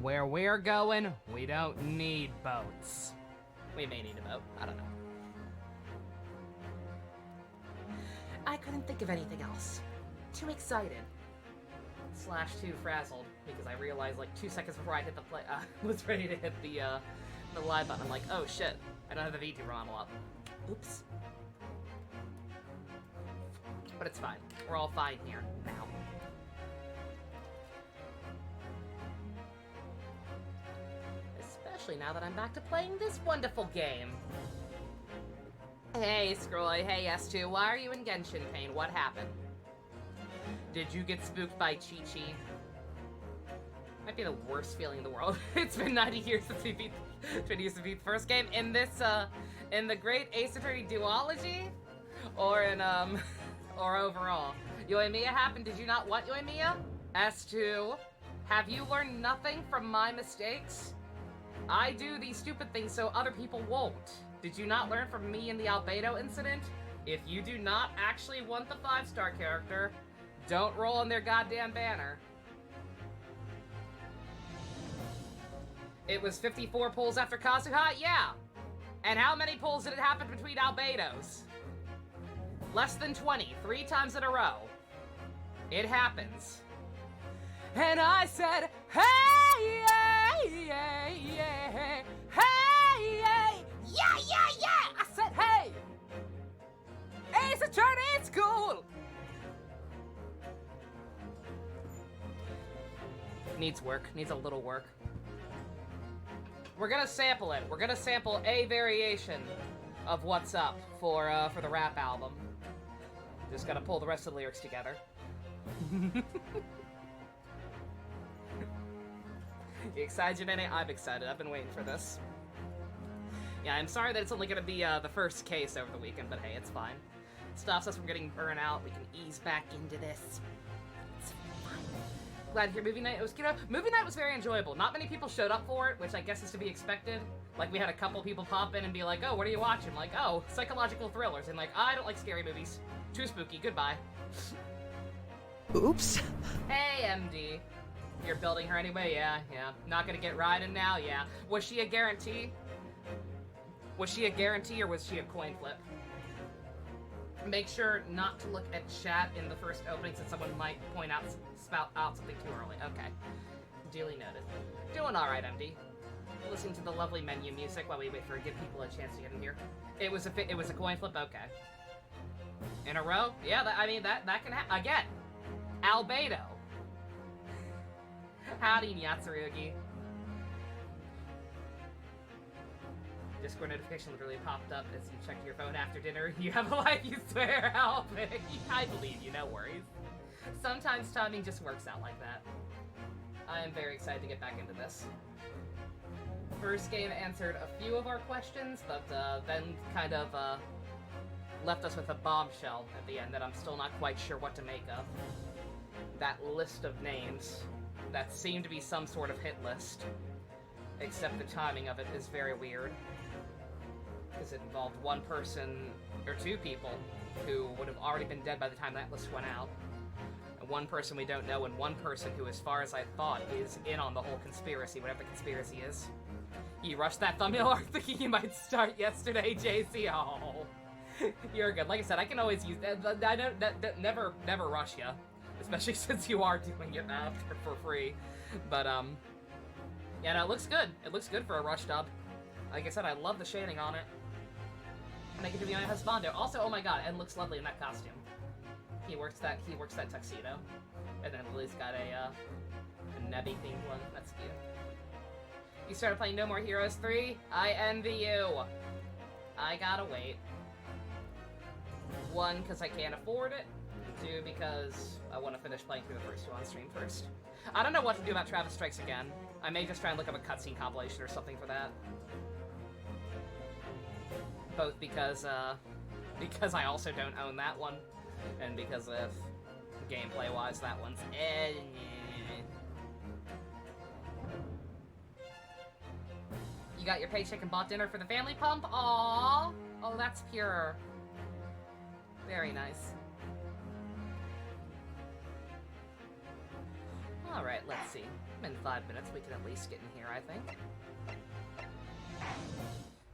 Where we're going, we don't need boats. We may need a boat, I don't know. I couldn't think of anything else. Too excited. / too frazzled, because I realized like 2 seconds before I hit the play, was ready to hit the live button. I'm like, oh shit, I don't have the VTuber model up. Oops. But it's fine. We're all fine here now. Especially now that I'm back to playing this wonderful game. Hey, Scroy. Hey, S2. Why are you in Genshin pain? What happened? Did you get spooked by Chi-Chi? Might be the worst feeling in the world. It's been 90 years since we beat the first game. In this, in the Great Ace Attorney duology? Or in, or overall? Yoimiya happened. Did you not want Yoimiya? S2. Have you learned nothing from my mistakes? I do these stupid things so other people won't. Did you not learn from me in the Albedo incident? If you do not actually want the 5-star character, don't roll on their goddamn banner. It was 54 pulls after Kazuha? Yeah! And how many pulls did it happen between Albedos? Less than 20, 3 times in a row. It happens. And I said, hey, yeah, yeah, yeah, hey, yeah, yeah, yeah! I said, hey! Ace Attorney, it's cool! Needs work, needs a little work. We're gonna sample it. We're gonna sample a variation of What's Up for the rap album. Just gotta pull the rest of the lyrics together. You excited, Jenny? I'm excited. I've been waiting for this. Yeah, I'm sorry that it's only gonna be the first case over the weekend, but hey, it's fine. It stops us from getting burnt out. We can ease back into this. It's fine. Glad to hear movie night. It was, movie night was very enjoyable. Not many people showed up for it, which I guess is to be expected. Like, we had a couple people pop in and be like, oh, what are you watching? Like, oh, psychological thrillers. And like, I don't like scary movies. Too spooky. Goodbye. Oops. Hey, MD. You're building her anyway? Yeah. Not gonna get Raiden now? Yeah. Was she a guarantee? Was she a guarantee or was she a coin flip? Make sure not to look at chat in the first opening since someone might spout out something too early. Okay. Duly noted. Doing alright, MD. Listening to the lovely menu music while we wait for give people a chance to get in here. It was a coin flip? Okay. In a row? Yeah, that can happen. Again! Albedo! Howdy, Nyatsurugi. Discord notification literally popped up as you checked your phone after dinner. You have a life, you swear, help me. I believe you, no worries. Sometimes timing just works out like that. I am very excited to get back into this. First game answered a few of our questions, but then kind of left us with a bombshell at the end that I'm still not quite sure what to make of. That list of names that seemed to be some sort of hit list, except the timing of it is very weird. Because it involved one person, or 2 people, who would have already been dead by the time that list went out. And one person we don't know, and one person who, as far as I thought, is in on the whole conspiracy, whatever the conspiracy is. You rushed that thumbnail art thinking you might start yesterday, JC. Oh, you're good. Like I said, I can always use that. I don't never rush you, especially since you are doing it after for free. But yeah, no, it looks good. It looks good for a rush dub. Like I said, I love the shading on it. Make it to be my husbando. Also, oh my god, Ed looks lovely in that costume. He works that tuxedo. And then Lily's got a Nebby themed one. That's cute. You started playing No More Heroes 3? I envy you. I gotta wait. 1, because I can't afford it. 2, because I want to finish playing through the first 2 on stream first. I don't know what to do about Travis Strikes Again. I may just try and look up a cutscene compilation or something for that. Both because I also don't own that one, and because of gameplay-wise, that one's You got your paycheck and bought dinner for the family pump? Aww! Oh, that's pure. Very nice. Alright. Alright, let's see. In 5 minutes, we can at least get in here, I think.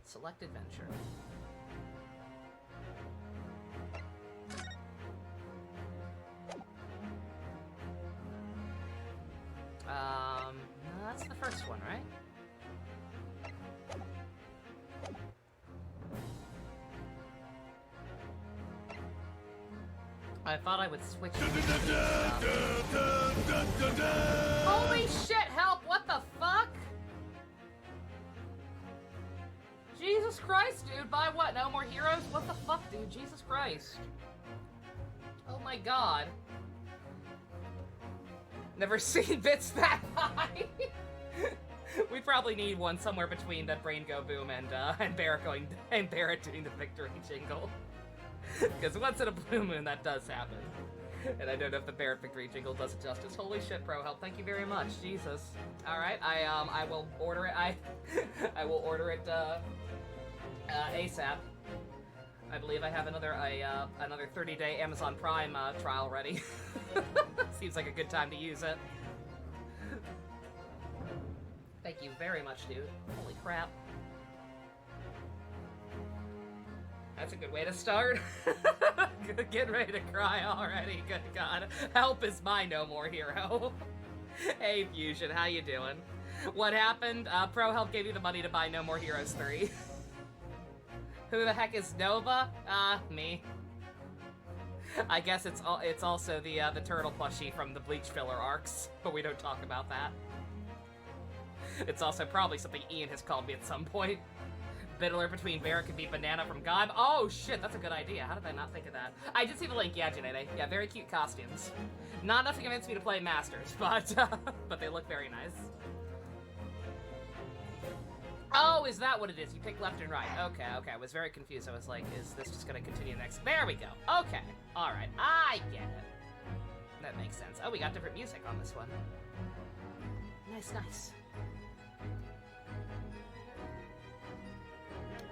Select adventure. No, that's the first one, right? I thought I would switch. Holy shit, help! What the fuck? Jesus Christ, dude, buy what? No more heroes? What the fuck, dude? Jesus Christ. Oh my god. Never seen bits that high. We probably need one somewhere between that Brain Go Boom and Barrett doing the victory jingle. Because once in a blue moon, that does happen. And I don't know if the Barrett victory jingle does it justice. Holy shit, Pro Help! Thank you very much, Jesus. All right, I will order it. I will order it ASAP. I believe I have another 30-day Amazon Prime trial ready. Seems like a good time to use it. Thank you very much, dude. Holy crap. That's a good way to start. Getting ready to cry already. Good God. Help is my no more hero. Hey, Fusion, how you doing? What happened? Pro Help gave you the money to buy No More Heroes 3. Who the heck is Nova? Me. I guess it's also the turtle plushie from the Bleach filler arcs, but we don't talk about that. It's also probably something Ian has called me at some point. Biddler between Barrett could be Banana from God. Oh shit, that's a good idea. How did I not think of that? I did see the link, yeah, Janete. Yeah, very cute costumes. Not enough to convince me to play Masters, but they look very nice. Oh, is that what it is? You pick left and right. Okay, okay. I was very confused. I was like, is this just gonna continue next? There we go. Okay. Alright. I get it. That makes sense. Oh, we got different music on this one. Nice, nice.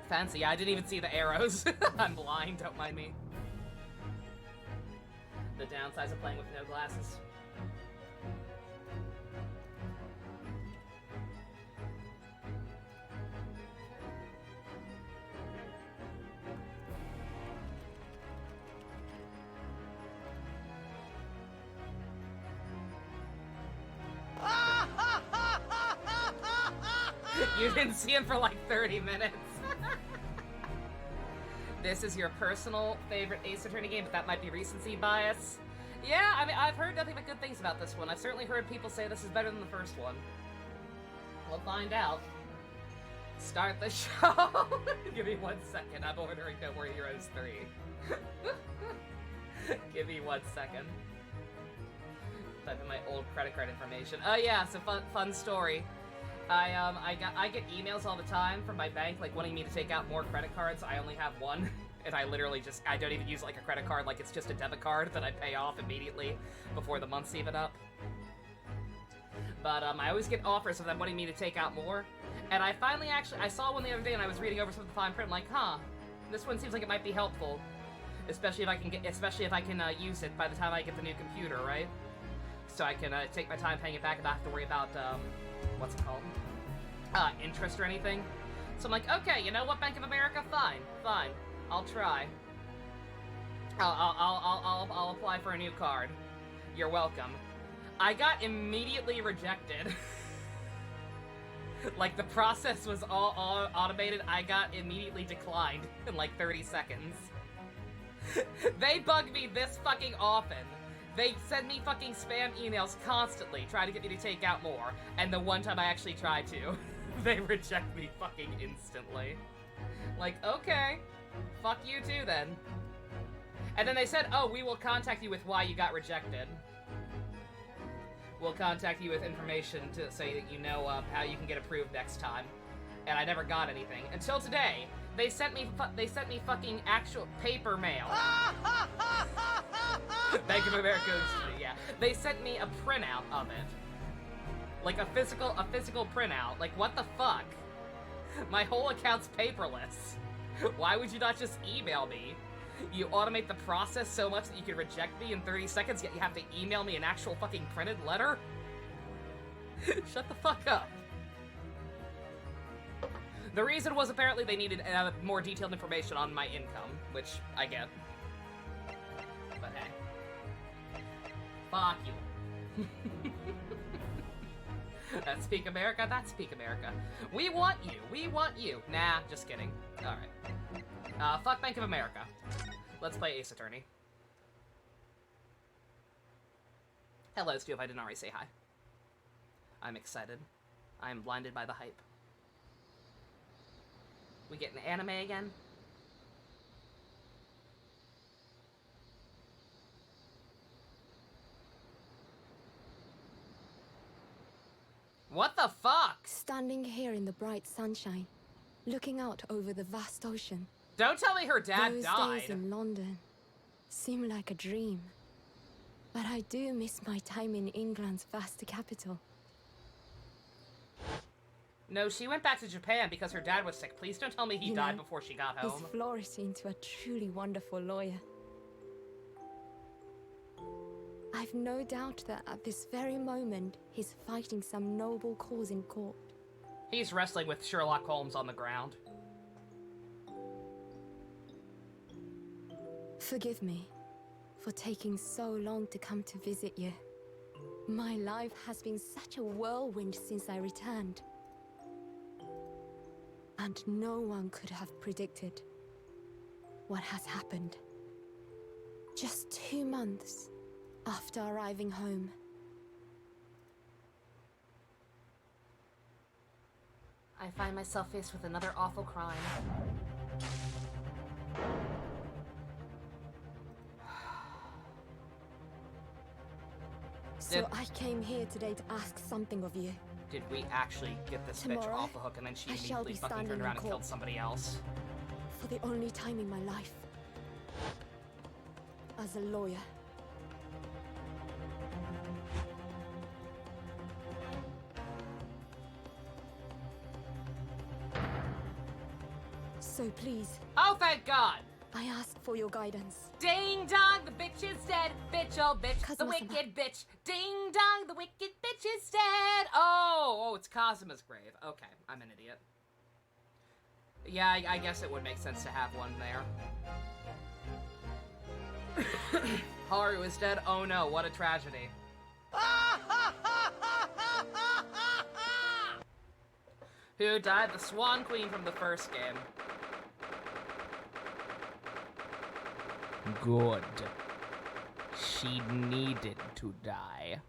Fancy. I didn't even see the arrows. I'm blind, don't mind me. The downsides of playing with no glasses. You didn't see him for like 30 minutes. This is your personal favorite Ace Attorney game, but that might be recency bias. Yeah, I mean, I've heard nothing but good things about this one. I've certainly heard people say this is better than the first one. We'll find out. Start the show. Give me 1 second. I'm ordering No More Heroes 3. Give me 1 second. Type in my old credit card information. Oh yeah, so fun story. I get emails all the time from my bank, like, wanting me to take out more credit cards. I only have one, and I literally just, I don't even use, like, a credit card, like, it's just a debit card that I pay off immediately before the month's even up. But, I always get offers of them wanting me to take out more, and I finally I saw one the other day, and I was reading over some of the fine print, I'm like, huh, this one seems like it might be helpful, especially if I can use it by the time I get the new computer, right? So I can, take my time paying it back and not have to worry about, what's it called? Interest or anything. So I'm like, okay, you know what, Bank of America? Fine, fine. I'll try. I'll apply for a new card. You're welcome. I got immediately rejected. Like, the process was all automated. I got immediately declined in like 30 seconds. They bug me this fucking often. They send me fucking spam emails constantly, trying to get me to take out more. And the one time I actually tried to, they reject me fucking instantly. Like, okay, fuck you too then. And then they said, oh, we will contact you with why you got rejected. We'll contact you with information to say that you know how you can get approved next time. And I never got anything. Until today, they sent me fucking actual paper mail. Bank of America, yeah. They sent me a printout of it. Like a physical printout. Like, what the fuck? My whole account's paperless. Why would you not just email me? You automate the process so much that you can reject me in 30 seconds, yet you have to email me an actual fucking printed letter? Shut the fuck up. The reason was apparently they needed more detailed information on my income, which I get. But hey. Fuck you. That's Peak America, that's Peak America. We want you, we want you. Nah, just kidding. Alright. Fuck Bank of America. Let's play Ace Attorney. Hello, Stu, if I didn't already say hi. I'm excited. I'm blinded by the hype. We get an anime again? What the fuck? Standing here in the bright sunshine, looking out over the vast ocean. Don't tell me her dad Those died. days in London seem like a dream. But I do miss my time in England's vast capital. No, she went back to Japan because her dad was sick. Please don't tell me he died before she got home. He's flourished into a truly wonderful lawyer. I've no doubt that at this very moment, he's fighting some noble cause in court. He's wrestling with Sherlock Holmes on the ground. Forgive me for taking so long to come to visit you. My life has been such a whirlwind since I returned. And no one could have predicted what has happened. Just 2 months after arriving home. I find myself faced with another awful crime. So I came here today to ask something of you. Did we actually get this bitch off the hook and then she immediately fucking turned around and killed somebody else? For the only time in my life. As a lawyer. So please. Oh, thank God! I ask for your guidance. Ding dong, the bitch is dead. Bitch, oh bitch, the wicked bitch. Ding dong, the wicked bitch is dead. Oh, it's Kazuma's grave. Okay, I'm an idiot. Yeah, I guess it would make sense to have one there. Haru is dead. Oh no, what a tragedy. Who died? The Swan Queen from the first game. Good. She needed to die.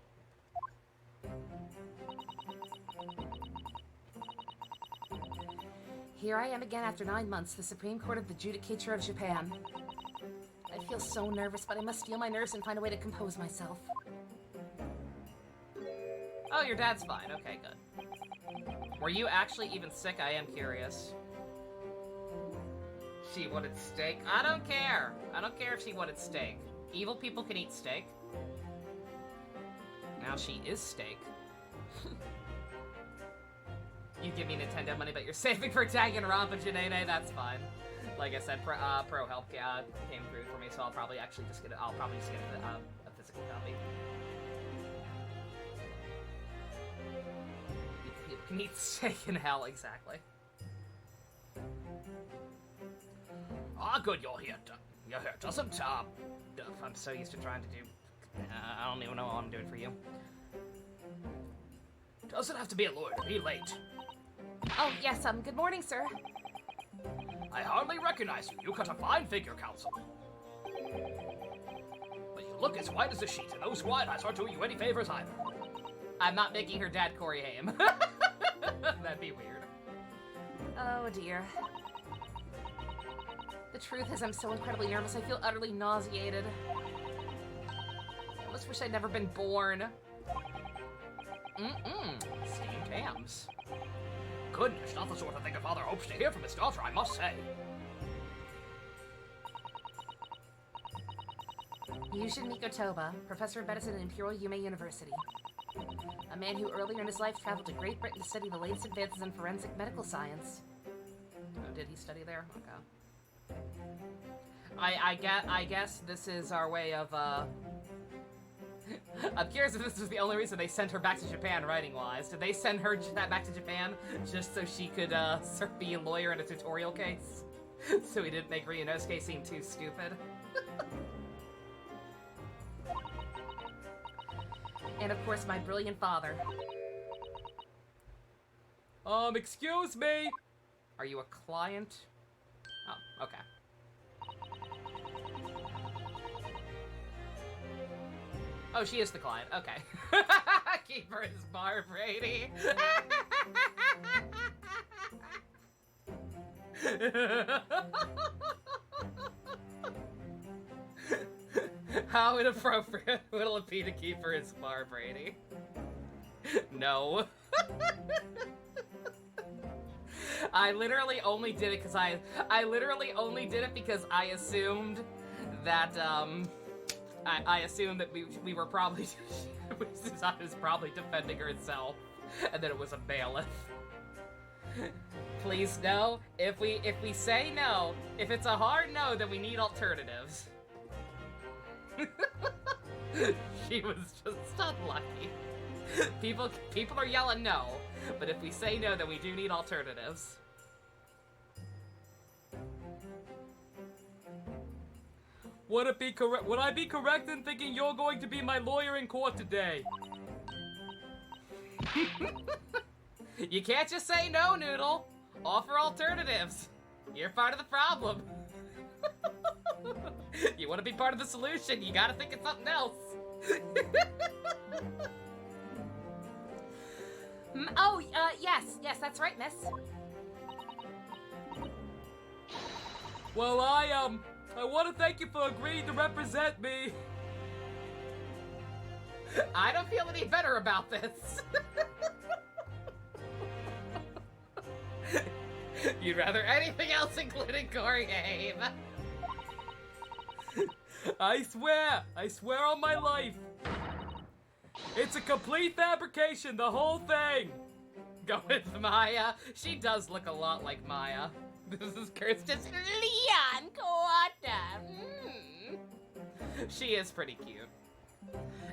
Here I am again after 9 months, the Supreme Court of the Judicature of Japan. I feel so nervous, but I must steel my nerves and find a way to compose myself. Oh, your dad's fine. Okay, good. Were you actually even sick? I am curious. She wanted steak? I don't care. I don't care if she wanted steak. Evil people can eat steak. Now she is steak. You give me Nintendo money, but you're saving for Danganronpa, Janene. That's fine. Like I said, Pro Help came through for me, so I'll probably actually just get it. I'll probably just get a physical copy. People can eat steak in hell, exactly. Ah, good, you're here. You're here. Doesn't, I'm so used to trying to do... I don't even know what I'm doing for you. Doesn't have to be a lawyer to be late. Oh, yes, good morning, sir. I hardly recognize you. You cut a fine figure, counsel. But you look as white as a sheet, and those white eyes aren't doing you any favors either. I'm not making her dad Corey Haim. That'd be weird. Oh, dear. The truth is, I'm so incredibly nervous, I feel utterly nauseated. I almost wish I'd never been born. Steamed hams. Goodness, not the sort of thing a father hopes to hear from his daughter, I must say. Yushin Mikotoba, professor of medicine at Imperial Yume University. A man who earlier in his life traveled to Great Britain to study the latest advances in forensic medical science. Oh, did he study there? Okay. I guess this is our way of, I'm curious if this was the only reason they sent her back to Japan writing-wise. Did they send her back to Japan just so she could be a lawyer in a tutorial case? So he didn't make Ryunosuke seem too stupid? And of course, my brilliant father. Excuse me? Are you a client? Oh, okay. Oh, she is the client. Okay. Keep her as Bar Brady. How inappropriate will it be to keep her as Bar Brady? No. I literally only did it because I literally only did it because I assumed that I assumed that we were probably Susanna was probably defending herself, and that it was a bailiff. Please no. If we say no, if it's a hard no, then we need alternatives. She was just unlucky. People are yelling no, but if we say no, then we do need alternatives. Would I be correct in thinking you're going to be my lawyer in court today? You can't just say no, Noodle. Offer alternatives. You're part of the problem. You want to be part of the solution, you gotta think of something else. Yes, that's right, miss. Well, I want to thank you for agreeing to represent me. I don't feel any better about this. You'd rather anything else, including Corey Game. I swear on my life. It's a complete fabrication, the whole thing. Go with Maya. She does look a lot like Maya. This is Kirsten's Leon Courtroom. She is pretty cute.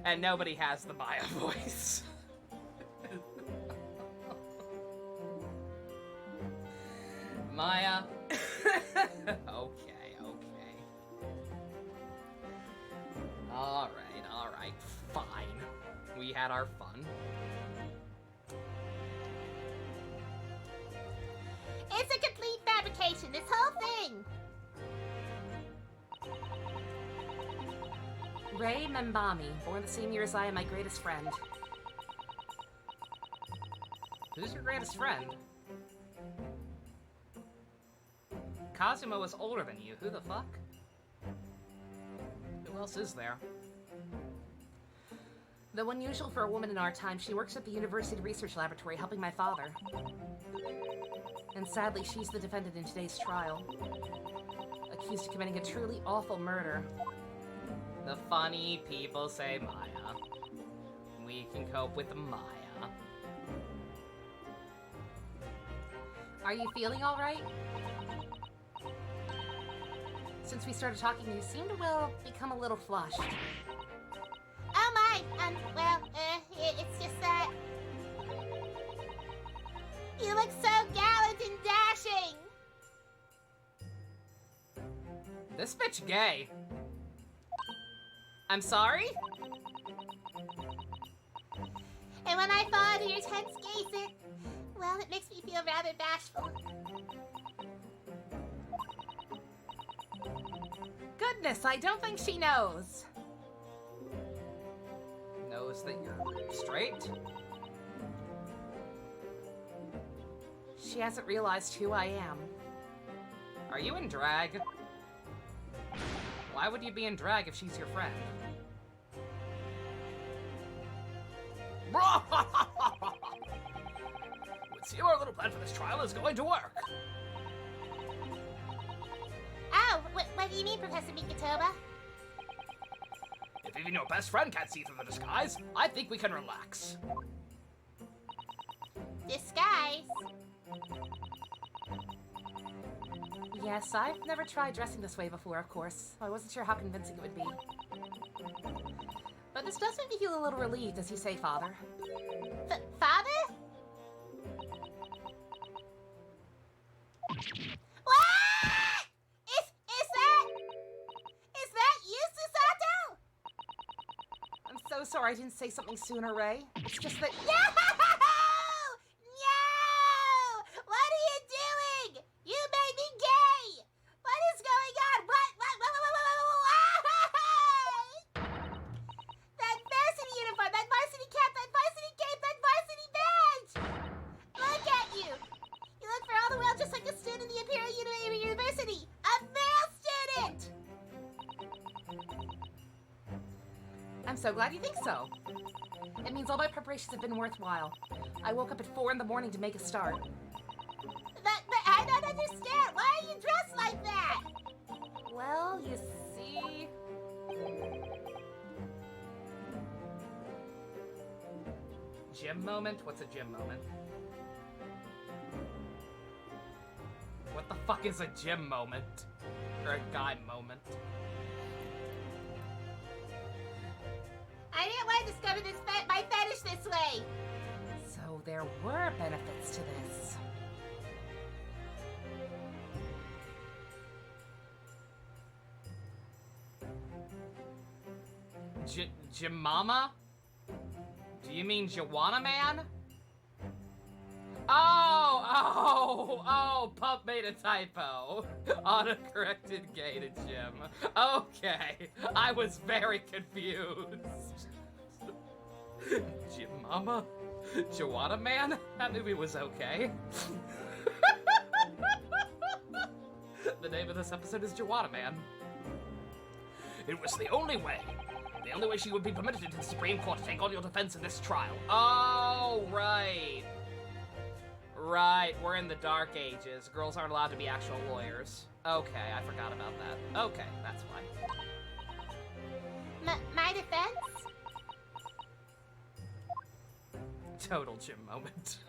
And nobody has the Maya voice. Maya. Okay. Alright, fine. We had our fun. It's a complete fabrication, this whole thing! Ray Membami, born the same year as I am, my greatest friend. Who's your greatest friend? Kazuma was older than you. Who the fuck? Who else is there? Though unusual for a woman in our time, she works at the University Research Laboratory helping my father. And sadly, she's the defendant in today's trial. Accused of committing a truly awful murder. The funny people say Maya. We can cope with Maya. Are you feeling all right? Since we started talking, you seem to, well, become a little flushed. Oh my, it's just that... You look so gallant and dashing! This bitch gay. I'm sorry? And when I fall into your tense gaze, it makes me feel rather bashful. Goodness, I don't think she knows. Knows that you're straight? She hasn't realized who I am. Are you in drag? Why would you be in drag if she's your friend? Let's see how our little plan for this trial is going to work. Oh, what do you mean, Professor Mikatoba? If even your best friend can't see through the disguise, I think we can relax. Disguise? Yes, I've never tried dressing this way before, of course. I wasn't sure how convincing it would be. But this does make me feel a little relieved, as you say, Father. Father? What? Is that you, Susato? I'm so sorry I didn't say something sooner, Ray. It's just that... No! No! What are you doing? You made me gay! What is going on? What? That varsity uniform, that varsity cap, that varsity cape, that varsity badge! Look at you! You look for all the world just like a student in the Imperial University! A male student! I'm so glad you think so. It means all my preparations have been worthwhile. I woke up at 4 in the morning to make a start. But I don't understand. Why are you dressed like that? Well, you see... Gym moment? What's a gym moment? What the fuck is a gym moment? Or a guy moment? I didn't want to discover my fetish this way. So there were benefits to this. Jimama? Do you mean Juwanna man? Oh, Pup made a typo. Autocorrected gay to Jim. Okay, I was very confused. Jimama? Juwanna man? That movie was okay. The name of this episode is Juwanna man. It was the only way. The only way she would be permitted into the Supreme Court to take on your defense in this trial. Oh, right. Right, we're in the Dark Ages. Girls aren't allowed to be actual lawyers. Okay, I forgot about that. Okay, that's why. My defense? Total Jim moment.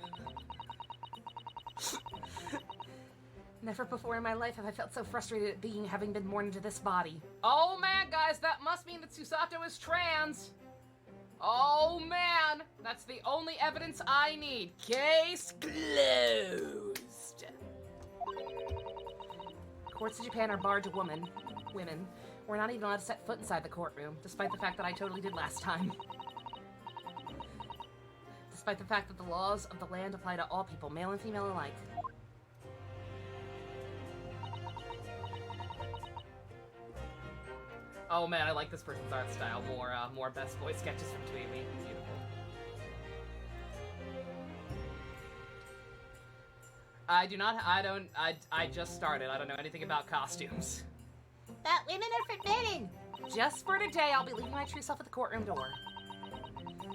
Never before in my life have I felt so frustrated at having been born into this body. Oh man, guys, that must mean that Susato is trans. Oh man, that's the only evidence I need. Case closed. Courts in Japan are barred to women. We're not even allowed to set foot inside the courtroom, despite the fact that I totally did last time. Despite the fact that the laws of the land apply to all people, male and female alike. Oh man, I like this person's art style. More best boy sketches from Tweety. Beautiful. I just started. I don't know anything about costumes. That women are forbidden. Just for today, I'll be leaving my true self at the courtroom door.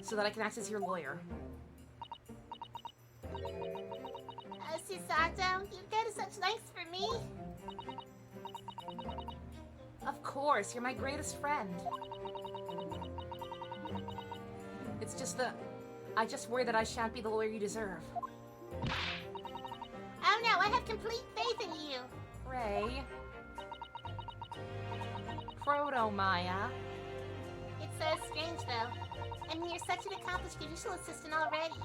So that I can act as your lawyer. Susato, you've done such lengths for me. Of course, you're my greatest friend. It's just that I just worry that I shan't be the lawyer you deserve. Oh no, I have complete faith in you. Ray. Proto-Maya. It's so strange though. I mean, you're such an accomplished judicial assistant already.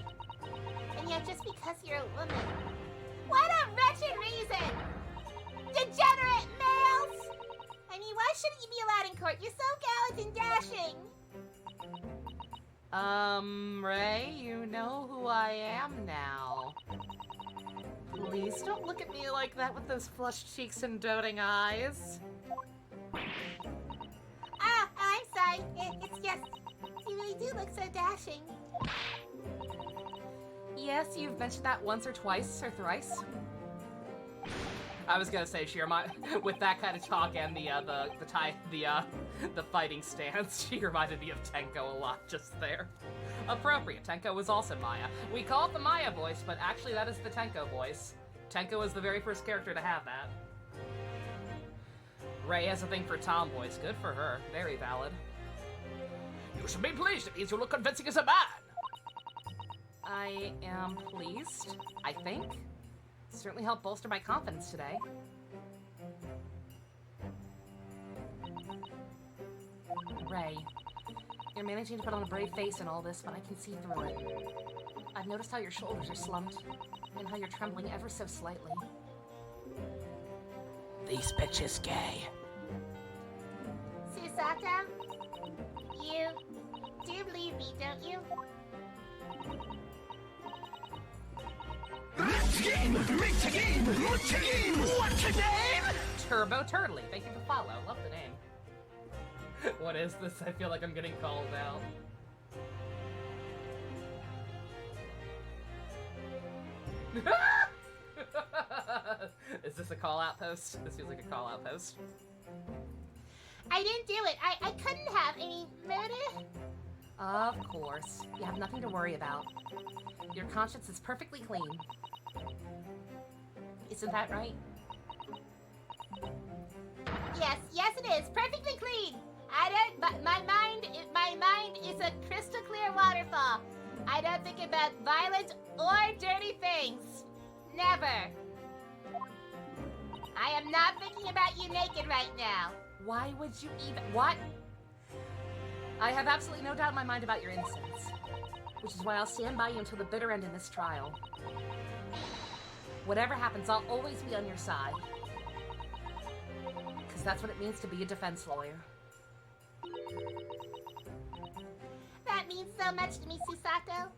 And yet just because you're a woman. What a wretched reason! Degenerate males! I mean, why shouldn't you be allowed in court? You're so gallant and dashing. Ray, you know who I am now. Please don't look at me like that with those flushed cheeks and doting eyes. I'm sorry. It's just, you really do look so dashing. Yes, you've mentioned that once or twice or thrice. I was gonna say, Shira, with that kind of talk and the fighting stance, she reminded me of Tenko a lot just there. Appropriate. Tenko was also Maya. We call it the Maya voice, but actually that is the Tenko voice. Tenko was the very first character to have that. Ray has a thing for tomboys. Good for her. Very valid. You should be pleased. It means you look convincing as a man. I am pleased, I think. Certainly helped bolster my confidence today. Ray, You're managing to put on a brave face in all this, but I can see through it. I've noticed how your shoulders are slumped, and how you're trembling ever so slightly. These bitches gay. Susato, you do believe me, don't you? What's your name? Turbo Turtley, thank you for follow. Love the name. What is this? I feel like I'm getting called out. Is this a call-out post? This feels like a call-out post. I didn't do it. I couldn't have any motive. Of course. You have nothing to worry about. Your conscience is perfectly clean. Isn't that right? Yes it is. Perfectly clean. But my mind is a crystal clear waterfall. I don't think about violent or dirty things. Never. I am not thinking about you naked right now. Why would you even— what? I have absolutely no doubt in my mind about your innocence, which is why I'll stand by you until the bitter end in this trial. Whatever happens, I'll always be on your side. Because that's what it means to be a defense lawyer. That means so much to me, Susato.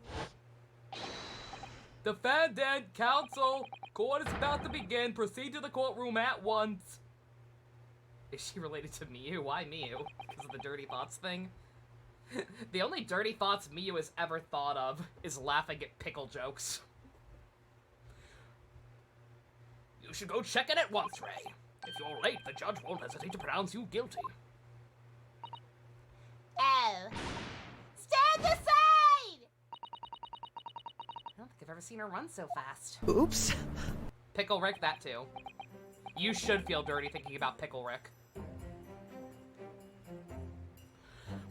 Defendant, counsel, court is about to begin. Proceed to the courtroom at once. Is she related to Miyu? Why Miyu? Because of the dirty thoughts thing? The only dirty thoughts Miyu has ever thought of is laughing at pickle jokes. You should go check it at once, Ray. If you're late, the judge won't hesitate to pronounce you guilty. Oh. Stand aside! I don't think I've ever seen her run so fast. Oops. Pickle Rick, that too. You should feel dirty thinking about Pickle Rick.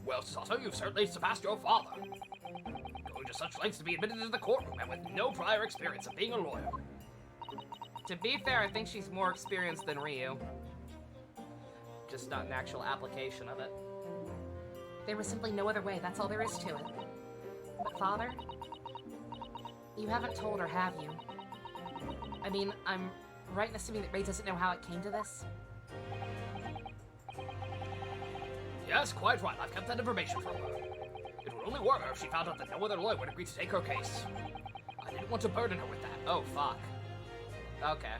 Well, Sato, you've certainly surpassed your father. Going to such lengths to be admitted into the courtroom and with no prior experience of being a lawyer. To be fair, I think she's more experienced than Ryu. Just not an actual application of it. There was simply no other way, that's all there is to it. But Father, you haven't told her, have you? I mean, I'm right in assuming that Ray doesn't know how it came to this? Yes, quite right. I've kept that information from her. It would only work her if she found out that no other lawyer would agree to take her case. I didn't want to burden her with that. Oh, fuck. Okay.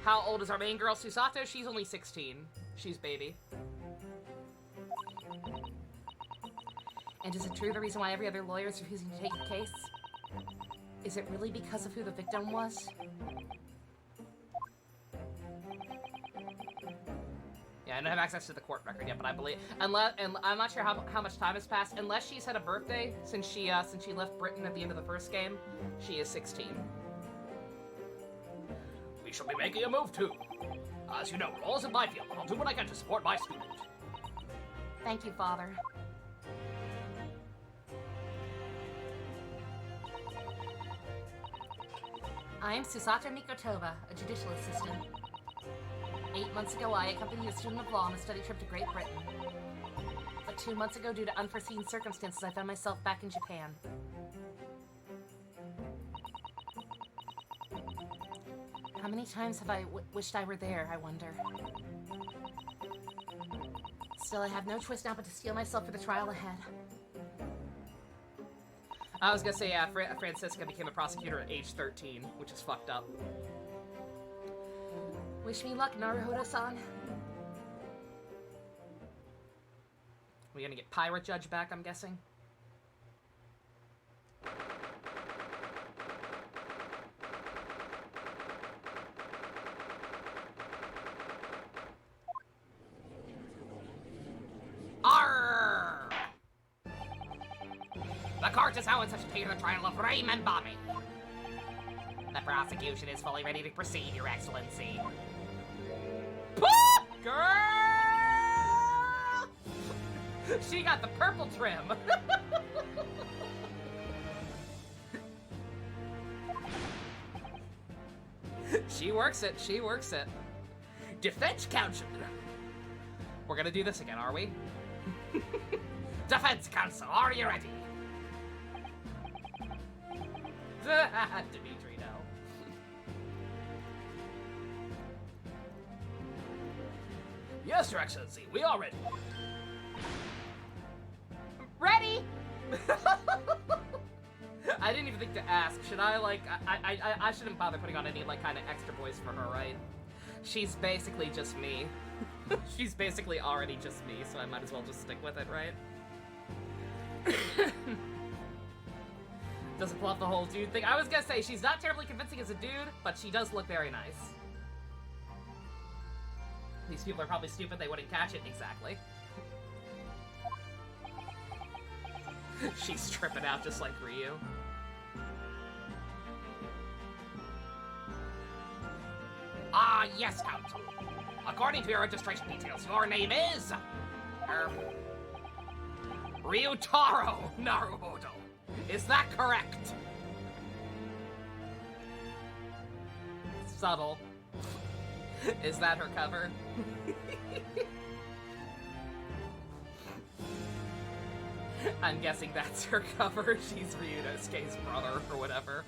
How old is our main girl, Susato? She's only 16. She's baby. And is it true the reason why every other lawyer is refusing to take the case? Is it really because of who the victim was? Yeah, I don't have access to the court record yet, but I believe, unless, and I'm not sure how much time has passed. Unless she's had a birthday since she left Britain at the end of the first game, she is 16. We shall be making a move too. As you know, law's in my field, but I'll do what I can to support my student. Thank you, Father. I am Susato Mikotova, a judicial assistant. 8 months ago, I accompanied a student of law on a study trip to Great Britain. But 2 months ago, due to unforeseen circumstances, I found myself back in Japan. How many times have I wished I were there, I wonder? Still, I have no choice now but to steel myself for the trial ahead. I was gonna say, yeah, Francisca became a prosecutor at age 13, which is fucked up. Wish me luck, Naruhodo-san. We're gonna get Pirate Judge back, I'm guessing. Arrgh! The court is now in such to hear the trial of Raymond Bobby. The prosecution is fully ready to proceed, Your Excellency. Girl! She got the purple trim. She works it. She works it. Defense counsel. We're gonna do this again, are we? Defense counsel, are you ready? Dimitri, no. Yes, Your Excellency, we are ready. Ready? I didn't even think to ask. Should I, like, I shouldn't bother putting on any, like, kind of extra voice for her, right? She's basically just me. She's basically already just me, so I might as well just stick with it, right? Doesn't pull off the whole dude thing. I was gonna say, she's not terribly convincing as a dude, but she does look very nice. These people are probably stupid, they wouldn't catch it exactly. She's tripping out just like Ryu. Ah, yes, Counsel. According to your registration details, your name is... Ryutaro Naruhodo. Is that correct? Subtle. Is that her cover? I'm guessing that's her cover. She's Ryunosuke's brother or whatever.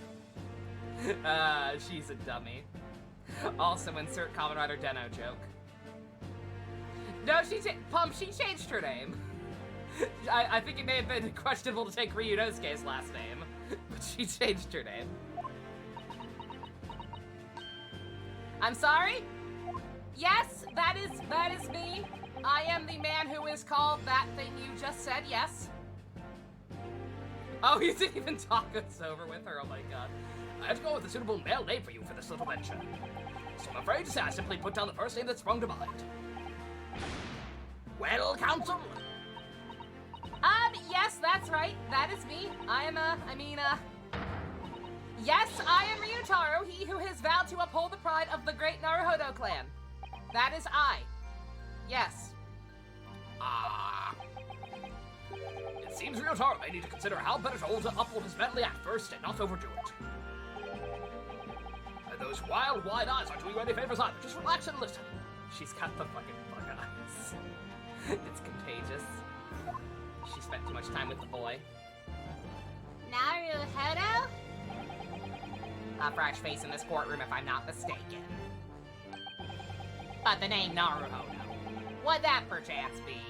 She's a dummy. Also, insert Kamen Rider Deno joke. No, she changed her name. I think it may have been questionable to take Ryunosuke's last name, but she changed her name. I'm sorry? Yes, that is me. I am the man who is called that thing you just said, yes. Oh, you didn't even talk us over with her, oh my god. I have to go with a suitable male name for you for this little venture. So I'm afraid to say I simply put down the first name that sprung to mind. Well, Counsel? Yes, that's right. That is me. Yes, I am Ryutaro, he who has vowed to uphold the pride of the great Naruhodo clan. That is I. Yes. It seems Ryutaro may need to consider how better to uphold his manly act first and not overdo it. And those wild, wide eyes aren't doing you any favors either. Just relax and listen. She's got the fucking bug eyes. It's contagious. She spent too much time with the boy. Naruhodo? A fresh face in this courtroom if I'm not mistaken. But the name Naruhodo, would that perchance be?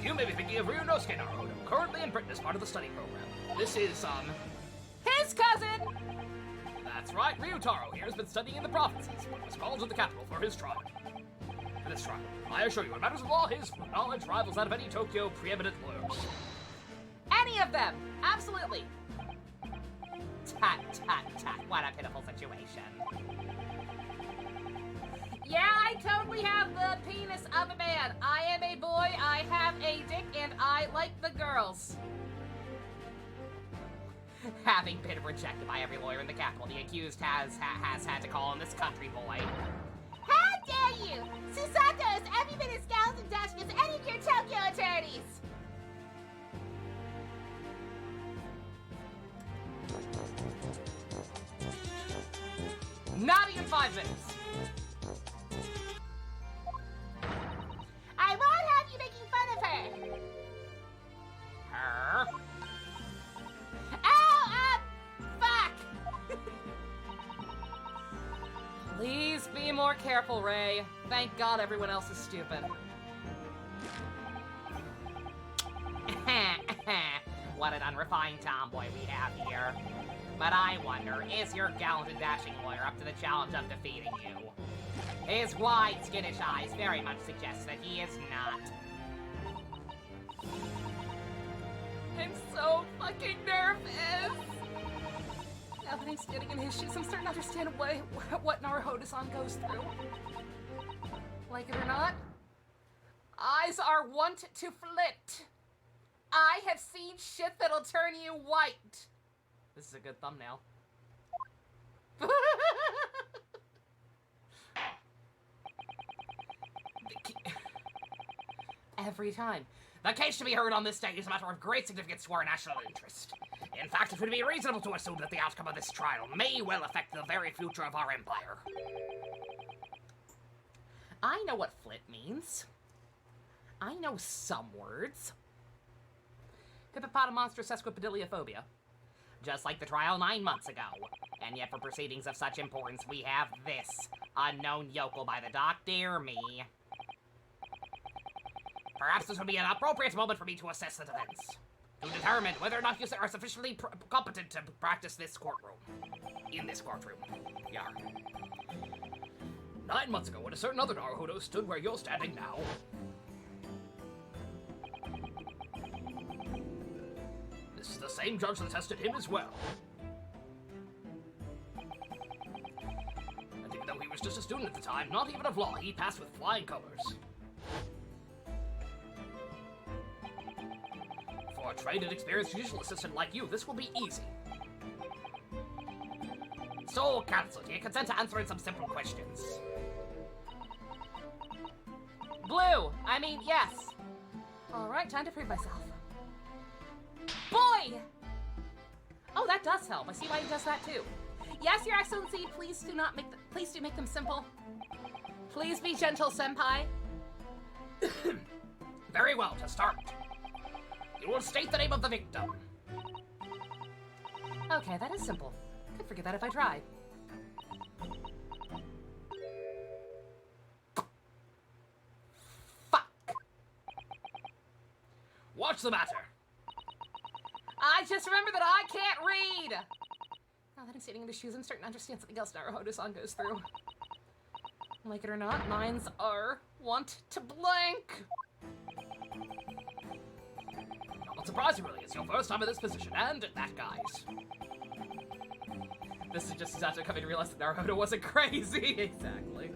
You may be thinking of Ryunosuke Naruhodo, currently in Britain as part of the study program. This is, His cousin! That's right, Ryutaro here has been studying in the provinces, but was called to the capital for his trial. For this trial, I assure you, in matters of law, his knowledge rivals that of any Tokyo preeminent lawyers. Any of them! Absolutely! Tut, tut, tut. What a pitiful situation. Yeah, I totally have the penis of a man. I am a boy, I have a dick, and I like the girls. Having been rejected by every lawyer in the capital, the accused has had to call in this country boy. How dare you! Susato is every bit as gallant and dashing as any of your Tokyo attorneys! Not even 5 minutes. I won't have you making fun of her! Her? Oh, fuck! Please be more careful, Ray. Thank God everyone else is stupid. What an unrefined tomboy we have here. But I wonder, is your gallant and dashing lawyer up to the challenge of defeating you? His wide, skittish eyes very much suggest that he is not. I'm so fucking nervous! Now that I'm standing in his shoes, I'm starting to understand what Naruhodo-san goes through. Like it or not, eyes are wont to flit. I have seen shit that'll turn you white. This is a good thumbnail. Every time. The case to be heard on this day is a matter of great significance to our national interest. In fact, it would be reasonable to assume that the outcome of this trial may well affect the very future of our empire. I know what flit means. I know some words. Hippopotamonstrosesquipedaliophobia. Just like the trial 9 months ago. And yet for proceedings of such importance, we have this. Unknown yokel by the dock, dear me. Perhaps this would be an appropriate moment for me to assess the defense. To determine whether or not you are sufficiently competent to practice this courtroom. In this courtroom. Yar. 9 months ago, when a certain other Naruhodo stood where you're standing now. This is the same judge that tested him as well. And even though he was just a student at the time, not even of law, he passed with flying colors. For a trained and experienced judicial assistant like you, this will be easy. So, counsel, do you consent to answering some simple questions? Blue! I mean, yes! Alright, time to prove myself. Boy! Oh, that does help. I see why he does that too. Yes, Your Excellency, please do make them simple. Please be gentle, senpai. Very well, to start. You will state the name of the victim. Okay, that is simple. Could forget that if I tried. Fuck. What's the matter? I just remember that I can't read! Now that I'm sitting in the shoes, I'm starting to understand something else Naruhodo-san goes through. Like it or not, minds are want to blank. Not surprising, really. It's your first time in this position, and that guy's. This is just after coming to realize that Naruhodo wasn't crazy. Exactly.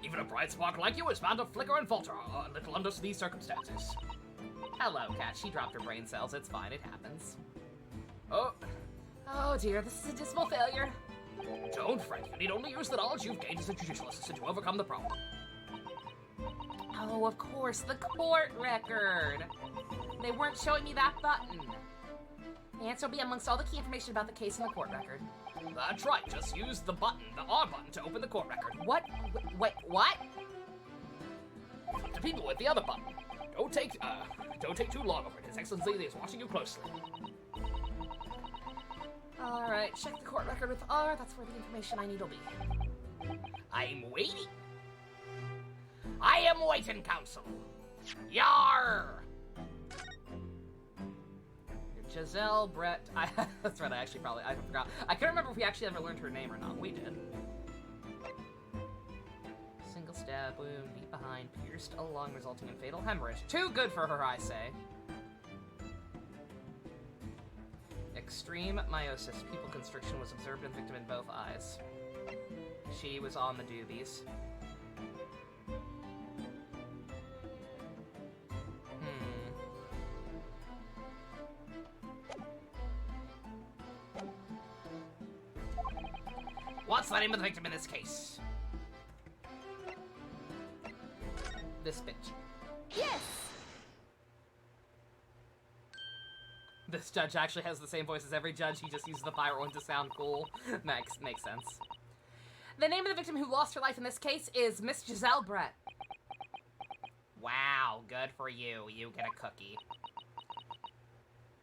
Even a bright spark like you is bound to flicker and falter a little under these circumstances. Hello, Cat. She dropped her brain cells. It's fine. It happens. Oh. Oh dear, this is a dismal failure. Don't fret. You need only use the knowledge you've gained as a judicial assistant to overcome the problem. Oh, of course, the court record. They weren't showing me that button. The answer will be amongst all the key information about the case in the court record. That's right. Just use the button, the R button, to open the court record. What? Wait, what? Flip to people with the other button. Don't take too long over it. His Excellency is watching you closely. Alright, check the court record with R. That's where the information I need will be. I'm waiting. I am waiting, counsel. Yar! Giselle Brett. That's right, I forgot. I couldn't remember if we actually ever learned her name or not. We did. Single stab wound, deep behind, pierced along, resulting in fatal hemorrhage. Too good for her, I say. Extreme meiosis. Pupil constriction was observed in the victim in both eyes. She was on the doobies. What's the name of the victim in this case? This bitch. Yes! This judge actually has the same voice as every judge. He just uses the fire one to sound cool. Makes sense. The name of the victim who lost her life in this case is Miss Giselle Brett. Wow, good for you. You get a cookie.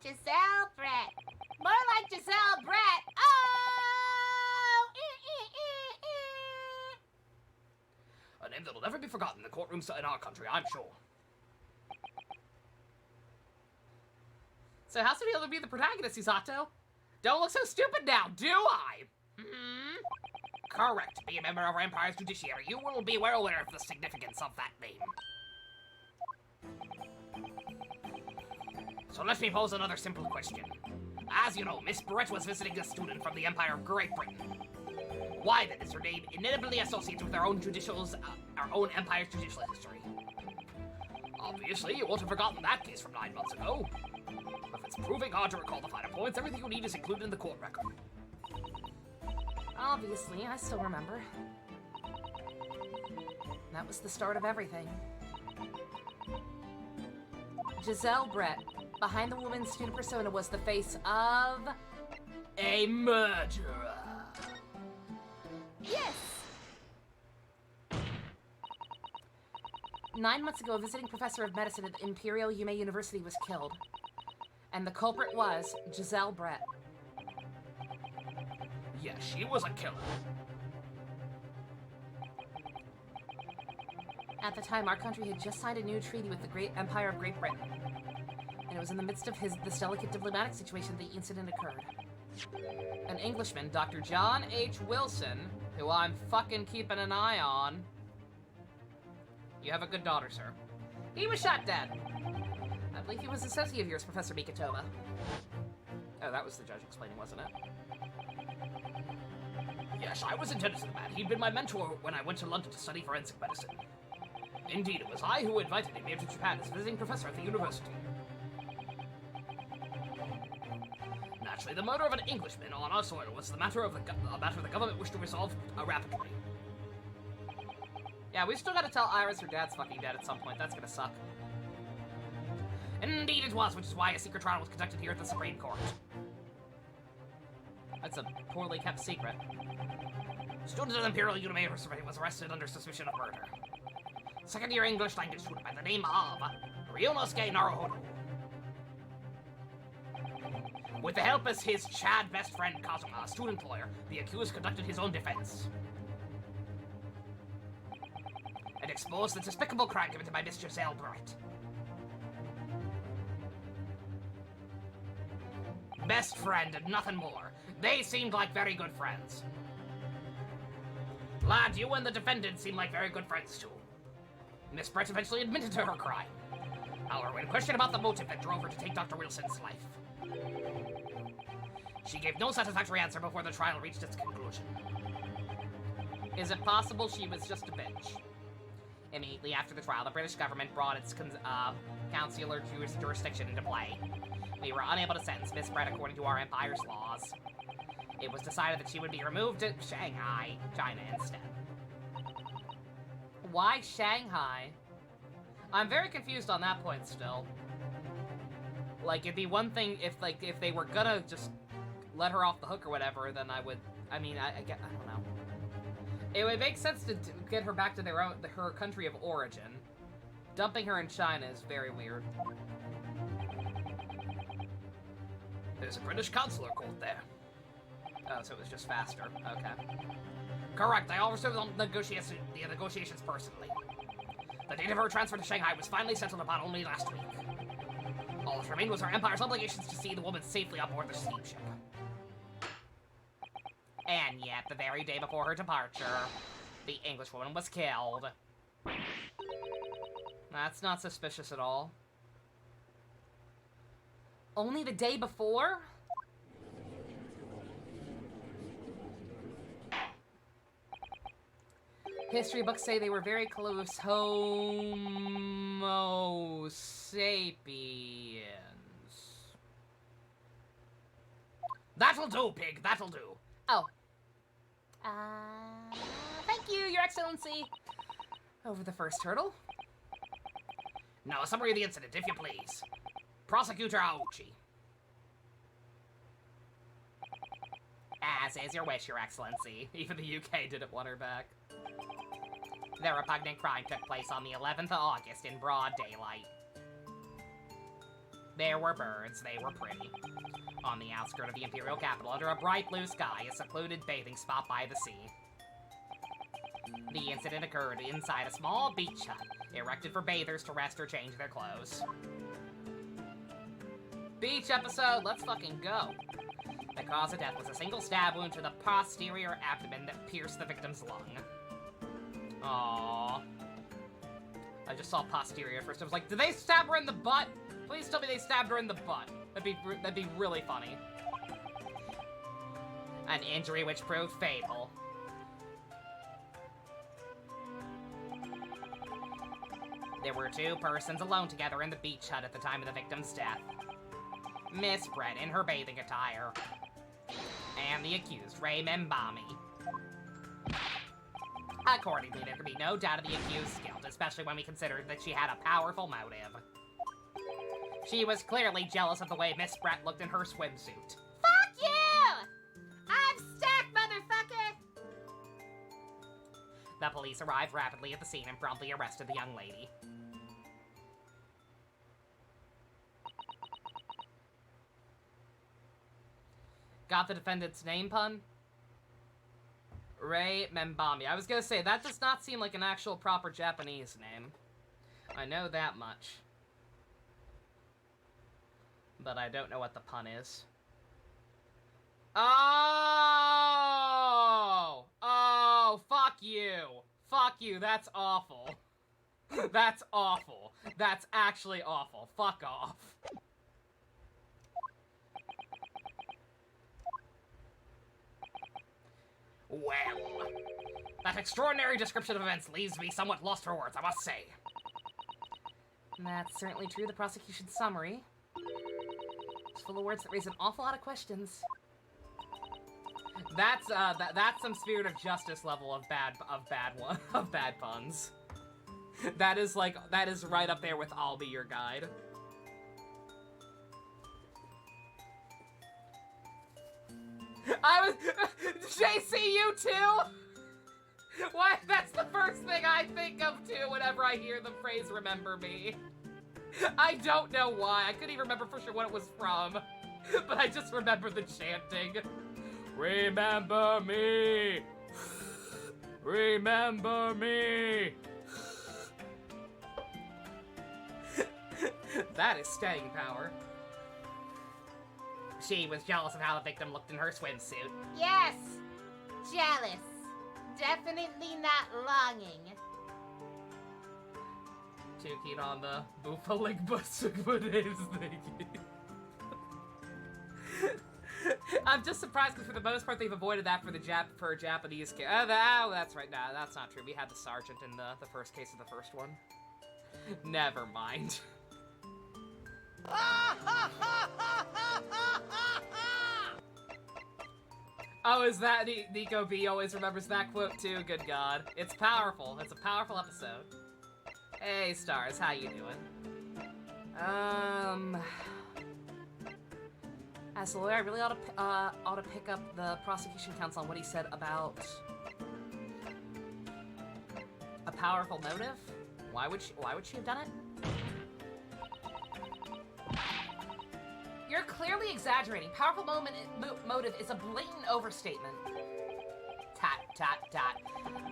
Giselle Brett. More like Giselle Brett. Oh! A name that'll never be forgotten in the courtrooms in our country, I'm sure. So how's to be able to be the protagonist, Isato? Don't look so stupid now, do I? Hmm? Correct. Being a member of our Empire's judiciary, you will be well aware of the significance of that name. So let me pose another simple question. As you know, Miss Brett was visiting a student from the Empire of Great Britain. Why then is her name inevitably associated with our own Empire's judicial history? Obviously, you won't have forgotten that case from 9 months ago. If it's proving hard to recall the finer points, everything you need is included in the court record. Obviously, I still remember. That was the start of everything. Giselle Brett, behind the woman's student persona, was the face of... A murderer. Yes! 9 months ago, a visiting professor of medicine at the Imperial Yume University was killed. And the culprit was Giselle Brett. Yeah, she was a killer. At the time, our country had just signed a new treaty with the Great Empire of Great Britain. And it was in the midst of this delicate diplomatic situation the incident occurred. An Englishman, Dr. John H. Wilson, who I'm fucking keeping an eye on. You have a good daughter, sir. He was shot dead. I believe he was an associate of yours, Professor Mikatova. Oh, that was the judge explaining, wasn't it? Yes, I was intended to the man. He'd been my mentor when I went to London to study forensic medicine. Indeed, it was I who invited him here to Japan as visiting professor at the university. Naturally, the murder of an Englishman on our soil was a matter the government wished to resolve rapidly. Yeah, we still gotta tell Iris her dad's fucking dead at some point. That's gonna suck. Indeed it was, which is why a secret trial was conducted here at the Supreme Court. That's a poorly kept secret. A student at Imperial University was arrested under suspicion of murder. Second-year English language student by the name of Ryunosuke Naruhodo. With the help of his Chad best friend Kazuma, a student lawyer, the accused conducted his own defense. And exposed the despicable crime committed by Miss Giselle Brett. Best friend and nothing more. They seemed like very good friends. Lad, you and the defendant seem like very good friends too. Miss Brett eventually admitted to her crime. However, when questioned about the motive that drove her to take Dr. Wilson's life, she gave no satisfactory answer before the trial reached its conclusion. Is it possible she was just a bitch? Immediately after the trial, the British government brought its consular jurisdiction into play. We were unable to sentence Miss Brett according to our empire's laws. It was decided that she would be removed to Shanghai, China instead. Why Shanghai? I'm very confused on that point still. Like, it'd be one thing if they were gonna just let her off the hook or whatever, then I would, I don't know. It would make sense to get her back to her country of origin. Dumping her in China is very weird. There's a British consular court there. Oh, so it was just faster. Okay. Correct, I oversaw the negotiations personally. The date of her transfer to Shanghai was finally settled upon only last week. All that remained was her empire's obligations to see the woman safely aboard the steamship. And yet, the very day before her departure, the Englishwoman was killed. That's not suspicious at all. Only the day before? History books say they were very close Homo sapiens. That'll do, pig, that'll do. Oh. Thank you, Your Excellency. Over the first hurdle. Now, a summary of the incident, if you please. Prosecutor Aochi. As is your wish, Your Excellency. Even the UK didn't want her back. The repugnant crime took place on the 11th of August in broad daylight. There were birds, they were pretty. On the outskirts of the Imperial capital, under a bright blue sky, a secluded bathing spot by the sea. The incident occurred inside a small beach hut, erected for bathers to rest or change their clothes. Beach episode, let's fucking go. The cause of death was a single stab wound to the posterior abdomen that pierced the victim's lung. Aww. I just saw posterior first. I was like, did they stab her in the butt? Please tell me they stabbed her in the butt. That'd be really funny. An injury which proved fatal. There were two persons alone together in the beach hut at the time of the victim's death. Miss Brett in her bathing attire. And the accused, Ray Membami. Accordingly, there could be no doubt of the accused's guilt, especially when we consider that she had a powerful motive. She was clearly jealous of the way Miss Brett looked in her swimsuit. Fuck you! I'm stacked, motherfucker! The police arrived rapidly at the scene and promptly arrested the young lady. Got the defendant's name pun? Rei Membami. I was gonna say, that does not seem like an actual proper Japanese name. I know that much. But I don't know what the pun is. Oh! Oh, fuck you. Fuck you, that's awful. That's awful. That's actually awful. Fuck off. Well, that extraordinary description of events leaves me somewhat lost for words, I must say. That's certainly true. The prosecution summary is full of words that raise an awful lot of questions. That's some Spirit of Justice level of bad puns. That is right up there with I'll Be Your Guide. JC, you too? What? That's the first thing I think of too whenever I hear the phrase "remember me." I don't know why. I couldn't even remember for sure what it was from, but I just remember the chanting. Remember me. Remember me. That is staying power. She was jealous of how the victim looked in her swimsuit. Yes! Jealous. Definitely not longing. Too keen on the buffalik bussugbudays thing. I'm just surprised because for the most part they've avoided that for a Japanese case. Oh, that's right. Nah, that's not true. We had the sergeant in the first case of the first one. Never mind. Oh, is that Nico B always remembers that quote too? Good God. It's powerful. It's a powerful episode. Hey, Stars, how you doing? As a lawyer, I really ought to pick up the prosecution counsel on what he said about A powerful motive? Why would she have done it? You're clearly exaggerating. Powerful motive is a blatant overstatement. Tut, tut, tut.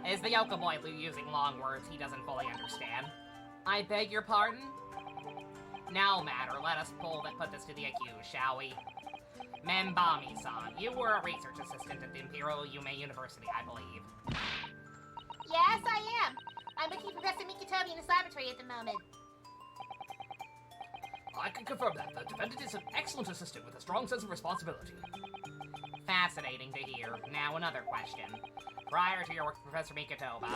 Is the Yoka boy using long words he doesn't fully understand? I beg your pardon? No matter, let us put this to the accused, shall we? Membami-san, you were a research assistant at the Imperial Yume University, I believe. Yes, I am. I'm looking for Professor Mikitobi in his laboratory at the moment. I can confirm that the defendant is an excellent assistant with a strong sense of responsibility. Fascinating to hear. Now another question. Prior to your work with Professor Mikitoba,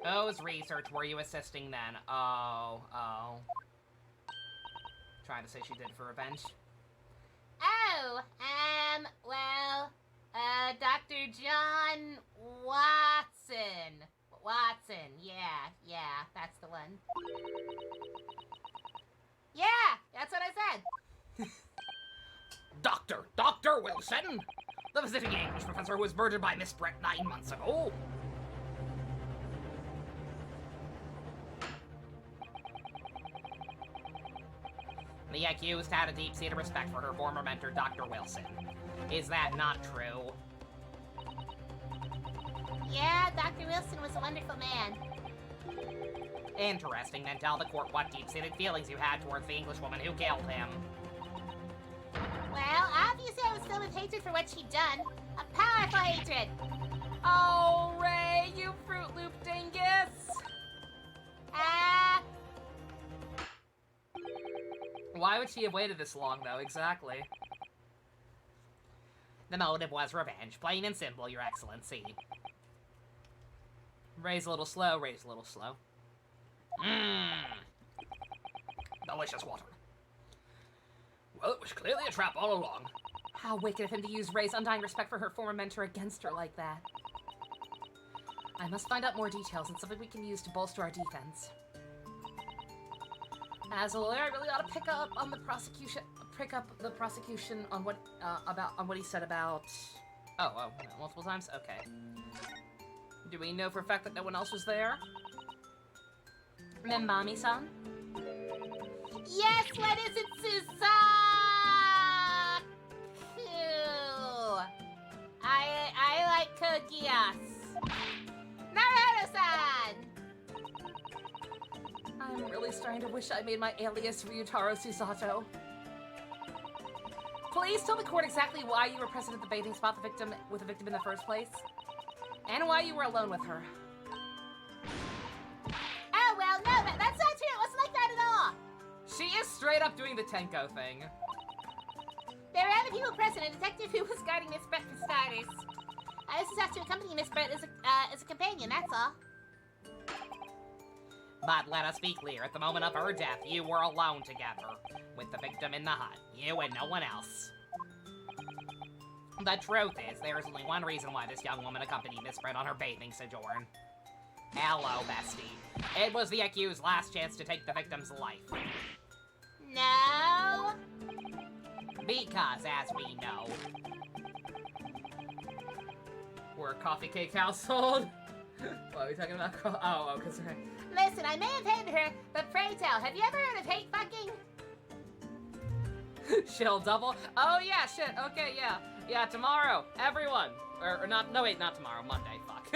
whose research were you assisting then? Oh. Trying to say she did for revenge. Oh, well, Dr. John Watson. Yeah, that's the one. Yeah, that's what I said. Dr. Wilson? The visiting English professor who was murdered by Miss Brett 9 months ago. The accused had a deep-seated respect for her former mentor, Dr. Wilson. Is that not true? Yeah, Dr. Wilson was a wonderful man. Interesting, then tell the court what deep-seated feelings you had towards the Englishwoman who killed him. Well, obviously I was filled with hatred for what she'd done. A powerful hatred. Oh, Ray, you Fruit Loop dingus! Why would she have waited this long, though? Exactly. The motive was revenge, plain and simple, Your Excellency. Ray's a little slow. Delicious water. Well, it was clearly a trap all along. How wicked of him to use Ray's undying respect for her former mentor against her like that. I must find out more details and something we can use to bolster our defense. As a lawyer, I really ought to pick up the prosecution on what he said about. Oh, multiple times? Okay. Do we know for a fact that no one else was there? Membami-san? Yes, what is it, Suzaku? kinda wish I made my alias Ryutaro Susato. Please tell the court exactly why you were present at the bathing spot with the victim in the first place. And why you were alone with her. Oh, well, no, that's not true. It wasn't like that at all. She is straight up doing the Tenko thing. There were other people present, a detective who was guarding Miss Brett for starters. This is have to accompany Miss Brett as a companion, that's all. But let us be clear, at the moment of her death, you were alone together, with the victim in the hut, you and no one else. The truth is, there is only one reason why this young woman accompanied Miss Brett on her bathing sojourn. Hello, bestie. It was the accused's last chance to take the victim's life. No. Because, as we know... We're a coffee cake household. What are we talking about? Oh, because... Listen, I may have hated her, but pray tell, have you ever heard of hate fucking? She'll double. Oh yeah, shit. Okay, yeah. Yeah, tomorrow, everyone. Or not, no wait, not tomorrow, Monday, fuck.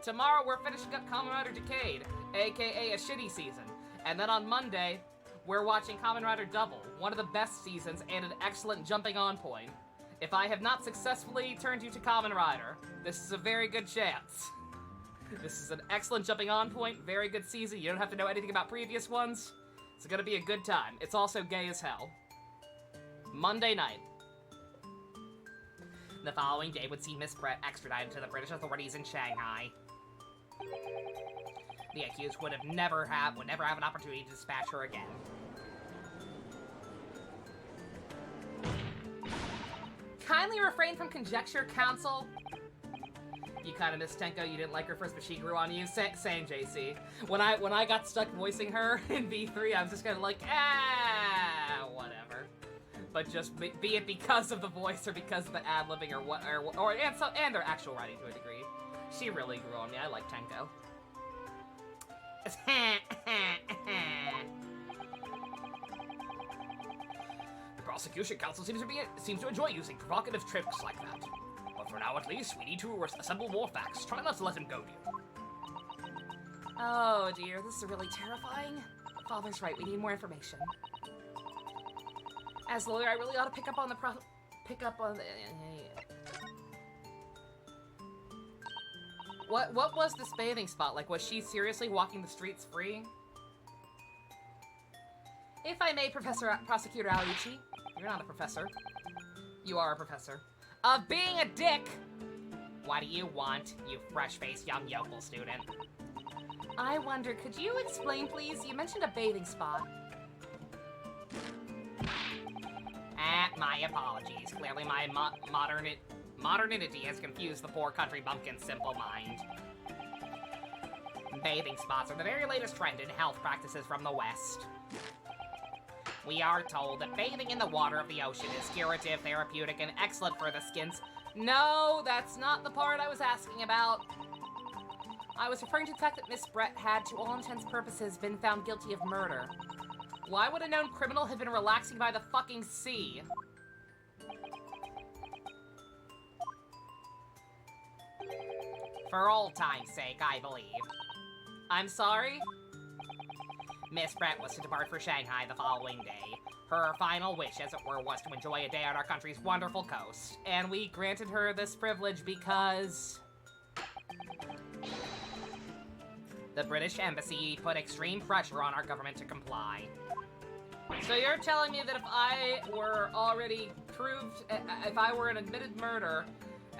Tomorrow we're finishing up Kamen Rider Decade, aka a shitty season. And then on Monday, we're watching Kamen Rider Double, one of the best seasons and an excellent jumping on point. If I have not successfully turned you to Kamen Rider, this is a very good chance. This is an excellent jumping on point, very good season. You don't have to know anything about previous ones. It's gonna be a good time. It's also gay as hell. Monday night. The following day would see Miss Brett extradited to the British authorities in Shanghai. The accused would never have an opportunity to dispatch her again. Kindly refrain from conjecture, counsel. You kind of missed Tenko. You didn't like her first, but she grew on you. Same, JC. When I got stuck voicing her in V3, I was just kind of like, whatever. But just be it because of the voice or because of the ad-libbing or what, and their actual writing to a degree. She really grew on me. I like Tenko. The prosecution counsel seems to enjoy using provocative tricks like that. But for now, at least, we need to assemble more facts. Try not to let him go to you. Oh dear, this is really terrifying. Father's right, we need more information. As a lawyer, I really ought to pick up on the What was this bathing spot? Like, was she seriously walking the streets free? If I may, Prosecutor Aoichi, you're not a professor. You are a professor. Of being a dick! What do you want, you fresh-faced young yokel student? I wonder, could you explain, please? You mentioned a bathing spot. My apologies. Clearly my modernity has confused the poor country bumpkin's simple mind. Bathing spots are the very latest trend in health practices from the West. We are told that bathing in the water of the ocean is curative, therapeutic, and excellent for the skin's... No, that's not the part I was asking about. I was referring to the fact that Miss Brett had, to all intents and purposes, been found guilty of murder. Why would a known criminal have been relaxing by the fucking sea? For old time's sake, I believe. I'm sorry? Miss Brett was to depart for Shanghai the following day. Her final wish, as it were, was to enjoy a day on our country's wonderful coast. And we granted her this privilege because... the British Embassy put extreme pressure on our government to comply. So you're telling me that if I were already proved... if I were an admitted murderer,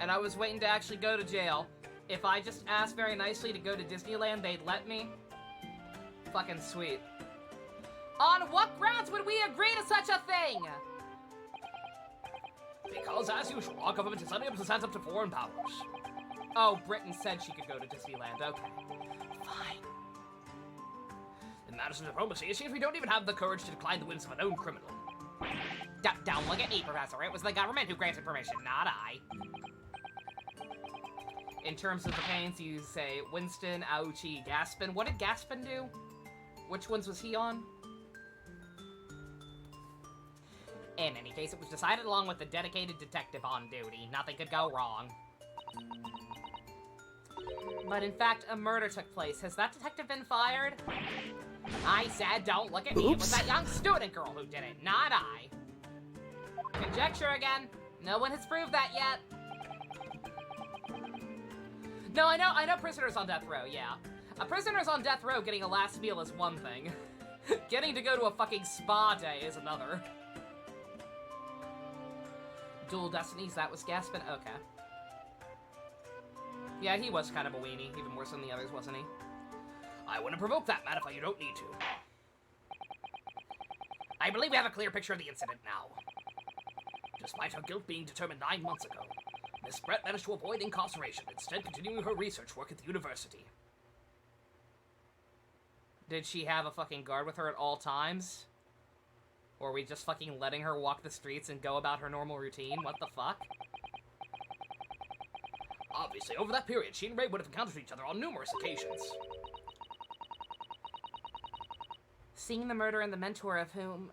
and I was waiting to actually go to jail, if I just asked very nicely to go to Disneyland, they'd let me? Fucking sweet. On what grounds would we agree to such a thing? Because, as usual, our government is unable to stand up to foreign powers. Oh, Britain said she could go to Disneyland. Okay. Fine. In matters of diplomacy, it seems we don't even have the courage to decline the whims of a known criminal. Don't look at me, Professor. It was the government who granted permission, not I. In terms of the pains, you say Winston, Aoichi, Gaspin. What did Gaspin do? Which ones was he on? In any case, it was decided along with the dedicated detective on duty. Nothing could go wrong. But in fact, a murder took place. Has that detective been fired? I said don't look at me. It was that young student girl who did it, not I. Conjecture again. No one has proved that yet. No, I know prisoners on death row, yeah. A prisoner's on death row getting a last meal is one thing. Getting to go to a fucking spa day is another. Dual Destinies, that was Gaspin? Okay. Yeah, he was kind of a weenie, even worse than the others, wasn't he? I wouldn't provoke that, Mattify. You don't need to. I believe we have a clear picture of the incident now. Despite her guilt being determined 9 months ago, Miss Brett managed to avoid incarceration, instead continuing her research work at the university. Did she have a fucking guard with her at all times? Or are we just fucking letting her walk the streets and go about her normal routine? What the fuck? Obviously, over that period, she and Ray would have encountered each other on numerous occasions. Seeing the murder and the mentor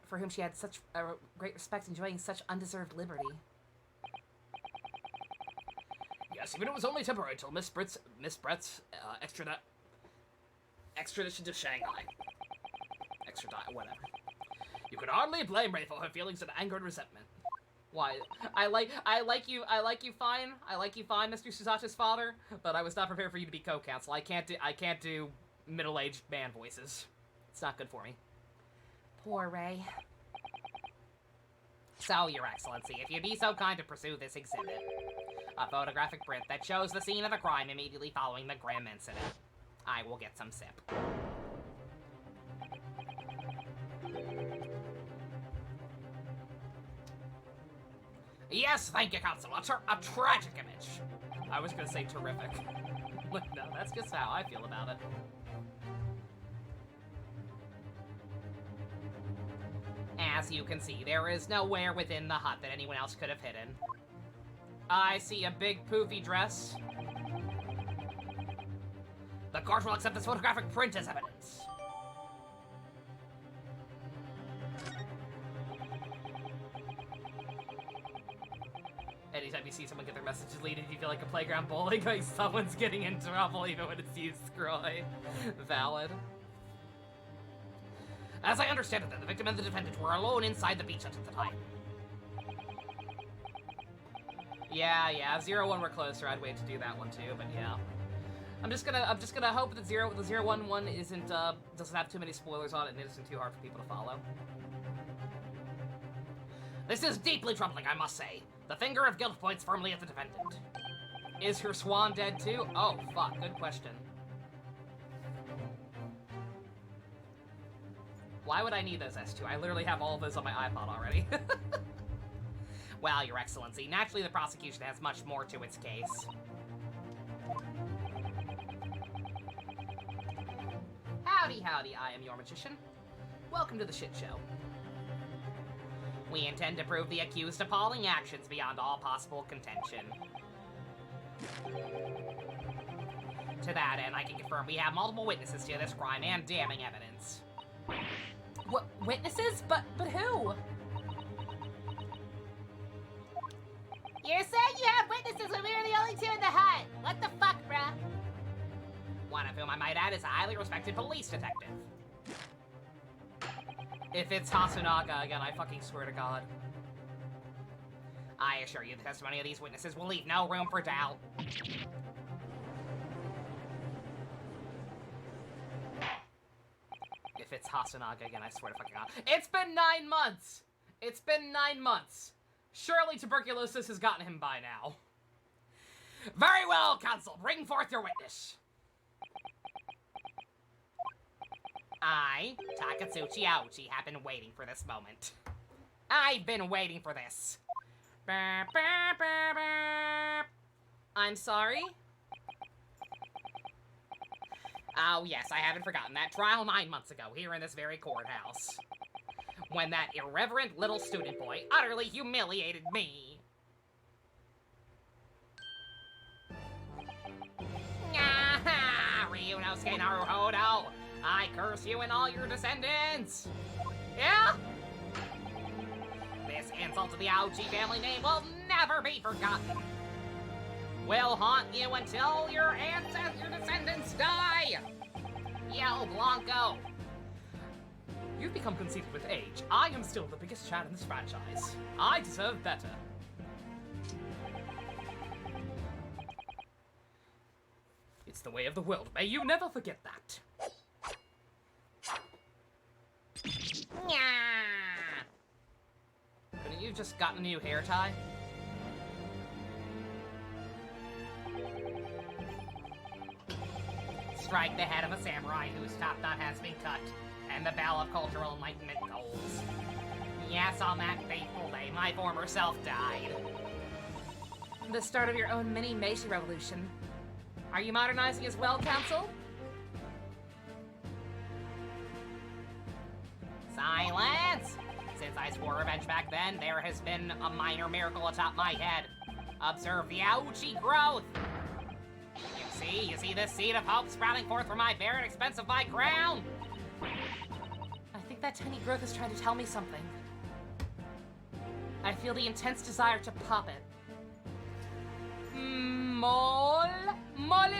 for whom she had such great respect enjoying such undeserved liberty. Yes, even it was only temporary until Miss Brett's extradition to Shanghai. Whatever. You could hardly blame Ray for her feelings of anger and resentment. Why? I like you fine, Mr. Susacha's father, but I was not prepared for you to be co-counsel. I can't do middle-aged man voices. It's not good for me. Poor Ray. So, Your Excellency, if you'd be so kind to pursue this exhibit. A photographic print that shows the scene of the crime immediately following the grim incident. I will get some sip. Yes, thank you, Counsel. A tragic image. I was gonna say terrific. No, that's just how I feel about it. As you can see, there is nowhere within the hut that anyone else could have hidden. I see a big poofy dress. The court will accept this photographic print as evidence. Anytime you see someone get their messages deleted, you feel like a playground bully, like someone's getting in trouble even when it's you, Scroy. Valid. As I understand it, then, the victim and the defendant were alone inside the beach hut at the time. Yeah, if 0-1 were closer, I'd wait to do that one too, but yeah. I'm just gonna hope that the 0-1 isn't doesn't have too many spoilers on it and it isn't too hard for people to follow. This is deeply troubling, I must say. The finger of guilt points firmly at the defendant. Is her swan dead too? Oh fuck, good question. Why would I need those S2? I literally have all of those on my iPod already. Well, Your Excellency, naturally the prosecution has much more to its case. Howdy, I am your magician. Welcome to the shit show. We intend to prove the accused's appalling actions beyond all possible contention. To that end, I can confirm we have multiple witnesses to this crime and damning evidence. What, witnesses? But who? You're saying you have witnesses when we were the only two in the hut. What the fuck, bruh? One of whom I might add is a highly respected police detective. If it's Hasunaga again, I fucking swear to God. I assure you the testimony of these witnesses will leave no room for doubt. If it's Hasunaga again, I swear to fucking God. It's been 9 months! It's been 9 months! Surely tuberculosis has gotten him by now. Very well, counsel. Bring forth your witness. I, Takatsuchi Aochi, have been waiting for this moment. I've been waiting for this. Burp, burp, burp, burp. I'm sorry? Oh yes, I haven't forgotten that trial 9 months ago here in this very courthouse. When that irreverent little student boy utterly humiliated me. Ryunosuke Naruhodo, I curse you and all your descendants! Yeah? This insult to the Aochi family name will never be forgotten. will haunt you until your descendants die! Yo, Blanco! You've become conceited with age. I am still the biggest chat in this franchise. I deserve better. It's the way of the world. May you never forget that. Nyah. Couldn't you just gotten a new hair tie? Strike the head of a samurai whose top knot has been cut, and the bell of cultural enlightenment tolls. Yes, on that fateful day, my former self died. The start of your own mini Meiji revolution. Are you modernizing as well, Council? Silence! Since I swore revenge back then, there has been a minor miracle atop my head. Observe the ouchie growth! You see this seed of hope sprouting forth from my bare and expense of my crown? I think that tiny growth is trying to tell me something. I feel the intense desire to pop it. Mole? Mole.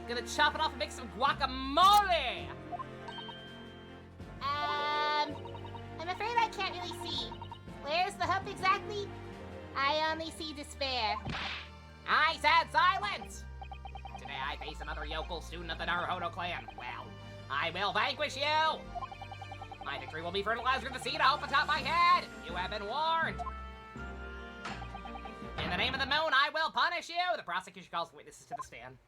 Gonna chop it off and make some guacamole! I'm afraid I can't really see. Where's the hope exactly? I only see despair. I said silence! Today I face another yokel student of the Naruhodo clan. Well, I will vanquish you! My victory will be fertilizer of the seed of hope atop my head! You have been warned! In the name of the moon, I will punish you! The prosecution calls witnesses to the stand.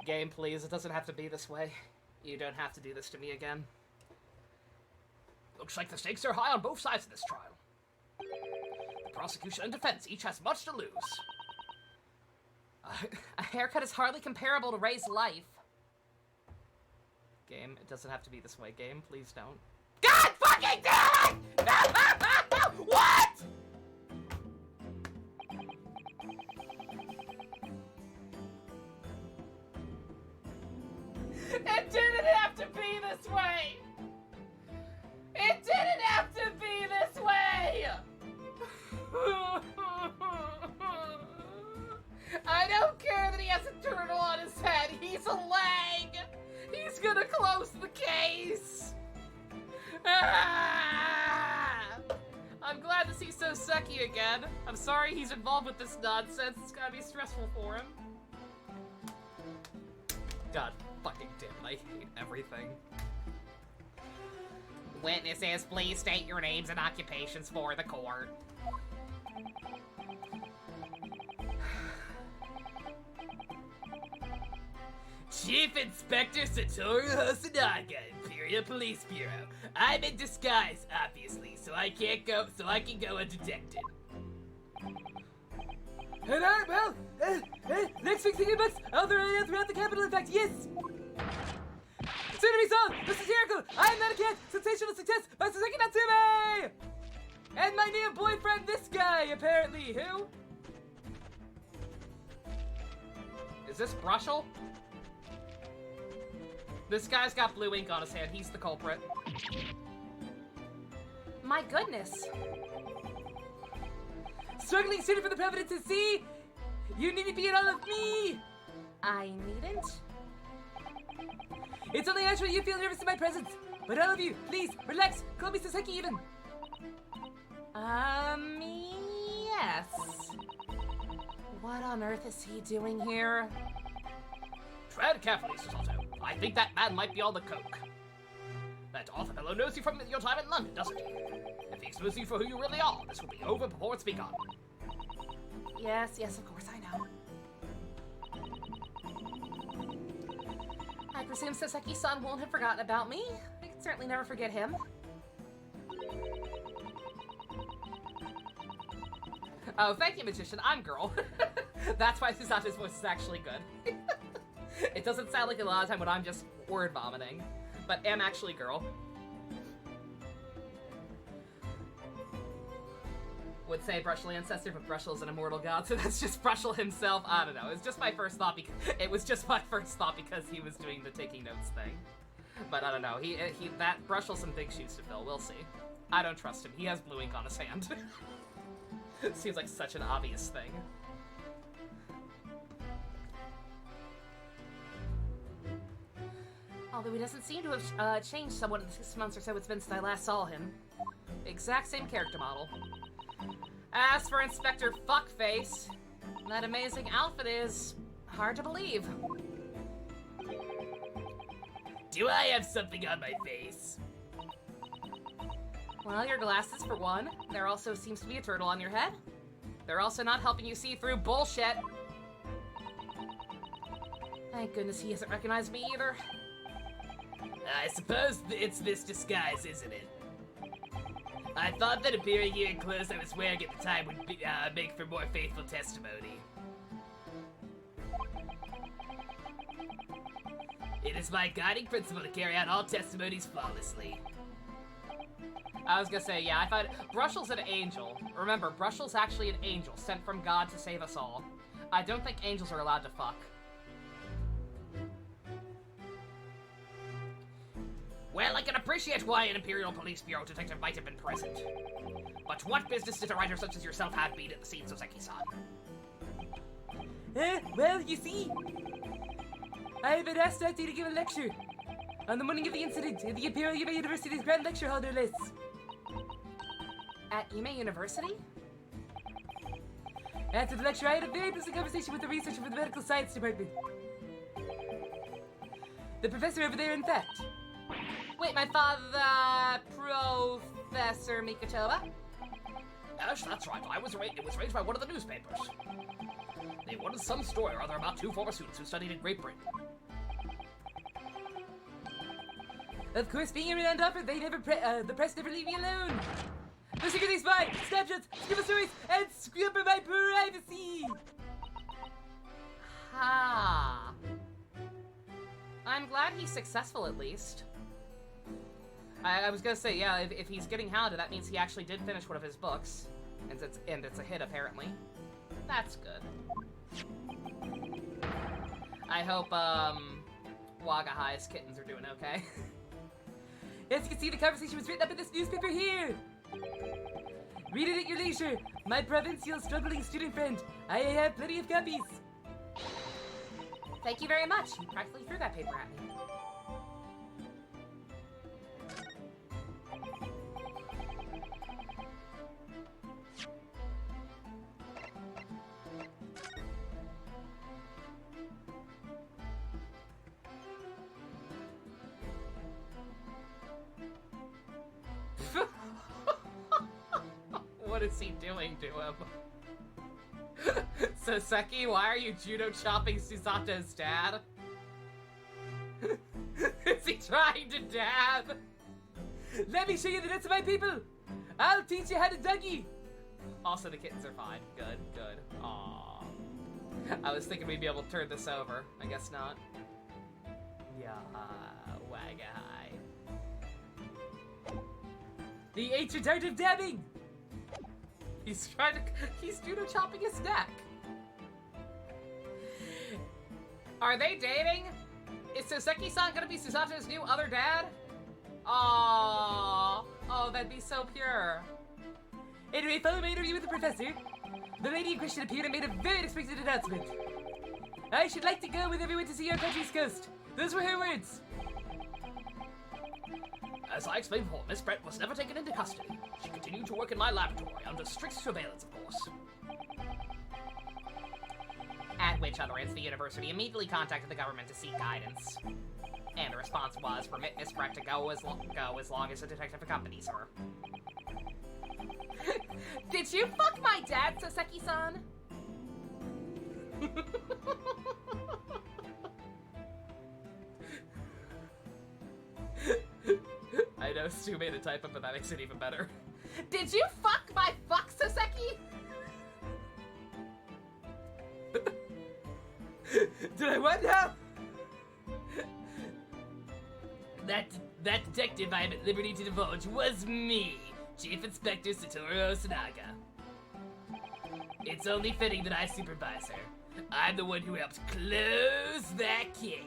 Game, please. It doesn't have to be this way. You don't have to do this to me again. Looks like the stakes are high on both sides of this trial. The prosecution and defense each has much to lose. A haircut is hardly comparable to Ray's life. Game, it doesn't have to be this way. Game, please don't. God fucking damn it! What?! It didn't have to be this way! It didn't have to be this way! I don't care that he has a turtle on his head. He's a leg! He's gonna close the case! I'm glad to see Soseki again. I'm sorry he's involved with this nonsense. It's gotta be stressful for him. God fucking damn it, I hate everything. Witnesses, please state your names and occupations for the court. Chief Inspector Satoru Hosonaga, Imperial Police Bureau. I'm in disguise, obviously, so I can go undetected. Well, next week's thinking books, all throughout the capital, in fact, yes! Soon to be sold, this is Miracle, I am not a cat, sensational success by Soseki Natsume! And my new boyfriend, this guy, apparently, who? Is this Brushel? This guy's got blue ink on his hand, he's the culprit. My goodness. Struggling student for the presidency! You needn't be in all of me! I needn't? It's only natural you feel nervous in my presence. But all of you, please, relax. Call me Soseki even. Yes. What on earth is he doing here? Tread carefully, Susato. I think that man might be on the coke. That author fellow knows you from your time in London, doesn't he? If he exposes you for who you really are, this will be over before it's begun. Yes, of course, I know. I presume Soseki-san won't have forgotten about me. I can certainly never forget him. Oh, thank you, Magician. I'm girl. That's why Susato's voice is actually good. It doesn't sound like a lot of time when I'm just word vomiting, but am actually girl. Would say Brushel ancestor, but Brushel's an immortal god, so that's just Brushel himself. I don't know. It was just my first thought because he was doing the taking notes thing. But I don't know. That Brushel's some big shoes to fill. We'll see. I don't trust him. He has blue ink on his hand. Seems like such an obvious thing. Although he doesn't seem to have changed somewhat in the 6 months or so it's been since I last saw him. Exact same character model. As for Inspector Fuckface, that amazing outfit is hard to believe. Do I have something on my face? Well, your glasses for one. There also seems to be a turtle on your head. They're also not helping you see through bullshit. Thank goodness he hasn't recognized me either. I suppose it's this disguise, isn't it? I thought that appearing here in clothes I was wearing at the time would make for more faithful testimony. It is my guiding principle to carry out all testimonies flawlessly. I was gonna say, yeah, I thought Brushell's an angel. Remember, Brushell's actually an angel sent from God to save us all. I don't think angels are allowed to fuck. Well, I can appreciate why an Imperial Police Bureau detective might have been present. But what business did a writer such as yourself have been at the scene, Soseki-san? Well, you see, I have been asked out to give a lecture on the morning of the incident at the Imperial Yume University's Grand Lecture Hall, no less. At Yume University? After the lecture, I had a very pleasant conversation with the researcher from the Medical Science Department. The professor over there, in fact. Wait, my father, Professor Mikotoba? Yes, that's right. It was raised by one of the newspapers. They wanted some story or other about two former students who studied in Great Britain. Of course, being around Upper, they never the press never leave me alone. The secretly spy, snapshots, scribble stories, and scribble my privacy. Ha. I'm glad he's successful at least. I was gonna say, yeah, if he's getting hounded, that means he actually did finish one of his books. And it's a hit, apparently. That's good. I hope, Wagahai's kittens are doing okay. As you can see, the conversation was written up in this newspaper here. Read it at your leisure, my provincial struggling student friend. I have plenty of copies. Thank you very much. You practically threw that paper at me. What is he doing to him? Soseki, why are you judo chopping Susato's dad? Is he trying to dab? Let me show you the nuts of my people. I'll teach you how to Dougie. Also, the kittens are fine. Good, good. Aww. I was thinking we'd be able to turn this over. I guess not. Yeah, Wagahai. The ancient art of dabbing. He's judo chopping his neck. Are they dating? Is Soseki-san gonna be Susato's new other dad? Aww. Oh, that'd be so pure. Anyway, following my interview with the professor, the lady in question appeared and made a very unexpected announcement. I should like to go with everyone to see our country's coast. Those were her words. As I explained before, Miss Brett was never taken into custody. She continued to work in my laboratory under strict surveillance, of course. At which utterance, the university immediately contacted the government to seek guidance. And the response was, permit Miss Brett to go as long as the detective accompanies her. Did you fuck my dad, Soseki-san? I know Stu made a typo, but that makes it even better. Did you fuck my fuck, Soseki? Did I what now? That detective I am at liberty to divulge was me, Chief Inspector Satoru Osanaga. It's only fitting that I supervise her. I'm the one who helped close that case.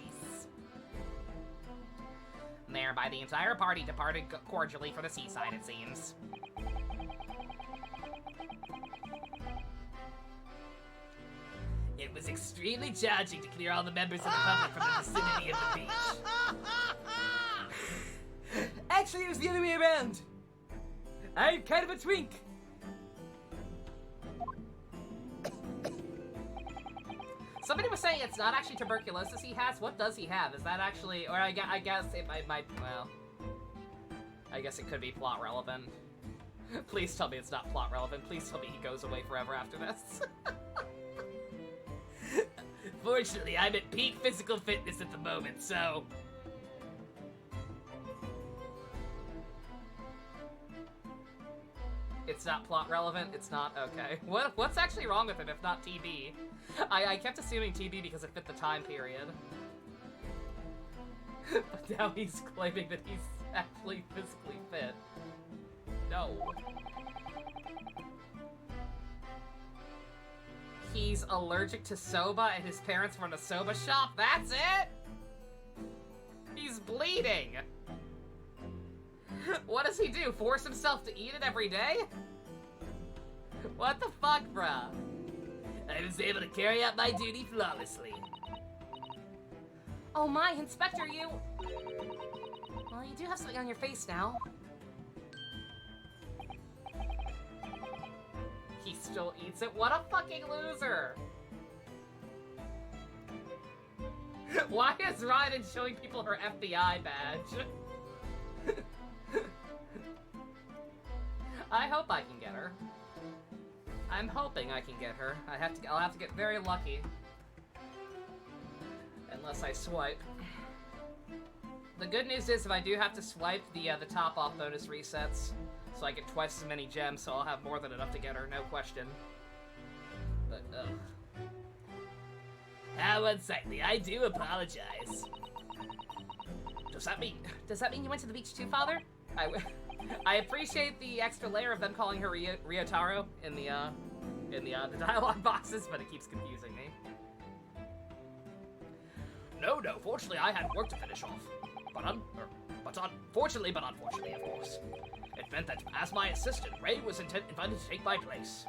Thereby, the entire party departed cordially for the seaside, it seems. It was extremely challenging to clear all the members of the public from the vicinity of the beach. Actually, it was the other way around. I'm kind of a twink. Somebody was saying it's not actually tuberculosis he has. What does he have? Is that actually, or I guess it might, well, I guess it could be plot relevant. Please tell me it's not plot relevant. Please tell me he goes away forever after this. Fortunately, I'm at peak physical fitness at the moment, so... It's not plot relevant? It's not? Okay. What's actually wrong with him if not TB? I kept assuming TB because it fit the time period. But now he's claiming that he's actually physically fit. No. He's allergic to soba and his parents run a soba shop? That's it? He's bleeding! What does he do? Force himself to eat it every day? What the fuck, bruh? I was able to carry out my duty flawlessly. Oh my, Inspector, you... Well, you do have something on your face now. He still eats it? What a fucking loser! Why is Ryden showing people her FBI badge? I hope I can get her. I'm hoping I can get her. I'll have to get very lucky. Unless I swipe. The good news is if I do have to swipe, the top off bonus resets. So I get twice as many gems, so I'll have more than enough to get her, no question. But, How unsightly. I do apologize. Does that mean you went to the beach too, Father? I appreciate the extra layer of them calling her Ryotaro in the dialogue boxes, but it keeps confusing me. No, fortunately I had work to finish off. Unfortunately, of course. It meant that as my assistant, Ray was invited to take my place.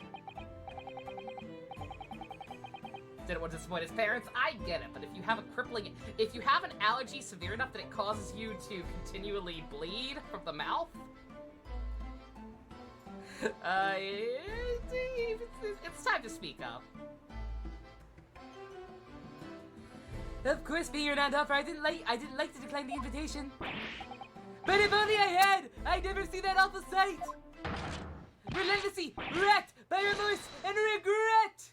Didn't want to disappoint his parents? I get it, but if you have an allergy severe enough that it causes you to continually bleed from the mouth, it's time to speak up. Of course, being your non-offer, I didn't like to decline the invitation. But if only I had, I'd never see that awful sight. Relentlessly racked by remorse and regret.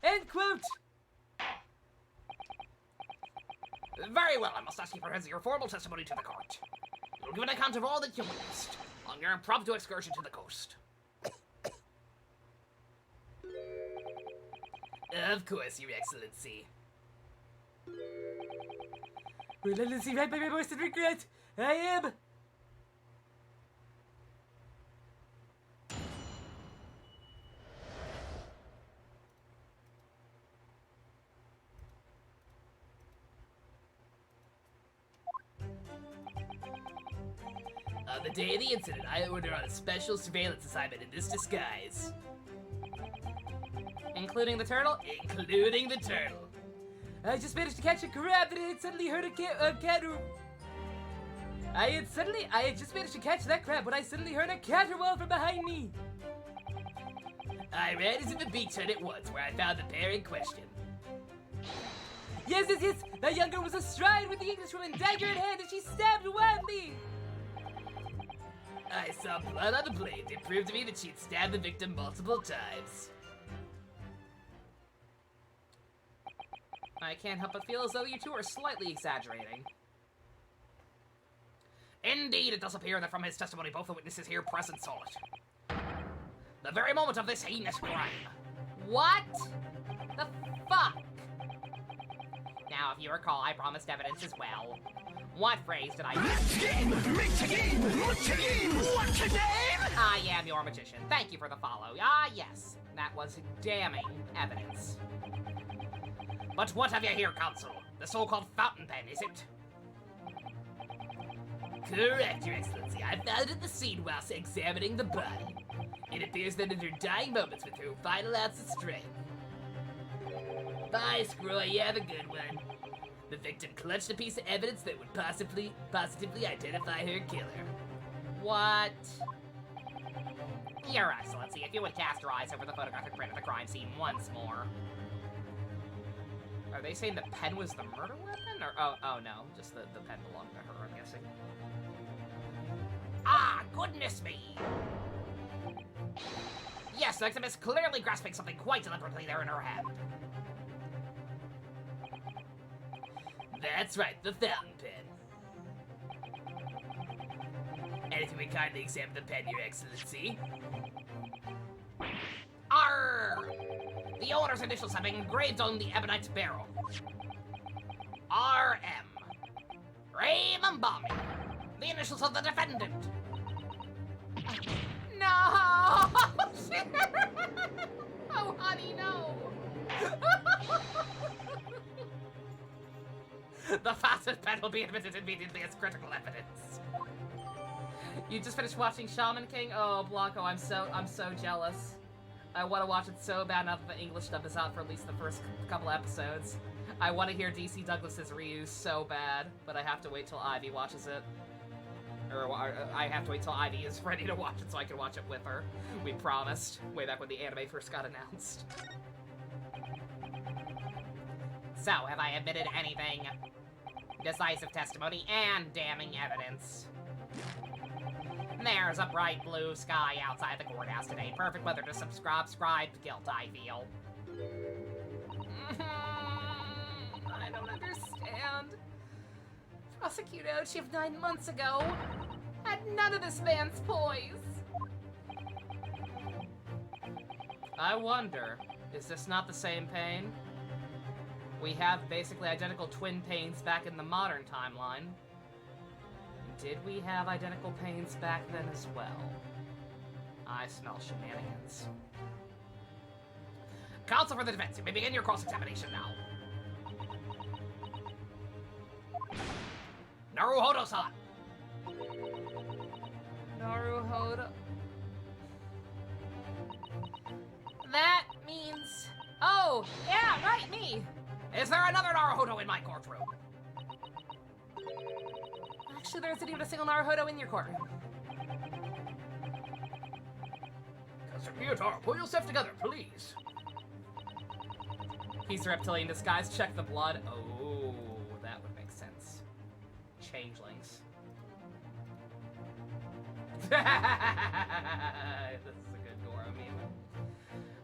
End quote. Very well, I must ask you to present your formal testimony to the court. You'll give an account of all that you witnessed on your impromptu excursion to the coast. Of course, Your Excellency. Relentlessly racked by remorse and regret. I am. On the day of the incident, I ordered on a special surveillance assignment in this disguise. Including the turtle? Including the turtle. I just managed to catch a crab and I had suddenly heard a cat. I had just managed to catch that crab when I suddenly heard a caterwaul from behind me. I ran into the beachhead at once, where I found the pair in question. Yes. That young girl was astride with the Englishwoman, dagger in hand, and she stabbed wildly. I saw blood on the blade. It proved to me that she'd stabbed the victim multiple times. I can't help but feel as though you two are slightly exaggerating. Indeed, it does appear that from his testimony, both the witnesses here present saw it. The very moment of this heinous crime. What the fuck? Now, if you recall, I promised evidence as well. What phrase did I use? I am your magician. Thank you for the follow. Ah, yes. That was damning evidence. But what have you here, Counsel? The so-called fountain pen, is it? Correct, Your Excellency. I found it at the scene whilst examining the body. It appears that in her dying moments with her final ounce of strength. Bye, Screw, you have a good one. The victim clutched a piece of evidence that would positively identify her killer. What? Your Excellency, if you would cast your eyes over the photographic print of the crime scene once more. Are they saying the pen was the murder weapon? Or oh no, just the pen belonged to her, I'm guessing. Ah, goodness me! Yes, the victim is clearly grasping something quite deliberately there in her hand. That's right, the fountain pen. And if you would kindly examine the pen, Your Excellency. Arr! The owner's initials have been engraved on the ebonite barrel. R.M. Raymond Bommy. The initials of the defendant. No! Oh, honey, no! The facet pen will be admitted immediately as critical evidence. You just finished watching Shaman King? Oh, Blanco, I'm so jealous. I want to watch it so bad now that the English dub is out for at least the first couple episodes. I want to hear DC Douglas's Ryu so bad, but I have to wait till Ivy watches it. Or I have to wait till Ivy is ready to watch it so I can watch it with her. We promised, way back when the anime first got announced. So, have I admitted anything? Decisive testimony and damning evidence. There's a bright blue sky outside the courthouse today. Perfect weather to subscribe to guilt, I feel. I don't understand. Prosecutor Chief 9 months ago had none of this man's poise. I wonder, is this not the same pain? We have basically identical twin pains back in the modern timeline. Did we have identical pains back then as well? I smell shenanigans. Counsel for the defense, you may begin your cross-examination now. Naruhodo-san! Naruhodo... That means... Oh, yeah, right, me! Is there another Naruhodo in my courtroom? Actually, there isn't even a single Naruhodo in your courtroom. Prosecutor, pull yourself together, please. He's a reptilian disguise. Check the blood. Oh, that would make sense. Changelings. This is a good Goro meme.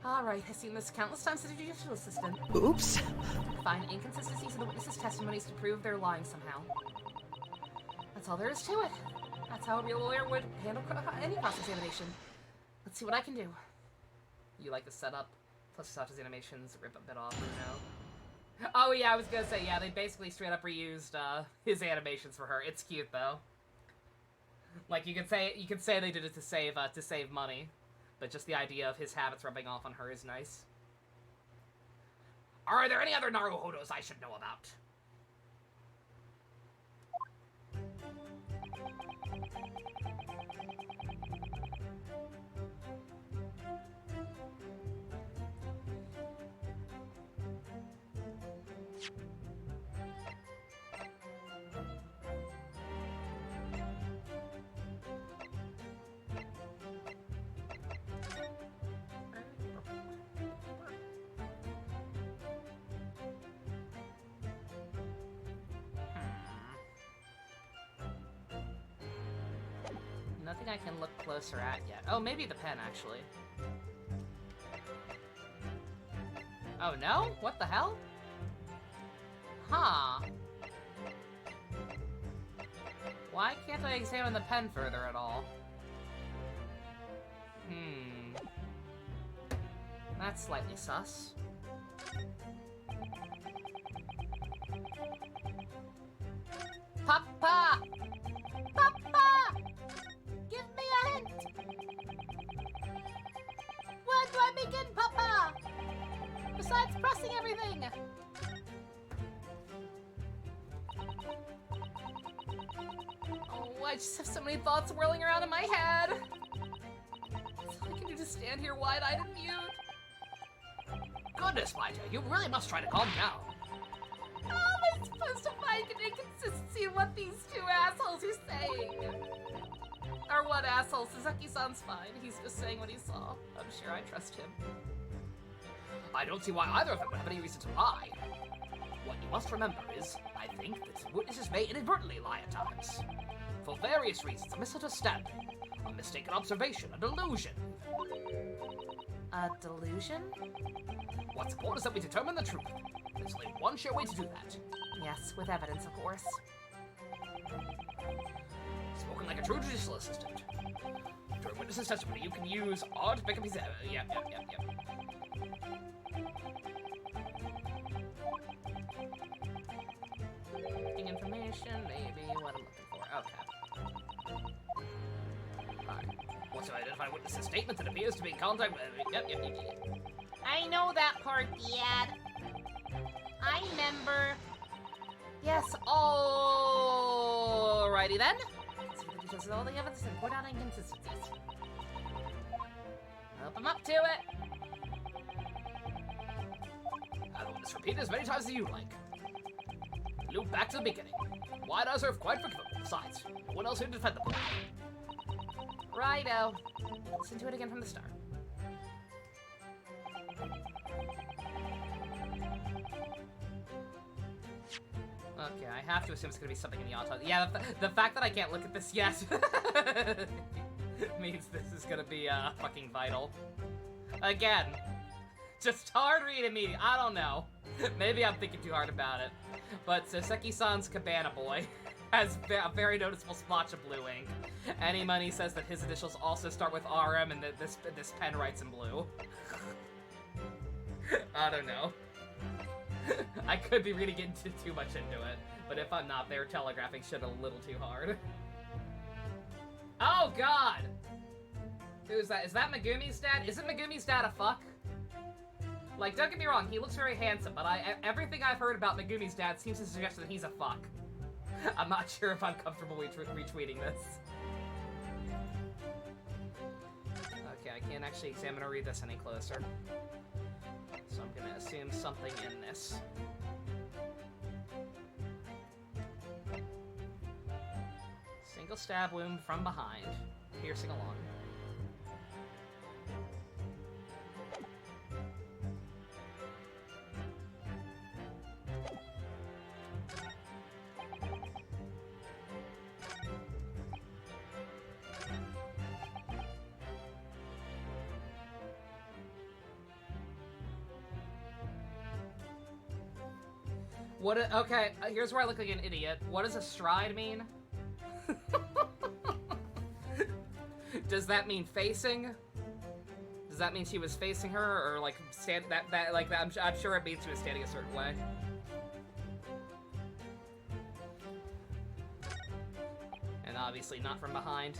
Alright, I've seen this countless times as a judicial assistant. Oops. Find inconsistencies in the witnesses' testimonies to prove they're lying somehow. That's all there is to it. That's how a real lawyer would handle any cross-examination. Let's see what I can do. You like the setup? Plus Sasha's animations rip a bit off, Bruno. Oh yeah, I was gonna say, yeah, they basically straight up reused his animations for her. It's cute though. Like you could say they did it to save money, but just the idea of his habits rubbing off on her is nice. Are there any other Naruhodos I should know about? Nothing I can look closer at yet. Oh, maybe the pen, actually. Oh, no? What the hell? Huh. Why can't I examine the pen further at all? That's slightly sus. Papa! Papa! Give me a hint! Where do I begin, Papa? Besides pressing everything! Oh, I just have so many thoughts whirling around in my head. So I can do just stand here wide-eyed and mute. Goodness, my dear, you really must try to calm down. How am I supposed to find an inconsistency in what these two assholes are saying? Or what asshole? Suzuki-san's fine. He's just saying what he saw. I'm sure I trust him. I don't see why either of them would have any reason to lie. What you must remember is, I think, that witnesses may inadvertently lie at times. For various reasons, a misunderstanding, a mistaken observation, a delusion. A delusion? What's important is that we determine the truth. There's only one sure way to do that. Yes, with evidence, of course. Spoken like a true judicial assistant. During witness's testimony, you can use odd pick up his... Yep. Getting information, maybe what I'm looking for. Okay. Fine. Once you identify a witness's statement that appears to be in contact with... Yep. I know that part, Dad. I remember. Yes, alrighty then. Consider the details of all the evidence and point out inconsistencies. Hope I'm up to it. I will just repeat it as many times as you like. Loop back to the beginning. Wide eyes are quite forgivable. Besides, no one else here to defend them. Righto. Listen to it again from the start. Okay, I have to assume it's gonna be something in the auto. Yeah, the fact that I can't look at this yet means this is gonna be fucking vital. Again, just hard read immediately. I don't know. Maybe I'm thinking too hard about it. But Soseki-san's Cabana Boy has a very noticeable splotch of blue ink. Anymoney says that his initials also start with RM and that this pen writes in blue. I don't know. I could be really getting too much into it, but if I'm not, they're telegraphing shit a little too hard. Oh god! Who is that? Is that Megumi's dad? Isn't Megumi's dad a fuck? Like, don't get me wrong, he looks very handsome, but everything I've heard about Megumi's dad seems to suggest that he's a fuck. I'm not sure if I'm comfortable retweeting this. Okay, I can't actually examine or read this any closer. So I'm gonna assume something in this. Single stab wound from behind, piercing along. Okay, here's where I look like an idiot. What does a stride mean? Does that mean facing? Does that mean she was facing her, or like stand I'm sure it means she was standing a certain way. And obviously not from behind.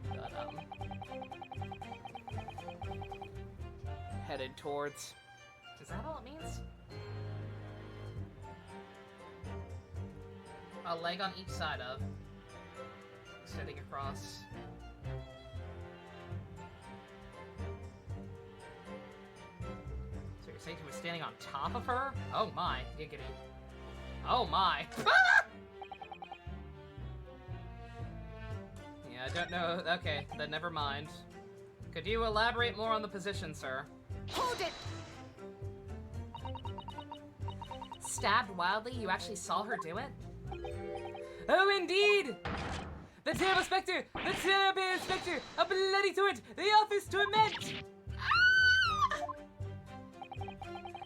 But headed towards. Is that all it means? A leg on each side of. Extending across. So you're saying he was standing on top of her? Oh my, giggity. Oh my. Yeah, I don't know. Okay, then never mind. Could you elaborate more on the position, sir? Hold it! Stabbed wildly? You actually saw her do it? Oh, indeed! The terrible spectre! The terrible spectre! A bloody torrent! The office torment! Ah!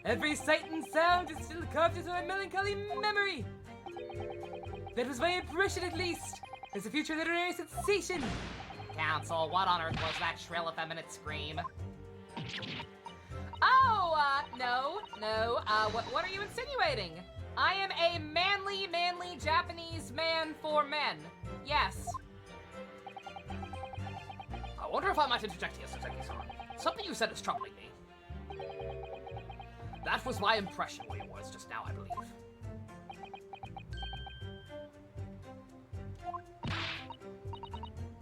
Every sight and sound is still carved into my melancholy memory! That was my impression, at least! As a future literary sensation! Counsel, what on earth was that shrill, effeminate scream? Oh, no. What are you insinuating? I am a manly Japanese man for men. Yes. I wonder if I might interject here, Soseki-san. Something you said is troubling me. That was my impression of your words just now, I believe.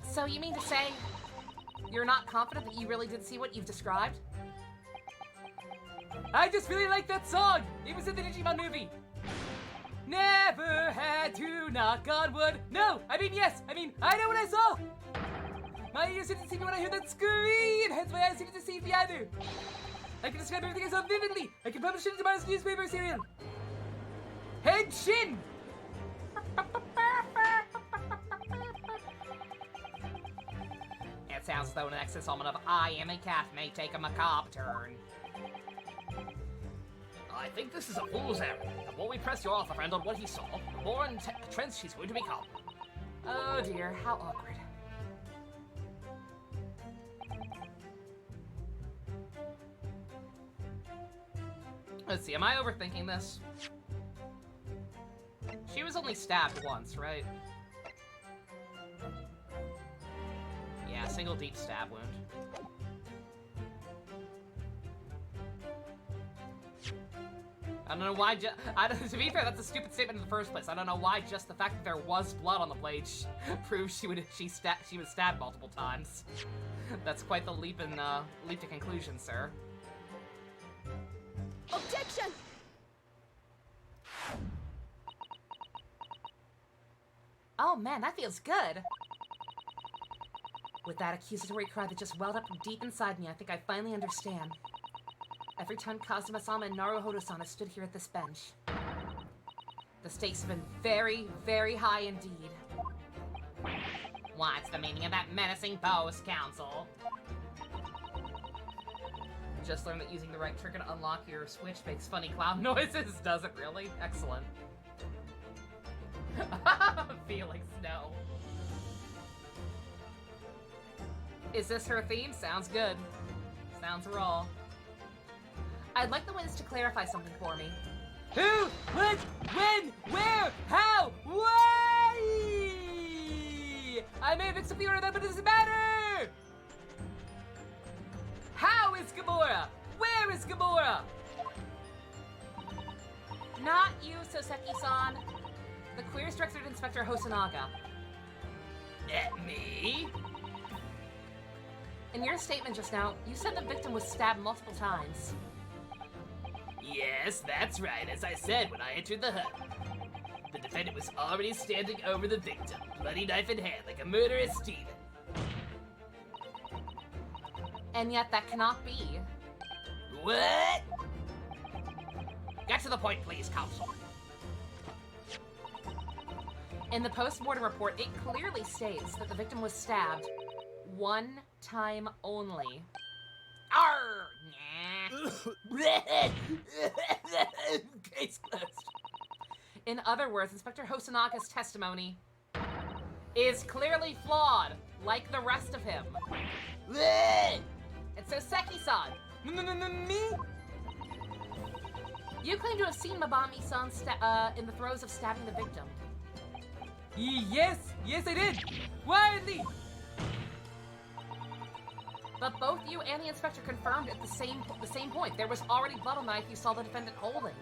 So you mean to say you're not confident that you really did see what you've described? I just really like that song. It was in the Digimon movie. Never had to knock on wood. No, I mean yes. I mean, I know what I saw. My ears didn't deceive me when I heard that scream. Hence my eyes didn't deceive me either. I can describe everything I saw vividly. I can publish it in tomorrow's newspaper serial. Head shin. It sounds as though an next installment of I Am a Cat may take a macabre turn. I think this is a fool's errand. The more we press your author friend on what he saw, the more entrenched she's going to become. Oh dear, how awkward. Let's see, am I overthinking this? She was only stabbed once, right? Yeah, single deep stab wound. I don't know why to be fair, that's a stupid statement in the first place. I don't know why just the fact that there was blood on the blade proves she was stabbed multiple times. That's quite the leap to conclusion, sir. Objection! Oh man, that feels good. With that accusatory cry that just welled up from deep inside me, I think I finally understand. Every time Kazuma-sama and Naruhodo-sama stood here at this bench, the stakes have been very, very high indeed. What's the meaning of that menacing pose, Counsel? Just learned that using the right trigger to unlock your switch makes funny clown noises. Does it really? Excellent. Felix, no. Is this her theme? Sounds good. Sounds raw. I'd like the witness to clarify something for me. Who? What? When? Where? How? Why? I may have mixed up the order of that, but it doesn't matter! How is Gamora? Where is Gamora? Not you, Soseki-san. The queers directed Inspector Hosonaga. Me? In your statement just now, you said the victim was stabbed multiple times. Yes, that's right, as I said when I entered the hut. The defendant was already standing over the victim, bloody knife in hand, like a murderous Steven. And yet that cannot be. What? Get to the point, please, Counsel. In the post-mortem report, it clearly states that the victim was stabbed one time only. Arr! Nah. Case closed. In other words, Inspector Hosanaga's testimony is clearly flawed, like the rest of him. And so Seki-san, Me? you claim to have seen Mabami-san in the throes of stabbing the victim. Yes, I did. Wildly. But both you and the inspector confirmed at the same point. There was already blood on the knife you saw the defendant holding.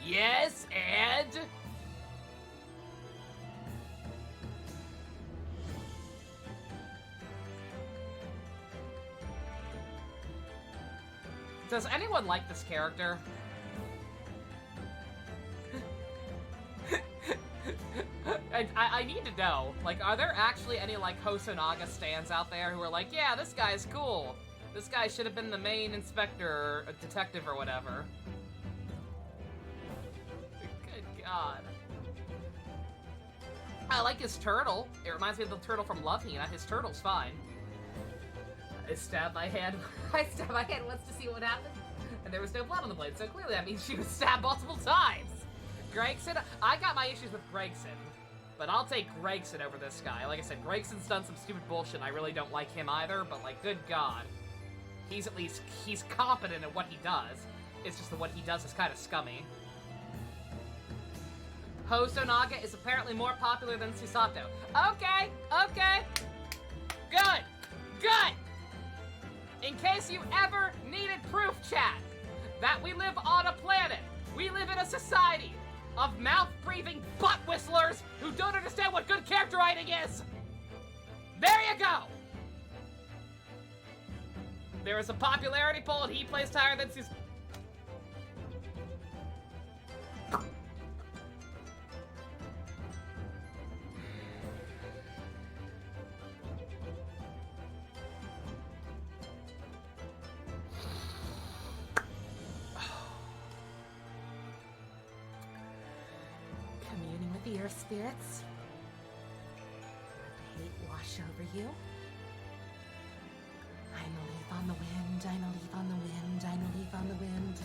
Yes, and? Does anyone like this character? I need to know, like, are there actually any, like, Hosonaga stans out there who are like, yeah, this guy's cool. This guy should have been the main inspector, or detective, or whatever. Good God. I like his turtle. It reminds me of the turtle from Love Hina. His turtle's fine. I stabbed my hand. I stabbed my hand once to see what happened, and there was no blood on the blade, so clearly that means she was stabbed multiple times. Gregson, I got my issues with Gregson, but I'll take Gregson over this guy. Like I said, Gregson's done some stupid bullshit. I really don't like him either, but like, good God. He's competent at what he does. It's just that what he does is kind of scummy. Hosonaga is apparently more popular than Susato. Okay. Good. In case you ever needed proof, chat, that we live on a planet, we live in a society of mouth-breathing butt whistlers who don't understand what good character writing is. There you go. There was a popularity poll and he placed higher than Sus... Communing with the earth spirits. Let the hate wash over you. I'm a leaf on the wind, I'm a leaf on the wind, I'm a leaf on the wind.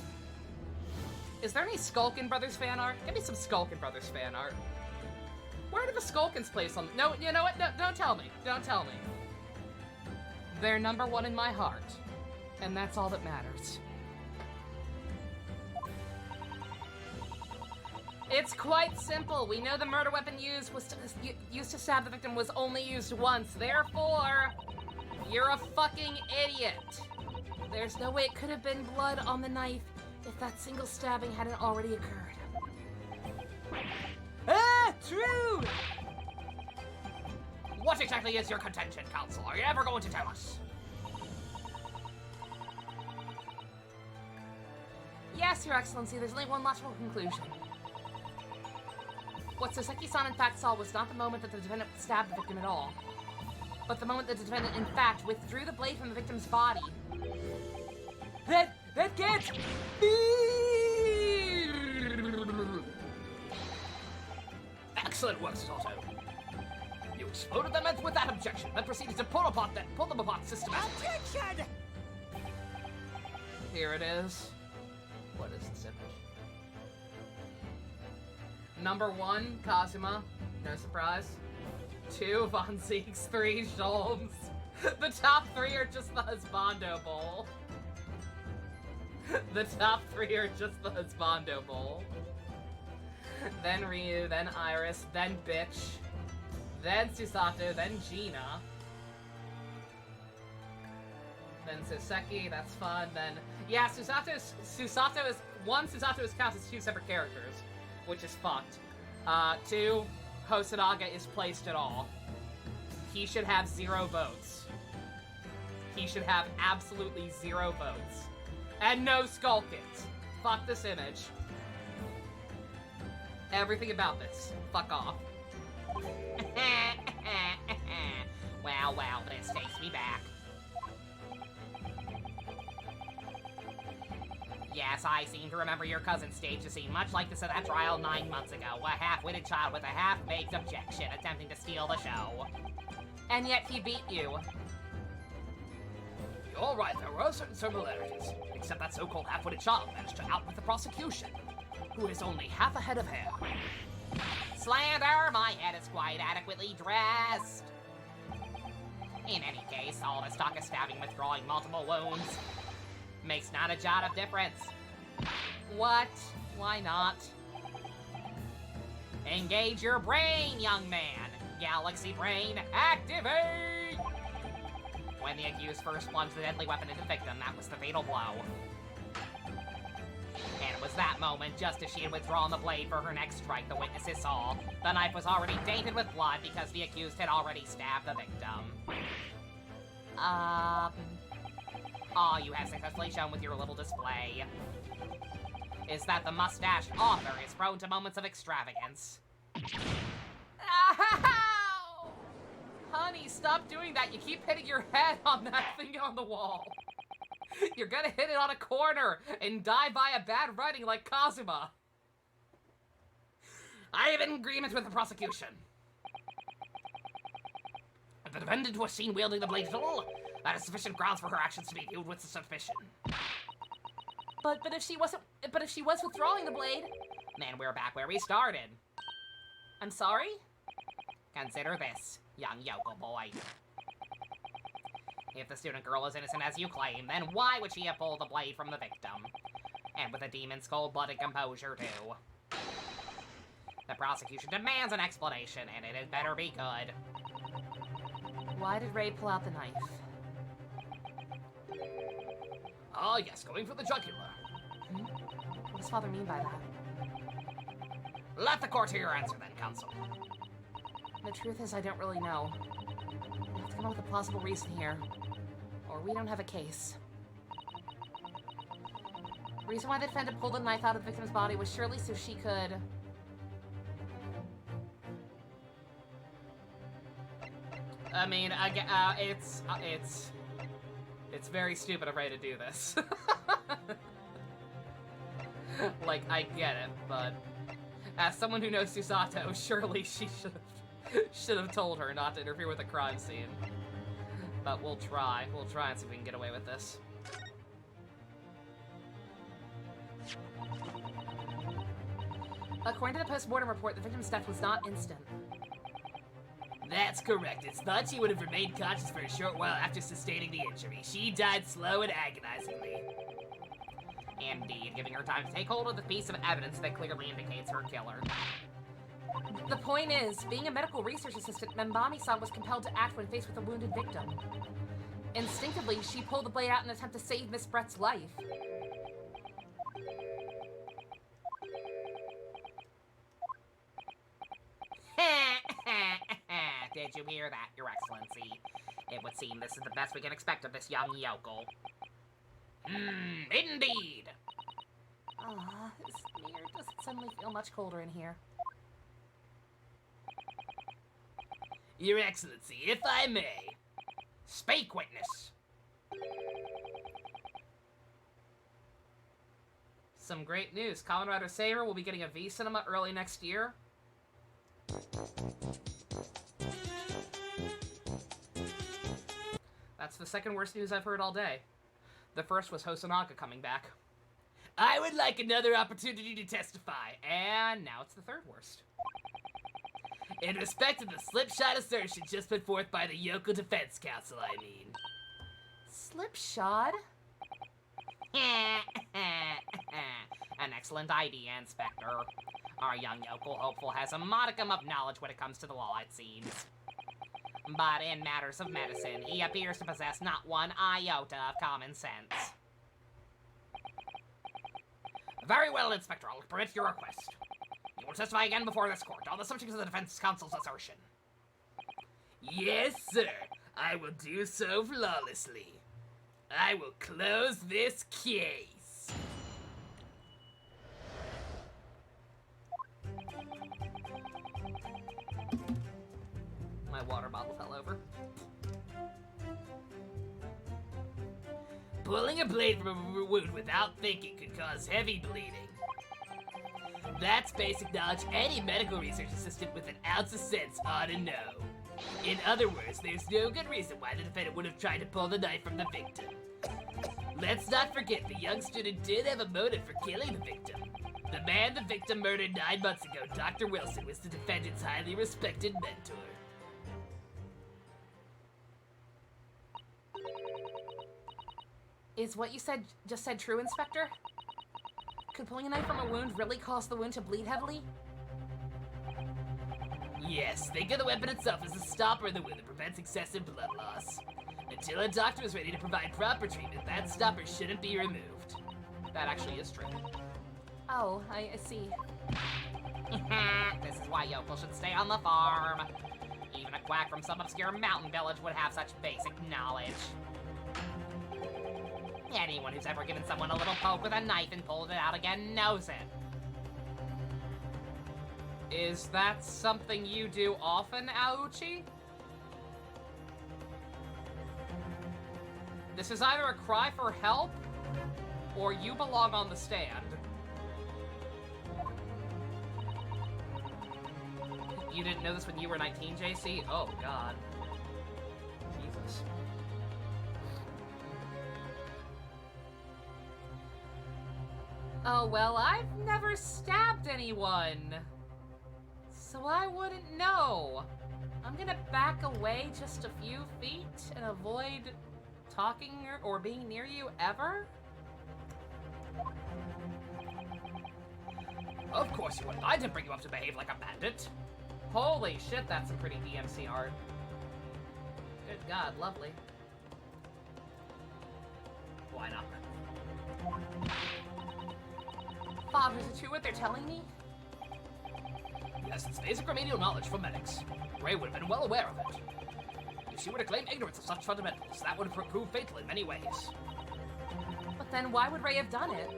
Is there any Skulkin Brothers fan art? Give me some Skulkin Brothers fan art. Where do the Skulkins place on... No, you know what? No, don't tell me. Don't tell me. They're number one in my heart. And that's all that matters. It's quite simple. We know the murder weapon used to stab the victim was only used once. Therefore, you're a fucking idiot. There's no way it could have been blood on the knife if that single stabbing hadn't already occurred. Ah, true! What exactly is your contention, counsel? Are you ever going to tell us? Yes, Your Excellency, there's only one logical conclusion. What Soseki-san in fact saw was not the moment that the defendant stabbed the victim at all, but the moment that the defendant in fact withdrew the blade from the victim's body. That can't be! Excellent work, Sato. You exploded them with that objection, then proceeded to pull them apart systematically. Objection! Here it is. What is this image? Number 1, Kazuma. No surprise. 2, Von Zeeks. 3, Scholz. The top 3 are just the Husbando Bowl. The top 3 are just the Husbando Bowl. Then Ryu, then Iris, then Bitch. Then Susato, then Gina. Then Soseki, that's fun. Then, yeah, Susato is counted as 2 separate characters, which is fucked. 2, Hosonaga is placed at all. He should have 0 votes. He should have absolutely 0 votes. And no Skulkins. Fuck this image. Everything about this. Fuck off. Well, this takes me back. Yes, I seem to remember your cousin staged a scene much like this at that trial 9 months ago. A half-witted child with a half-baked objection attempting to steal the show. And yet he beat you. You're right, there were certain similarities. Except that so-called half-witted child managed to outwit the prosecution, who is only half a head of hair. Slander! My head is quite adequately dressed. In any case, all this talk of stabbing withdrawing multiple wounds makes not a jot of difference. What? Why not? Engage your brain, young man! Galaxy brain, activate! When the accused first plunged the deadly weapon into the victim, that was the fatal blow. And it was that moment, just as she had withdrawn the blade for her next strike, the witnesses saw. The knife was already tainted with blood because the accused had already stabbed the victim. All you have successfully shown with your little display is that the mustached author is prone to moments of extravagance. Ow! Honey, stop doing that. You keep hitting your head on that thing on the wall. You're gonna hit it on a corner and die by a bad writing like Kazuma. I am in agreement with the prosecution. If the defendant was seen wielding the blade at all, that is sufficient grounds for her actions to be viewed with suspicion. But if she was withdrawing the blade, then we're back where we started. I'm sorry? Consider this, young yokel boy. If the student girl is innocent as you claim, then why would she have pulled the blade from the victim? And with a demon's cold-blooded composure, too. The prosecution demands an explanation, and it had better be good. Why did Ray pull out the knife? Ah, yes, going for the jugular. What does Father mean by that? Let the court hear your answer then, counsel. The truth is, I don't really know. Let's come up with a plausible reason here, or we don't have a case. reason why the defendant pulled the knife out of the victim's body was surely so she could... I mean, it's very stupid of Ray to do this. Like, I get it, but as someone who knows Susato, surely she should have told her not to interfere with the crime scene. But we'll try. We'll try and see if we can get away with this. According to the post-mortem report, the victim's death was not instant. That's correct. It's thought she would have remained conscious for a short while after sustaining the injury. She died slow and agonizingly. Indeed, giving her time to take hold of the piece of evidence that clearly indicates her killer. The point is, being a medical research assistant, Membami-san was compelled to act when faced with a wounded victim. Instinctively, she pulled the blade out in an attempt to save Miss Brett's life. Did you hear that, Your Excellency? It would seem this is the best we can expect of this young yokel. Indeed. This mirror doesn't suddenly feel much colder in here. Your Excellency, if I may. Speak, witness. Some great news. Kamen Rider Saber will be getting a V-Cinema early next year. That's the second worst news I've heard all day. The first was Hosonaga coming back. I would like another opportunity to testify. And now it's the third worst. In respect to the slipshod assertion just put forth by the Yokel Defense Council, I mean. Slipshod? An excellent idea, Inspector. Our young yokel hopeful has a modicum of knowledge when it comes to the law, it seems. But in matters of medicine, he appears to possess not one iota of common sense. Very well, Inspector. I'll permit your request. You will testify again before this court on the subject of the defense counsel's assertion. Yes, sir. I will do so flawlessly. I will close this case. My water bottle fell over. Pulling a blade from a wound without thinking could cause heavy bleeding. That's basic knowledge any medical research assistant with an ounce of sense ought to know. In other words, there's no good reason why the defendant would have tried to pull the knife from the victim. Let's not forget the young student did have a motive for killing the victim. The man the victim murdered 9 months ago, Dr. Wilson, was the defendant's highly respected mentor. Is what you just said true, Inspector? Could pulling a knife from a wound really cause the wound to bleed heavily? Yes, think of the weapon itself as a stopper in the wound that prevents excessive blood loss. Until a doctor is ready to provide proper treatment, that stopper shouldn't be removed. That actually is true. Oh, I see. This is why yokel should stay on the farm. Even a quack from some obscure mountain village would have such basic knowledge. Anyone who's ever given someone a little poke with a knife and pulled it out again knows it. Is that something you do often, Aouchi? This is either a cry for help, or you belong on the stand. You didn't know this when you were 19, JC? Oh, God. Jesus. Oh, well, I've never stabbed anyone, so I wouldn't know. I'm gonna back away just a few feet and avoid talking or being near you ever? Of course you wouldn't. I didn't bring you up to behave like a bandit. Holy shit, that's some pretty DMC art. Good God, lovely. Why not? Father, is it true what they're telling me? Yes, it's basic remedial knowledge for medics. Ray would have been well aware of it. If she were to claim ignorance of such fundamentals, that would prove fatal in many ways. But then why would Ray have done it?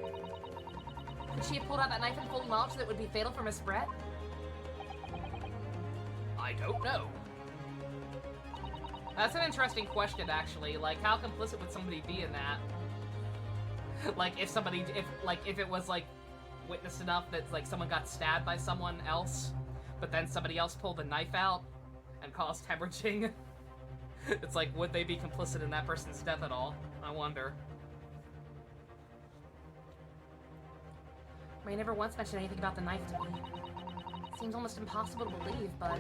Could she have pulled out that knife in full knowledge that it would be fatal for Miss Brett? I don't know. That's an interesting question, actually. Like, how complicit would somebody be in that? Like, if it was, like, witnessed enough that, like, someone got stabbed by someone else, but then somebody else pulled the knife out and caused hemorrhaging. It's like, would they be complicit in that person's death at all? I wonder. Ray never once mentioned anything about the knife to me. Seems almost impossible to believe, but...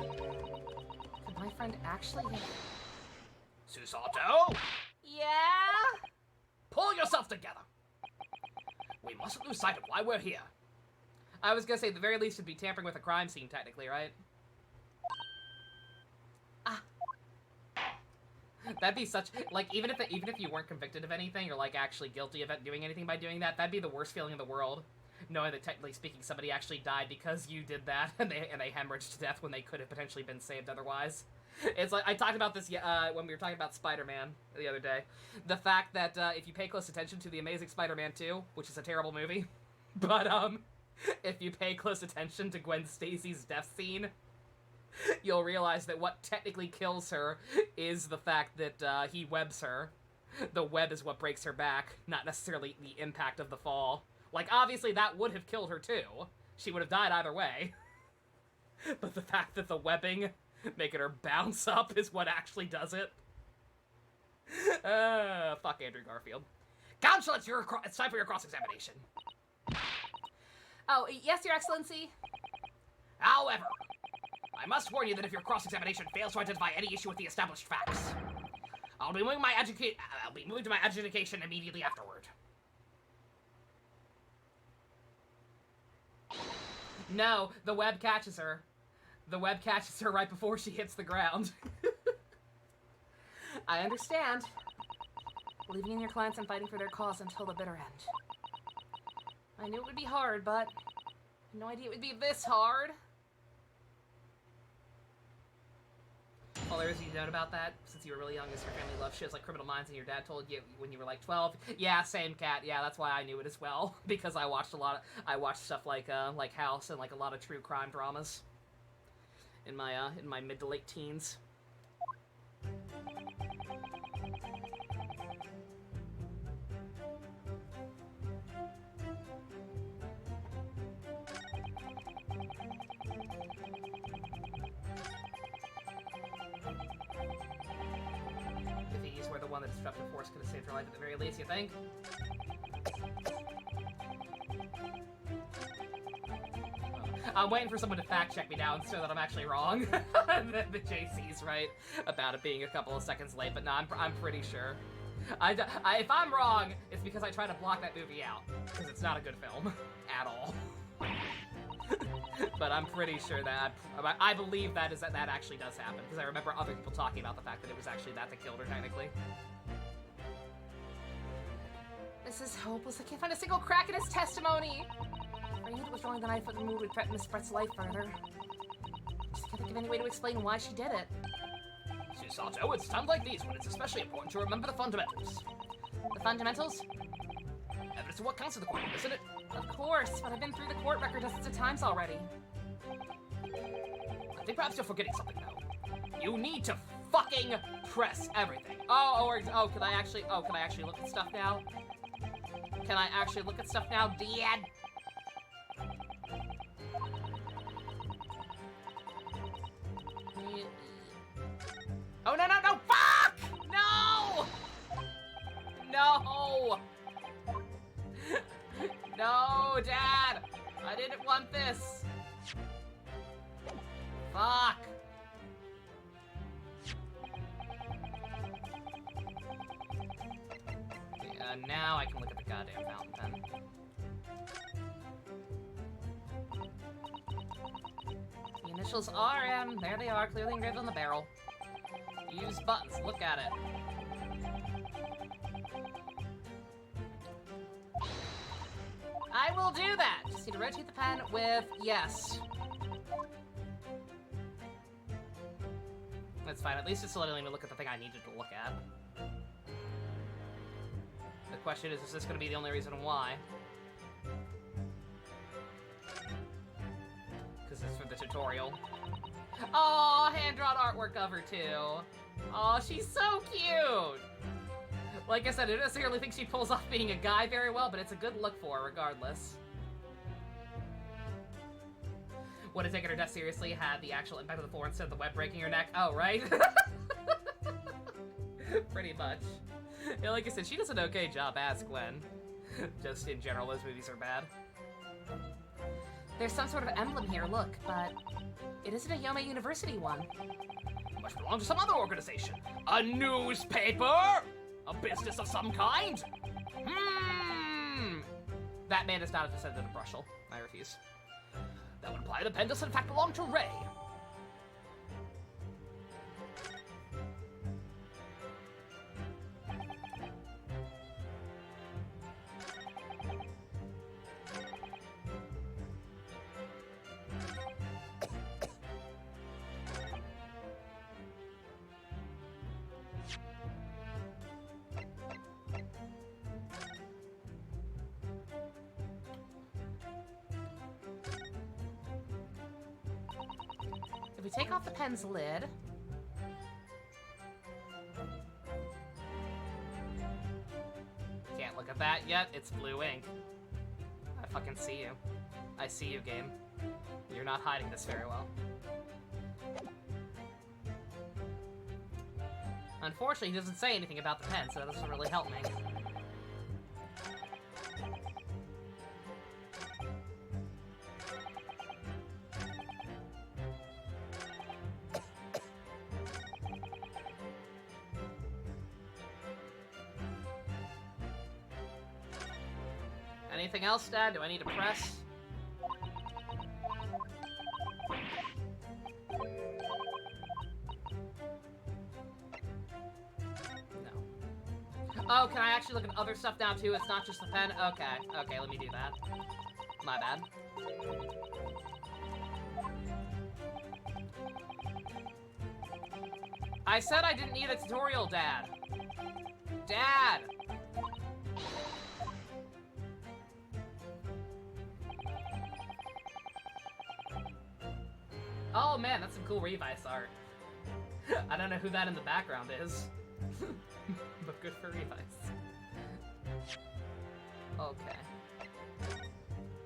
could my friend actually have... Susato! Yeah? Pull yourself together! We mustn't lose sight of why we're here. I was gonna say, at the very least, it'd be tampering with a crime scene, technically, right? That'd be such, like, even if you weren't convicted of anything, or, like, actually guilty of doing anything by doing that, that'd be the worst feeling in the world. Knowing that, technically speaking, somebody actually died because you did that, and they hemorrhaged to death when they could have potentially been saved otherwise. It's like, I talked about this when we were talking about Spider-Man the other day. The fact that, if you pay close attention to The Amazing Spider-Man 2, which is a terrible movie, but, if you pay close attention to Gwen Stacy's death scene, you'll realize that what technically kills her is the fact that, he webs her. The web is what breaks her back, not necessarily the impact of the fall. Like, obviously that would have killed her, too. She would have died either way. But the fact that the webbing, making her bounce up, is what actually does it. Fuck Andrew Garfield. Counsel, it's time for your cross-examination. Oh, yes, Your Excellency? However, I must warn you that if your cross-examination fails to identify any issue with the established facts, I'll be moving to my adjudication immediately afterward. No, the web catches her. The web catches her right before she hits the ground. I understand. Believing in your clients and fighting for their cause until the bitter end. I knew it would be hard, but... I had no idea it would be this hard. All there is you note about that, since you were really young, is your family loved shows like Criminal Minds, and your dad told you when you were like 12. Yeah, same cat. Yeah, that's why I knew it as well, because I watched stuff like House and like a lot of true crime dramas in my mid to late teens. These were the one that disruptive force could have saved her life at the very least, you think? I'm waiting for someone to fact check me now and so that I'm actually wrong. the JC's right about it being a couple of seconds late, but no, I'm pretty sure. If I'm wrong, it's because I try to block that movie out, because it's not a good film at all. But I'm pretty sure that I believe that actually does happen, because I remember other people talking about the fact that it was actually that killed her technically. This is hopeless. I can't find a single crack in his testimony. I knew it was wrong the knife with the move would threaten Miss Brett's life further. Just can't think of any way to explain why she did it. Susato, it's times like these when it's especially important to remember the fundamentals. The fundamentals? Evidence of what counts in the courtroom, isn't it? Of course, but I've been through the court record dozens of times already. I think perhaps you're forgetting something, though. You need to fucking press everything. Can I actually look at stuff now? Can I actually look at stuff now, Dad? Oh, no, fuck! No! No! No, Dad! I didn't want this! Fuck! Yeah, now I can look at the goddamn fountain pen. The initials RM, there they are, clearly engraved on the barrel. Use buttons, look at it. I will do that! Just need to rotate the pen with yes. That's fine, at least it's letting me look at the thing I needed to look at. The question is this going to be the only reason why? tutorial. Aw, hand-drawn artwork of her, too. Aw, she's so cute! Like I said, I don't necessarily think she pulls off being a guy very well, but it's a good look for her, regardless. Would have taken her death seriously had the actual impact of the floor instead of the web breaking her neck. Oh, right? Pretty much. Yeah, like I said, she does an okay job as Gwen. Just in general, those movies are bad. There's some sort of emblem here, look, but it isn't a Yoma University one. Must belong to some other organization. A newspaper? A business of some kind? That man is not a descendant of Brushel. I refuse. That would imply the pen does in fact belong to Ray. If we take off the pen's lid... Can't look at that yet, it's blue ink. I fucking see you. I see you, game. You're not hiding this very well. Unfortunately, he doesn't say anything about the pen, so that doesn't really help me. Anything else, Dad? Do I need to press? No. Oh, can I actually look at other stuff now, too? It's not just the pen? Okay, okay, let me do that. My bad. I said I didn't need a tutorial, Dad. Dad! Oh man, that's some cool Revice art. I don't know who that in the background is. But good for Revice. Okay.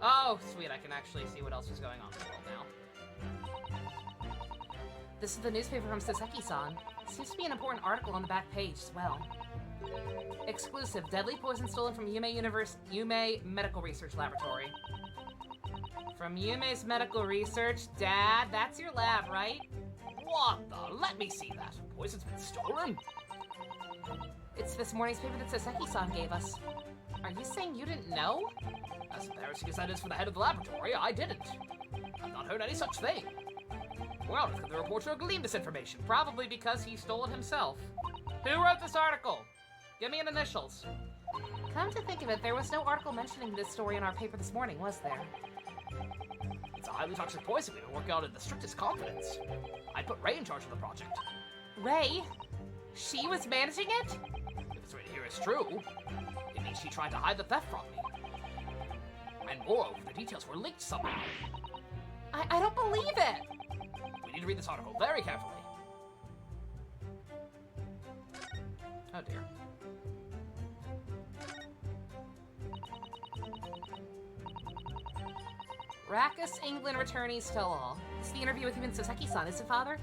Oh, sweet, I can actually see what else is going on in the world now. This is the newspaper from Soseki-san. Seems to be an important article on the back page as well. Exclusive, deadly poison stolen from Yume Medical Research Laboratory. From Yume's Medical Research? Dad, that's your lab, right? What the? Let me see that. Poison's been stolen? It's this morning's paper that Soseki-san gave us. Are you saying you didn't know? As embarrassing as that is for the head of the laboratory, I didn't. I've not heard any such thing. Well, could the reporter glean this information? Probably because he stole it himself. Who wrote this article? Give me an initials. Come to think of it, there was no article mentioning this story in our paper this morning, was there? It's a highly toxic poison we've been working on in the strictest confidence. I put Ray in charge of the project. Ray? She was managing it? If it's written here is true, it means she tried to hide the theft from me. And moreover, the details were leaked somehow. I don't believe it! We need to read this article very carefully. Oh dear. Rackus, England returnees tell all. This is the interview with him and Soseki-san, is it, Father?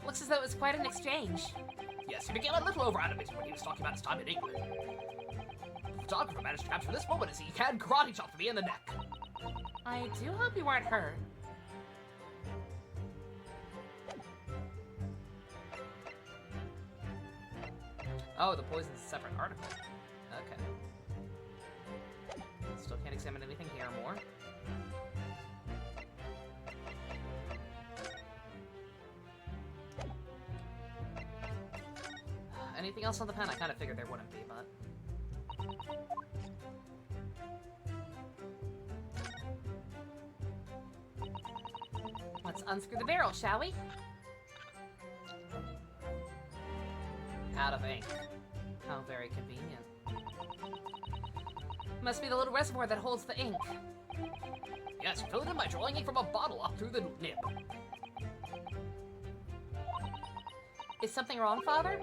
Looks as though it was quite an exchange. Yes, he became a little over-animated when he was talking about his time in England. The photographer managed to capture this moment as he can karate chopped me in the neck. I do hope you weren't hurt. Oh, the poison's a separate article. Okay. Still can't examine anything here more. Anything else on the pen? I kind of figured there wouldn't be, but... Let's unscrew the barrel, shall we? Out of ink. How very convenient. Must be the little reservoir that holds the ink. Yes, fill it in by drawing ink from a bottle up through the nib. Is something wrong, Father?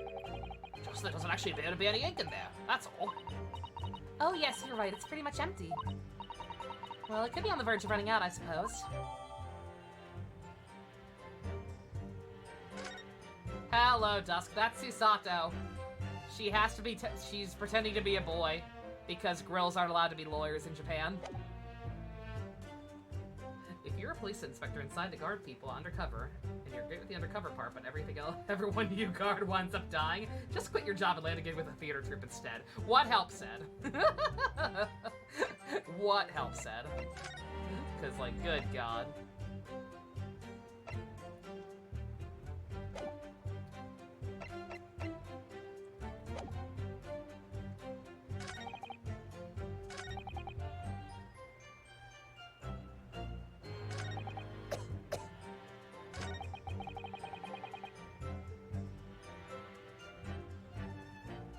Just there doesn't actually appear to be any ink in there, that's all. Oh, yes, you're right. It's pretty much empty. Well, it could be on the verge of running out, I suppose. Hello, Dusk. That's Susato. She has to be. She's pretending to be a boy because grills aren't allowed to be lawyers in Japan. If you're a police inspector inside to guard people undercover, and you're great with the undercover part, but everything else, everyone you guard winds up dying, just quit your job and land again with a theater troupe instead. What help said? What help said? Because, like, good God.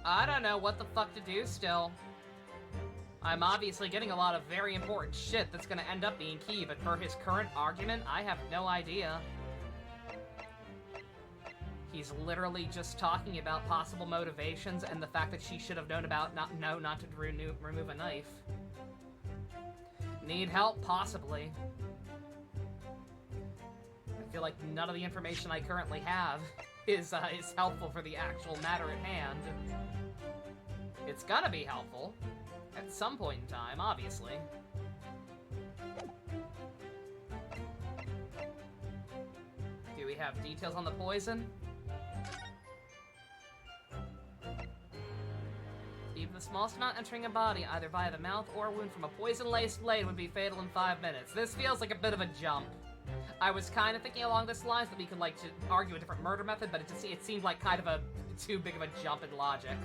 I don't know what the fuck to do still. I'm obviously getting a lot of very important shit that's gonna end up being key, but for his current argument, I have no idea. He's literally just talking about possible motivations and the fact that she should have known about not to remove a knife. Need help? Possibly. I feel like none of the information I currently have is helpful for the actual matter at hand. It's gonna be helpful at some point in time, obviously. Do we have details on the poison? Even the smallest amount entering a body, either via the mouth or a wound from a poison-laced blade, would be fatal in 5 minutes. This feels like a bit of a jump. I was kind of thinking along this lines that we could, like, to argue a different murder method, but it seemed like kind of a too big of a jump in logic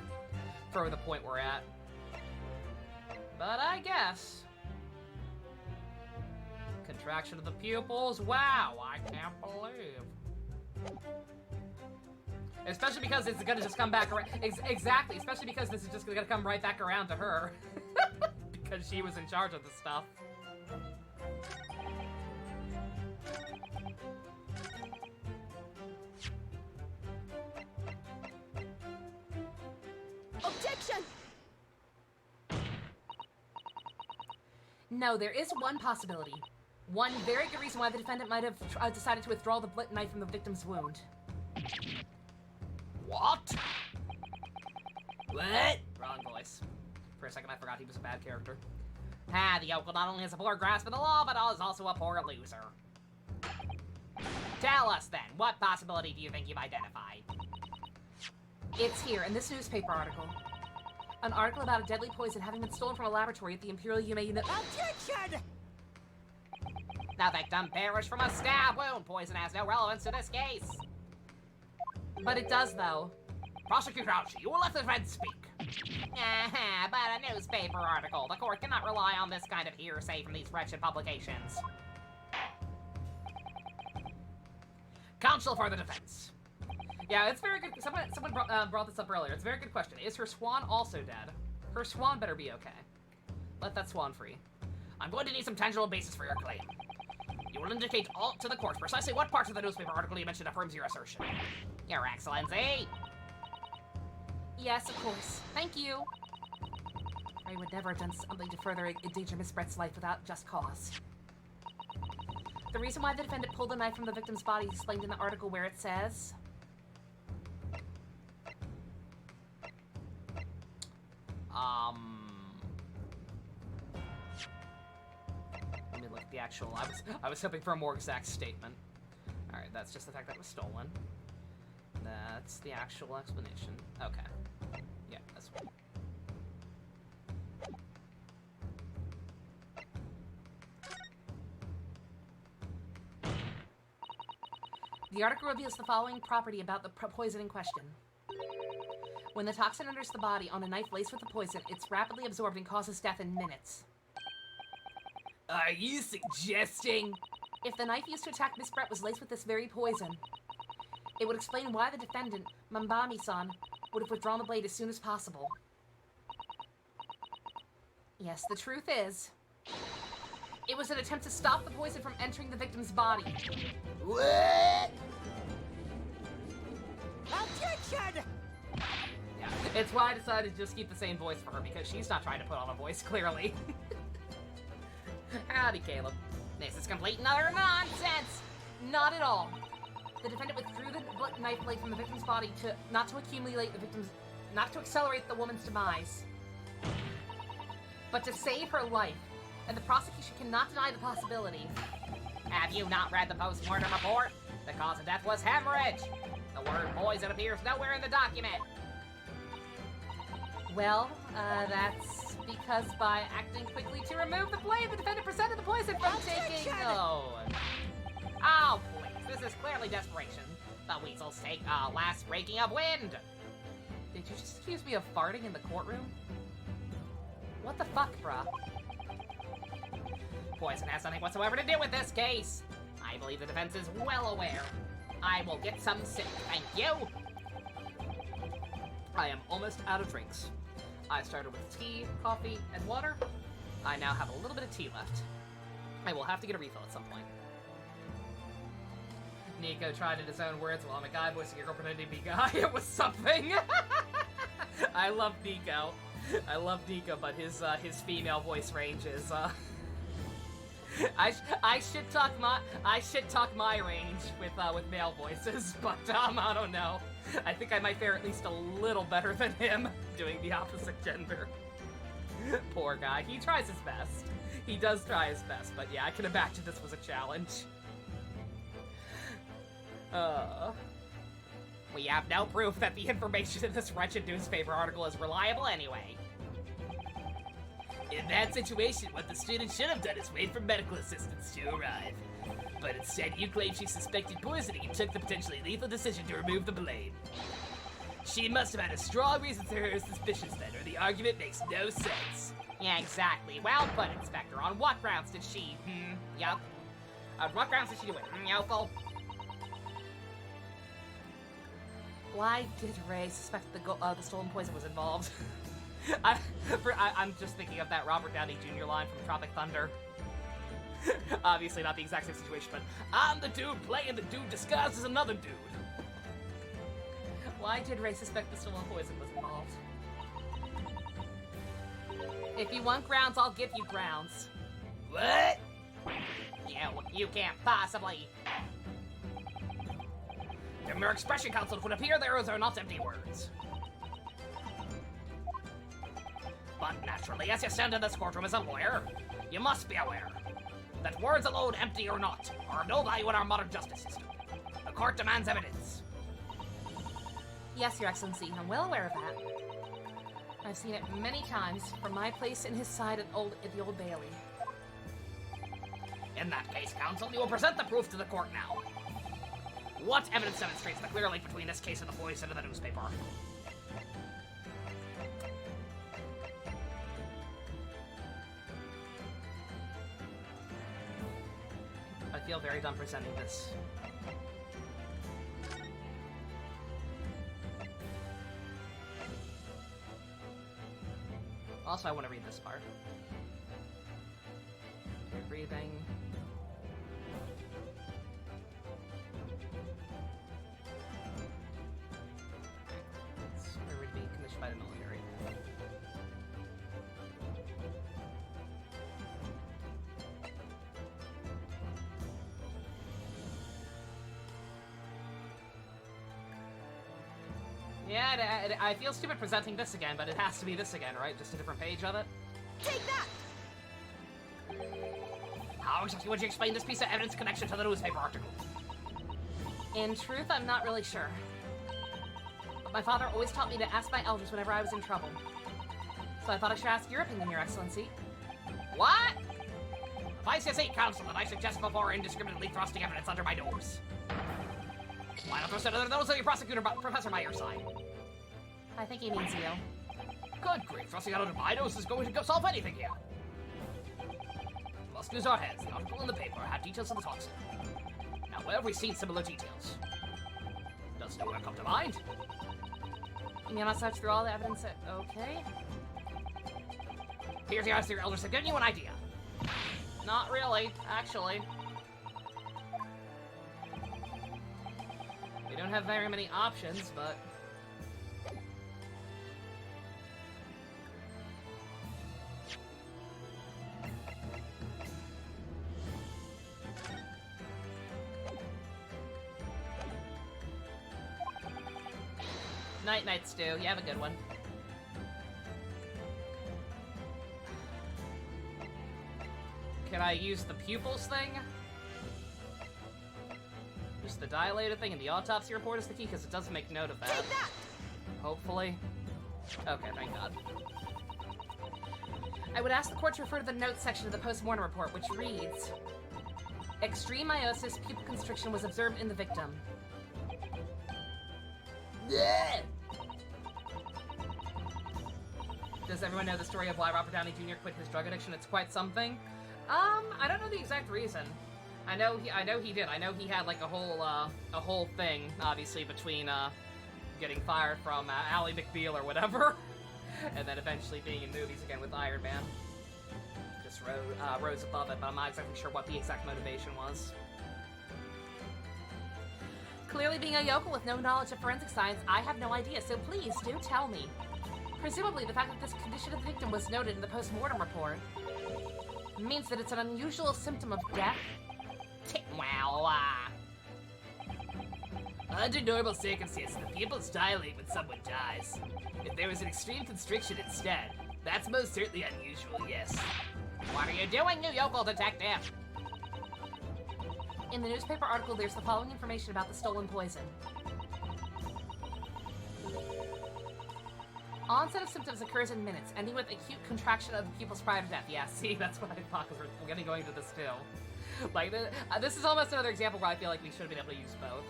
for the point we're at. But I guess. Contraction of the pupils. Wow, I can't believe. Especially because it's gonna just come back around. Exactly, especially because this is just gonna come right back around to her. Because she was in charge of the stuff. Objection! No, there is one possibility. One very good reason why the defendant might have decided to withdraw the blit knife from the victim's wound. What? What? Wrong voice. For a second I forgot he was a bad character. The yokel not only has a poor grasp of the law, but is also a poor loser. Tell us then, what possibility do you think you've identified? It's here, in this newspaper article. An article about a deadly poison having been stolen from a laboratory at the Imperial Yume Unit. Objection! The victim perished from a stab wound. Poison has no relevance to this case. But it does, though. Prosecutor Ouchie, you will let the defense speak. But a newspaper article. The court cannot rely on this kind of hearsay from these wretched publications. Counsel for the defense. Yeah, it's very good. Someone brought this up earlier. It's a very good question. Is her swan also dead? Her swan better be okay. Let that swan free. I'm going to need some tangible basis for your claim. You will indicate all to the court precisely what parts of the newspaper article you mentioned affirms your assertion. Your Excellency. Yes, of course. Thank you. I would never have done something to further endanger Miss Brett's life without just cause. The reason why the defendant pulled the knife from the victim's body is explained in the article where it says... Let me look at the actual... I was hoping for a more exact statement. Alright, that's just the fact that it was stolen. That's the actual explanation. Okay. Yeah, that's one. The article reveals the following property about the poison in question. When the toxin enters the body on a knife laced with the poison, it's rapidly absorbed and causes death in minutes. Are you suggesting? If the knife used to attack Miss Brett was laced with this very poison, it would explain why the defendant, Mambami-san, would have withdrawn the blade as soon as possible. Yes, the truth is, It was an attempt to stop the poison from entering the victim's body. What? Objection! Yeah, it's why I decided to just keep the same voice for her, because she's not trying to put on a voice, clearly. Howdy, Caleb. This is complete and utter nonsense! Not at all. The defendant withdrew the knife blade from the victim's body not to accelerate the woman's demise, but to save her life. And the prosecution cannot deny the possibility. Have you not read the post-mortem report? The cause of death was hemorrhage. The word poison appears nowhere in the document. Well, that's because by acting quickly to remove the blade, the defendant prevented the poison from taking... Oh, please. This is clearly desperation. The weasels take a last raking of wind. Did you just accuse me of farting in the courtroom? What the fuck, bruh? Poison has nothing whatsoever to do with this case. I believe the defense is well aware. I will get some sip, thank you. I am almost out of drinks. I started with tea, coffee, and water. I now have a little bit of tea left. I will have to get a refill at some point. Nico tried in his own words while I'm a guy voicing a girl pretending to be guy. It was something. I love Nico. I love Nico, but his female voice range is I should talk my range with male voices, but I don't know. I think I might fare at least a little better than him doing the opposite gender. Poor guy. He tries his best. He does try his best, but yeah, I can imagine this was a challenge. We have no proof that the information in this wretched newspaper article is reliable anyway. In that situation, what the student should have done is wait for medical assistance to arrive. But instead, you claim she suspected poisoning and took the potentially lethal decision to remove the blade. She must have had a strong reason for her suspicions then, or the argument makes no sense. Yeah, exactly. Well put, Inspector. On what grounds did she, yup? On what grounds did she do it, yokel? Why did Ray suspect the stolen poison was involved? I'm just thinking of that Robert Downey Jr. line from Tropic Thunder. Obviously not the exact same situation, but I'm the dude playing the dude disguised as another dude. Why did Ray suspect the stolen poison was involved? If you want grounds, I'll give you grounds. What? Yeah, you can't possibly. From your expression, counsel, it would appear those are not empty words. But naturally, as you stand in this courtroom as a lawyer, you must be aware that words alone, empty or not, are of no value in our modern justice system. The court demands evidence. Yes, Your Excellency, I'm well aware of that. I've seen it many times from my place in his side at the Old Bailey. In that case, counsel, you will present the proof to the court now. What evidence demonstrates the clear link between this case and the poison in the newspaper? I feel very done presenting this. Also, I want to read this part. You're breathing. We're to be commissioned by the military. Yeah, I feel stupid presenting this again, but it has to be this again, right? Just a different page of it? Take that! How exactly would you explain this piece of evidence connection to the newspaper article? In truth, I'm not really sure. But my father always taught me to ask my elders whenever I was in trouble. So I thought I should ask your opinion, Your Excellency. What? If I say counsel that I suggest before indiscriminately thrusting evidence under my nose. Why not thrust it under the nose of your prosecutor, professor by your side? I think he means you. Good grief, thrusting it under my nose is going to solve anything here. Must use our heads. The article in the paper had details of the toxin. Now, where have we seen similar details? Does nowhere come to mind? You mean I must search through all the evidence that... Okay. Here's the answer your elders have given you an idea. Not really, actually. We don't have very many options, but... Night, Stu. You have a good one. Can I use the pupils thing? Just the dilated thing and the autopsy report is the key, because it doesn't make note of that. Take that! Hopefully. Okay, thank God. I would ask the court to refer to the notes section of the post-mortem report, which reads... Extreme meiosis pupil constriction was observed in the victim. Yeah. Does everyone know the story of why Robert Downey Jr. quit his drug addiction? It's quite something. I don't know the exact reason. I know he did. I know he had like a whole thing, obviously, between getting fired from Ally McBeal or whatever, and then eventually being in movies again with Iron Man. Just rose above it, but I'm not exactly sure what the exact motivation was. Clearly being a yokel with no knowledge of forensic science, I have no idea, so please do tell me. Presumably, the fact that this condition of the victim was noted in the post-mortem report means that it's an unusual symptom of death. Well, under normal circumstances, the pupils dilate when someone dies. If there was an extreme constriction instead, that's most certainly unusual, yes. What are you doing, you yokel detective? In the newspaper article, there's the following information about the stolen poison. Onset of symptoms occurs in minutes, ending with acute contraction of the pupils prior to death. Yeah, see, that's what I thought, because we're gonna go into this too. Like, this is almost another example where I feel like we should have been able to use both.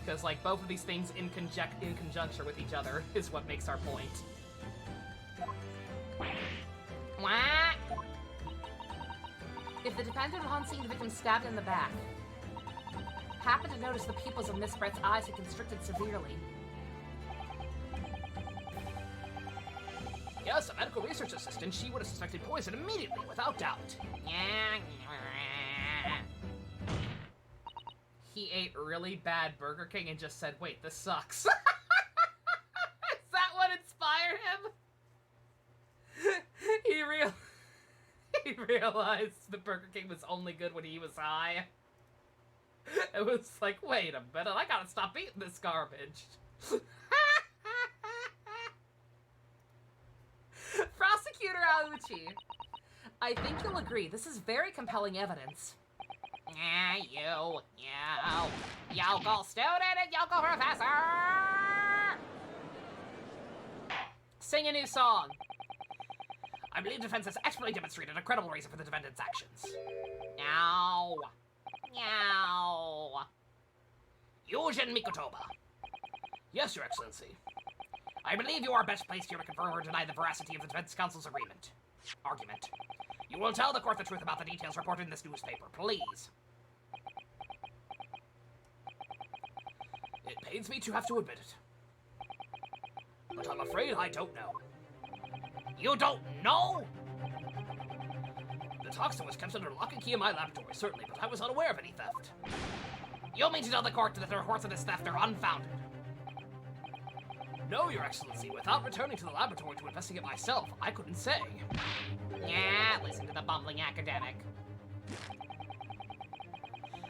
Because, like, both of these things in conjunction with each other is what makes our point. Wah! If the defendant, upon seeing the victim stabbed in the back, happened to notice the pupils of Miss Brett's eyes had constricted severely, Yes, a medical research assistant, she would have suspected poison immediately, without doubt. He ate really bad Burger King and just said, wait, this sucks. Is that what inspired him? He realized the Burger King was only good when he was high. It was like, wait a minute, I gotta stop eating this garbage. Prosecutor Auchi, I think you'll agree this is very compelling evidence. You yokel student and yokel professor! Sing a new song. I believe defense has expertly demonstrated a credible reason for the defendant's actions. Meow. Yujin Mikotoba. Yes, Your Excellency. I believe you are best placed here to confirm or deny the veracity of the defense counsel's argument. You will tell the court the truth about the details reported in this newspaper, please. It pains me to have to admit it, but I'm afraid I don't know. You don't know? The toxin was kept under lock and key in my laboratory, certainly, but I was unaware of any theft. You mean to tell the court that the reports of this theft are unfounded? No, Your Excellency. Without returning to the laboratory to investigate myself, I couldn't say. Yeah, listen to the bumbling academic.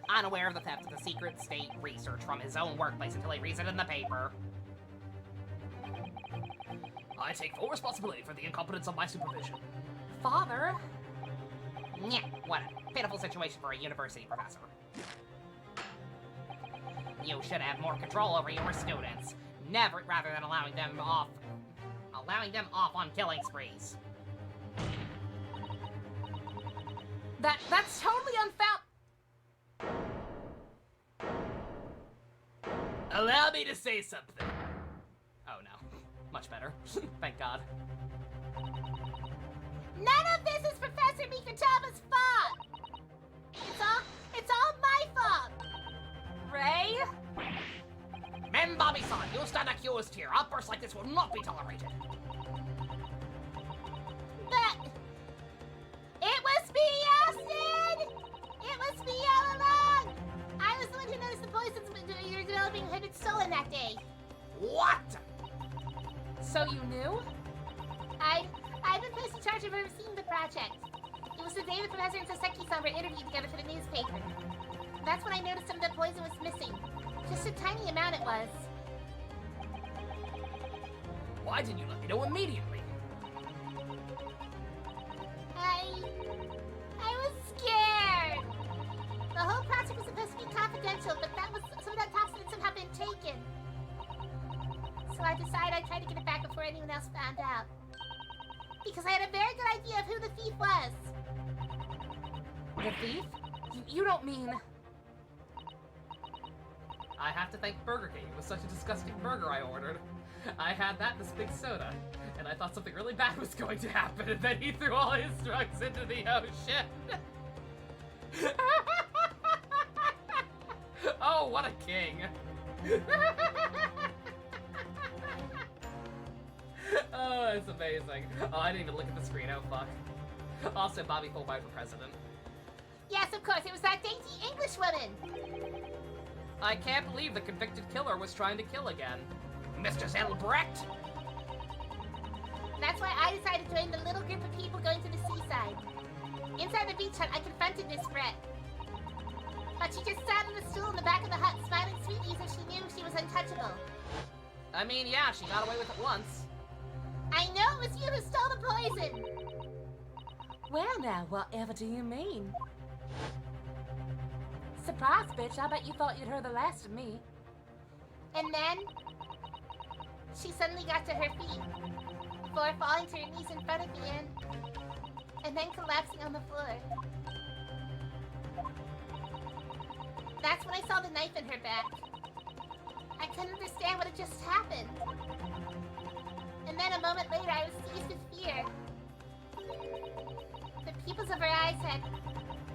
Unaware of the theft of the secret state research from his own workplace until he reads it in the paper. I take full responsibility for the incompetence of my supervision. Father? Yeah, what a pitiful situation for a university professor. You should have more control over your students. Never, rather than allowing them off on killing sprees. That's totally unfound. Allow me to say something. Oh no, much better. Thank God. None of this is Professor Mikotoba's fault! It's all my fault! Ray? Men Bobby-san, you stand accused here. Outbursts like this will not be tolerated. But... it was me, Austin! So you knew? I'd been placed in charge of overseeing the project. It was the day the professor and Soseki-san were interviewed together for the newspaper. That's when I noticed some of the poison was missing. Just a tiny amount it was. Why didn't you let me know immediately? I was scared. The whole project was supposed to be confidential, but some of that top secrets had been taken. So I decided I'd try to get it back before anyone else found out. Because I had a very good idea of who the thief was. The thief? You don't mean... I have to thank Burger King. It was such a disgusting burger I ordered. I had that, this big soda, and I thought something really bad was going to happen, and then he threw all his drugs into the ocean. Oh, what a king. Oh, it's amazing. Oh, I didn't even look at the screen. Oh, fuck. Also, Bobby Fulbright for president. Yes, of course, it was that dainty English woman. I can't believe the convicted killer was trying to kill again. Mr. Zelbrecht? That's why I decided to join the little group of people going to the seaside. Inside the beach hut, I confronted Miss Brett. But she just sat on the stool in the back of the hut, smiling sweetly as if she knew she was untouchable. I mean, yeah, she got away with it once. I know it was you who stole the poison! Well now, whatever do you mean? Surprise, bitch, I bet you thought you'd heard the last of me. And then, she suddenly got to her feet, before falling to her knees in front of me and then collapsing on the floor. That's when I saw the knife in her back. I couldn't understand what had just happened. And then a moment later, I was seized with fear. The pupils of her eyes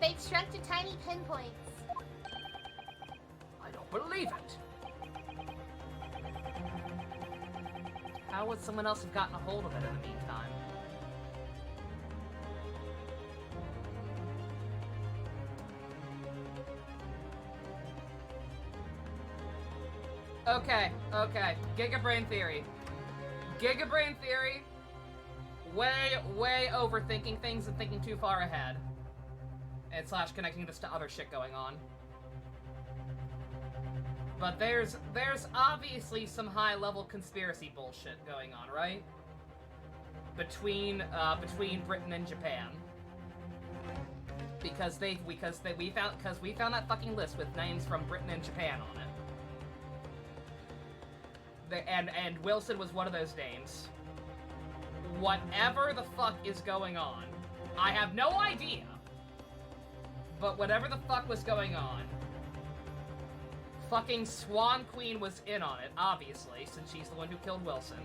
they'd shrunk to tiny pinpoints. I don't believe it. How would someone else have gotten a hold of it in the meantime? Okay. Gigabrain theory. Way overthinking things and thinking too far ahead. And / connecting this to other shit going on. But there's obviously some high-level conspiracy bullshit going on, right? Between Britain and Japan. Because we found that fucking list with names from Britain and Japan on it. And Wilson was one of those names. Whatever the fuck is going on, I have no idea. But whatever the fuck was going on, fucking Swan Queen was in on it, obviously, since she's the one who killed Wilson.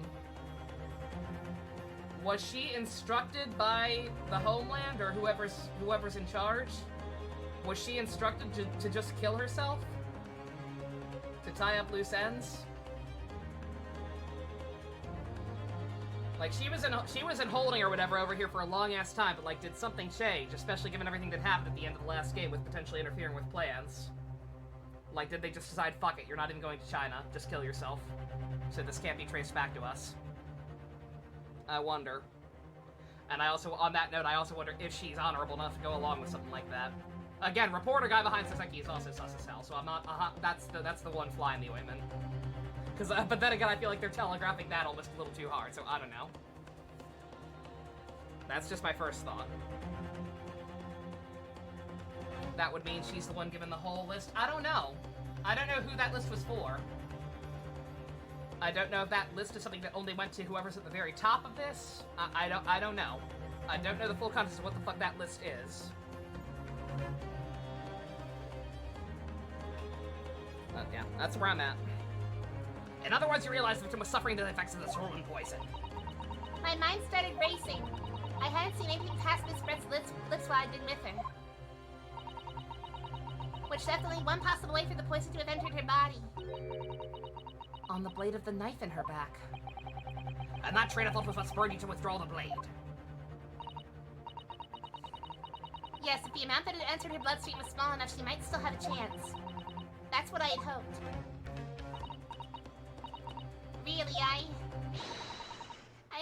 Was she instructed by the Homeland or whoever's in charge? Was she instructed to just kill herself? To tie up loose ends? Like, she was in holding or whatever over here for a long ass time, but like, did something change? Especially given everything that happened at the end of the last game with potentially interfering with plans. Like, did they just decide, fuck it, you're not even going to China, just kill yourself, so this can't be traced back to us? I wonder. And I also, on that note, I also wonder if she's honorable enough to go along with something like that. Again, reporter guy behind Saseki is also sus as hell, so I'm not, that's the one fly in the ointment. But then again, I feel like they're telegraphing that almost a little too hard, so I don't know. That's just my first thought. That would mean she's the one given the whole list. I don't know. I don't know who that list was for. I don't know if that list is something that only went to whoever's at the very top of this. I don't know. I don't know the full context of what the fuck that list is. But yeah, that's where I'm at. In other words, you realize the victim was suffering the effects of the stolen poison. My mind started racing. I hadn't seen anything past Miss Brett's lips while I'd been with her. Which left only one possible way for the poison to have entered her body. On the blade of the knife in her back. And that train of thought was what spurred you to withdraw the blade. Yes, if the amount that had entered her bloodstream was small enough, she might still have a chance. That's what I had hoped. Really,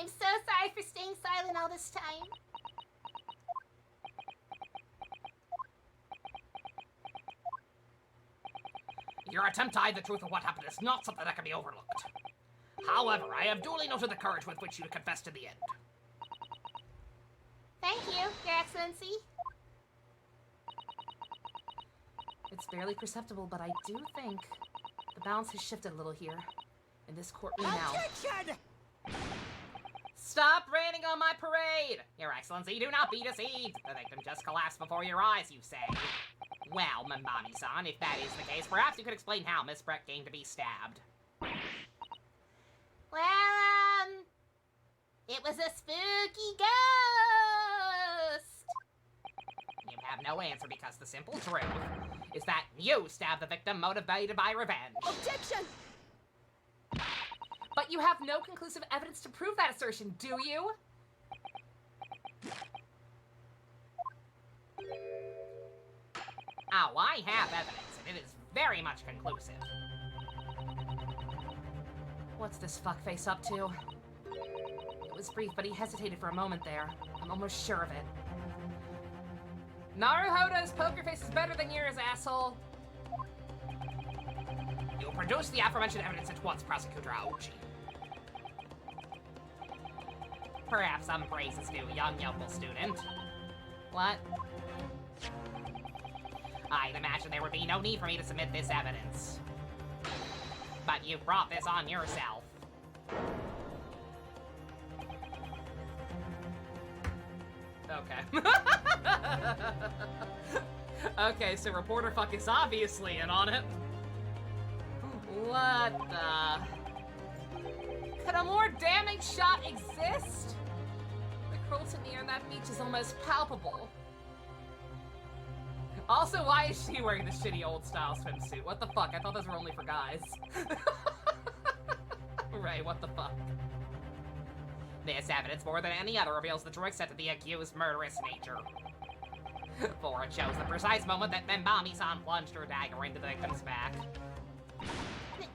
I'm so sorry for staying silent all this time. Your attempt to hide the truth of what happened is not something that can be overlooked. However, I have duly noted the courage with which you confessed to the end. Thank you, Your Excellency. It's barely perceptible, but I do think the balance has shifted a little here in this courtroom now. Objection! Stop raining on my parade! Your Excellency, do not be deceived. The victim just collapsed before your eyes, you say. Well, Mamami-san, if that is the case, perhaps you could explain how Miss Brett came to be stabbed. Well, it was a spooky ghost. You have no answer because the simple truth is that you stabbed the victim motivated by revenge. Objection! But you have no conclusive evidence to prove that assertion, do you? Oh, I have evidence, and it is very much conclusive. What's this fuckface up to? It was brief, but he hesitated for a moment there. I'm almost sure of it. Naruhodo's poker face is better than yours, asshole. You'll produce the aforementioned evidence at once, Prosecutor Aochi. Perhaps some praise is due, young yokel student. What? I'd imagine there would be no need for me to submit this evidence. But you brought this on yourself. Okay. Okay, so reporter fuck is obviously in on it. What the? Could a more damning shot exist? The cruelty near that beach is almost palpable. Also, why is she wearing the shitty old style swimsuit? What the fuck? I thought those were only for guys. Right, what the fuck? This evidence, more than any other, reveals the true extent of the accused's murderous nature. For it shows the precise moment that Membami-san plunged her dagger into the victim's back.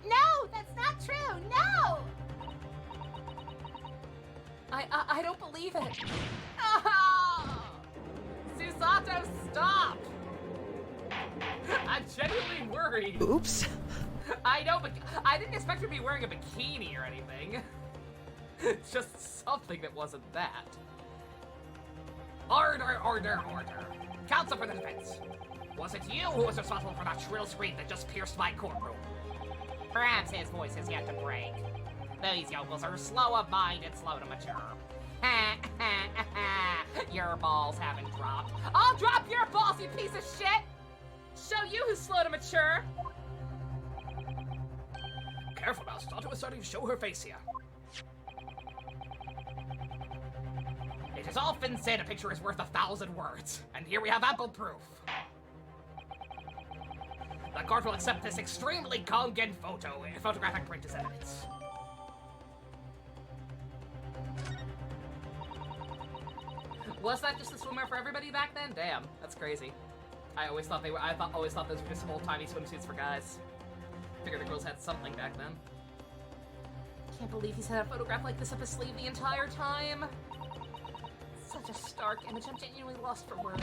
No, that's not true. No. I don't believe it. Oh! Susato, stop! I'm genuinely worried. Oops. I know, but I didn't expect her to be wearing a bikini or anything. Just something that wasn't that. Order, order, order. Counsel for the defense. Was it you who was responsible for that shrill scream that just pierced my courtroom? Perhaps his voice has yet to break. These yokels are slow of mind and slow to mature. Your balls haven't dropped. I'll drop your balls, you piece of shit! Show you who's slow to mature! Careful now, Stato is starting to show her face here. It is often said a picture is worth 1,000 words, and here we have ample proof. The court will accept this extremely congruent photographic print as evidence. Was that just a swimwear for everybody back then? Damn, that's crazy. I always thought always thought those were just old-timey swimsuits for guys. Figured the girls had something back then. Can't believe he's had a photograph like this up his sleeve the entire time. Such a stark image. I'm genuinely lost for words.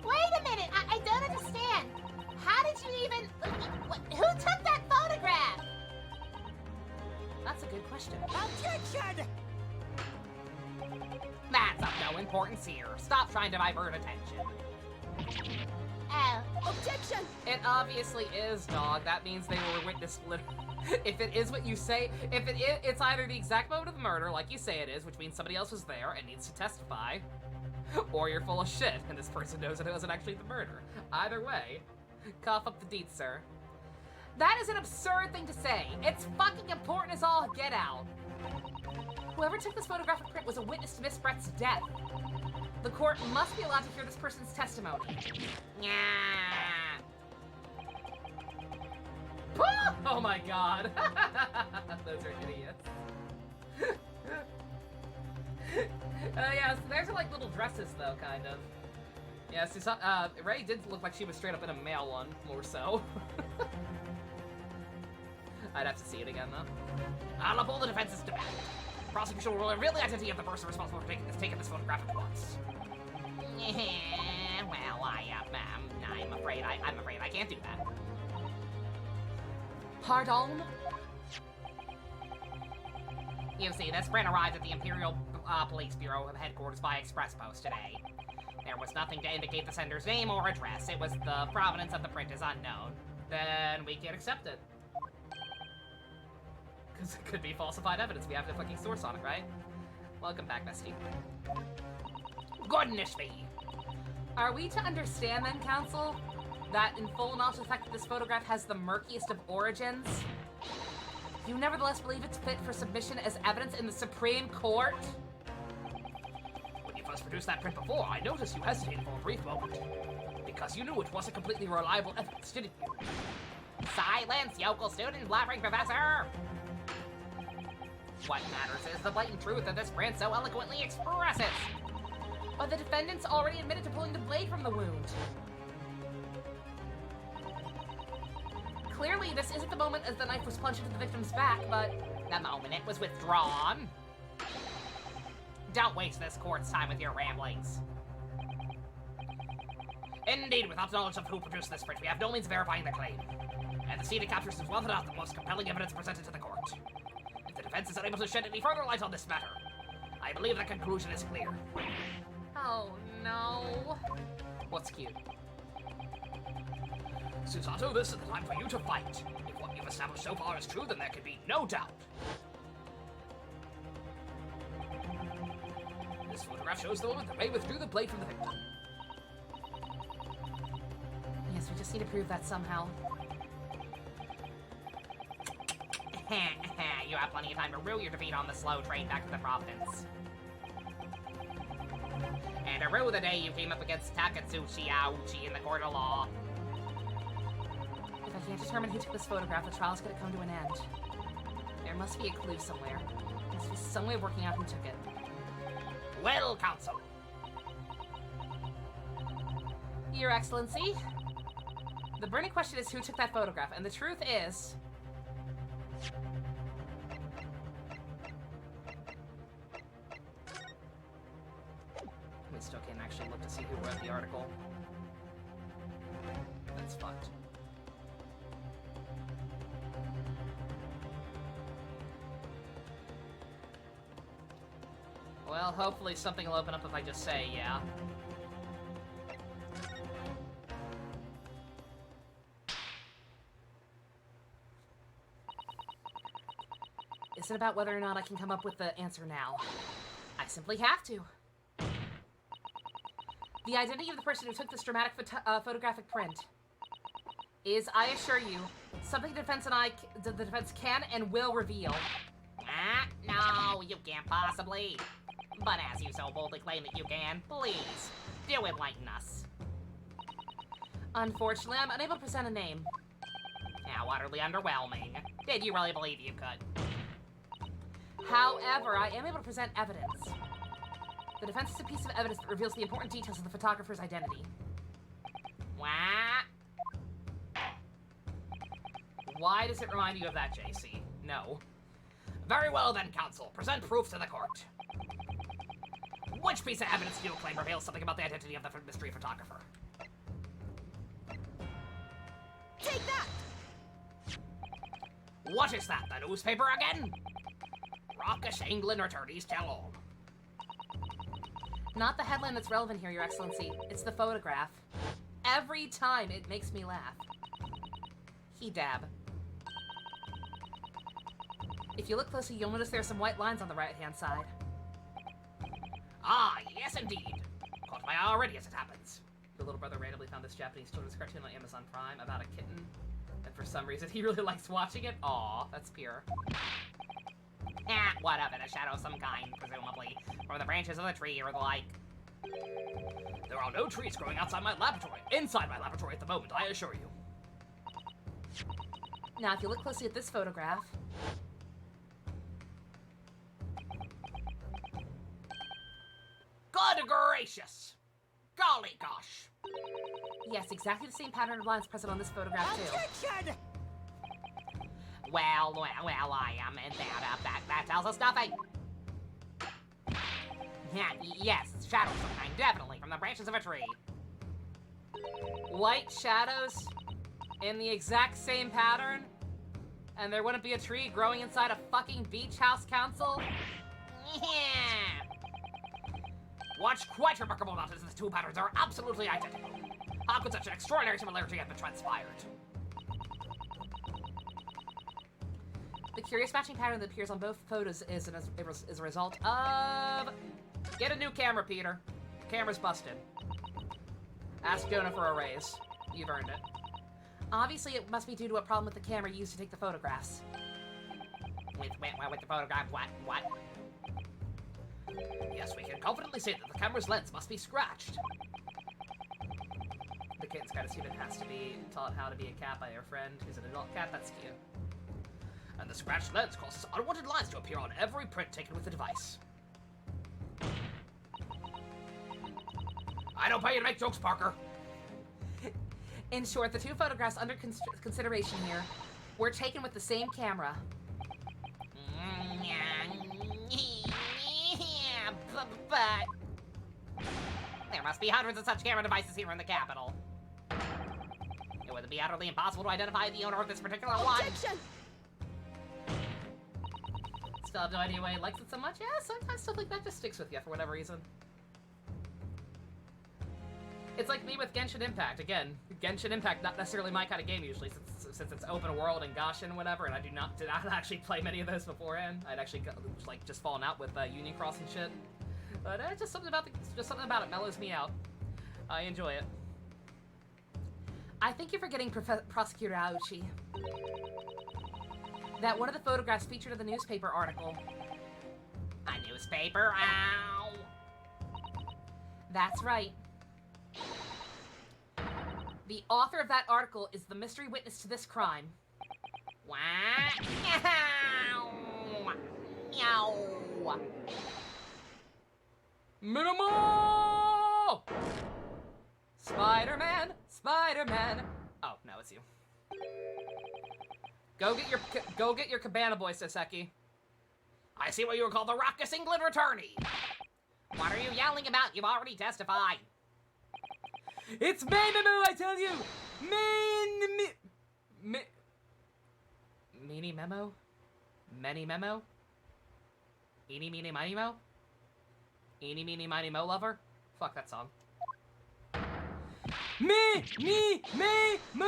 Wait a minute. I don't understand. How did you even... Who took that photograph? That's a good question. Objection! That's of no importance here. Stop trying to divert attention. Oh. Objection! It obviously is, dog. That means they were witness If it is what you say, if it is, it's either the exact moment of the murder, like you say it is, which means somebody else was there and needs to testify, or you're full of shit and this person knows that it wasn't actually the murder. Either way, cough up the deets, sir. That is an absurd thing to say. It's fucking important as all get out. Whoever took this photographic print was a witness to Miss Brett's death. The court must be allowed to hear this person's testimony. Yeah. Oh my god. Those are idiots. Yeah, so there's like little dresses though, kind of. Yeah, so Ray did look like she was straight up in a male one, more so. I'd have to see it again though. I'll uphold the defense's demand. Prosecution will reveal the identity of the person responsible for taking this photograph at once. Well, I'm afraid I can't do that. Pardon? You see, this print arrived at the Imperial Police Bureau headquarters by express post today. There was nothing to indicate the sender's name or address. It was the provenance of the print is unknown. Then we can accept it. Because it could be falsified evidence. We have the fucking source on it, right? Welcome back, Misty. Goodness me! Are we to understand then, Counsel, that in full knowledge of the fact that this photograph has the murkiest of origins, you nevertheless believe it's fit for submission as evidence in the Supreme Court? When you first produced that print before, I noticed you hesitated for a brief moment. Because you knew it wasn't completely reliable evidence, didn't you? Silence, yokel student, blabbering professor! What matters is the blatant truth that this print so eloquently expresses. But the defendant's already admitted to pulling the blade from the wound. Clearly, this isn't the moment as the knife was plunged into the victim's back, but the moment it was withdrawn. Don't waste this court's time with your ramblings. Indeed, without knowledge of who produced this print, we have no means of verifying the claim. And the scene it captures is without doubt the most compelling evidence presented to the court. If the defense is unable to shed any further light on this matter, I believe the conclusion is clear. oh no. What's cute? Susato, this is the time for you to fight. If what you've established so far is true, then there can be no doubt. This photograph shows the moment that Ray withdrew the blade from the victim. Yes, we just need to prove that somehow. You have plenty of time to rue your defeat on the slow train back to the Providence. And to rue the day you came up against Takatsuchi Aouchi in the court of law. If I can't determine who took this photograph, the trial's gonna come to an end. There must be a clue somewhere. There must be some way of working out who took it. Well, counsel. Your Excellency, the burning question is who took that photograph, and the truth is... We still can't actually look to see who wrote the article. That's fucked. Well, hopefully something will open up if I just say yeah. It's about whether or not I can come up with the answer now. I simply have to. The identity of the person who took this dramatic photographic print is, I assure you, something the defense can and will reveal. No, you can't possibly. But as you so boldly claim that you can, please, do enlighten us. Unfortunately, I'm unable to present a name. How utterly underwhelming. Did you really believe you could? However, I am able to present evidence. The defense is a piece of evidence that reveals the important details of the photographer's identity. What? Why does it remind you of that, JC? No. Very well then, counsel. Present proof to the court. Which piece of evidence do you claim reveals something about the identity of the mystery photographer? Take that! What is that, the newspaper again? Raucous England attorneys tell all. Not the headline that's relevant here, Your Excellency. It's the photograph. Every time it makes me laugh. He dab. If you look closely, you'll notice there are some white lines on the right-hand side. Ah, yes indeed. Caught my eye already as it happens. Your little brother randomly found this Japanese children's cartoon on Amazon Prime about a kitten, and for some reason he really likes watching it. Aw, that's pure. What of it? A shadow of some kind, presumably, from the branches of the tree or the like. There are no trees growing inside my laboratory at the moment, I assure you. Now, if you look closely at this photograph... Good gracious! Golly gosh! Yes, exactly the same pattern of lines present on this photograph, too. Objection! Well, I am, and that tells us nothing. Yes, shadows of some kind, definitely, from the branches of a tree. White shadows in the exact same pattern? And there wouldn't be a tree growing inside a fucking beach house council? Yeah. What's quite remarkable about it is the two patterns are absolutely identical. How could such an extraordinary similarity have been transpired? The curious matching pattern that appears on both photos is a result of... Get a new camera, Peter. Camera's busted. Ask Jonah for a raise. You've earned it. Obviously, it must be due to a problem with the camera used to take the photographs. With the photograph, what? Yes, we can confidently say that the camera's lens must be scratched. The kitten's got a student has to be taught how to be a cat by her friend who's an adult cat. That's cute. And the scratched lens causes unwanted lines to appear on every print taken with the device. I don't pay you to make jokes, Parker. In short, the two photographs under consideration here were taken with the same camera. But there must be hundreds of such camera devices here in the capital. It would be utterly impossible to identify the owner of this particular one. Objection! Still have no idea why he likes it so much. Yeah, sometimes stuff like that just sticks with you for whatever reason. It's like me with Genshin Impact. Again, Genshin Impact, not necessarily my kind of game usually, since it's open world and Goshin and whatever, and I did not actually play many of those beforehand. I'd actually just fallen out with Union Cross and shit. But just something about it mellows me out. I enjoy it. I think you're forgetting Prosecutor Aoshi. That one of the photographs featured in the newspaper article. A newspaper? Ow! That's right. The author of that article is the mystery witness to this crime. What? Meow! Meow! Minimal! Spider-Man! Spider-Man! Oh, no, it's you. Go get your Cabana Boy, Soseki. I see what you would call the raucous England returnee. What are you yelling about? You've already testified. It's May Memo, I tell you! Meanie Memo? Many Memo? Eeny, meeny, miny, mo? Eeny, meeny, miny, mo lover? Fuck that song. Me, moo!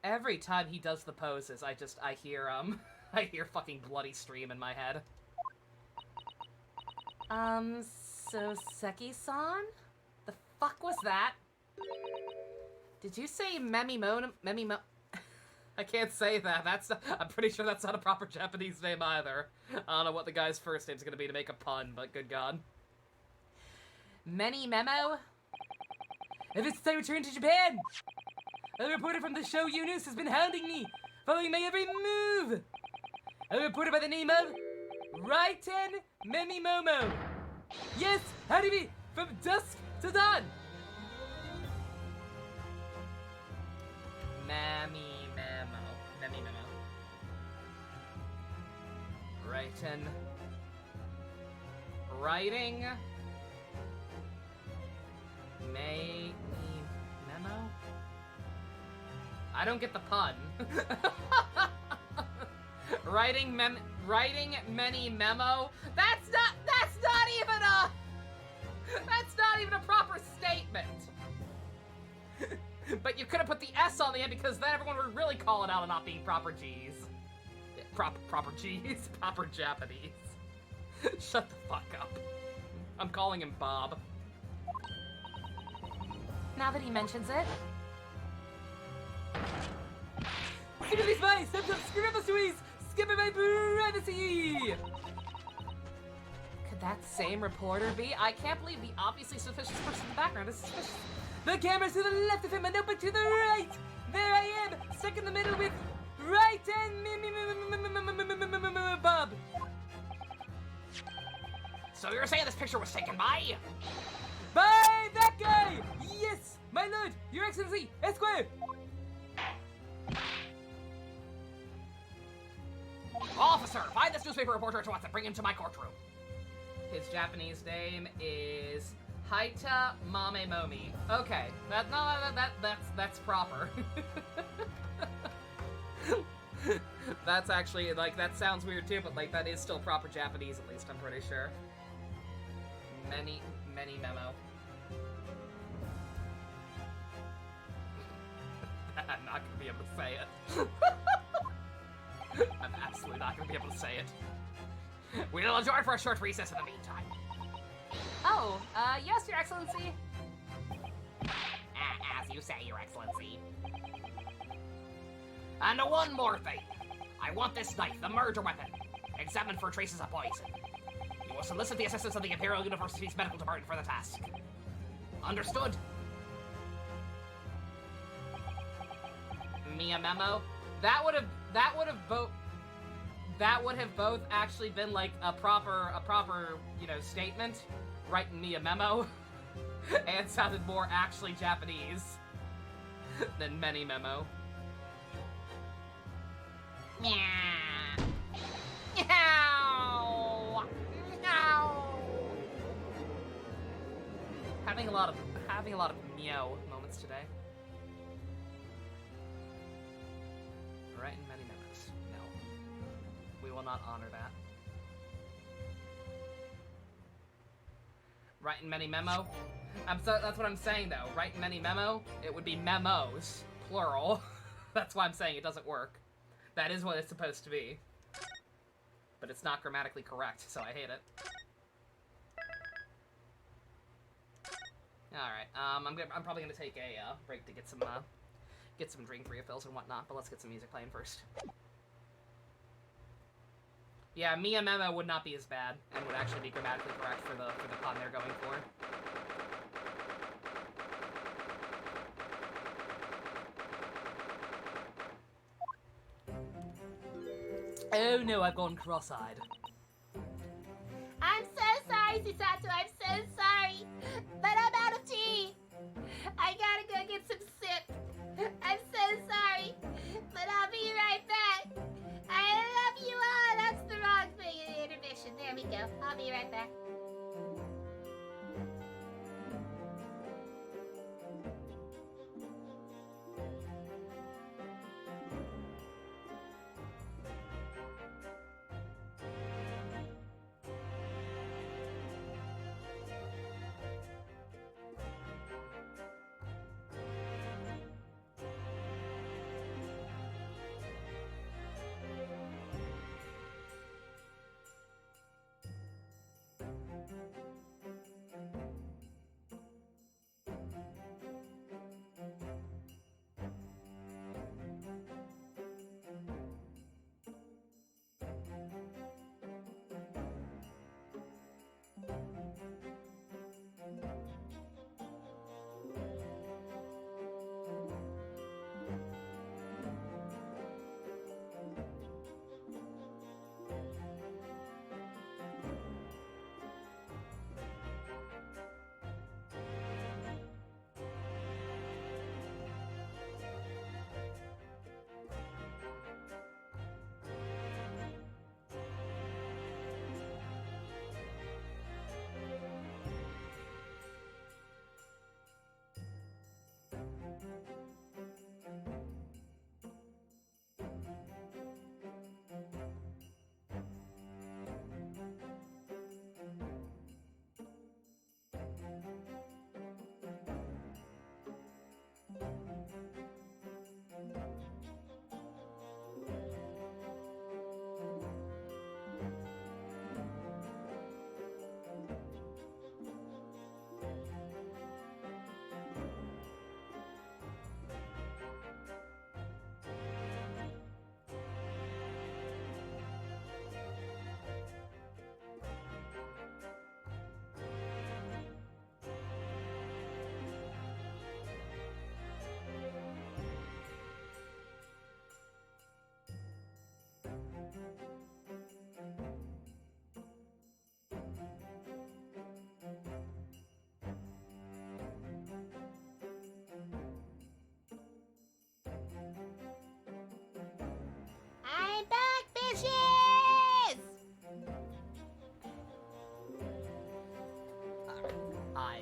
Every time he does the poses, I hear fucking Bloody Stream in my head. Soseki-san? The fuck was that? Did you say Memimo? I can't say that. I'm pretty sure that's not a proper Japanese name either. I don't know what the guy's first name's gonna be to make a pun, but good god. Many Memo? If it's time to return to Japan! A reporter from the show Yunus has been hounding me, following my every move! A reporter by the name of Raiten Memimomo! Yes, Haribi, from dusk to dawn! Mammy Memo. Writing. May Memo? I don't get the pun. Writing many memo? That's not even a proper statement. But you could have put the S on the end because then everyone would really call it out on not being proper G's. Yeah, proper G's, proper Japanese. Shut the fuck up. I'm calling him Bob. Now that he mentions it. Secretly spy, steps up, skipping my privacy! Could that same reporter be? I can't believe the obviously suspicious person in the background is suspicious. The camera's to the left of him and open to the right! There I am, stuck in the middle with right and Bob. So you're saying this picture was taken by? By that guy! Yes, my lord, your excellency, Esquire! Officer, find this newspaper newspaper reporter to Watson. Bring him to my courtroom. His Japanese name is Haita Mamemomi. Okay, that's proper. That's actually, like, that sounds weird too, but, like, that is still proper Japanese, at least, I'm pretty sure. Many memo. I'm not gonna be able to say it. I'm absolutely not gonna be able to say it. We'll adjourn for a short recess in the meantime. Oh, yes, Your Excellency. As you say, Your Excellency. And one more thing. I want this knife, the murder weapon, examined for traces of poison. You will solicit the assistance of the Imperial University's medical department for the task. Understood? Me a memo? That would have both actually been like a proper, you know, statement. Writing me a memo. And sounded more actually Japanese than many memo. Meow. Meow. Meow. Having a lot of meow moments today. Right in many memos. No. We will not honor that. Right in many memo? That's what I'm saying though. Right in many memo, it would be memos, plural. That's why I'm saying it doesn't work. That is what it's supposed to be. But it's not grammatically correct, so I hate it. Alright, I'm probably gonna take a break to get some drink refills and whatnot, but let's get some music playing first. Yeah, Mia Memo would not be as bad, and would actually be grammatically correct for the pun they're going for. Oh no, I've gone cross-eyed. I'm so sorry, Susato. I'm so sorry. But I'm out of tea. I gotta go get some sip. I'm so sorry. But I'll be right back. I love you all. That's the wrong thing in the intermission. There we go. I'll be right back.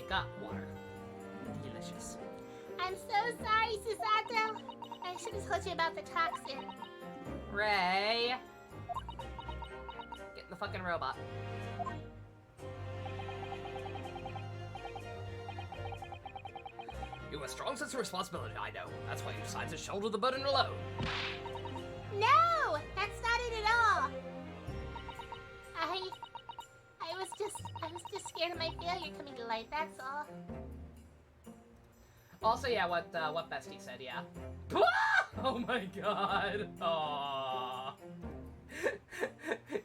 got water. Delicious. I'm so sorry, Susato. I should have told you about the toxin. Ray! Get in the fucking robot. You have a strong sense of responsibility, I know. That's why you decided to shoulder the burden alone. No! That's not it at all! I was just scared of my failure coming to light, that's all. Also, yeah, what Bestie said, yeah. Oh my god. Aww.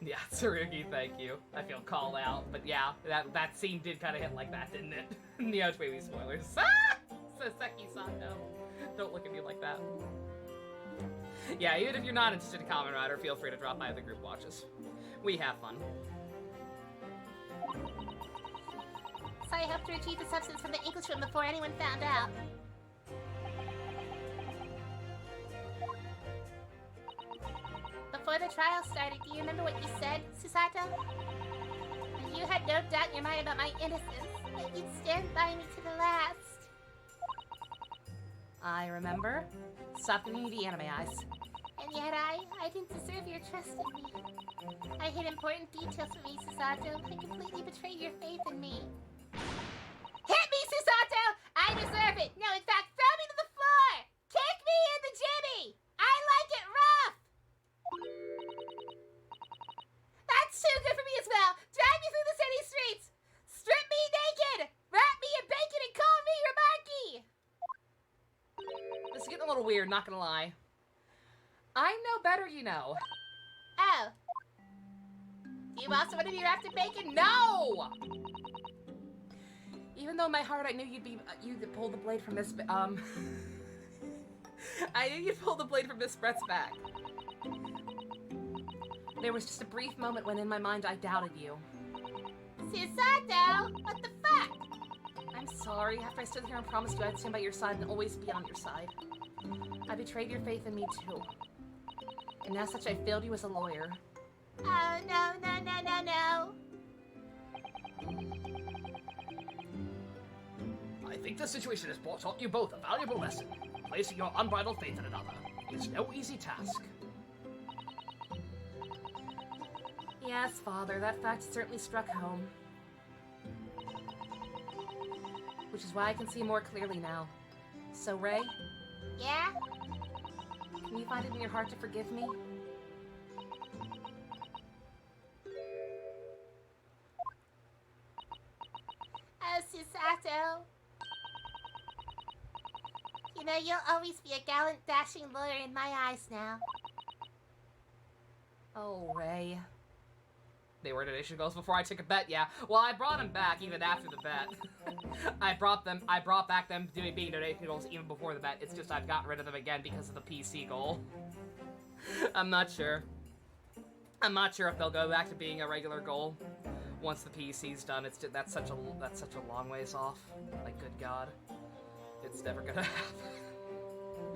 Yeah, Tsurugi, thank you. I feel called out, but yeah, that scene did kind of hit like that, didn't it? Neo Baby spoilers. Saseki-san, no. Don't look at me like that. Yeah, even if you're not interested in Kamen Rider, feel free to drop by the group watches. We have fun. So I hope to retrieve the substance from the English room before anyone found out. Before the trial started, do you remember what you said, Susato? You had no doubt in your mind about my innocence, that you'd stand by me to the last. I remember. Stop giving me the anime eyes. And yet I didn't deserve your trust in me. I hid important details from you, Susato. I completely betrayed your faith in me. Hit me, Susato! I deserve it! No, in fact, throw me to the floor! Kick me in the jimmy! I like it rough! That's too good for me as well! Drag me through the city streets! Strip me naked! Wrap me in bacon and call me your monkey! This is getting a little weird, not gonna lie. I know better, you know. Oh. You also want to be wrapped in bacon? No! Even though in my heart I knew you'd pull the blade from Miss, I knew you'd pull the blade from Miss Brett's back. There was just a brief moment when in my mind I doubted you. Susato! What the fuck? I'm sorry. After I stood here and promised you I'd stand by your side and always be on your side. I betrayed your faith in me too. And as such, I failed you as a lawyer. Oh, no, no, no, no, no. I think this situation has taught you both a valuable lesson. Placing your unbridled faith in another is no easy task. Yes, Father, that fact certainly struck home. Which is why I can see more clearly now. So, Ray, Yeah? can you find it in your heart to forgive me? Oh, Susato. You know, you'll always be a gallant, dashing lawyer in my eyes now. Oh, Ray. They were donation goals before I took a bet, yeah. Well, I brought them back even after the bet. I brought back them being donation goals even before the bet. It's just I've gotten rid of them again because of the PC goal. I'm not sure. I'm not sure if they'll go back to being a regular goal once the PC's done. It's just, that's such a long ways off. Like, good God, it's never gonna happen.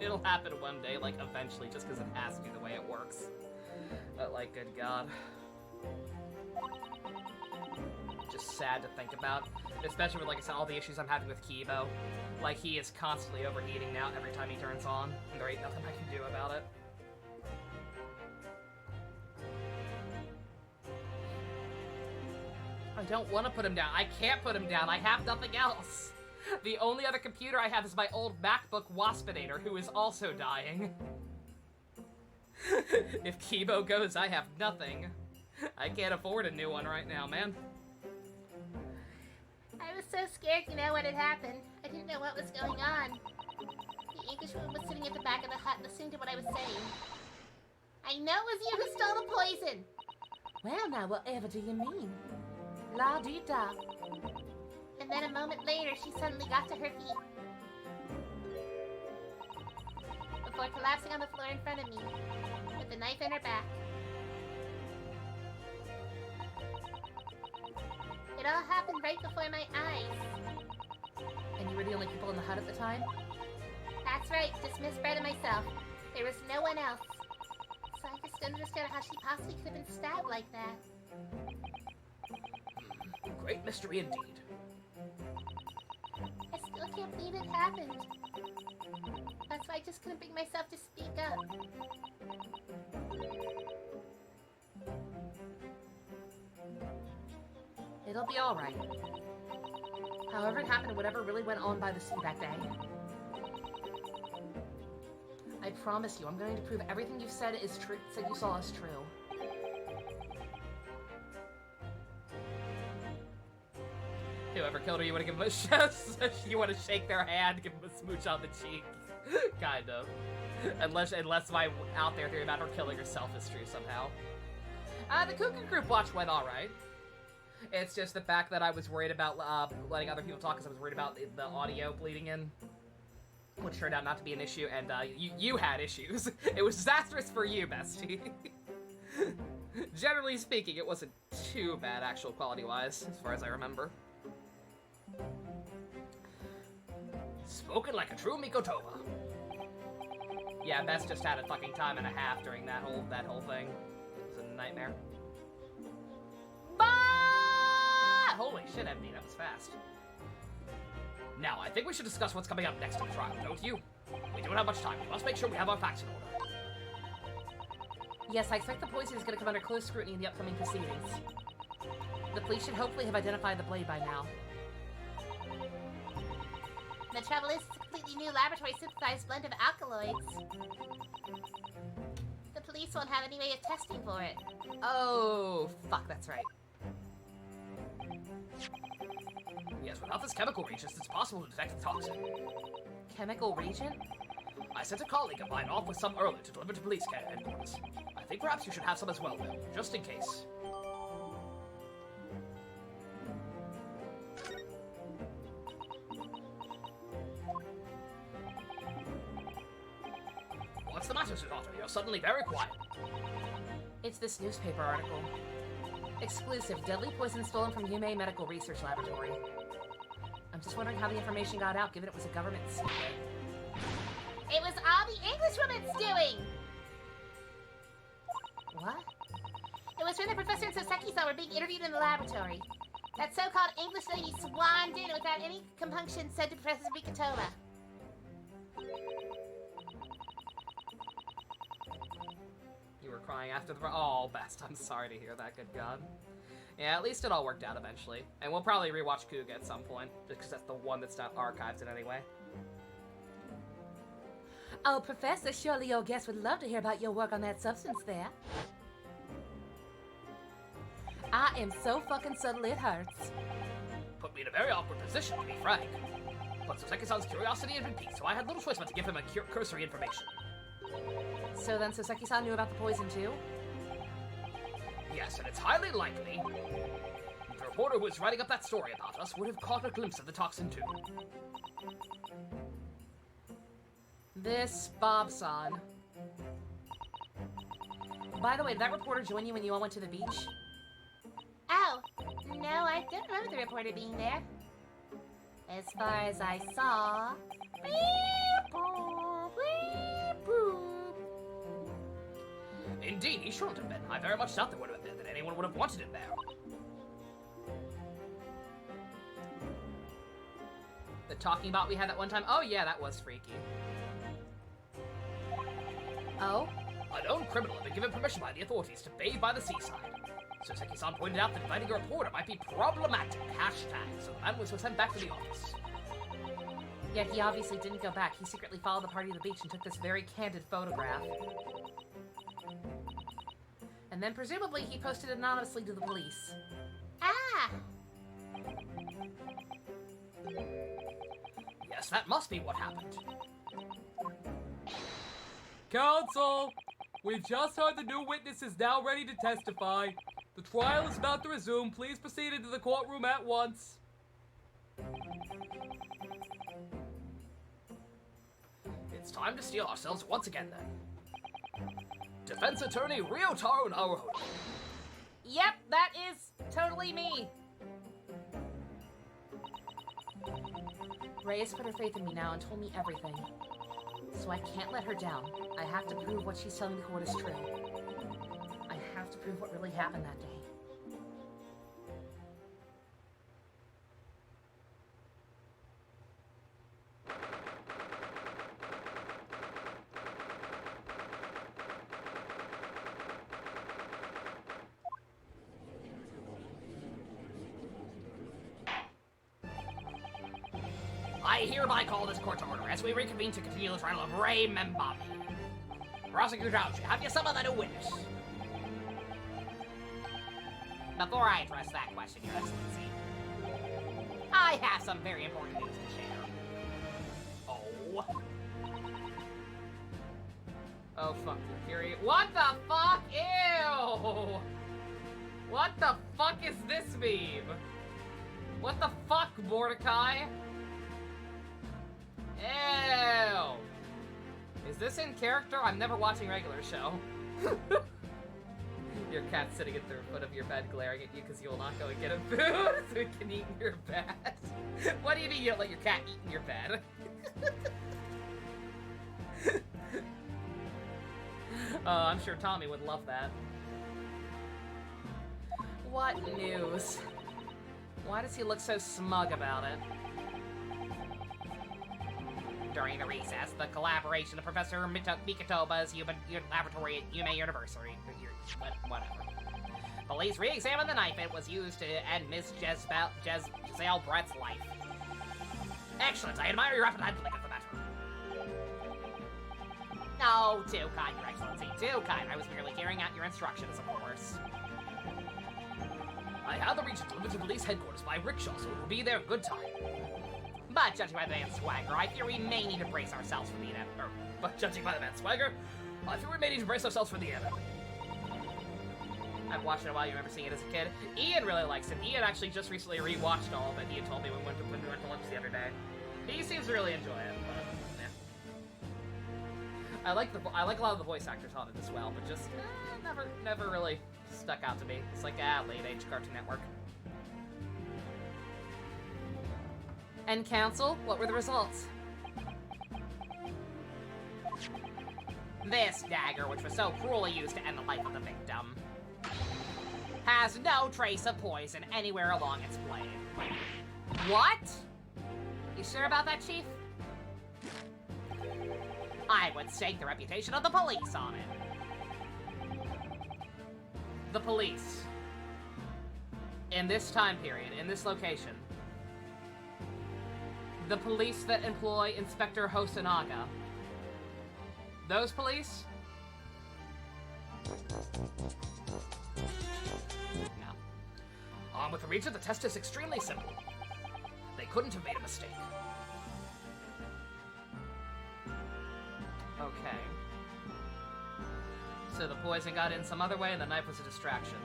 It'll happen one day, like eventually, just because it has to be the way it works. But like, good God. Just sad to think about, especially with, like I said, all the issues I'm having with Kibo. Like, he is constantly overheating now every time he turns on, and there ain't nothing I can do about it. I don't want to put him down. I can't put him down. I have nothing else. The only other computer I have is my old MacBook Waspinator, who is also dying. If Kibo goes, I have nothing. I can't afford a new one right now, man. I was so scared to know what had happened. I didn't know what was going on. The Englishwoman was sitting at the back of the hut and listening to what I was saying. I know it was you who stole the poison! Well, now, whatever do you mean? La-dee-da. And then a moment later, she suddenly got to her feet. Before collapsing on the floor in front of me, with the knife in her back. It all happened right before my eyes. And you were the only people in the hut at the time? That's right, just Miss Brett and myself. There was no one else. So I just don't understand how she possibly could have been stabbed like that. Great mystery indeed. can't believe it happened. That's why I just couldn't bring myself to speak up. It'll be alright. However it happened, whatever really went on by the sea that day. I promise you, I'm going to prove everything you've said is true, said you saw is true. Whoever killed her, you want to give them a you want to shake their hand, give them a smooch on the cheek, kind of. Unless my out there theory about her killing herself is true somehow. The Cuckoo Group watch went all right. It's just the fact that I was worried about letting other people talk because I was worried about the audio bleeding in, which turned out not to be an issue. And you had issues. It was disastrous for you, bestie. Generally speaking, it wasn't too bad, actual quality-wise, as far as I remember. Spoken like a true Mikotova. Yeah, Bess just had a fucking time and a half during that whole thing. It was a nightmare. Holy shit, MD, that was fast. Now, I think we should discuss what's coming up next in the trial, don't you? We don't have much time. We must make sure we have our facts in order. Yes, I expect the poison is going to come under close scrutiny in the upcoming proceedings. The police should hopefully have identified the blade by now. The trouble is, it's a completely new laboratory synthesized blend of alkaloids. The police won't have any way of testing for it. Oh, fuck, that's right. Yes, without this chemical reagent, it's possible to detect the toxin. Chemical reagent? I sent a colleague of mine off with some earlier to deliver to police headquarters. I think perhaps you should have some as well, though, just in case. What's the matter, Sudato? You're suddenly very quiet. It's this newspaper article. Exclusive, deadly poison stolen from Yume Medical Research Laboratory. I'm just wondering how the information got out, given it was a government secret. It was all the Englishwoman's doing! What? It was when the professor and Soseki-san were being interviewed in the laboratory. That so-called English lady swanmed in without any compunction, said to Professor Mikotova. You were crying after the... Oh, best. I'm sorry to hear that, good God. Yeah, at least it all worked out eventually. And we'll probably rewatch Kuga at some point, just because that's the one that's not archived in any way. Oh, Professor, surely your guests would love to hear about your work on that substance there. I am so fucking subtle it hurts. Put me in a very awkward position, to be frank. But Soseki-san's curiosity had been piqued, so I had little choice but to give him a cursory information. So then Soseki-san knew about the poison too? Yes, and it's highly likely the reporter who was writing up that story about us would have caught a glimpse of the toxin too. This Bob-san. By the way, did that reporter join you when you all went to the beach? Oh, no, I don't remember the reporter being there. As far as I saw... Indeed, he shouldn't have been. I very much doubt there would have been, that anyone would have wanted him there. The talking about we had that one time? Oh yeah, that was freaky. Oh? A known criminal had been given permission by the authorities to bathe by the seaside. Soseki-san pointed out that inviting a reporter might be problematic. #, so the man was sent back to the office. Yet he obviously didn't go back. He secretly followed the party to the beach and took this very candid photograph. And then presumably he posted it anonymously to the police. Ah! Yes, that must be what happened. Counsel! We've just heard the new witness is now ready to testify. The trial is about to resume. Please proceed into the courtroom at once. It's time to steel ourselves once again, then. Defense attorney Ryotaro Naruhodo. Yep, that is totally me. Ray has put her faith in me now and told me everything. So I can't let her down. I have to prove what she's telling the court is true. I have to prove what really happened that day. I hereby call this court to order as we reconvene to continue the trial of Ray Membami. Prosecutor Ouch, have you summoned a new witness? Before I address that question, Your Excellency, I have some very important news to share. Oh. Oh, fuck you, Fury. What the fuck? Ew! What the fuck is this meme? What the fuck, Mordecai? Ew! Is this in character? I'm never watching regular show. Your cat's sitting at the foot of your bed glaring at you because you will not go and get him food so he can eat in your bed. What do you mean you don't let your cat eat in your bed? I'm sure Tommy would love that. What news? Why does he look so smug about it? During the recess, the collaboration of Professor Mikitoba's laboratory at Yume University. Whatever. Police re-examined the knife it was used to end Miss Giselle Brett's life. Excellent. I admire your rapid handling of the matter. No, too kind, Your Excellency. Too kind. I was merely carrying out your instructions, of course. I have the region delivered to police headquarters by rickshaw, so it will be there in good time. But judging by the man's swagger, I fear we may need to brace ourselves for the inevitable. But judging by the man's swagger, I feel we may need to brace ourselves for the end. I've watched it a while. You remember seeing it as a kid? Ian really likes it. Ian actually just recently rewatched all of it. Ian told me when we went to lunch the other day. He seems to really enjoy it, but yeah. I like a lot of the voice actors on it as well, but just never really stuck out to me. It's like late age Cartoon Network. And counsel, what were the results? This dagger, which was so cruelly used to end the life of the victim, has no trace of poison anywhere along its blade. What? You sure about that, Chief? I would stake the reputation of the police on it. The police. In this time period, in this location. The police that employ Inspector Hosonaga. Those police? No. With the region, the test is extremely simple. They couldn't have made a mistake. Okay. So the poison got in some other way and the knife was a distraction.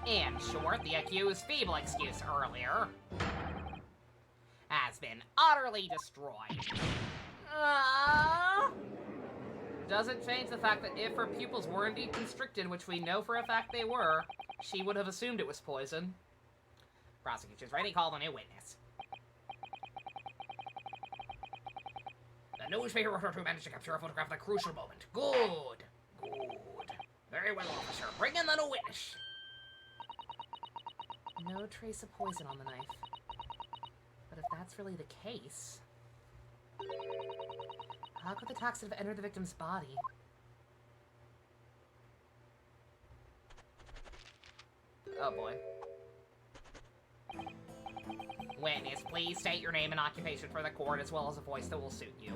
In short, the accused's feeble excuse earlier has been utterly destroyed. Doesn't change the fact that if her pupils were indeed constricted, which we know for a fact they were, she would have assumed it was poison. Prosecution's ready, call the new witness. The newspaper reporter managed to capture a photograph of the crucial moment. Good. Very well, officer. Bring in the new witness. No trace of poison on the knife. But if that's really the case, how could the toxin have entered the victim's body? Oh boy. Witness, please state your name and occupation for the court, as well as a voice that will suit you.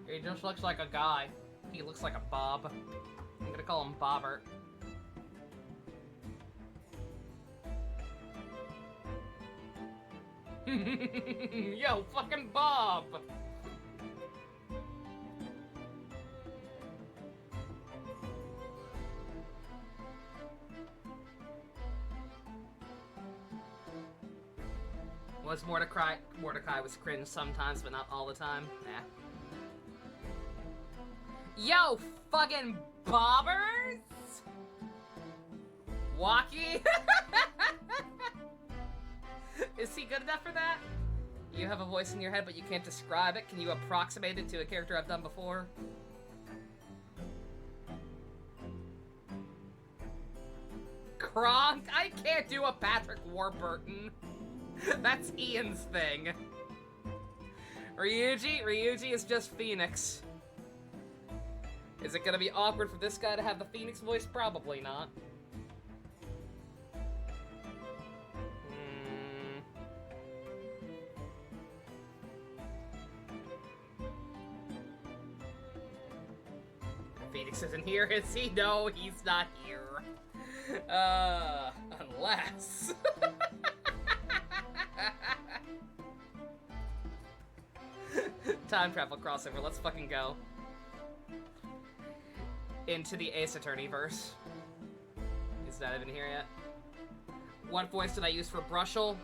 He just looks like a guy. He looks like a Bob. I'm gonna call him Bobbert. Yo, fucking Bob! Was Mordecai was cringe sometimes, but not all the time? Nah. Yo, fucking bobbers! Walkie? Is he good enough for that? You have a voice in your head, but you can't describe it. Can you approximate it to a character I've done before? Kronk? I can't do a Patrick Warburton. That's Ian's thing. Ryuji is just Phoenix. Is it gonna be awkward for this guy to have the Phoenix voice? Probably not. Phoenix isn't here, is he? No, he's not here. Unless... Time travel crossover, let's fucking go. Into the Ace Attorney verse. He's not even here yet. What voice did I use for Brushel?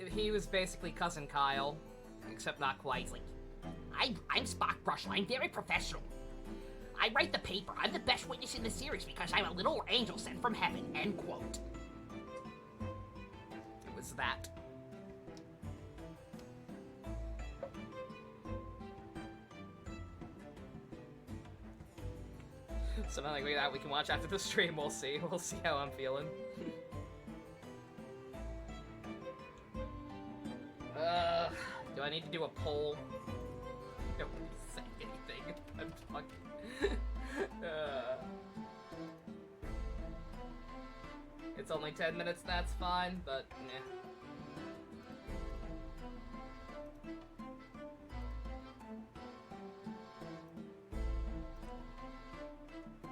He was basically Cousin Kyle, except not quite. Like, I'm Spock Brushel. I'm very professional. I write the paper. I'm the best witness in the series because I'm a little angel sent from heaven. End quote. It was that. Something like that we can watch after the stream. We'll see. We'll see how I'm feeling. Do I need to do a poll? Don't say anything. I'm talking. It's only 10 minutes, that's fine, but nah.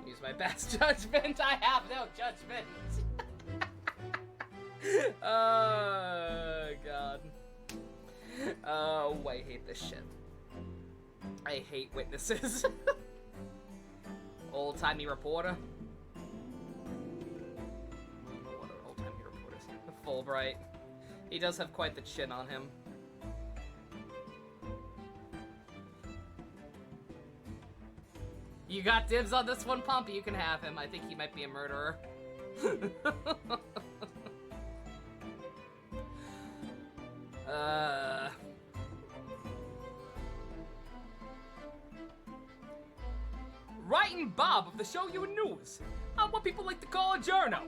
Use my best judgment. I have no judgment. Oh, God. Oh, I hate this shit. I hate witnesses. Old-timey reporter. What are old-timey reporters? Fulbright. He does have quite the chin on him. You got dibs on this one, Pompey? You can have him. I think he might be a murderer. Writing Bob of the Show You News. I'm what people like to call a journo.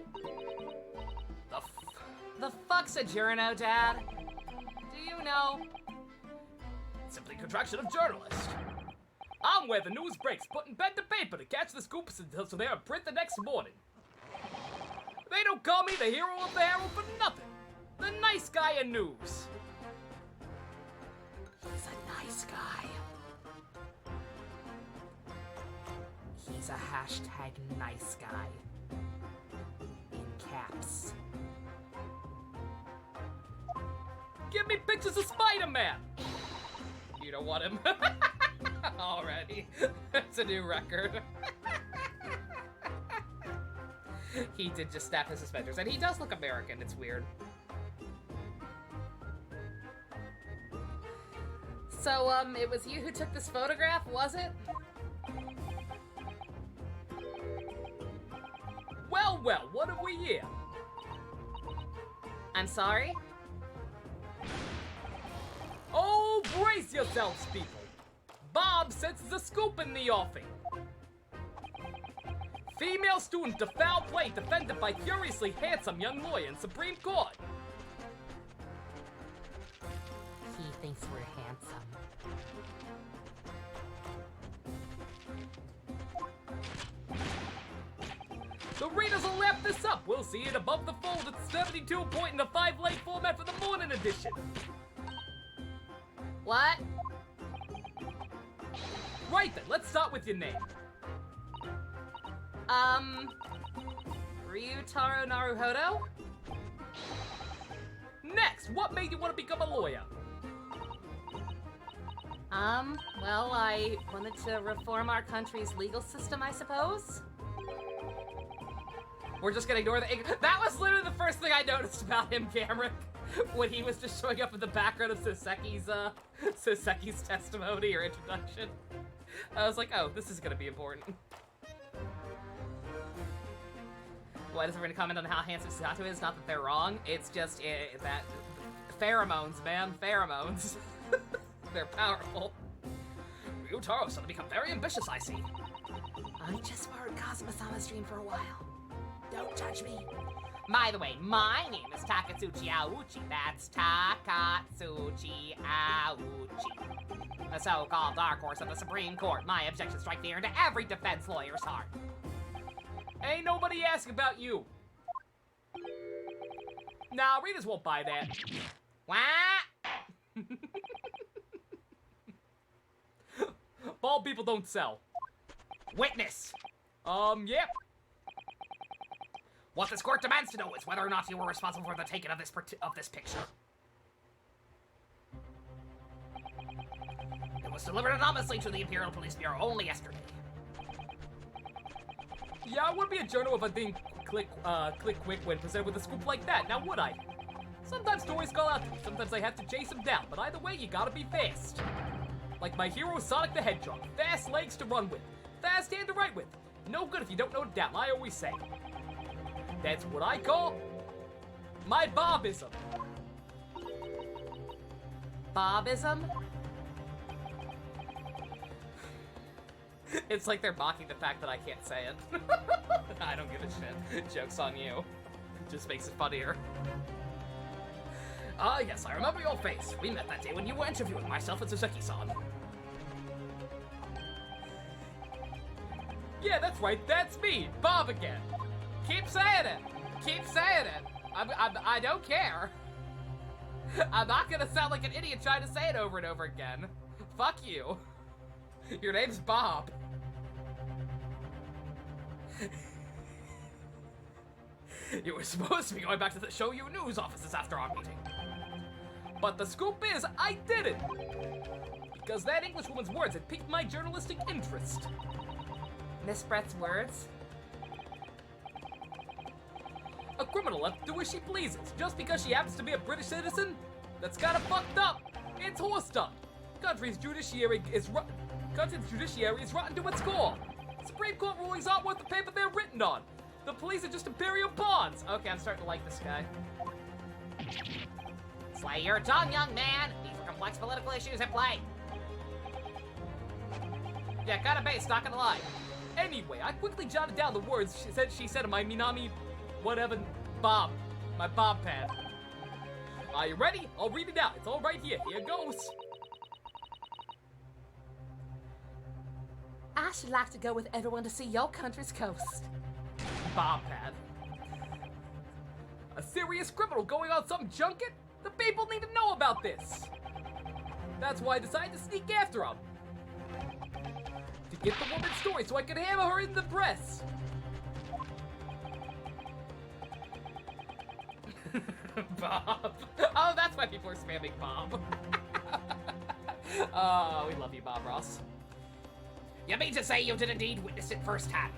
The fuck's a journo, Dad? Do you know? Simply contraction of journalist. I'm where the news breaks, putting pen to paper to catch the scoops until so they're in print the next morning. They don't call me the hero of the Herald for nothing. The nice guy in news. He's a nice guy. He's a hashtag nice guy. In caps. Give me pictures of Spider-Man. You don't want him. Already. That's a new record. He did just snap his suspenders, and he does look American. It's weird. So, it was you who took this photograph, was it? Well, what have we here? I'm sorry? Oh, brace yourselves, people. Bob senses a scoop in the offing. Female student to foul play defended by curiously handsome young lawyer in Supreme Court. He thinks we're handsome. The readers will lap this up. We'll see it above the fold at 72 point in the 5 late format for the morning edition. What? Right then, let's start with your name. Ryutaro Naruhodo? Next, what made you want to become a lawyer? Well, I wanted to reform our country's legal system, I suppose. We're just gonna ignore the... That was literally the first thing I noticed about him, Cameron, when he was just showing up in the background of Soseki's testimony or introduction. I was like, oh, this is gonna be important. Why does everyone comment on how handsome Sato is? Not that they're wrong, it's just that... Pheromones, man, pheromones. They're powerful. Ryutaro's starting to become very ambitious, I see. I just borrowed Kazuma-sama's dream for a while. Don't judge me. By the way, my name is Takatsuchi Aouchi. That's Takatsuchi Aouchi. A so-called dark horse of the Supreme Court. My objections strike fear into every defense lawyer's heart. Ain't nobody asking about you. Nah, readers won't buy that. What? Bald people don't sell. Witness! Yep. What this court demands to know is whether or not you were responsible for the taking of this picture. It was delivered anonymously to the Imperial Police Bureau only yesterday. Yeah, I wouldn't be a journal if I didn't click quick when presented with a scoop like that, now would I? Sometimes stories call out to me, sometimes I have to chase them down, but either way, you gotta be fast. Like my hero Sonic the Hedgehog, fast legs to run with, fast hand to write with. No good if you don't know it down, I always say. That's what I call my Bobism. Bobism? It's like they're mocking the fact that I can't say it. I don't give a shit. Joke's on you. Just makes it funnier. Ah, yes, I remember your face. We met that day when you were interviewing myself and Suzuki-san. Yeah, that's right, that's me, Bob again. Keep saying it. Keep saying it. I don't care. I'm not gonna sound like an idiot trying to say it over and over again. Fuck you. Your name's Bob. You were supposed to be going back to the Shoyu news offices after our meeting. But the scoop is, I did it! Because that Englishwoman's words had piqued my journalistic interest. Miss Brett's words? A criminal left to do as she pleases, just because she happens to be a British citizen? That's kinda fucked up! It's horse done! Country's judiciary is rotten to its core! Supreme Court rulings aren't worth the paper they're written on! The police are just imperial pawns! Okay, I'm starting to like this guy. Slay your tongue, young man! These are complex political issues at play. Yeah, kinda based, not gonna lie. Anyway, I quickly jotted down the words she said in my Minami... whatever... Bob. My Bob pad. Are you ready? I'll read it out. It's all right here. Here goes. I should like to go with everyone to see your country's coast. Bob pad. A serious criminal going on some junket? The people need to know about this. That's why I decided to sneak after him. To get the woman's story so I could hammer her in the press. Bob. Oh, that's why people are spamming Bob. Oh, we love you, Bob Ross. You mean to say you did indeed witness it firsthand?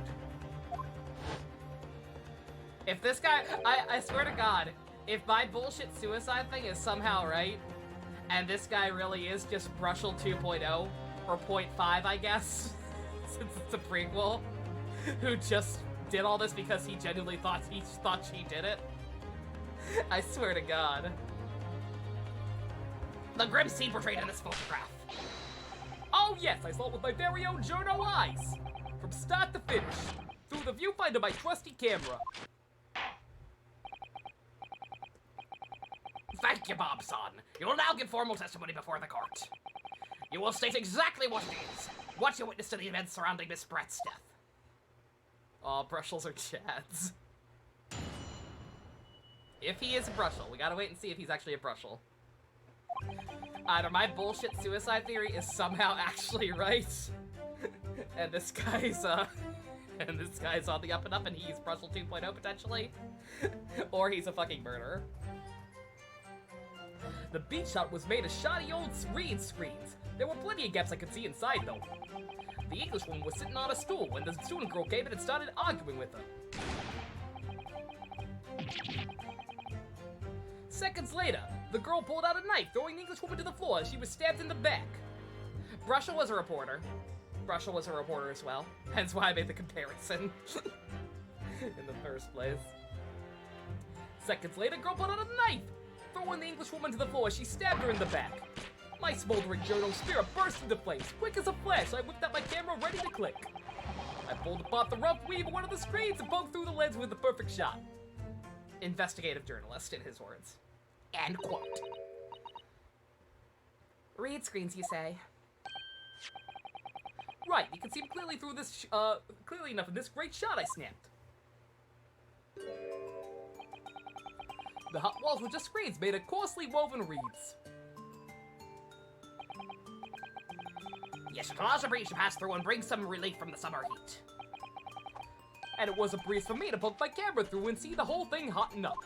If this guy, I swear to God, if my bullshit suicide thing is somehow right, and this guy really is just Brushel 2.0, or 0.5, I guess, since it's a prequel, who just did all this because he genuinely thought she did it, I swear to God. The grim scene portrayed in this photograph. Oh yes, I saw it with my very own journal eyes. From start to finish. Through the viewfinder of my trusty camera. Thank you, Bob-san. You will now give formal testimony before the court. You will state exactly what it is, what you witnessed to the events surrounding Miss Brett's death. Oh, Brushels are chads. If he is a Brushel, we gotta wait and see if he's actually a Brushel. Either my bullshit suicide theory is somehow actually right, and this guy's on the up and up and he's Brushel 2.0 potentially, or he's a fucking murderer. The beat shot was made of shoddy old read screens. There were plenty of gaps I could see inside though. The Englishwoman was sitting on a stool when the student girl came in and started arguing with her. Seconds later, the girl pulled out a knife, throwing the Englishwoman to the floor as she was stabbed in the back. Brushel was a reporter. Brushel was a reporter as well, hence why I made the comparison in the first place. Seconds later, girl pulled out a knife, throwing the Englishwoman to the floor as she stabbed her in the back. My smoldering journal spirit burst into flames. Quick as a flash, I whipped out my camera ready to click. I pulled apart the rough weave of one of the screens and poked through the lens with the perfect shot. investigative journalist, in his words. End quote. Read screens, you say? Right, you can see him clearly through this, clearly enough in this great shot I snapped. The hot walls were just screens made of coarsely woven reeds. Yes, it allows a breeze to pass through and bring some relief from the summer heat. And it was a breeze for me to poke my camera through and see the whole thing hotting up.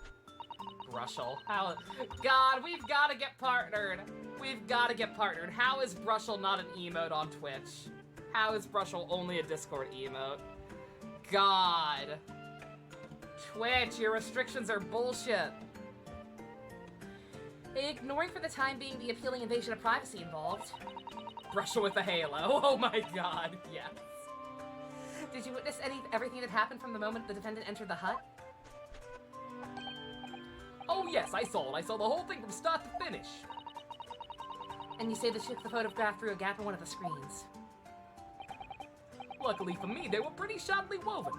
Brushel. How... God, we've gotta get partnered. We've gotta get partnered. How is Brushel not an emote on Twitch? How is Brushel only a Discord emote? God. Twitch, your restrictions are bullshit. Ignoring for the time being the appealing invasion of privacy involved. Brushel with a halo. Oh my god, yes. Did you witness everything that happened from the moment the defendant entered the hut? Oh yes, I saw it. I saw the whole thing from start to finish. And you say that you took the photograph through a gap in one of the screens. Luckily for me, they were pretty shoddily woven.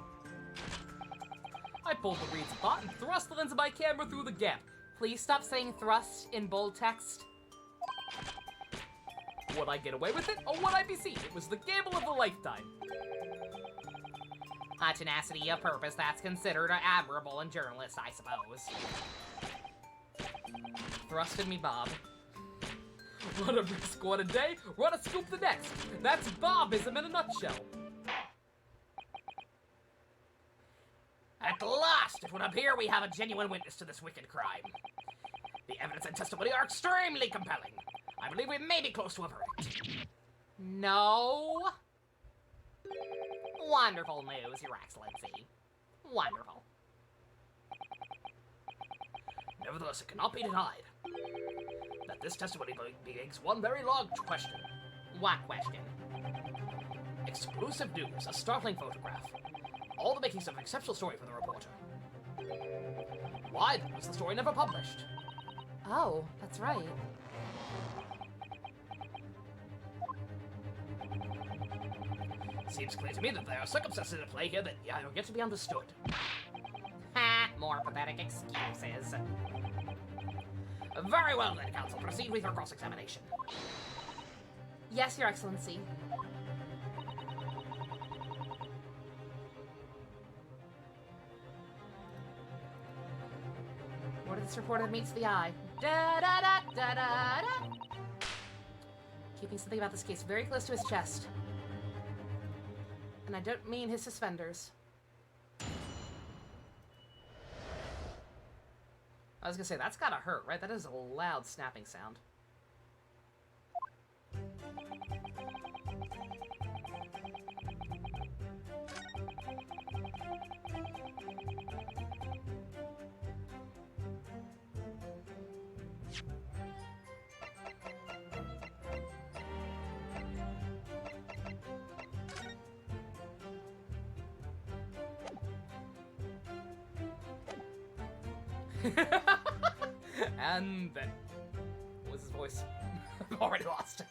I pulled the reeds apart and thrust the lens of my camera through the gap. Please stop saying thrust in bold text. Would I get away with it, or would I be seen? It was the gamble of a lifetime. A tenacity of purpose that's considered admirable in journalists, I suppose. Thrusted me, Bob. Run a squad a day, run a scoop the next. That's Bobism in a nutshell. At last, it would appear we have a genuine witness to this wicked crime. The evidence and testimony are extremely compelling. I believe we may be close to a verdict. No. Wonderful news, Your Excellency. Wonderful. Nevertheless, it cannot be denied that this testimony begs one very large question. What question? Exclusive news, a startling photograph. All the makings of an exceptional story for the reporter. Why, then, was the story never published? Oh, that's right. Seems clear to me that there are circumstances at play here that are yet to be understood. Ha! More pathetic excuses. Very well then, counsel. Proceed with your cross-examination. Yes, Your Excellency. What is this report that meets the eye? Da da da da da da. Keeping something about this case very close to his chest. And I don't mean his suspenders. I was gonna say, that's gotta hurt, right? That is a loud snapping sound. And then... What was his voice? I've already lost it.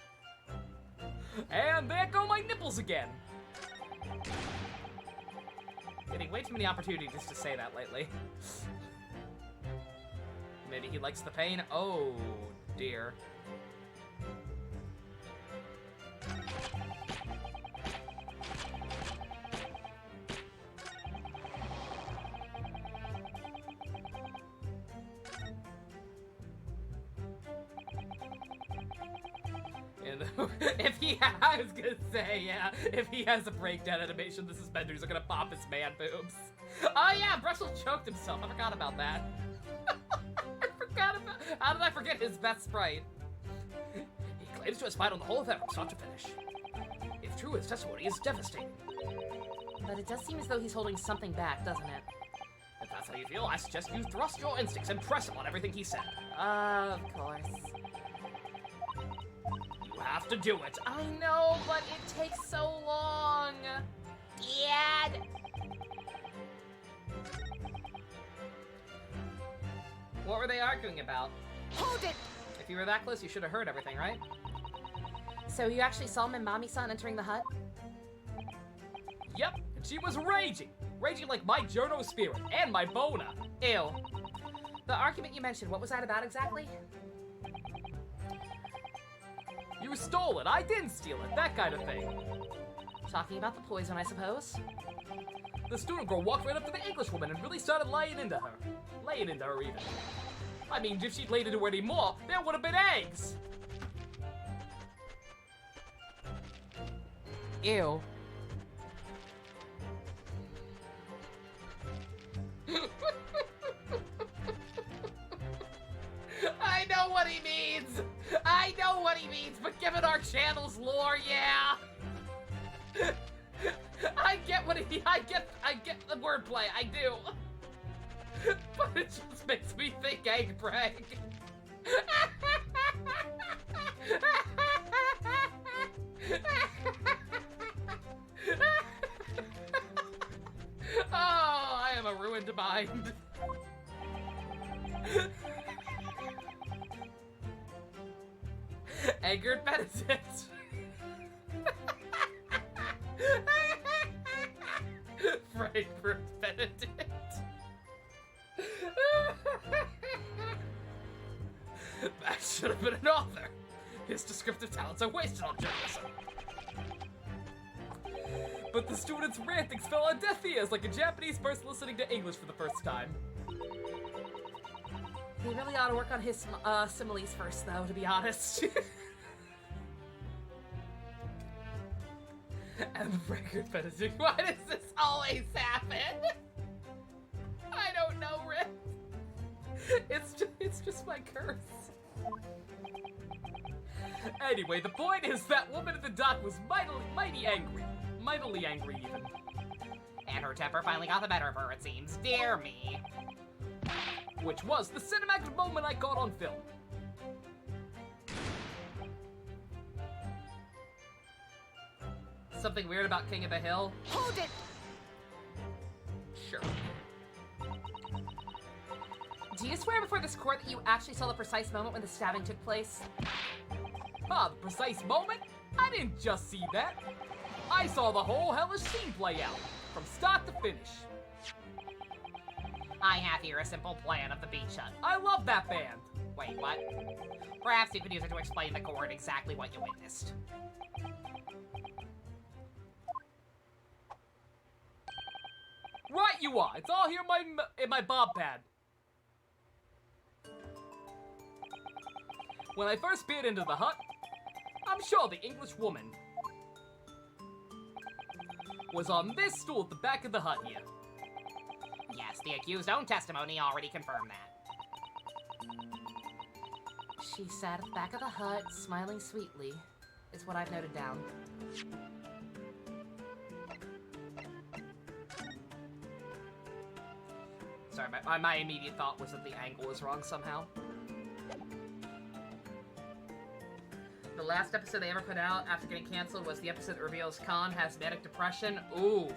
And there go my nipples again. Getting way too many opportunities to say that lately. Maybe he likes the pain? Oh, dear. If he, I was gonna say, yeah, if he has a breakdown animation, the suspenders are gonna pop his man boobs. Oh yeah, Brussels choked himself. I forgot about that. How did I forget his best sprite? He claims to have spied on the whole affair from start to finish. If true, his testimony is devastating. But it does seem as though he's holding something back, doesn't it? If that's how you feel, I suggest you thrust your instincts and press him on everything he said. Of course. You have to do it. I know, but it takes so long. Dad! What were they arguing about? Hold it! If you were that close, you should have heard everything, right? So you actually saw Mamami-san entering the hut? Yep, and she was raging. Raging like my Jono spirit and my Bona. Ew. The argument you mentioned, what was that about exactly? You stole it, I didn't steal it, that kind of thing. Talking about the poison, I suppose. The student girl walked right up to the English woman and really started laying into her. Laying into her, even. I mean, if she'd laid into her anymore, there would have been eggs! Ew. I know what he means! I know what he means, but given our channel's lore, yeah! I get the wordplay, I do. But it just makes me think egg brag. Oh, I am a ruined mind. Eggert Benedict. Frankfurt Benedict. That should have been an author. His descriptive talents are wasted on journalism. But the student's rantings fell on deaf ears like a Japanese person listening to English for the first time. He really ought to work on his similes first, though, to be honest. And Frankfurt Benedict. Why does this always happen? I don't know, Rick. It's just my curse. Anyway, the point is that woman at the dock was mighty angry. Mightily angry, even. And her temper finally got the better of her, it seems. Dear me. Which was the cinematic moment I caught on film. Something weird about King of the Hill? Hold it! Sure. Do you swear before this court that you actually saw the precise moment when the stabbing took place? Ah, the precise moment? I didn't just see that. I saw the whole hellish scene play out, from start to finish. I have here a simple plan of the beach hut. I love that band. Wait, what? Perhaps you could use it to explain to the court exactly what you witnessed. Right you are. It's all here in my bob pad. When I first peered into the hut, I'm sure the English woman was on this stool at the back of the hut here. Yes, the accused's own testimony already confirmed that. She sat at the back of the hut, smiling sweetly, is what I've noted down. Sorry, my immediate thought was that the angle was wrong somehow. The last episode they ever put out after getting canceled was the episode that reveals Khan has manic depression. Oof.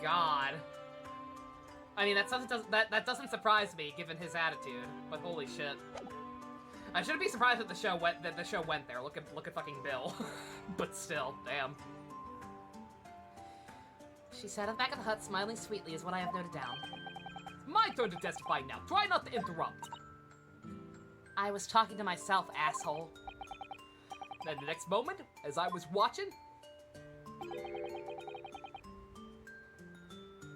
God. I mean, that doesn't surprise me given his attitude, but holy shit. I shouldn't be surprised that the show went there. Look at fucking Bill. But still, damn. She sat at the back of the hut, smiling sweetly, is what I have noted down. It's my turn to testify now. Try not to interrupt. I was talking to myself, asshole. Then the next moment, as I was watching,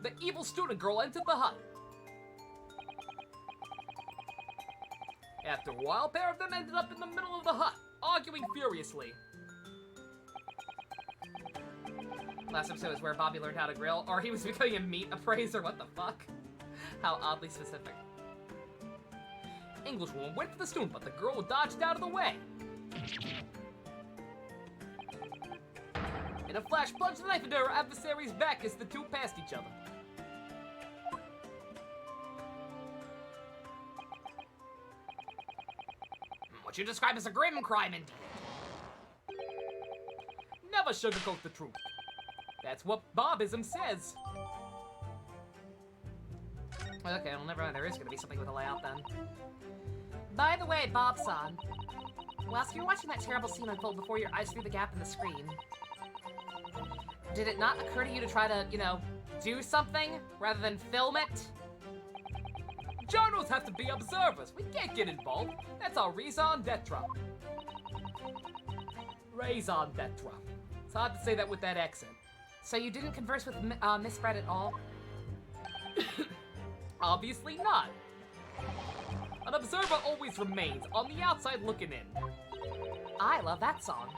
the evil student girl entered the hut. After a while, a pair of them ended up in the middle of the hut, arguing furiously. Last episode is where Bobby learned how to grill, or he was becoming a meat appraiser, what the fuck? How oddly specific. Englishwoman went for the student, but the girl dodged out of the way. In a flash, plunged the knife into her adversary's back as the two passed each other. What you describe as a grim crime indeed. Never sugarcoat the truth. That's what Bobism says. Okay, well, never mind. There is gonna be something with a layout then. By the way, Bob-san, whilst you're watching that terrible scene unfold before your eyes through the gap in the screen, did it not occur to you to try to, you know, do something rather than film it? Journals have to be observers. We can't get involved. That's our raison d'etre. Raison d'etre. It's hard to say that with that accent. So you didn't converse with Miss Brett at all? Obviously not. An observer always remains on the outside looking in. I love that song.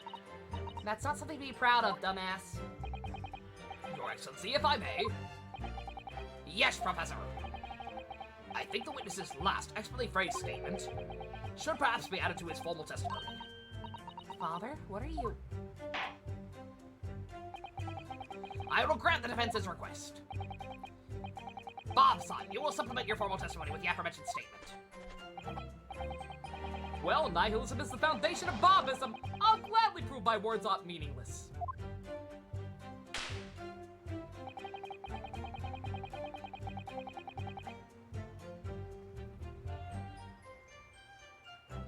That's not something to be proud of, dumbass. Your Excellency, if I may. Yes, Professor. I think the witness's last expertly phrased statement should perhaps be added to his formal testimony. Father, what are you... I will grant the defense's request. Bob, son, you will supplement your formal testimony with the aforementioned statement. Well, nihilism is the foundation of Bobism. I'll gladly prove my words aren't meaningless.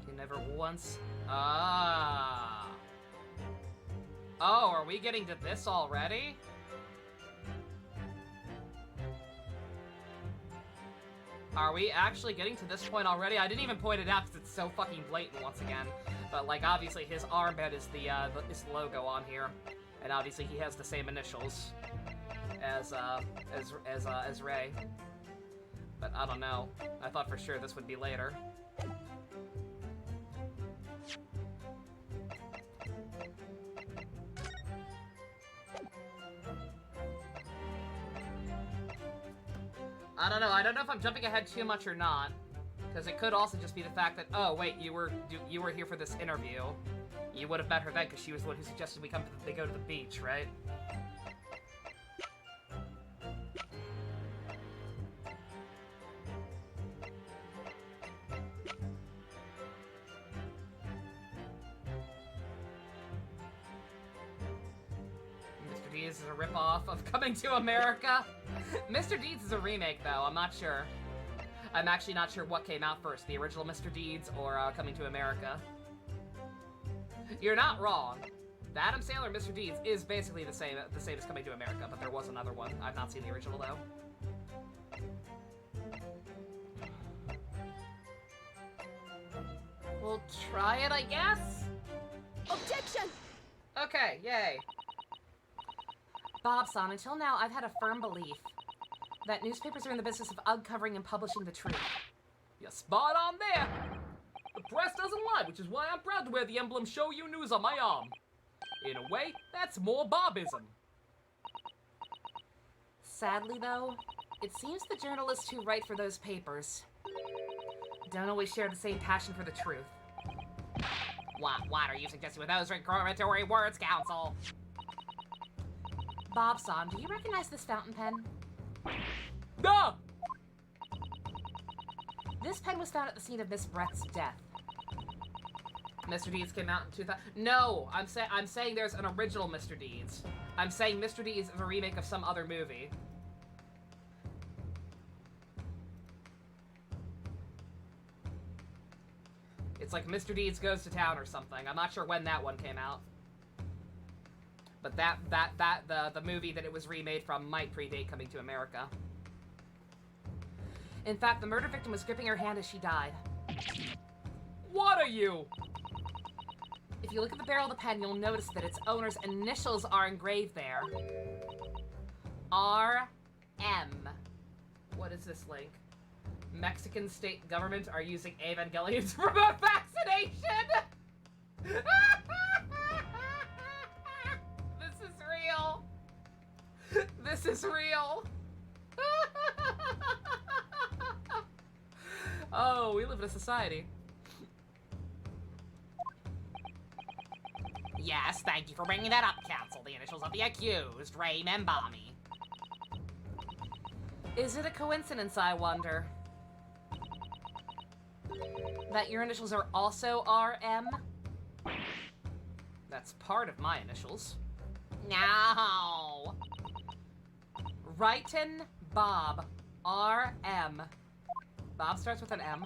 You never once... Ah. Oh, are we getting to this already? Are we actually getting to this point already? I didn't even point it out because it's so fucking blatant once again. But like, obviously his armband is the logo on here, and obviously he has the same initials as Ray. But I don't know. I thought for sure this would be later. I don't know. I don't know if I'm jumping ahead too much or not, because it could also just be the fact that, oh wait, you were here for this interview. You would have met her then, because she was the one who suggested they go to the beach, right? Mr. Deeds is a ripoff of Coming to America. Mr. Deeds is a remake, though. I'm not sure. I'm actually not sure what came out first, the original Mr. Deeds or Coming to America. You're not wrong. The Adam Sandler Mr. Deeds is basically the same as Coming to America, but there was another one. I've not seen the original, though. We'll try it, I guess? Objection! Okay, yay. Bob-san, until now, I've had a firm belief that newspapers are in the business of uncovering and publishing the truth. You're spot on there. The press doesn't lie, which is why I'm proud to wear the emblem Show You News on my arm. In a way, that's more Bobism. Sadly, though, it seems the journalists who write for those papers don't always share the same passion for the truth. What are you suggesting with those regrettory words, Counsel? Bob-san, do you recognize this fountain pen? No! This pen was found at the scene of Miss Brett's death. Mr. Deeds came out in 2000. No, I'm saying there's an original Mr. Deeds. I'm saying Mr. Deeds is a remake of some other movie. It's like Mr. Deeds Goes to Town or something. I'm not sure when that one came out. But the movie that it was remade from might predate Coming to America. In fact, the murder victim was gripping her hand as she died. What are you? If you look at the barrel of the pen, you'll notice that its owner's initials are engraved there. R.M. What is this link? Mexican state government are using Evangelion to promote vaccination! This is real. This is real. Oh, we live in a society. Yes, thank you for bringing that up, Counsel. The initials of the accused, Ray Membami. Is it a coincidence, I wonder, that your initials are also RM? That's part of my initials. No. Wrighton Bob. RM. Bob starts with an M.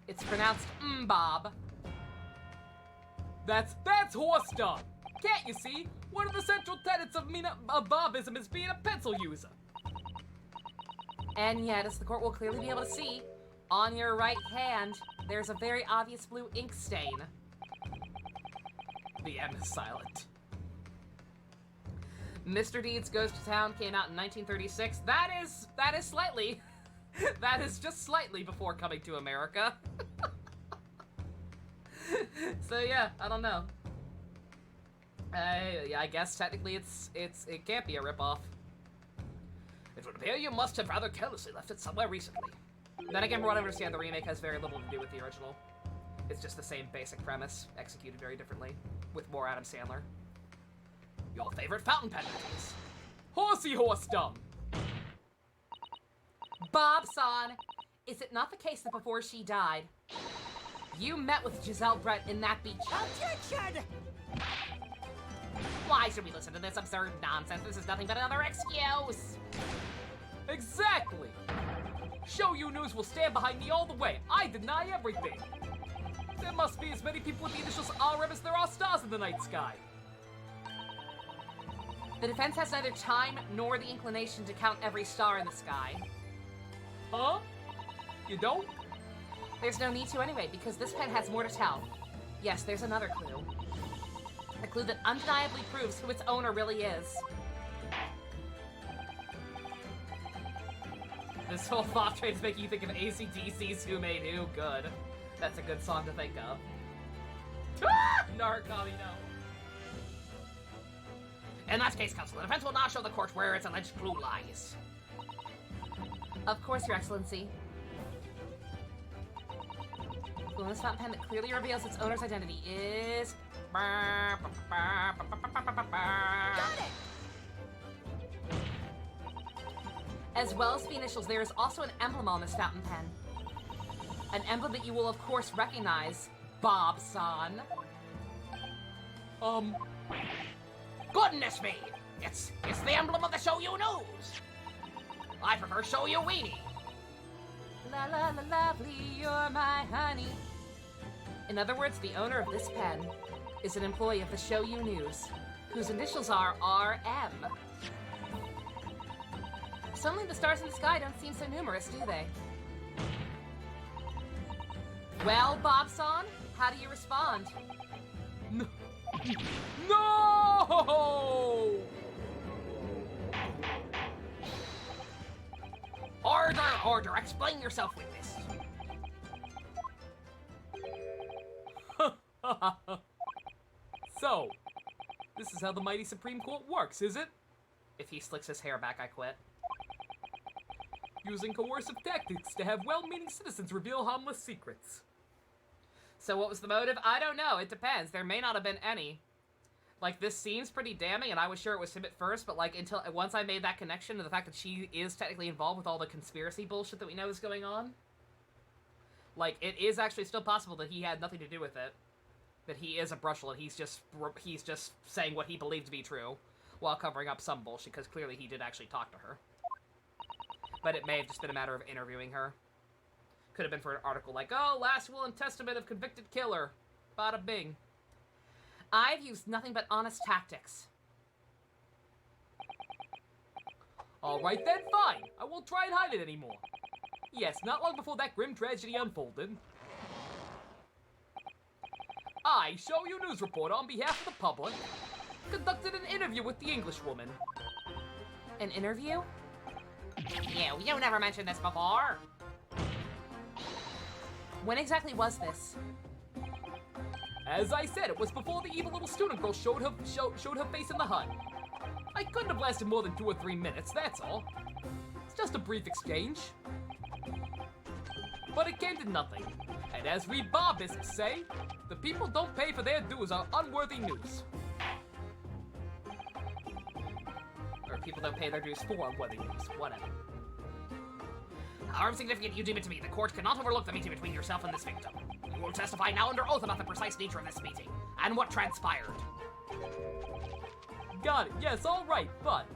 It's pronounced Bob. That's horse dog. Can't you see? One of the central tenets of Bobism is being a pencil user. And yet, as the court will clearly be able to see, on your right hand, there's a very obvious blue ink stain. The M is silent. Mr. Deeds Goes to Town came out in 1936. That is slightly, that is just slightly before coming to America. So yeah, I don't know. Yeah, I guess technically it can't be a ripoff. It would appear you must have rather carelessly left it somewhere recently. Then again, from what I understand, the remake has very little to do with the original. It's just the same basic premise, executed very differently, with more Adam Sandler. Your favorite fountain pen, please. Horsey horse dumb! Bob-san, is it not the case that before she died, you met with Giselle Brett in that beach? Objection! Why should we listen to this absurd nonsense? This is nothing but another excuse. Exactly! Show You News will stand behind me all the way. I deny everything. There must be as many people with the initials RM as there are stars in the night sky. The defense has neither time nor the inclination to count every star in the sky. Huh? You don't? There's no need to anyway, because this pen has more to tell. Yes, there's another clue. A clue that undeniably proves who its owner really is. This whole thought train is making you think of AC/DC's Who Made Who. Good. That's a good song to think of. Ah! Narukami, no. In that case, counsel, the defense will now show the court where its alleged clue lies. Of course, Your Excellency. The clue in this fountain pen that clearly reveals its owner's identity is... Got it! As well as the initials, there is also an emblem on this fountain pen. An emblem that you will, of course, recognize, Bob-san. Goodness me! It's the emblem of the Show You News! I prefer Show You Weenie. La la la lovely, you're my honey. In other words, the owner of this pen is an employee of the Show You News, whose initials are RM. Suddenly the stars in the sky don't seem so numerous, do they? Well, Bob-san, how do you respond? No! Order, explain yourself with this. So, this is how the mighty Supreme Court works, is it? If he slicks his hair back, I quit. Using coercive tactics to have well-meaning citizens reveal harmless secrets. So what was the motive? I don't know. It depends. There may not have been any. Like, this seems pretty damning, and I was sure it was him at first, but, like, once I made that connection to the fact that she is technically involved with all the conspiracy bullshit that we know is going on, like, it is actually still possible that he had nothing to do with it. That he is a brushel, and he's just saying what he believed to be true, while covering up some bullshit, because clearly he did actually talk to her. But it may have just been a matter of interviewing her. Could have been for an article like, oh, last will and testament of convicted killer. Bada bing. I've used nothing but honest tactics. Alright then, fine. I won't try and hide it anymore. Yes, not long before that grim tragedy unfolded, I, Show You News reporter on behalf of the public, conducted an interview with the Englishwoman. An interview? You never mentioned this before. When exactly was this? As I said, it was before the evil little student girl showed her face in the HUD. I couldn't have lasted more than 2 or 3 minutes, that's all. It's just a brief exchange. But it came to nothing. And as we Bobists say, the people don't pay for their dues are unworthy news. Or people don't pay their dues for unworthy news. Whatever. However significant you deem it to be, the court cannot overlook the meeting between yourself and this victim. You will testify now under oath about the precise nature of this meeting, and what transpired. Got it, yes, alright, but...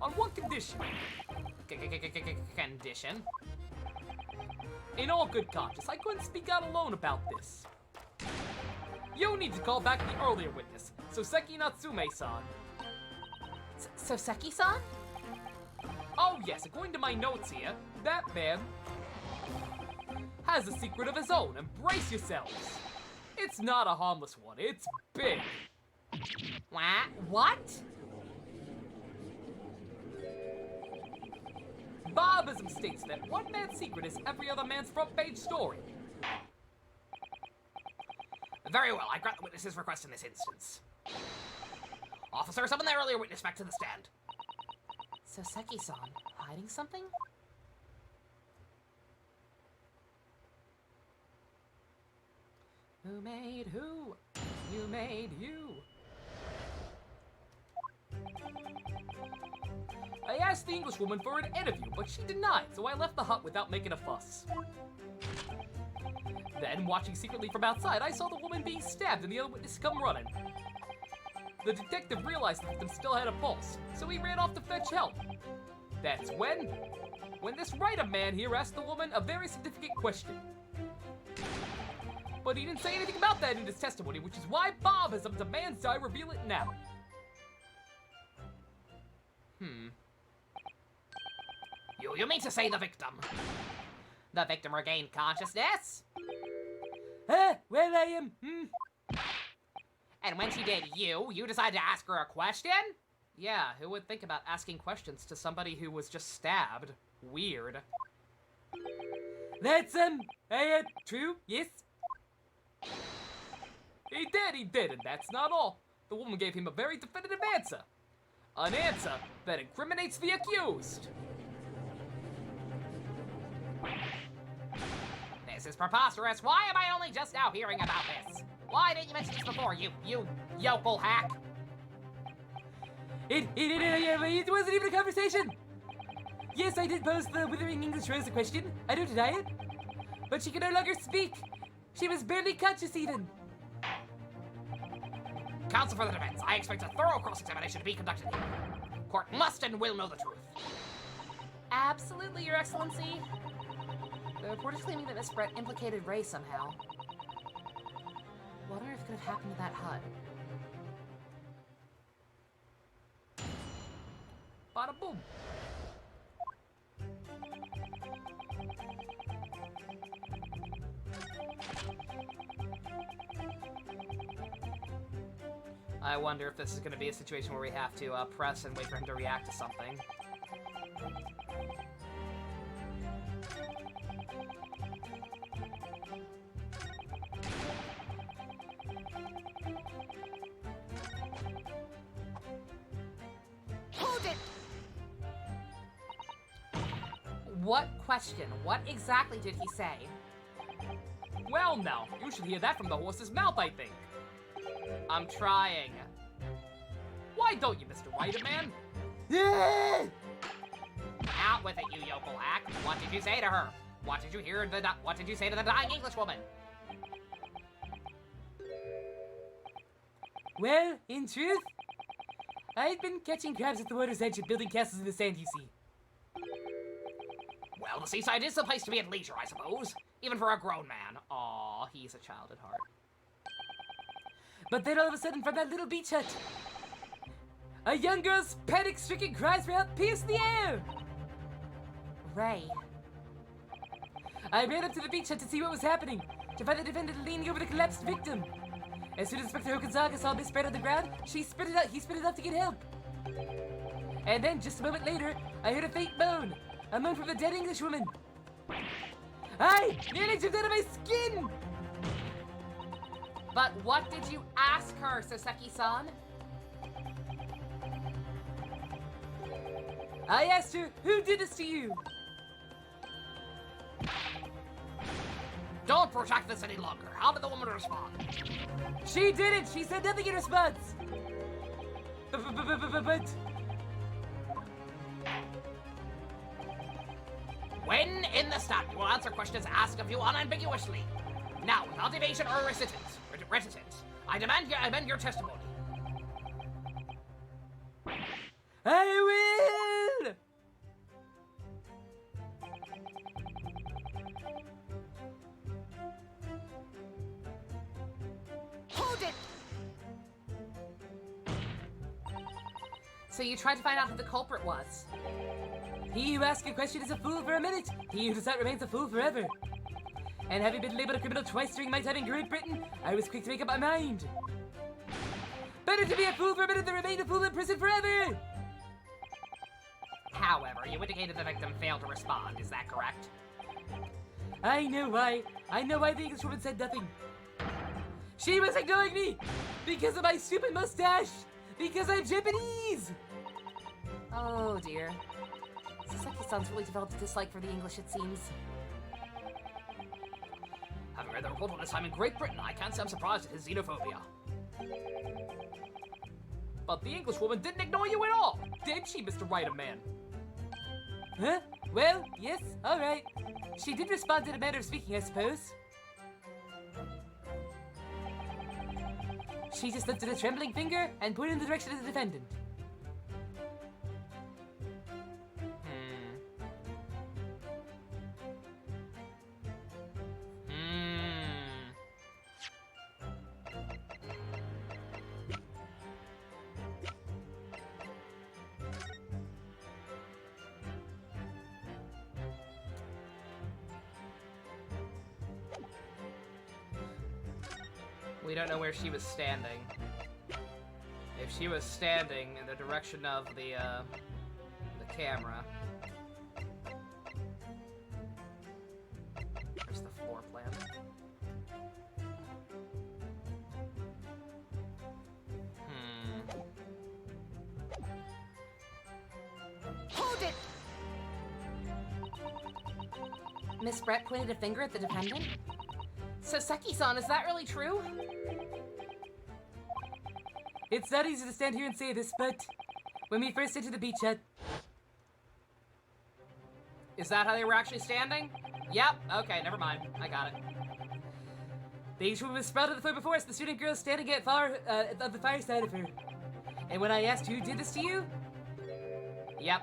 on one condition. Condition? In all good conscience, I couldn't speak out alone about this. You need to call back the earlier witness, Soseki Natsume-san. Soseki-san? Oh yes, according to my notes here, that man has a secret of his own. Embrace yourselves. It's not a harmless one, it's big. What? Bobism states that one man's secret is every other man's front page story. Very well, I grant the witness's request in this instance. Officer, summon the earlier witness back to the stand. Soseki-san, hiding something? Who made who? You made you. I asked the Englishwoman for an interview, but she denied, so I left the hut without making a fuss. Then, watching secretly from outside, I saw the woman being stabbed and the other witness come running. The detective realized the victim still had a pulse, so he ran off to fetch help. That's when this writer man here asked the woman a very significant question. But he didn't say anything about that in his testimony, which is why Bobism demands I reveal it now. You mean to say the victim? The victim regained consciousness? Well, I am, And when she did, you decided to ask her a question? Yeah, who would think about asking questions to somebody who was just stabbed? Weird. That's, true, yes. He did, and that's not all. The woman gave him a very definitive answer. An answer that incriminates the accused. This is preposterous. Why am I only just now hearing about this? Why didn't you mention this before, you yokel hack? It wasn't even a conversation. Yes, I did pose the withering English rose a question. I don't deny it. But she could no longer speak. She was barely conscious even. Counsel for the defense, I expect a thorough cross-examination to be conducted here. Court must and will know the truth. Absolutely, Your Excellency. The report is claiming that Miss Brett implicated Ray somehow. What on earth could have happened to that hut? Bada boom. I wonder if this is going to be a situation where we have to press and wait for him to react to something. Hold it! What question? What exactly did he say? Well, now, you should hear that from the horse's mouth, I think. I'm trying. Why don't you, Mr. Writer Man? Out with it, you yokel hack. What did you say to her? What did you hear? What did you say to the dying Englishwoman? Well, in truth, I've been catching crabs at the water's edge and building castles in the sand, you see. Well, the seaside is the place to be at leisure, I suppose. Even for a grown man. Aw, he's a child at heart. But then all of a sudden, from that little beach hut, a young girl's panic-stricken cries for help pierced the air! Ray. I ran up to the beach hut to see what was happening, to find the defendant leaning over the collapsed victim. As soon as Inspector Okazaga saw Miss Brett on the ground, he sprinted out to get help. And then, just a moment later, I heard a faint moan. A moan from the dead Englishwoman. I nearly jumped out of my skin! But what did you ask her, Soseki-san? I asked her, who did this to you? Don't protract this any longer. How did the woman respond? She didn't! She said nothing in response! But... When in the stand, you will answer questions asked of you unambiguously. Now, without evasion or reticence, I demand you amend your testimony. I will! Hold it! So you tried to find out who the culprit was. He who asks a question is a fool for a minute. He who does not remains a fool forever. And having been labeled a criminal twice during my time in Great Britain, I was quick to make up my mind. Better to be a fool for a minute than remain a fool in prison forever! However, you indicated the victim failed to respond, is that correct? I know why. I know why the Englishwoman said nothing. She was ignoring me! Because of my stupid mustache! Because I'm Japanese! Oh dear. Sasaki-san's really developed a dislike for the English, it seems. Having read the report on his time in Great Britain, I can't say I'm surprised at his xenophobia. But the Englishwoman didn't ignore you at all, did she, Mr. Writer-Man? Huh? Well, yes, alright. She did respond in a manner of speaking, I suppose. She just lifted a trembling finger and pointed in the direction of the defendant. We don't know where she was standing. If she was standing in the direction of the camera. Where's the floor plan? Hold it! Miss Brett pointed a finger at the defendant. Saseki-san, is that really true? It's not easy to stand here and say this, but when we first entered the beach hut... Is that how they were actually standing? Yep, okay, never mind. I got it. The Englishwoman was sprawled on the floor before us, the student girl standing at the far side of her. And when I asked who did this to you... Yep.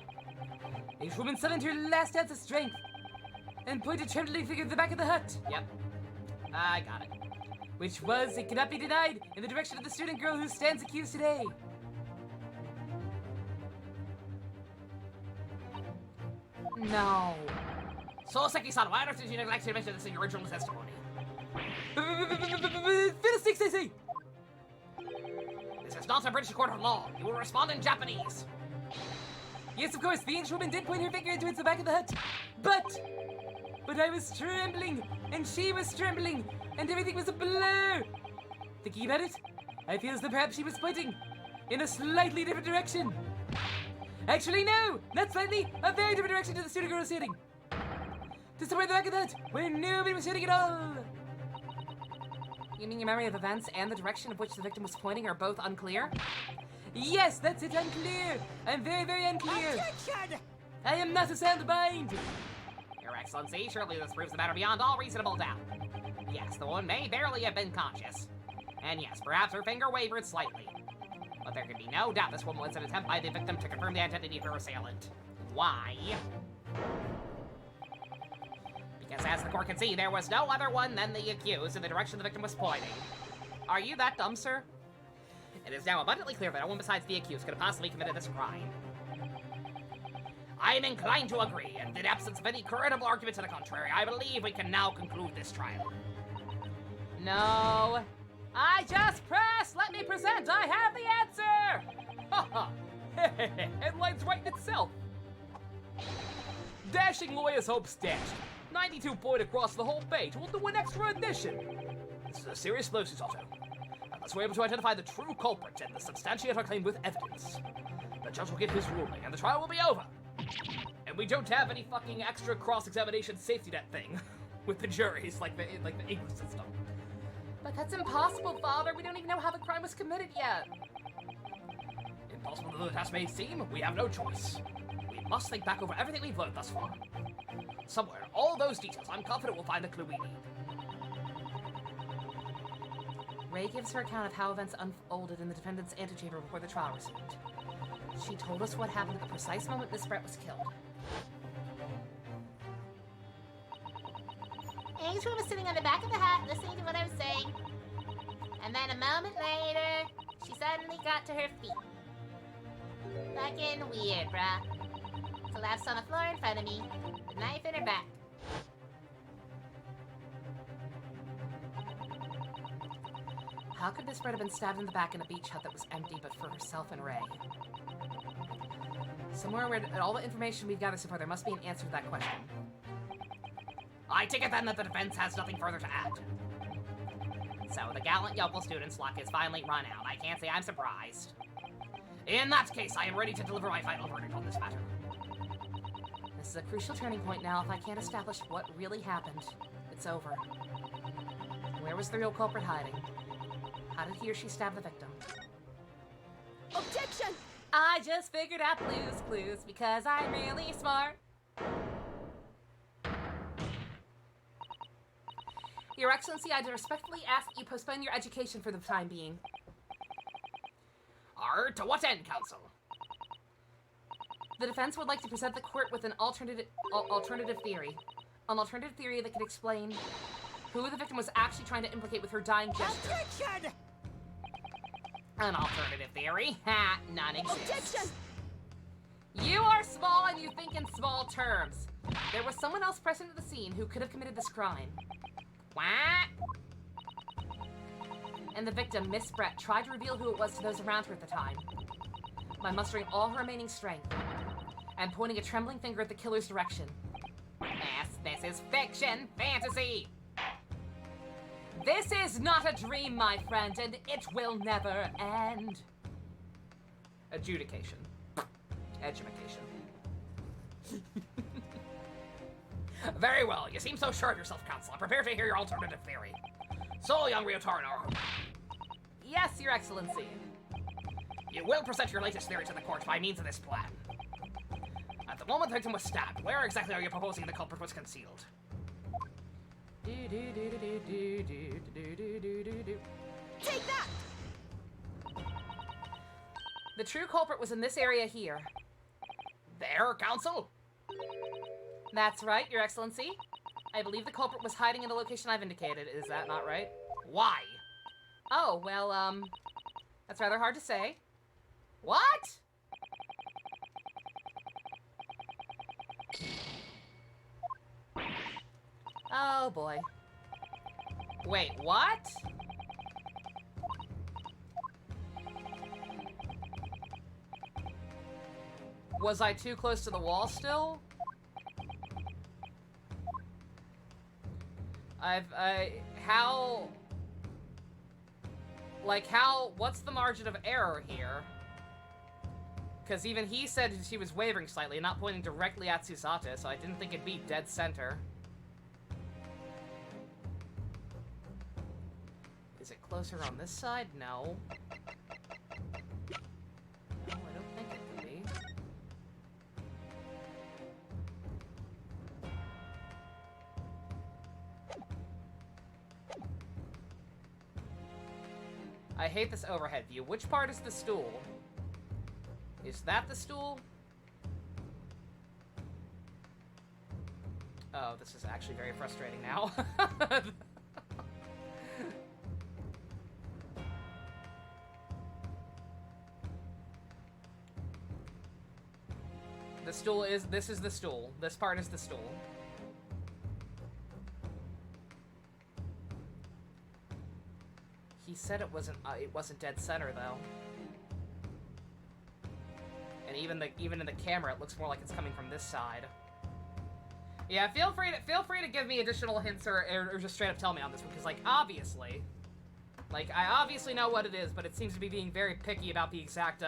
The Englishwoman summoned her last ounce of strength and pointed a trembling finger at the back of the hut. Yep. I got it. Which was, it cannot be denied, in the direction of the student girl who stands accused today. No. So, Seki-san, why did you neglect to mention this in your original testimony? Fiddlesticks, I say! This is not a British court of law. You will respond in Japanese. Yes, of course, the Englishwoman did point her finger towards the back of the hut. But I was trembling, and she was trembling, and everything was a blur. Thinking about it, I feel as though perhaps she was pointing in a slightly different direction. Actually, no, not slightly, a very different direction to the student girl was sitting. To somewhere at the back of the hut, where nobody was sitting at all. You mean your memory of events and the direction of which the victim was pointing are both unclear? Yes, that's it, unclear. I'm very, very unclear. Objection! I am not a sound mind. Your Excellency, surely this proves the matter beyond all reasonable doubt. Yes, the woman may barely have been conscious. And yes, perhaps her finger wavered slightly. But there can be no doubt this woman was an attempt by the victim to confirm the identity of her assailant. Why? Because as the court can see, there was no other one than the accused in the direction the victim was pointing. Are you that dumb, sir? It is now abundantly clear that no one besides the accused could have possibly committed this crime. I am inclined to agree, and in absence of any credible argument to the contrary, I believe we can now conclude this trial. No. I just pressed! Let me present! I have the answer! Haha! Headline's right in itself. Dashing lawyer's hopes dashed. 92 point across the whole page. We'll do an extra edition. This is a serious blow, Susato. Unless we're able to identify the true culprit and substantiate our claim with evidence, the judge will give his ruling and the trial will be over. And we don't have any fucking extra cross-examination safety net thing with the juries like the English system. But that's impossible, Father. We don't even know how the crime was committed yet. Impossible though the task may seem, we have no choice. We must think back over everything we've learned thus far. Somewhere in all those details, I'm confident we'll find the clue we need. Ray gives her account of how events unfolded in the defendant's antechamber before the trial resumed. She told us what happened at the precise moment Miss Brett was killed. Angel was sitting on the back of the hut listening to what I was saying. And then a moment later, she suddenly got to her feet. Fucking weird, bruh. Collapsed on the floor in front of me, the knife in her back. How could Miss Brett have been stabbed in the back in a beach hut that was empty but for herself and Ray? Somewhere where all the information we've gathered so far, there must be an answer to that question. I take it then that the defense has nothing further to add. So the gallant yokel student's luck is finally run out. I can't say I'm surprised. In that case, I am ready to deliver my final verdict on this matter. This is a crucial turning point now. If I can't establish what really happened, it's over. Where was the real culprit hiding? How did he or she stab the victim? Objection! I just figured out clues, because I'm really smart. Your Excellency, I respectfully ask that you postpone your education for the time being. To what end, counsel? The defense would like to present the court with an alternative theory. An alternative theory that could explain who the victim was actually trying to implicate with her dying gesture. Objection! An alternative theory? Ha! None exists. Objection! You are small and you think in small terms. There was someone else present at the scene who could have committed this crime. What? And the victim, Miss Brett, tried to reveal who it was to those around her at the time. By mustering all her remaining strength and pointing a trembling finger at the killer's direction. Yes, this is fiction, fantasy. This is not a dream, my friend, and it will never end. Adjudication. Education. Very well, you seem so sure of yourself, counsel. I'm prepared to hear your alternative theory. So, young Ryotaro, Yes, Your Excellency. you will present your latest theory to the court by means of this plan. At the moment the victim was stabbed, where exactly are you proposing the culprit was concealed? Take that! The true culprit was in this area here. There, counsel? That's right, Your Excellency. I believe the culprit was hiding in the location I've indicated. Is that not right? Why? Oh, well, that's rather hard to say. What? Oh, boy. Wait, what? Was I too close to the wall still? What's the margin of error here? Because even he said she was wavering slightly, not pointing directly at Susata, so I didn't think it'd be dead center. Is it closer on this side? No. No, I don't think it could be. I hate this overhead view. Which part is the stool? Is that the stool? Oh, this is actually very frustrating now. This is the stool. This part is the stool. He said it wasn't dead center though. And even in the camera, it looks more like it's coming from this side. Yeah, feel free to give me additional hints or just straight up tell me on this one, because obviously, I obviously know what it is, but it seems to be being very picky about the exact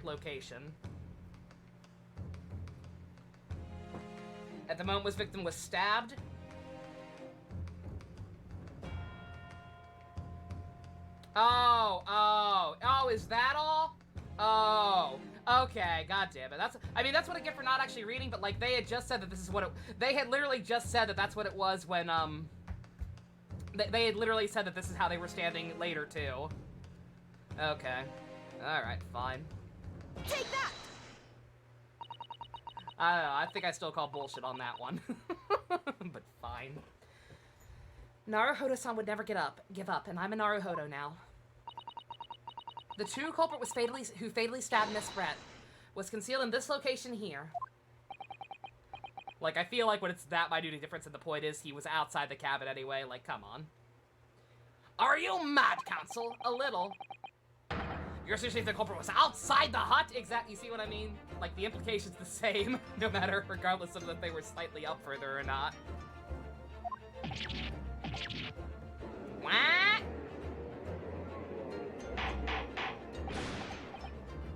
location. At the moment victim was stabbed. Oh, is that all? Oh, okay, god damn it. That's what I get for not actually reading, but they had just said that this is what they had literally just said that that's what it was when, they had literally said that this is how they were standing later, too. Okay. Alright, fine. Take that! I don't know, I think I still call bullshit on that one. But fine. Naruhodo-san would never give up, and I'm a Naruhodo now. The true culprit who fatally stabbed Miss Brett was concealed in this location here. Like, I feel like when it's that minute a difference, and the point is he was outside the cabin anyway, like, come on. Are you mad, Counsel? A little. You're seriously the culprit was outside the hut? Exactly, you see what I mean? Like, the implication's the same, no matter, regardless of if they were slightly up further or not. What?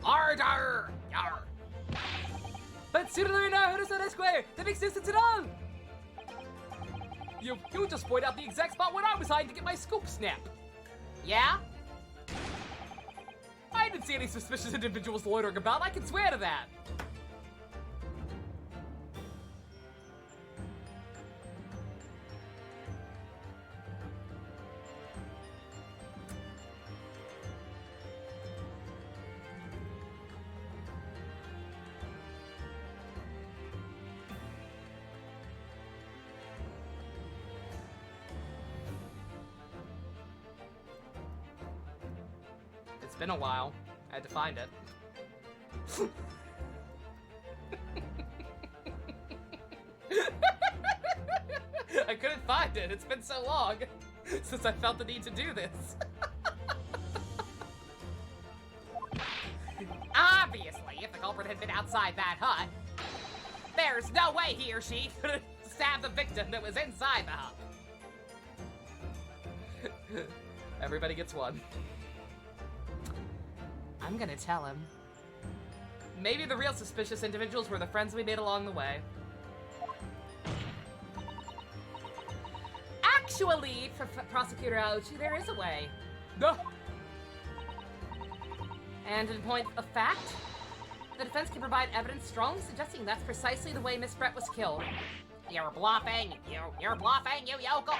Arr! Yar! But sooner now, Harrison Esquire, that makes no sense at all! You just point out the exact spot where I was hiding to get my scoop snap. Yeah? I didn't see any suspicious individuals loitering about, I can swear to that. It's been a while. I had to find it. I couldn't find it. It's been so long since I felt the need to do this. Obviously, if the culprit had been outside that hut, there's no way he or she could have stabbed the victim that was inside the hut. Everybody gets one. I'm gonna tell him. Maybe the real suspicious individuals were the friends we made along the way. Actually, Prosecutor Aochi, there is a way. No. And in point of fact, the defense can provide evidence strongly suggesting that's precisely the way Miss Brett was killed. You're bluffing. You're bluffing, you yokel.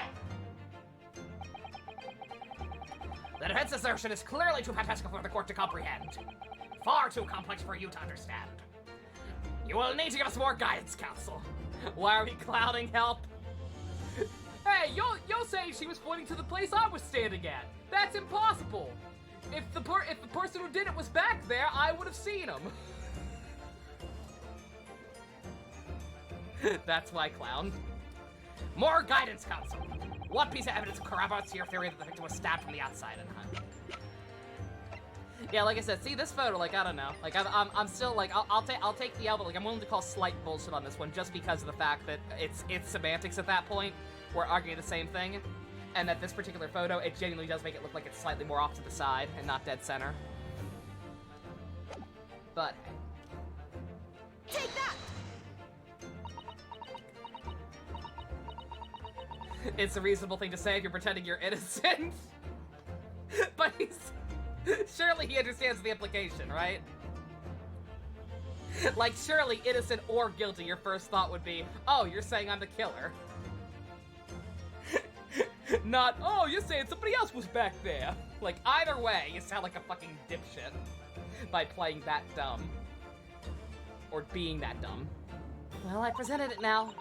The defense assertion is clearly too fantastical for the court to comprehend. Far too complex for you to understand. You will need to give us more guidance, Counsel. Why are we clouding help? Hey, you're saying she was pointing to the place I was standing at. That's impossible. If the person who did it was back there, I would have seen him. That's why, clown. More guidance, Counsel. What piece of evidence corroborates your theory that the victim was stabbed from the outside and hut? Yeah, like I said, see this photo, like, I don't know. Like, I'm still, like, I'll take the L, but, like, I'm willing to call slight bullshit on this one just because of the fact that it's semantics at that point. We're arguing the same thing. And that this particular photo, it genuinely does make it look like it's slightly more off to the side and not dead center. But, Take that! it's a reasonable thing to say if you're pretending you're innocent. But surely he understands the implication, right? Like, surely innocent or guilty, your first thought would be, oh, you're saying I'm the killer. Not, oh, you're saying somebody else was back there. Like, either way, you sound like a fucking dipshit by playing that dumb. Or being that dumb. Well, I presented it now.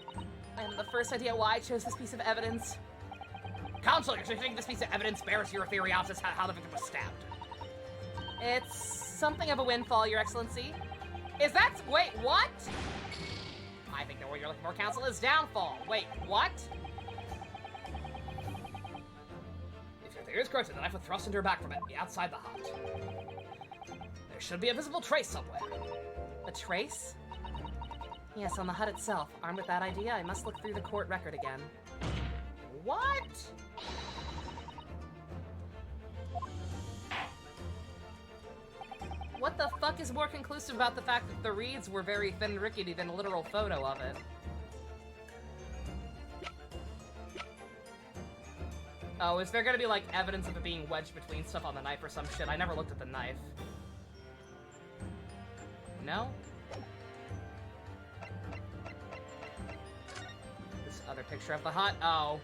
And the first idea why I chose this piece of evidence. Counsel, you're saying this piece of evidence bears your theory out as how the victim was stabbed. It's something of a windfall, Your Excellency. Is that, wait, what? I think the word you're looking for, Counsel, is downfall. Wait, what? If your theory is correct, the knife was thrust into her back from outside the hut. There should be a visible trace somewhere. A trace? Yes, on the hut itself. Armed with that idea, I must look through the court record again. What? What the fuck is more conclusive about the fact that the reeds were very thin and rickety than a literal photo of it? Oh, is there gonna be, like, evidence of it being wedged between stuff on the knife or some shit? I never looked at the knife. No? This other picture of the hut? Oh.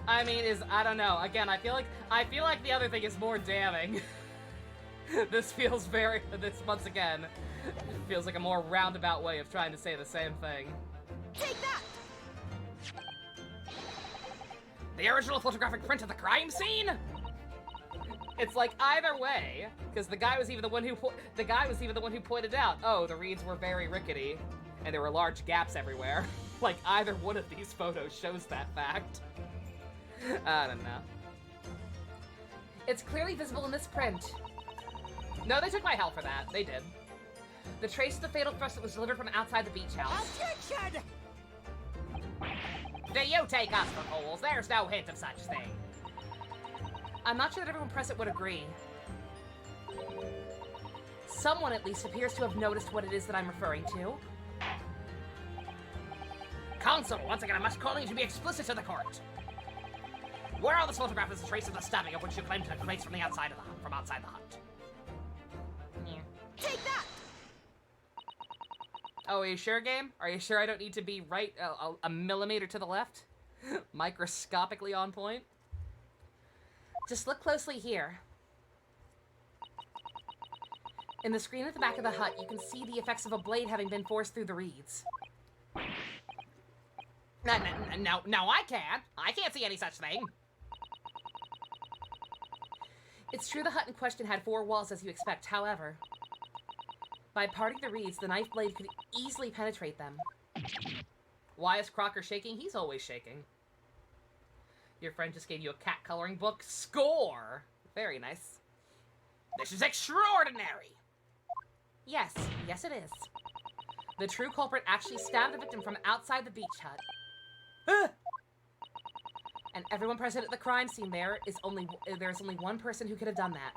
I mean, I don't know. Again, I feel like the other thing is more damning. This once again, feels like a more roundabout way of trying to say the same thing. Take that! The original photographic print of the crime scene? It's like either way, because the guy was even the one who pointed out, oh, the reeds were very rickety, and there were large gaps everywhere. Like either one of these photos shows that fact. I don't know. It's clearly visible in this print. No, they took my hell for that. They did. The trace of the fatal thrust was delivered from outside the beach house. Objection! Do you take us for fools? There's no hint of such thing. I'm not sure that everyone present would agree. Someone, at least, appears to have noticed what it is that I'm referring to. Counsel, once again, I must call you to be explicit to the court. Where on this photograph is the trace of the stabbing of which you claim to have place from the outside of the hut, from outside the hut? Take that! Oh, are you sure, game? Are you sure I don't need to be right a millimeter to the left? Microscopically on point? Just look closely here. In the screen at the back of the hut, you can see the effects of a blade having been forced through the reeds. No, I can't. I can't see any such thing. It's true the hut in question had 4 walls, as you expect. However, by parting the reeds, the knife blade could easily penetrate them. Why is Crocker shaking? He's always shaking. Your friend just gave you a cat coloring book. Score! Very nice. This is extraordinary. Yes, yes it is. The true culprit actually stabbed the victim from outside the beach hut. And everyone present at the crime scene there's only one person who could have done that.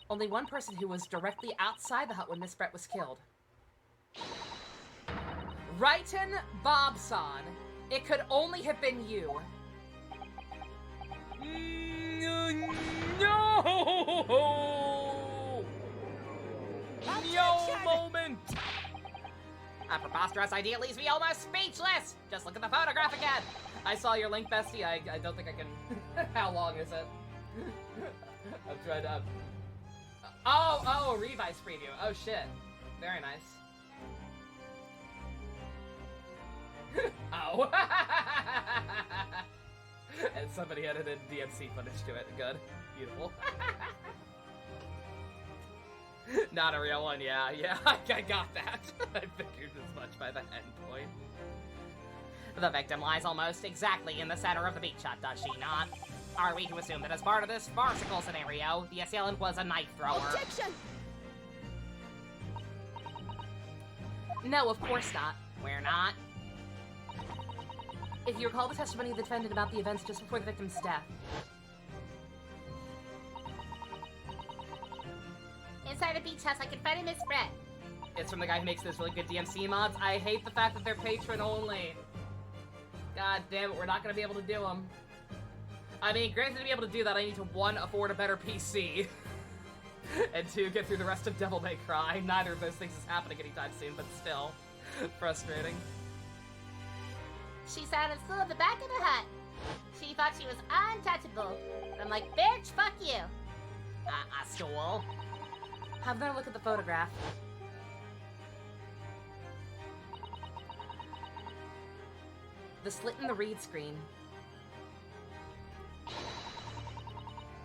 Only one person who was directly outside the hut when Miss Brett was killed. Righton Bobson. It could only have been you. No! No moment! A preposterous idea leaves me almost speechless. Just look at the photograph again. I saw your link, bestie. I don't think I can... How long is it? I'm trying to... Oh, revise preview. Oh, shit. Very nice. Oh. And somebody edited DMC footage to it. Good. Beautiful. Not a real one, yeah, I got that. I figured as much by the end point. The victim lies almost exactly in the center of the beach hut, does she not? Are we to assume that as part of this farcical scenario, the assailant was a knife thrower? Objection! No, of course not. We're not. If you recall the testimony of the defendant about the events just before the victim's death. Inside the beach house, I confronted Miss Brett. It's from the guy who makes those really good DMC mods. I hate the fact that they're patron only. God damn it, we're not gonna be able to do them. I mean, granted, to be able to do that, I need to 1, afford a better PC, and 2, get through the rest of Devil May Cry. Neither of those things is happening anytime soon, but still, frustrating. She sat on a stool at the back of the hut. She thought she was untouchable. I'm like, bitch, fuck you. A stool? Have another look at the photograph. The slit in the reed screen.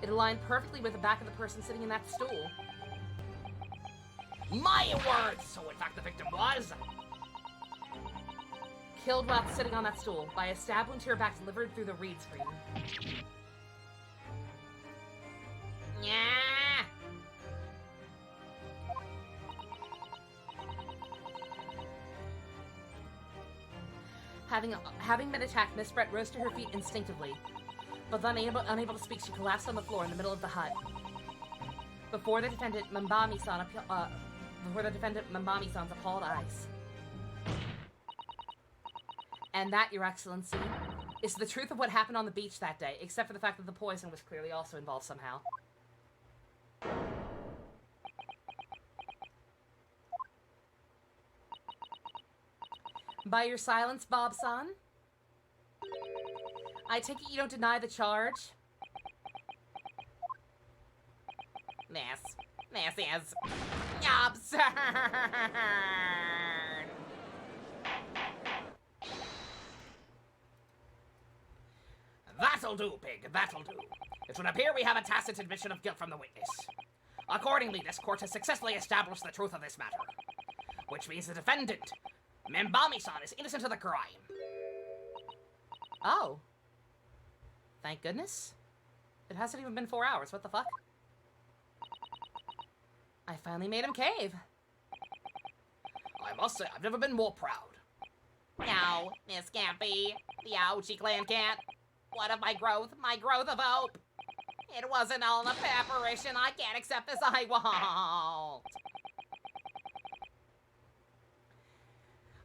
It aligned perfectly with the back of the person sitting in that stool. My words! So in fact the victim was... Killed while sitting on that stool by a stab wound to her back delivered through the reed screen. Yeah. Having been attacked, Miss Brett rose to her feet instinctively, but then unable to speak, she collapsed on the floor in the middle of the hut. Before the defendant Mambami-san's appalled eyes. And that, Your Excellency, is the truth of what happened on the beach that day, except for the fact that the poison was clearly also involved somehow. By your silence, Bob-san? I take it you don't deny the charge? This is absurd. That That'll do, Pig, that'll do. It would appear we have a tacit admission of guilt from the witness. Accordingly, this court has successfully established the truth of this matter, which means the defendant, Membami-san, is innocent of the crime. Oh. Thank goodness. It hasn't even been 4 hours. What the fuck? I finally made him cave. I must say, I've never been more proud. No, this can't be. The Ouchie clan can't. What of my growth of hope? It wasn't all an apparition. I can't accept this. I won't.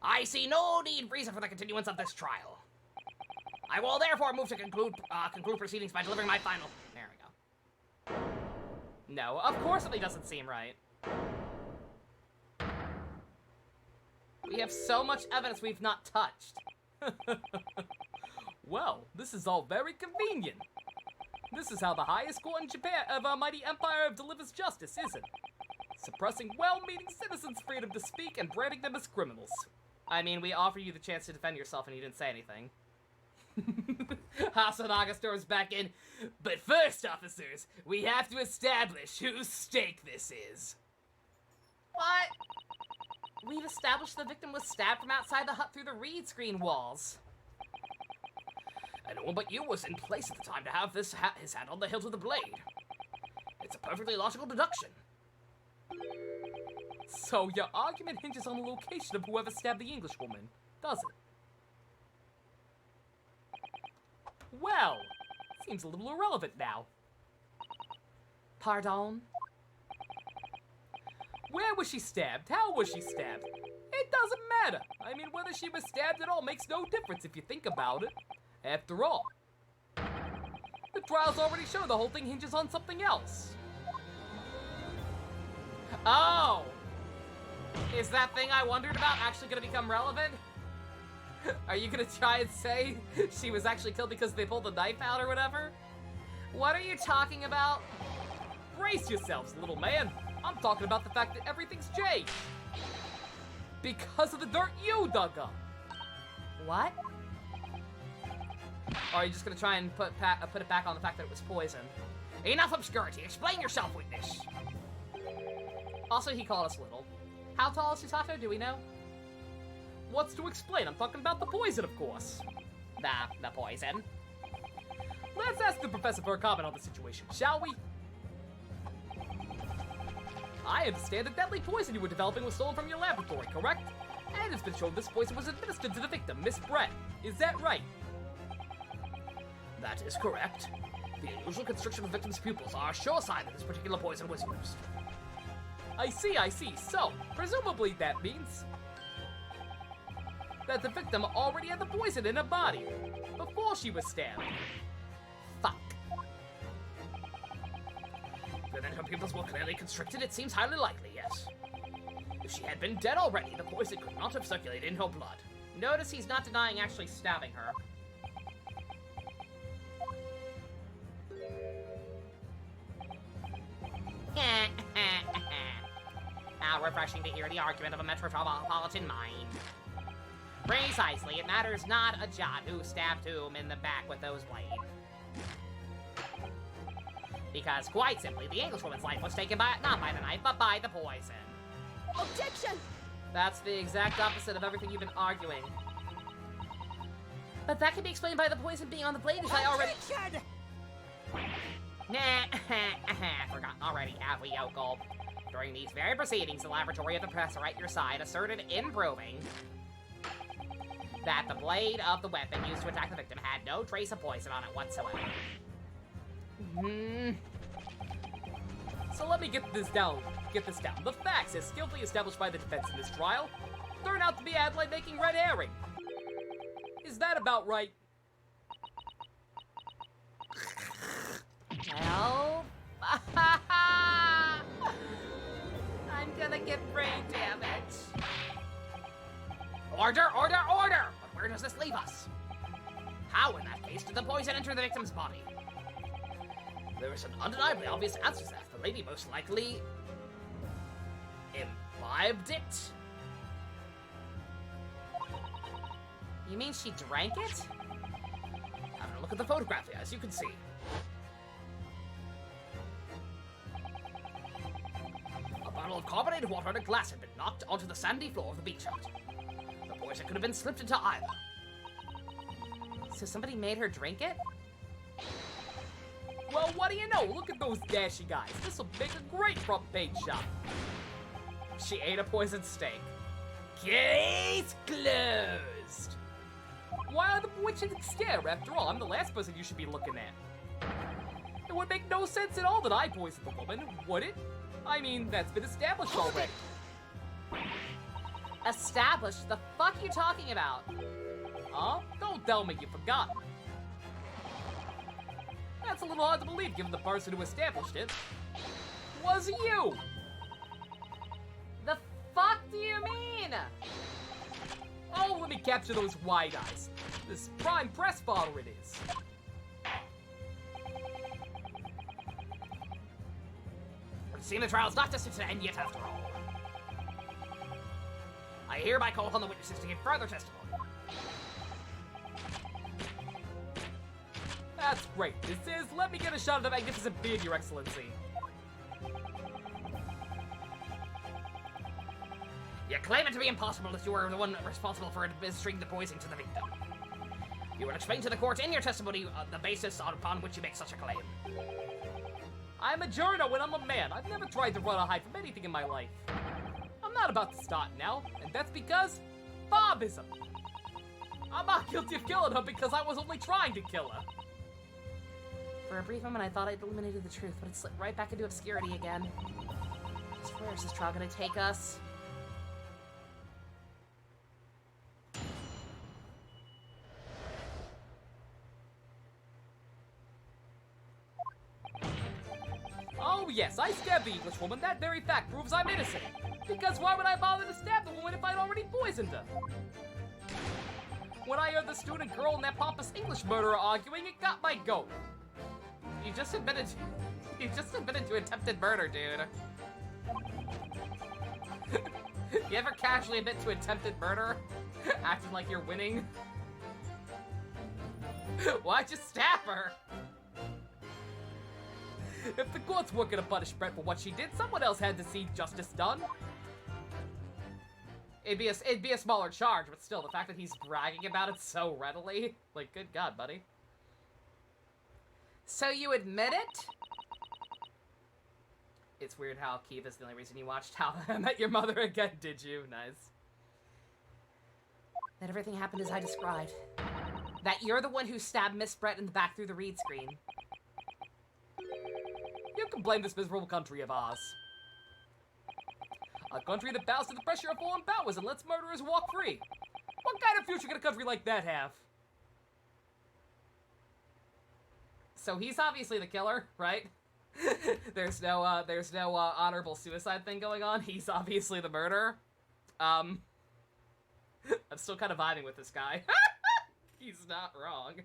I see no reason for the continuance of this trial. I will therefore move to conclude proceedings by delivering my final. There we go. No, of course something doesn't seem right. We have so much evidence we've not touched. Well, this is all very convenient. This is how the highest court in Japan of our mighty empire delivers justice, isn't it? Suppressing well-meaning citizens' freedom to speak and branding them as criminals. I mean, we offered you the chance to defend yourself and you didn't say anything. Hasanaga storms back in. But first, officers, we have to establish whose stake this is. What? We've established the victim was stabbed from outside the hut through the reed screen walls. And no one but you was in place at the time to have his hand on the hilt of the blade. It's a perfectly logical deduction. So your argument hinges on the location of whoever stabbed the Englishwoman, does it? Well, seems a little irrelevant now. Pardon? Where was she stabbed? How was she stabbed? It doesn't matter. I mean, whether she was stabbed at all makes no difference if you think about it. After all, the trial's already shown the whole thing hinges on something else. Oh! Is that thing I wondered about actually gonna become relevant? Are you gonna try and say she was actually killed because they pulled the knife out or whatever? What are you talking about? Brace yourselves, little man. I'm talking about the fact that everything's changed. Because of the dirt you dug up. What? Or are you just gonna try and put it back on the fact that it was poison? Enough obscurity. Explain yourself, witness. Also, he called us little. How tall is Susato? Do we know? What's to explain? I'm talking about the poison, of course. The poison. Let's ask the professor for a comment on the situation, shall we? I understand the deadly poison you were developing was stolen from your laboratory, correct? And it's been shown this poison was administered to the victim, Miss Brett. Is that right? That is correct. The unusual constriction of the victim's pupils are a sure sign that this particular poison was used. I see. So, presumably that means that the victim already had the poison in her body before she was stabbed. Fuck. Given that her pupils were clearly constricted, it seems highly likely, yes. If she had been dead already, the poison could not have circulated in her blood. Notice he's not denying actually stabbing her. How refreshing to hear the argument of a metropolitan mind. Precisely, it matters not a jot who stabbed whom in the back with those blades. Because, quite simply, the Englishwoman's life was taken not by the knife, but by the poison. Objection! That's the exact opposite of everything you've been arguing. But that can be explained by the poison being on the blade, as I already... Objection! Forgotten already, have we, yokel? During these very proceedings, the laboratory of the professor at your side asserted in proving that the blade of the weapon used to attack the victim had no trace of poison on it whatsoever. So let me get this down. The facts, as skillfully established by the defense in this trial, turn out to be Adelaide-making red herring. Is that about right? Well... I'm gonna get brain damage. Order! But where does this leave us? How, in that case, did the poison enter the victim's body? There is an undeniably obvious answer to that. The lady most likely imbibed it? You mean she drank it? Having look at the photograph here, as you can see. A bottle of carbonated water and a glass had been knocked onto the sandy floor of the beach hut. The poison could have been slipped into either. So somebody made her drink it? Well, what do you know? Look at those dashy guys. This'll make a great front page shot. She ate a poisoned steak. Case closed. Why are the witches stare? After all, I'm the last person you should be looking at. It would make no sense at all that I poisoned the woman, would it? I mean, that's been established already. Established? The fuck you talking about? Huh? Don't tell me you forgot. That's a little hard to believe, given the person who established it was you. The fuck do you mean? Oh, let me capture those wide eyes. This prime press bottle it is. It seems the trial's not destined to end yet after all. I hereby call upon the witnesses to give further testimony. That's great. This is, let me get a shot of the magnificent beard, Your Excellency. You claim it to be impossible that you were the one responsible for administering the poison to the victim. You will explain to the court in your testimony the basis upon which you make such a claim. I'm a journo and I'm a man. I've never tried to run or hide from anything in my life. I'm not about to start now, and that's because Bobism. I'm not guilty of killing her because I was only trying to kill her. For a brief moment, I thought I'd eliminated the truth, but it slipped right back into obscurity again. Just where is this trial gonna take us? Oh yes, I stabbed the Englishwoman. That very fact proves I'm innocent. Because why would I bother to stab the woman if I'd already poisoned her? When I heard the student girl and that pompous English murderer arguing, it got my goat. You just admitted to attempted murder, dude. You ever casually admit to attempted murder? Acting like you're winning? Why'd you stab her? If the courts weren't gonna punish Brett for what she did, someone else had to see justice done. It'd be a smaller charge, but still, the fact that he's bragging about it so readily, like, good God, buddy. So you admit it? It's weird how Kiva's the only reason you watched How I Met Your Mother again, did you? Nice. That everything happened as I described. That you're the one who stabbed Miss Brett in the back through the read screen. You can blame this miserable country of ours. A country that bows to the pressure of foreign powers and lets murderers walk free. What kind of future could a country like that have? So he's obviously the killer, right? there's no honorable suicide thing going on. He's obviously the murderer. I'm still kind of vibing with this guy. He's not wrong.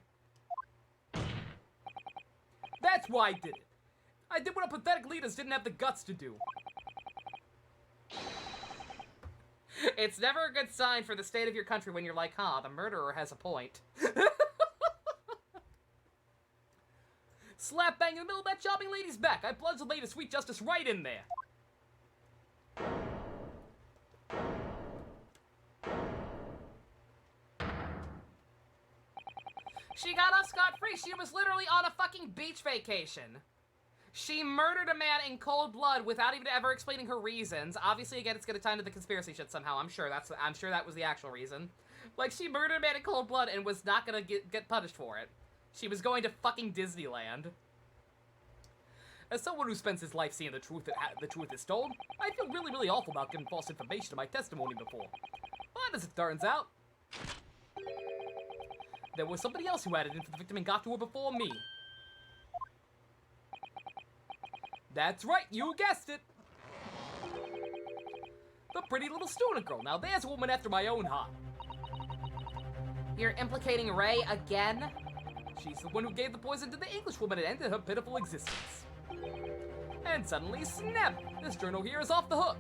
That's why I did it. I did what pathetic leaders didn't have the guts to do. It's never a good sign for the state of your country when you're like, huh, the murderer has a point. Slap bang in the middle of that shopping lady's back. I plunged the lady of sweet justice right in there. She got off scot-free. She was literally on a fucking beach vacation. She murdered a man in cold blood without even ever explaining her reasons. Obviously, again, it's gonna tie into the conspiracy shit somehow. I'm sure that was the actual reason. Like, she murdered a man in cold blood and was not gonna get punished for it. She was going to fucking Disneyland. As someone who spends his life seeing the truth is told, I feel really, really awful about giving false information to my testimony before. But as it turns out, there was somebody else who added in for the victim and got to her before me. That's right, you guessed it! The pretty little student girl. Now there's a woman after my own heart. You're implicating Ray again? She's the one who gave the poison to the English woman and ended her pitiful existence. And suddenly, snap! This journal here is off the hook.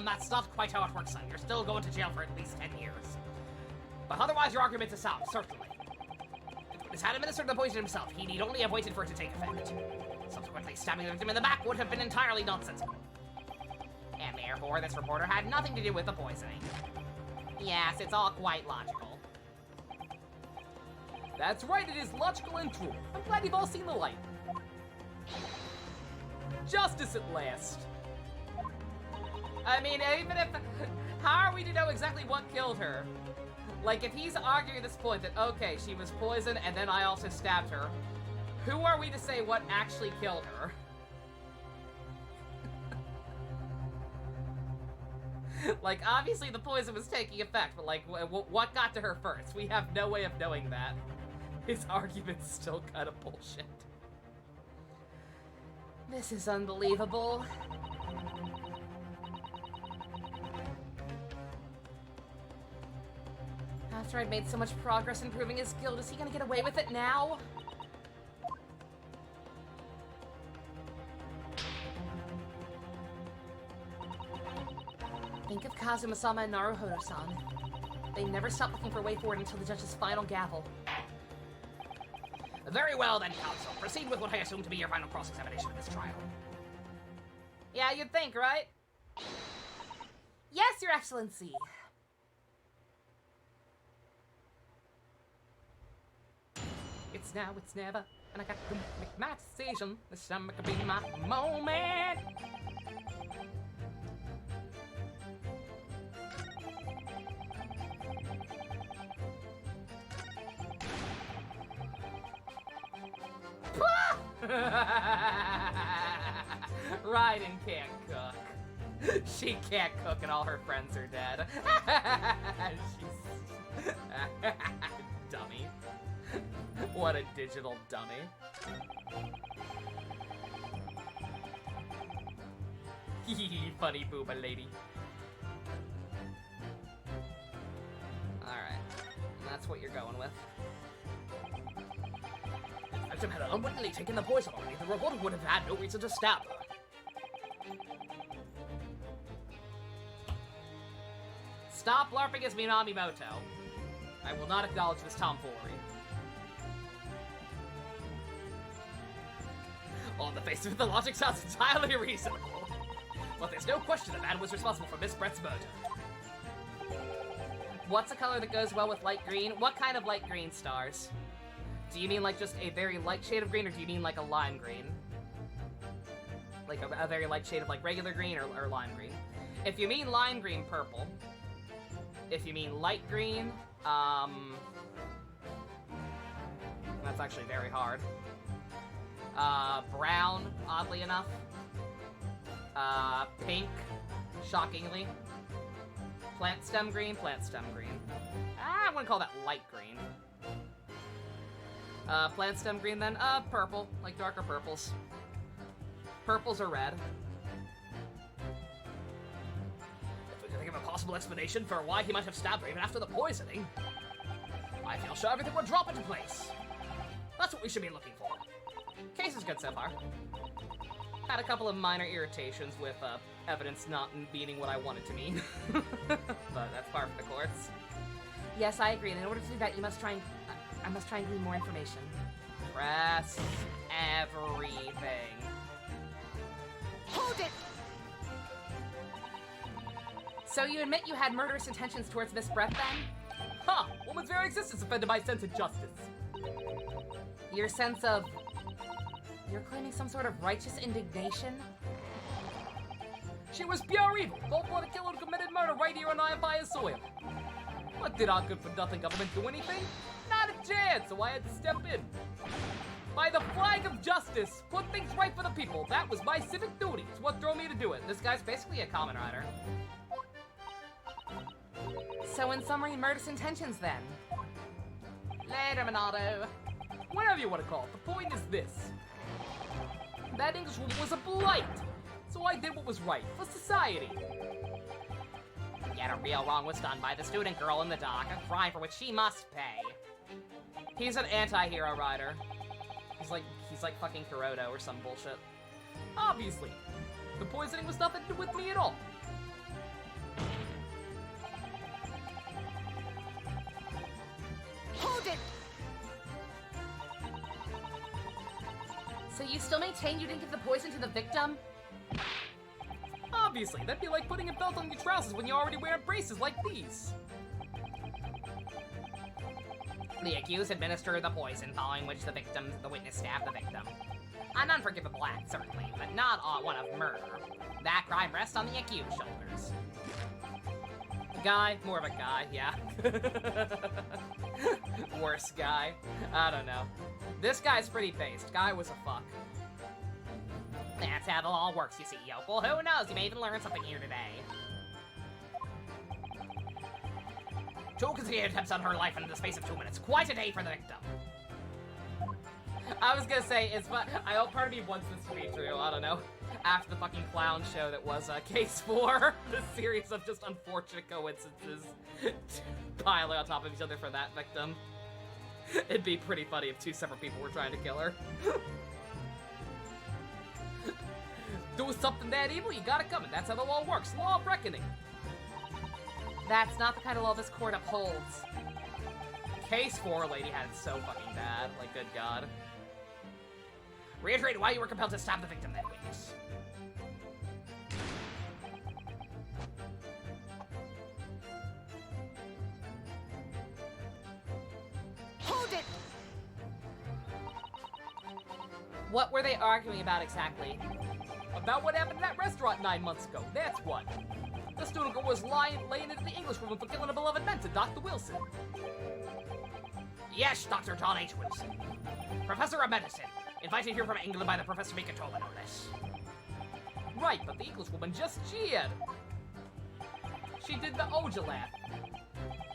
That's not quite how it works, son. You're still going to jail for at least 10 years. But otherwise, your argument is sound, certainly. This had administered the poison himself. He need only have waited for it to take effect. Subsequently, stabbing the victim in the back would have been entirely nonsensical. And therefore, this reporter had nothing to do with the poisoning. Yes, it's all quite logical. That's right, it is logical and true. I'm glad you've all seen the light. Justice at last. I mean, even if... How are we to know exactly what killed her? Like, if he's arguing at this point that, okay, she was poisoned and then I also stabbed her, who are we to say what actually killed her? Like, obviously the poison was taking effect, but like, what got to her first? We have no way of knowing that. His argument's still kind of bullshit. This is unbelievable. After I'd made so much progress in proving his guilt, is he gonna get away with it now? Think of Kazuma-sama and Naruhodo-san. They never stop looking for a way forward until the judge's final gavel. Very well then, counsel. Proceed with what I assume to be your final cross-examination of this trial. Yeah, you'd think, right? Yes, Your Excellency. It's now, it's never, and I got to make my decision. This time it could be my moment. Raiden can't cook. She can't cook and all her friends are dead. She's... dummy. What a digital dummy. Funny booba lady. Alright. That's what you're going with. If the victim had unwittingly taken the poison already, the reporter would have had no reason to stab her. Stop LARPing as Minami Moto. I will not acknowledge this tomfoolery. On the face of it, the logic sounds entirely reasonable. But there's no question the man was responsible for Miss Brett's murder. What's a color that goes well with light green? What kind of light green stars? Do you mean like just a very light shade of green, or do you mean like a lime green? Like a very light shade of like regular green or lime green? If you mean lime green, purple. If you mean light green, that's actually very hard. Brown, oddly enough. Pink, shockingly. Plant stem green, plant stem green. I wouldn't call that light green. Plant stem green then, purple, like darker purples. Purples or red. If we could think of a possible explanation for why he might have stabbed her even after the poisoning, I feel sure everything would drop into place. That's what we should be looking for. Case is good so far. Had a couple of minor irritations with evidence not meaning what I wanted to mean. But that's par for the course. Yes, I agree. And in order to do that, you must try and... I must try and glean more information. Press everything. Hold it! So you admit you had murderous intentions towards Miss Brett, then? Ha! Woman's very existence offended my sense of justice. Your sense of... You're claiming some sort of righteous indignation? She was pure evil. Cold-blooded killer who committed murder right here on our Empire's soil. But did our good-for-nothing government do anything? Not a chance, so I had to step in. By the flag of justice, put things right for the people. That was my civic duty. It's what drove me to do it. This guy's basically a common rider. So in summary, murderous intentions, then? Later, Minato. Whatever you want to call it, the point is this. That Englishwoman was a blight, so I did what was right for society. Yet a real wrong was done by the student girl in the dock, a crime for which she must pay. He's an anti-hero rider. He's like fucking Kuroto or some bullshit. Obviously, the poisoning was nothing to do with me at all. Hold it! you still maintain you didn't give the poison to the victim? Obviously, that'd be like putting a belt on your trousers when you're already wearing braces like these. The accused administered the poison, following which the witness stabbed the victim. An unforgivable act, certainly, but not one of murder. That crime rests on the accused's shoulders. Guy, more of a guy, yeah. Worse guy. I don't know. This guy's pretty based. Guy was a fuck. That's how the law works, you see, Yokel. Who knows? You may even learn something here today. 2 consecutive attempts on her life in the space of 2 minutes. Quite a day for the victim. I was gonna say, it's fun. I hope part of me wants this to be true. I don't know. After the fucking clown show that was Case 4, the series of just unfortunate coincidences piling on top of each other for that victim. It'd be pretty funny if 2 separate people were trying to kill her. Do something that evil, you got it coming. That's how the law works. Law of reckoning. That's not the kind of law this court upholds. Case 4 lady had it so fucking bad. Like, good God. Reiterate why you were compelled to stab the victim, then, witness. Hold it! What were they arguing about exactly? About what happened at that restaurant 9 months ago. That's what. The student girl was laying into the English woman for killing a beloved mentor, Dr. Wilson. Yes, Dr. John H. Wilson. Professor of Medicine. Invited here from England by the Professor Mikatoma, no less. Right, but the English woman just cheered. She did the Oja laugh.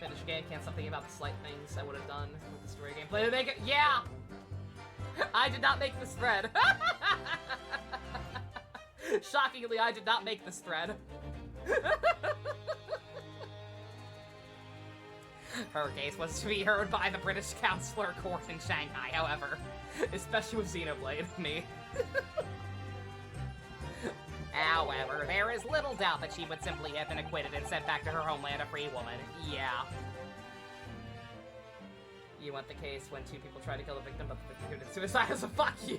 Finish again, can't stop thinking about the slight things I would have done with the story gameplay to make it. Yeah! I did not make this thread. Shockingly, I did not make this thread. Her case was to be heard by the British Consular Court in Shanghai, however. Especially with Xenoblade, me. However, there is little doubt that she would simply have been acquitted and sent back to her homeland a free woman. Yeah. You want the case when 2 people try to kill the victim, but the victim committed suicide as a fuck you?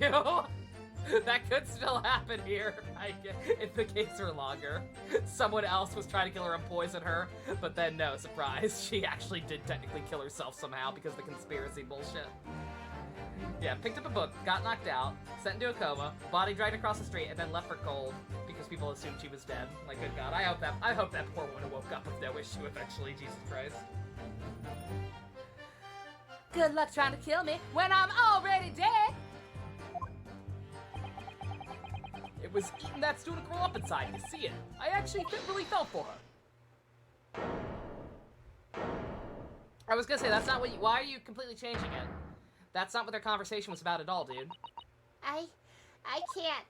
That could still happen here, I guess, if the case were longer. Someone else was trying to kill her and poison her, but then no, surprise, she actually did technically kill herself somehow because of the conspiracy bullshit. Yeah, picked up a book, got knocked out, sent into a coma, body dragged across the street, and then left for cold because people assumed she was dead. Like, good God, I hope that poor woman woke up with no issue eventually, Jesus Christ. Good luck trying to kill me when I'm already dead! It was eating that student girl up inside, you see it. I actually really felt for her. I was gonna say, that's not what you- why are you completely changing it? That's not what their conversation was about at all, dude. I can't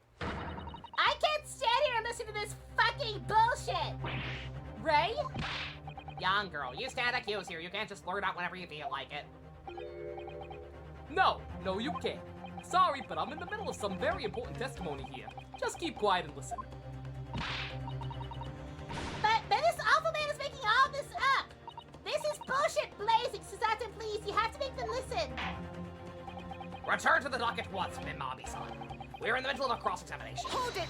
stand here and listen to this fucking bullshit! Ray? Young girl, you stand accused here. You can't just blurt out whenever you feel like it. No, you can't. Sorry, but I'm in the middle of some very important testimony here. Just keep quiet and listen. But this awful man is making all this up! This is bullshit blazing, Susato, please, you have to make them listen! Return to the docket once, Mimabi-san. We're in the middle of a cross-examination. Hold it!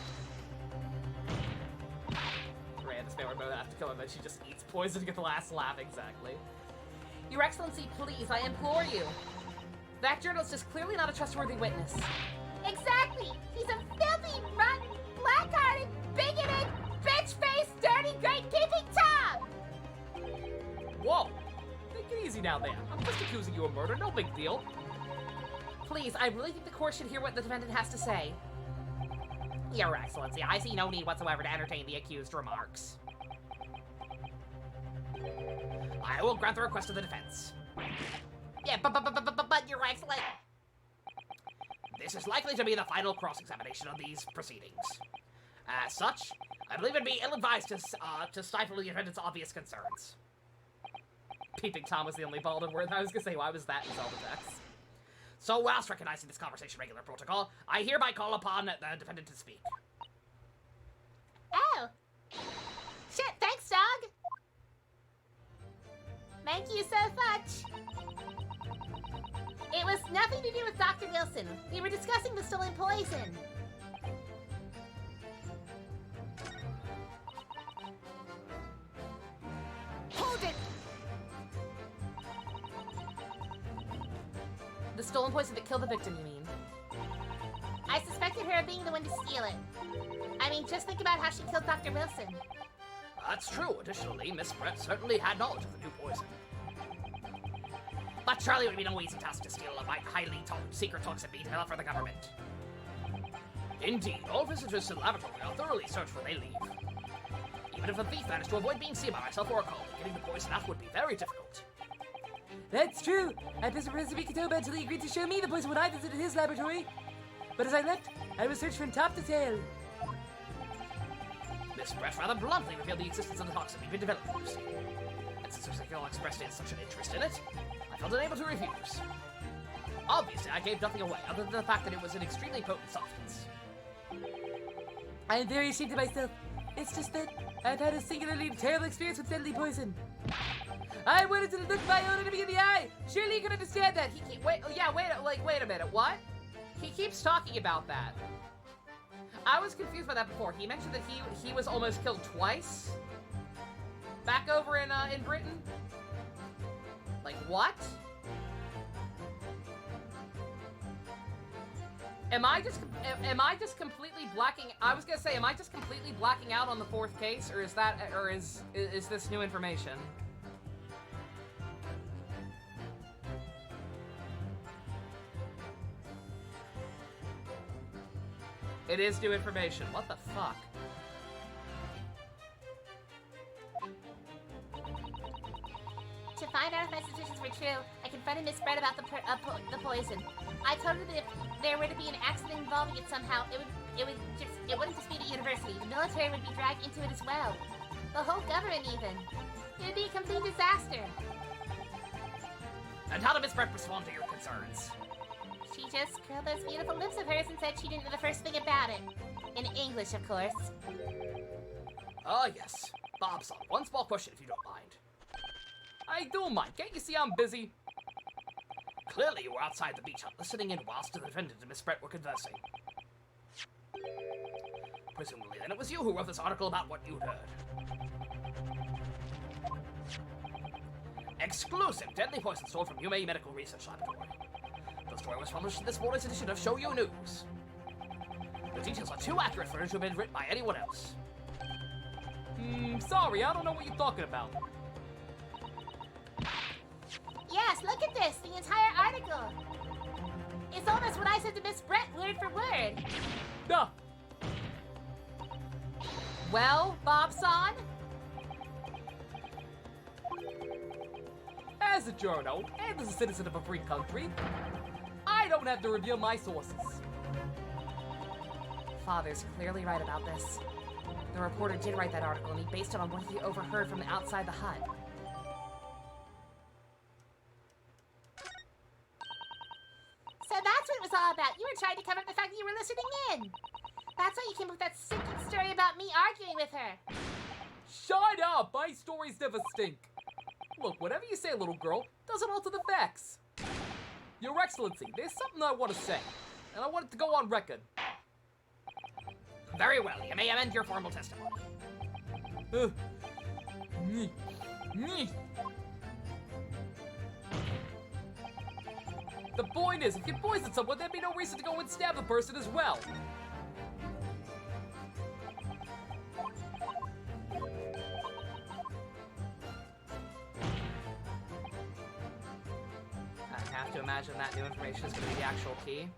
Ran this man would have to kill him, then she just eats poison to get the last laugh, exactly. Your Excellency, please, I implore you. That journalist is clearly not a trustworthy witness. Exactly! He's a filthy, rotten, black-hearted, bigoted, bitch-faced, dirty, great-keeping Tom! Whoa! Take it easy now, man. I'm just accusing you of murder, no big deal. Please, I really think the court should hear what the defendant has to say. Your Excellency, I see no need whatsoever to entertain the accused remarks. I will grant the request of the defense. Yeah, but, Your Excellency... This is likely to be the final cross-examination of these proceedings. As such, I believe it'd be ill-advised to stifle the defendant's obvious concerns. Peeping Tom was the only bald word. I was gonna say, why was that in Zelda Dex? So, whilst recognizing this conversation regular protocol, I hereby call upon the defendant to speak. Oh. Shit, thanks, dog! Thank you so much! It was nothing to do with Dr. Wilson. We were discussing the stolen poison. Hold it! The stolen poison that killed the victim, you mean? I suspected her of being the one to steal it. I mean, just think about how she killed Dr. Wilson. That's true. Additionally, Miss Brett certainly had knowledge of the new poison. But surely it would be no easy task to steal a highly secret toxin being developed for the government. Indeed, all visitors to the laboratory are thoroughly searched when they leave. Even if a thief managed to avoid being seen by myself or a colleague, getting the poison out would be very difficult. That's true. I visited Professor Mikitoba until he agreed to show me the poison when I visited his laboratory. But as I left, I was searched from top to tail. Miss Brett rather bluntly revealed the existence of the toxin we've been developing, you see. And since Ursula expressed such an interest in it, I felt unable to refuse. Obviously, I gave nothing away other than the fact that it was an extremely potent substance. I am very ashamed of myself. It's just that I've had a singularly terrible experience with deadly poison. I wanted to look my own enemy in the eye. Surely you can understand that. Wait a minute, what? He keeps talking about that. I was confused by that before. He mentioned that he was almost killed twice. Back over in Britain. Like what? Am I just completely blacking? I was gonna say, am I just completely blacking out on the fourth case, or is this new information? It is new information. What the fuck? To find out if my suspicions were true, I confronted Miss Brett about the poison. I told her that if there were to be an accident involving it somehow, it wouldn't just be the university. The military would be dragged into it as well. The whole government even. It would be a complete disaster. And how did Miss Brett respond to your concerns? She just curled those beautiful lips of hers and said she didn't know the first thing about it. In English, of course. Ah, yes. Bobson, one small question if you don't mind. I do mind. Can't you see I'm busy? Clearly you were outside the beach hut listening in whilst the defendant and Miss Brett were conversing. Presumably then it was you who wrote this article about what you'd heard. Exclusive deadly poison stored from UMA Medical Research Laboratory. The story was published in this morning's edition of Show You News. The details are too accurate for it to have been written by anyone else. Sorry, I don't know what you're talking about. Yes, look at this, the entire article. It's almost what I said to Miss Brett, word for word. Duh. Well, Bobson? As a journo, and as a citizen of a free country, I don't have to reveal my sources. Father's clearly right about this. The reporter did write that article, and he based it on what he overheard from outside the hut. So that's what it was all about. You were trying to cover up the fact that you were listening in. That's why you came up with that sinking story about me arguing with her. Shut up! My stories never stink. Look, whatever you say, little girl, doesn't alter the facts. Your Excellency, there's something I want to say, and I want it to go on record. Very well, you may amend your formal testimony. The point is, if you poison someone, there'd be no reason to go and stab the person as well. I have to imagine that new information is going to be the actual key.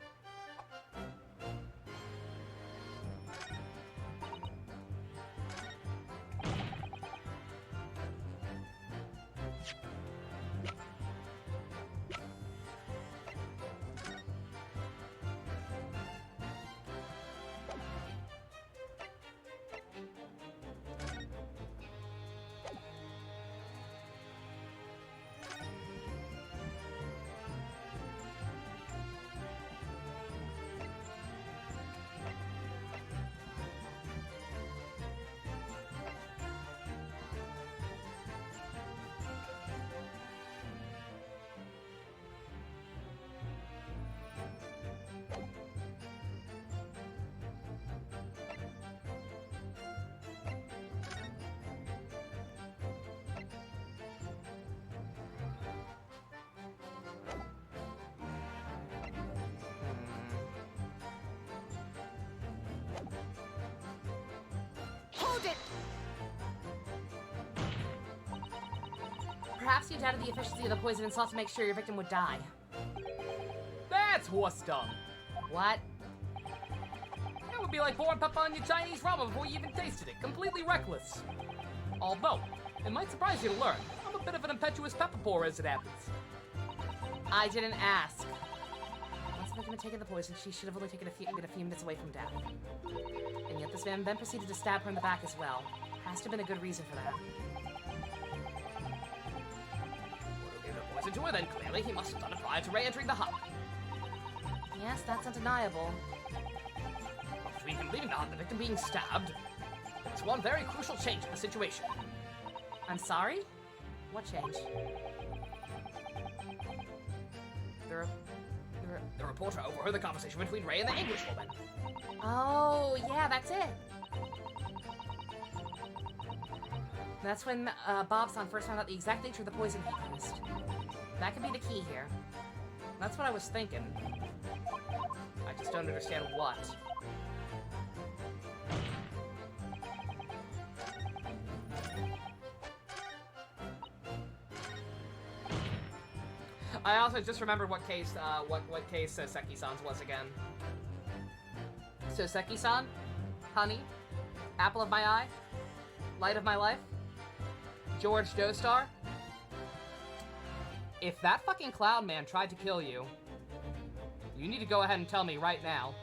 Perhaps you doubted the efficiency of the poison and sought to make sure your victim would die. That's horse dung. What? That would be like pouring pepper on your Chinese ramen before you even tasted it. Completely reckless. Although, it might surprise you to learn, I'm a bit of an impetuous pepper pourer as it happens. I didn't ask. Once the victim had taken the poison, she should have only been a few minutes away from death. And yet this man then proceeded to stab her in the back as well. Has to have been a good reason for that. Whoever gave the poison to her, then clearly he must have done it prior to re-entering the hut. Yes, that's undeniable. But between him leaving the hut and the victim being stabbed, there was one very crucial change in the situation. I'm sorry? What change? The reporter overheard the conversation between Ray and the Englishwoman. Oh, yeah, that's it. That's when Bobson first found out the exact nature of the poison he used. That could be the key here. That's what I was thinking. I just don't understand what. I also just remembered what case Seki-san's was again. So Seki-san, honey, apple of my eye, light of my life, George Joestar. If that fucking clown man tried to kill you, you need to go ahead and tell me right now.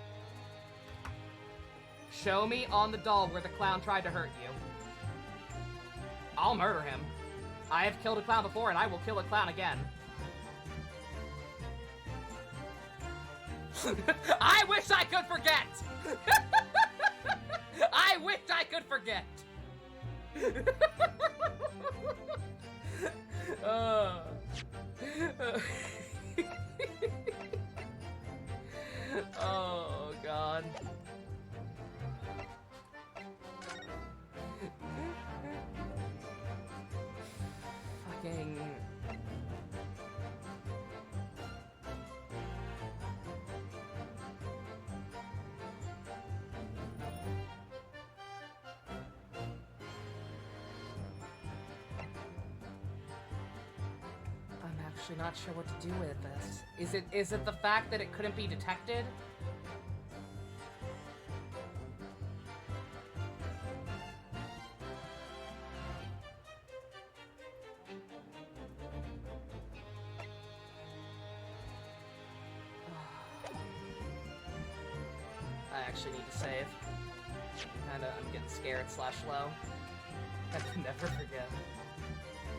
Show me on the doll where the clown tried to hurt you. I'll murder him. I have killed a clown before, and I will kill a clown again. I wish I could forget! I wish I could forget! Oh, God. Fucking... Actually not sure what to do with this. Is it the fact that it couldn't be detected? I actually need to save. I'm getting scared / low. I can never forget.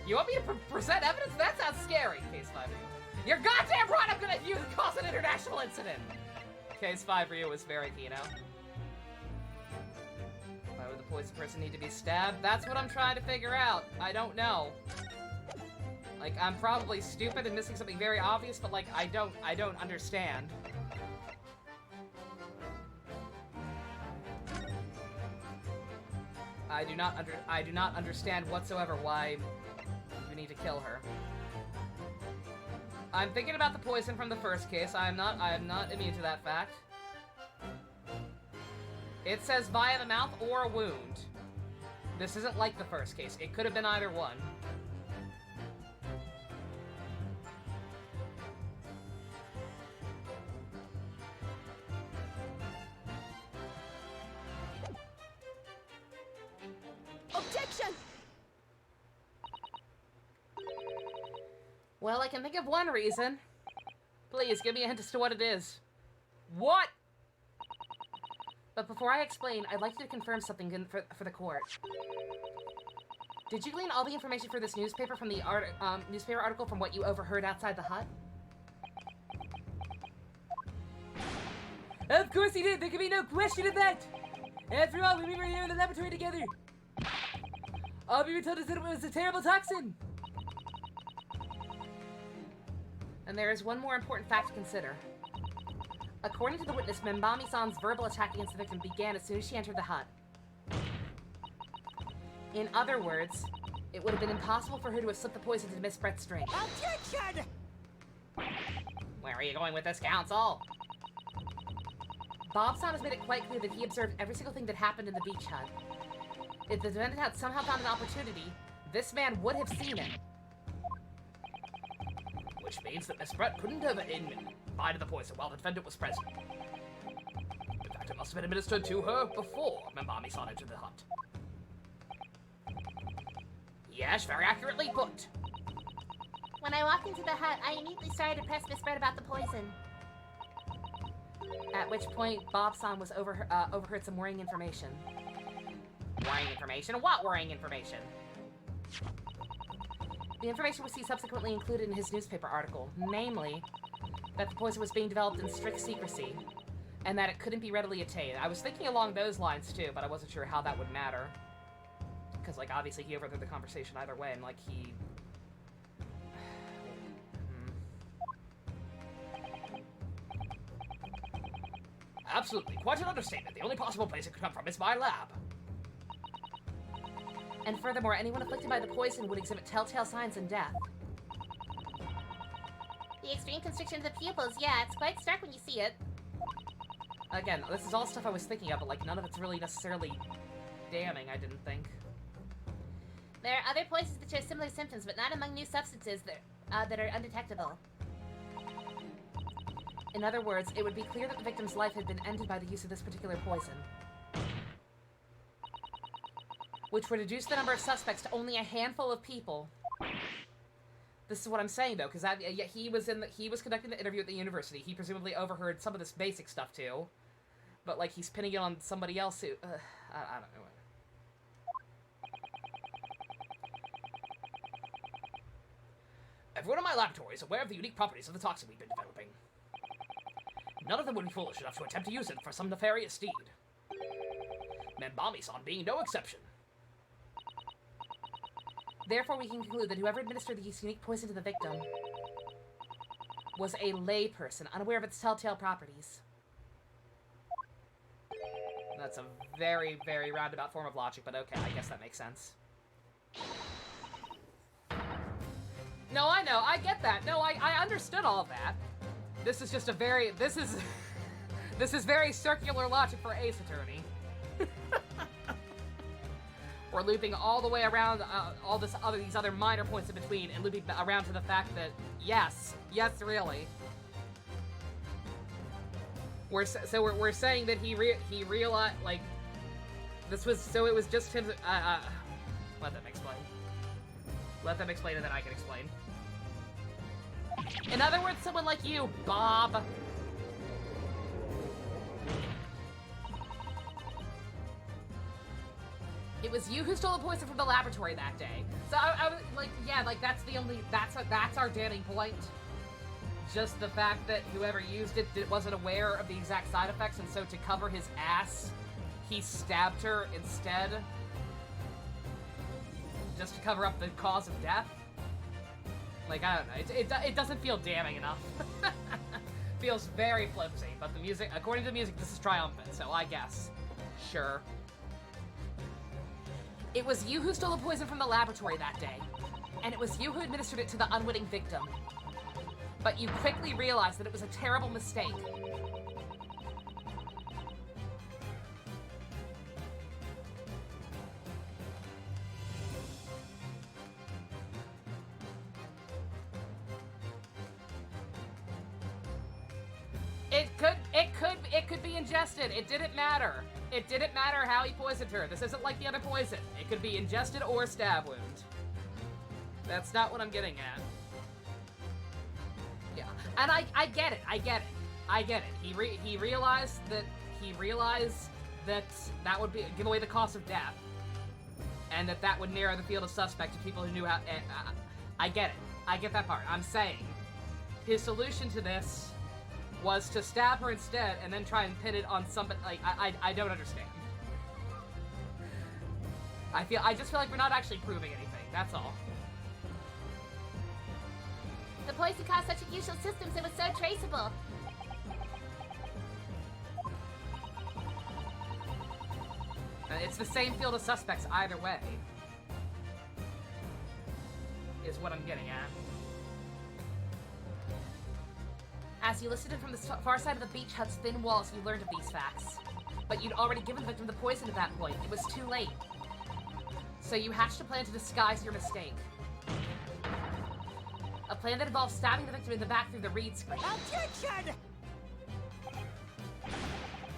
You want me to present evidence? That sounds scary. Case 5 Ryu. You're goddamn right I'm gonna cause an international incident! Case 5 Ryu was very Kino. Why would the poison person need to be stabbed? That's what I'm trying to figure out. I don't know. Like, I'm probably stupid and missing something very obvious, but like, I don't understand. I do not understand whatsoever why we need to kill her. I'm thinking about the poison from the first case. I am not immune to that fact. It says via the mouth or a wound. This isn't like the first case. It could have been either one. Objection! Well, I can think of one reason. Please, give me a hint as to what it is. What? But before I explain, I'd like you to confirm something for the court. Did you glean all the information for this newspaper from the newspaper article from what you overheard outside the hut? Of course he did! There can be no question of that! After all, we were here in the laboratory together! All we were told is that it was a terrible toxin! And there is one more important fact to consider. According to the witness, Membami-san's verbal attack against the victim began as soon as she entered the hut. In other words, it would have been impossible for her to have slipped the poison into Miss Brett's drink. Objection! Where are you going with this, counsel? Bob-san has made it quite clear that he observed every single thing that happened in the beach hut. If the defendant had somehow found an opportunity, this man would have seen it. which means that Miss Brett couldn't have imbibed the poison while the defendant was present. In fact, it must have been administered to her before Membami-san entered the hut. Yes, very accurately put. When I walked into the hut, I immediately started to press Miss Brett about the poison. At which point, Bob-san was overheard some worrying information. Worrying information? What worrying information? The information was he subsequently included in his newspaper article, namely, that the poison was being developed in strict secrecy, and that it couldn't be readily attained. I was thinking along those lines too, but I wasn't sure how that would matter. Because, like, obviously he overheard the conversation either way, and, like, he... Absolutely, quite an understatement. The only possible place it could come from is my lab. And furthermore, anyone afflicted by the poison would exhibit telltale signs in death. The extreme constriction of the pupils, yeah, it's quite stark when you see it. Again, this is all stuff I was thinking of, but, like, none of it's really necessarily damning, I didn't think. There are other poisons that show similar symptoms, but not among new substances that are undetectable. In other words, it would be clear that the victim's life had been ended by the use of this particular poison. Which would reduce the number of suspects to only a handful of people. This is what I'm saying, though, because he was conducting the interview at the university. He presumably overheard some of this basic stuff, too. But, like, he's pinning it on somebody else who... I don't know. Everyone in my laboratory is aware of the unique properties of the toxin we've been developing. None of them would be foolish enough to attempt to use it for some nefarious deed. Membami-san being no exception. Therefore, we can conclude that whoever administered this unique poison to the victim was a lay person, unaware of its telltale properties. That's a very, very roundabout form of logic, but okay, I guess that makes sense. No, I know, I get that. No, I understood all of that. This is just a very, this is very circular logic for Ace Attorney. We're looping all the way around these other minor points in between, and looping around to the fact that yes, really. We're saying that he realized, like, this was, so it was just him. Let them explain. Let them explain, and then I can explain. In other words, someone like you, Bob. It was you who stole the poison from the laboratory that day. So I was like, yeah, like that's our damning point. Just the fact that whoever used it wasn't aware of the exact side effects, and so to cover his ass, he stabbed her instead. Just to cover up the cause of death. Like, I don't know, it doesn't feel damning enough. Feels very flimsy, but the music, according to the music, this is triumphant, so I guess. Sure. It was you who stole the poison from the laboratory that day, and it was you who administered it to the unwitting victim. But you quickly realized that it was a terrible mistake. It could be ingested. It didn't matter. It didn't matter how he poisoned her. This isn't like the other poison. It could be ingested or a stab wound. That's not what I'm getting at. Yeah, and I get it. I get it. He realized that that would give away the cost of death, and that would narrow the field of suspect to people who knew how. I get it. I get that part. I'm saying his solution to this was to stab her instead, and then try and pin it on somebody. Like, I don't understand. I just feel like we're not actually proving anything. That's all. The poison caused such unusual systems, it was so traceable. It's the same field of suspects either way. Is what I'm getting at. As you listened from the far side of the beach hut's thin walls, you learned of these facts. But you'd already given the victim the poison at that point. It was too late. So you hatched a plan to disguise your mistake. A plan that involves stabbing the victim in the back through the reed screen. Objection!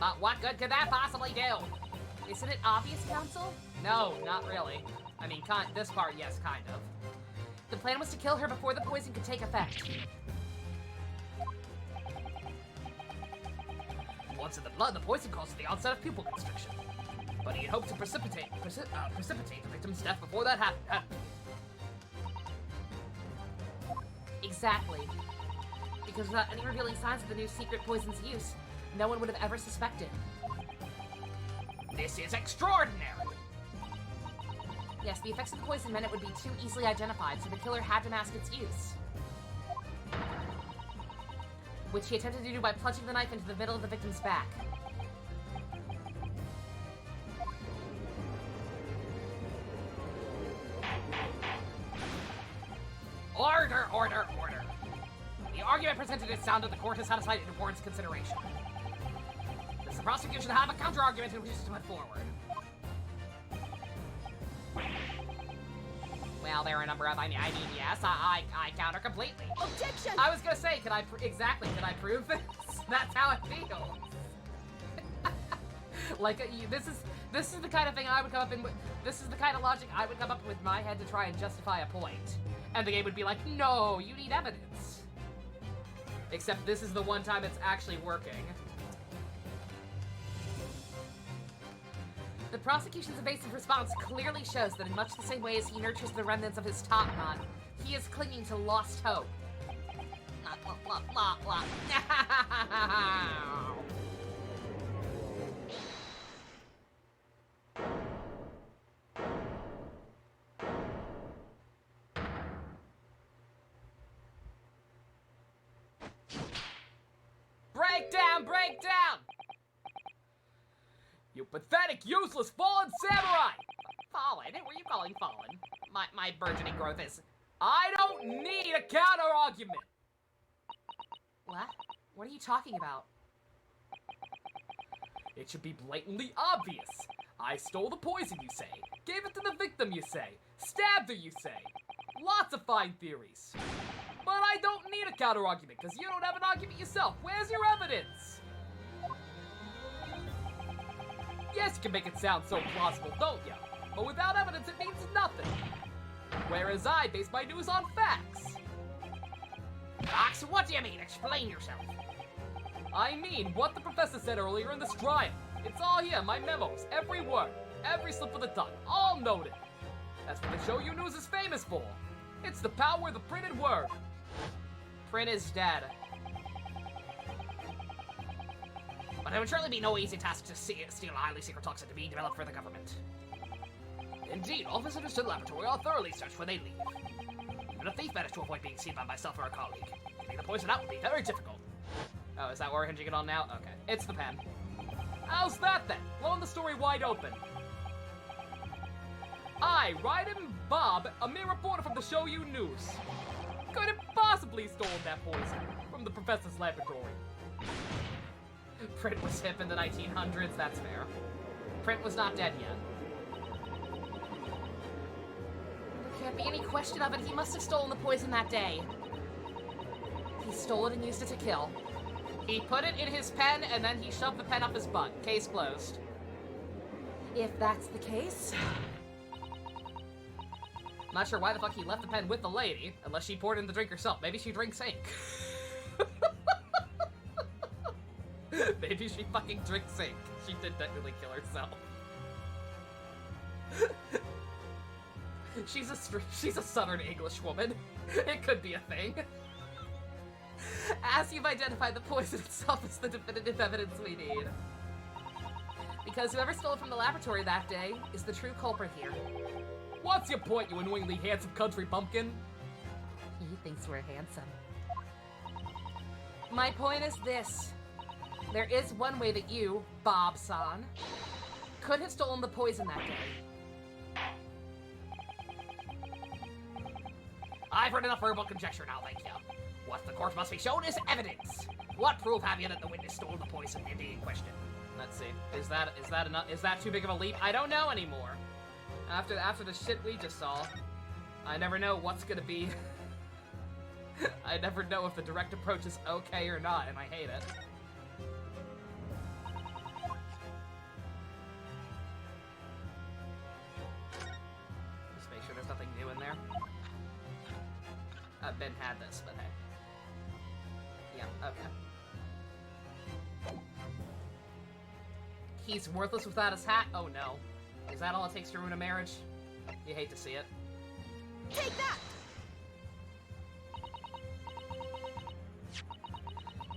But what good could that possibly do? Isn't it obvious, Counsel? No, not really. I mean, this part, yes, kind of. The plan was to kill her before the poison could take effect. Once in the blood, the poison causes the onset of pupil constriction. But he had hoped to precipitate the victim's death before that happened. Exactly. Because without any revealing signs of the new secret poison's use, no one would have ever suspected. This is extraordinary! Yes, the effects of the poison meant it would be too easily identified, so the killer had to mask its use. Which he attempted to do by plunging the knife into the middle of the victim's back. Order, order, order. The argument presented is sound and the court has satisfied it warrants consideration. Does the prosecution have a counter-argument in which to put forward? Well, there are a number of, I mean, yes, I counter completely. Objection! I was gonna say, can I prove this? That's how it feels. Like, this is the kind of thing I would come up in, this is the kind of logic I would come up with in my head to try and justify a point. And the game would be like, no, you need evidence. Except this is the one time it's actually working. The prosecution's evasive response clearly shows that in much the same way as he nurtures the remnants of his top knot, he is clinging to lost hope. Break down, break down! You pathetic, useless, fallen samurai! Fallen? Who are you calling fallen? My burgeoning growth is... I don't need a counter-argument! What? What are you talking about? It should be blatantly obvious. I stole the poison, you say. Gave it to the victim, you say. Stabbed her, you say. Lots of fine theories. But I don't need a counter-argument, because you don't have an argument yourself. Where's your evidence? Yes, you can make it sound so plausible, don't you? But without evidence, it means nothing. Whereas I base my news on facts. Fox, what do you mean? Explain yourself. I mean what the professor said earlier in this trial. It's all here, my memos, every word, every slip of the tongue, all noted. That's what the Show You News is famous for. It's the power of the printed word. Print is dead. But it would surely be no easy task to steal a highly secret toxin to be developed for the government. Indeed, all visitors to the laboratory are thoroughly searched when they leave. Even a thief managed to avoid being seen by myself or a colleague. Getting the poison out would be very difficult. Oh, is that what we're hinging it on now? Okay. It's the pen. How's that then? Blowing the story wide open. I, Ryden Bob, a mere reporter from the Show You News, couldn't possibly stolen that poison from the professor's laboratory. Print was hip in the 1900s, that's fair. Print was not dead yet. There can't be any question of it. He must have stolen the poison that day. He stole it and used it to kill. He put it in his pen, and then he shoved the pen up his butt. Case closed. If that's the case... I'm not sure why the fuck he left the pen with the lady, unless she poured in the drink herself. Maybe she drinks ink. Maybe she fucking drinks ink. She did technically kill herself. She's a Southern English woman. It could be a thing. As you've identified, the poison itself is the definitive evidence we need. Because whoever stole it from the laboratory that day is the true culprit here. What's your point, you annoyingly handsome country bumpkin? He thinks we're handsome. My point is this. There is one way that you, Bob-san, could have stolen the poison that day. I've heard enough verbal conjecture now, thank you. What the court must be shown is evidence. What proof have you that the witness stole the poison in question? Let's see. Is that enough? Is that too big of a leap? I don't know anymore. After the shit we just saw, I never know what's gonna be I never know if the direct approach is okay or not, and I hate it. Just make sure there's nothing new in there. Ben had this, but hey. Yeah, okay. He's worthless without his hat? Oh no. Is that all it takes to ruin a marriage? You hate to see it. Take that!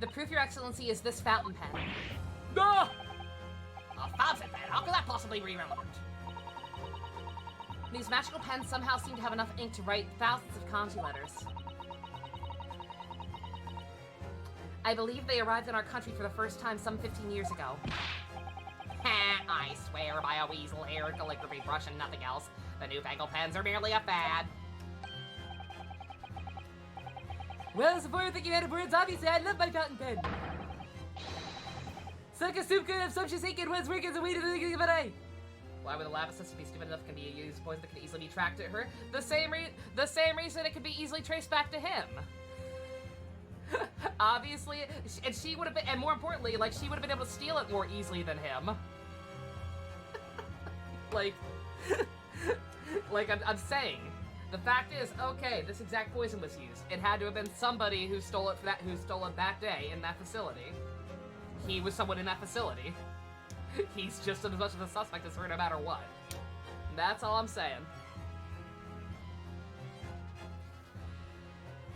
The proof, Your Excellency, is this fountain pen. No! A fountain pen? How could that possibly be relevant? These magical pens somehow seem to have enough ink to write thousands of kanji letters. I believe they arrived in our country for the first time some 15 years ago. I swear by a weasel-haired calligraphy brush and nothing else. The newfangled pens are merely a fad. Well, so far I think you had words, obviously I love my fountain pen. Suck a soup can of sumptuous ink and one's work as a way to the of an eye. Why would the lava system be stupid enough can be used poison that can easily be tracked at her? The same reason it could be easily traced back to him. Obviously, and she would have been, and more importantly, like, she would have been able to steal it more easily than him. like, I'm saying, the fact is, okay, this exact poison was used. It had to have been somebody who stole it that day in that facility. He was someone in that facility. He's just as much of a suspect as her, no matter what. That's all I'm saying.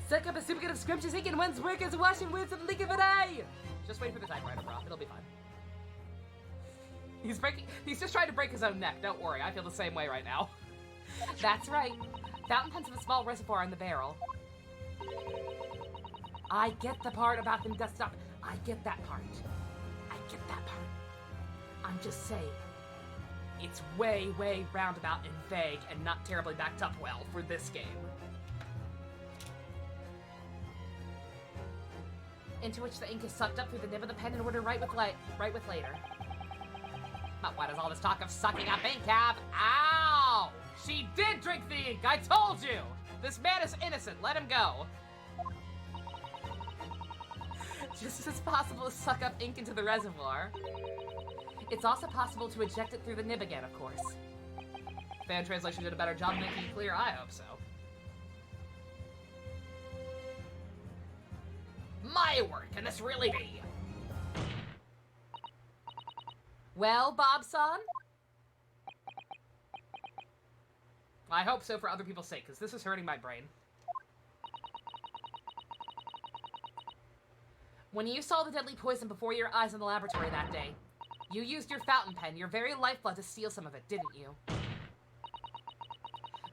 Suck up a soup can of scrumptious ink and one's work as a washing words and link of an eye. Just wait for the typewriter, bro. It'll be fine. He's just trying to break his own neck. Don't worry, I feel the same way right now. That's right. Fountain pens have a small reservoir in the barrel. I get the part about them dust up. I get that part. I get that part. I'm just saying, it's way, way roundabout and vague and not terribly backed up well for this game. Into which the ink is sucked up through the nib of the pen in order to write with later. But what does all this talk of sucking up ink have? Ow! She did drink the ink! I told you! This man is innocent. Let him go. Just as it's possible to suck up ink into the reservoir, it's also possible to eject it through the nib again, of course. Fan translation did a better job making it clear. I hope so. My word, can this really be? Well, Bob-san? I hope so for other people's sake, because this is hurting my brain. When you saw the deadly poison before your eyes in the laboratory that day, you used your fountain pen, your very lifeblood, to steal some of it, didn't you?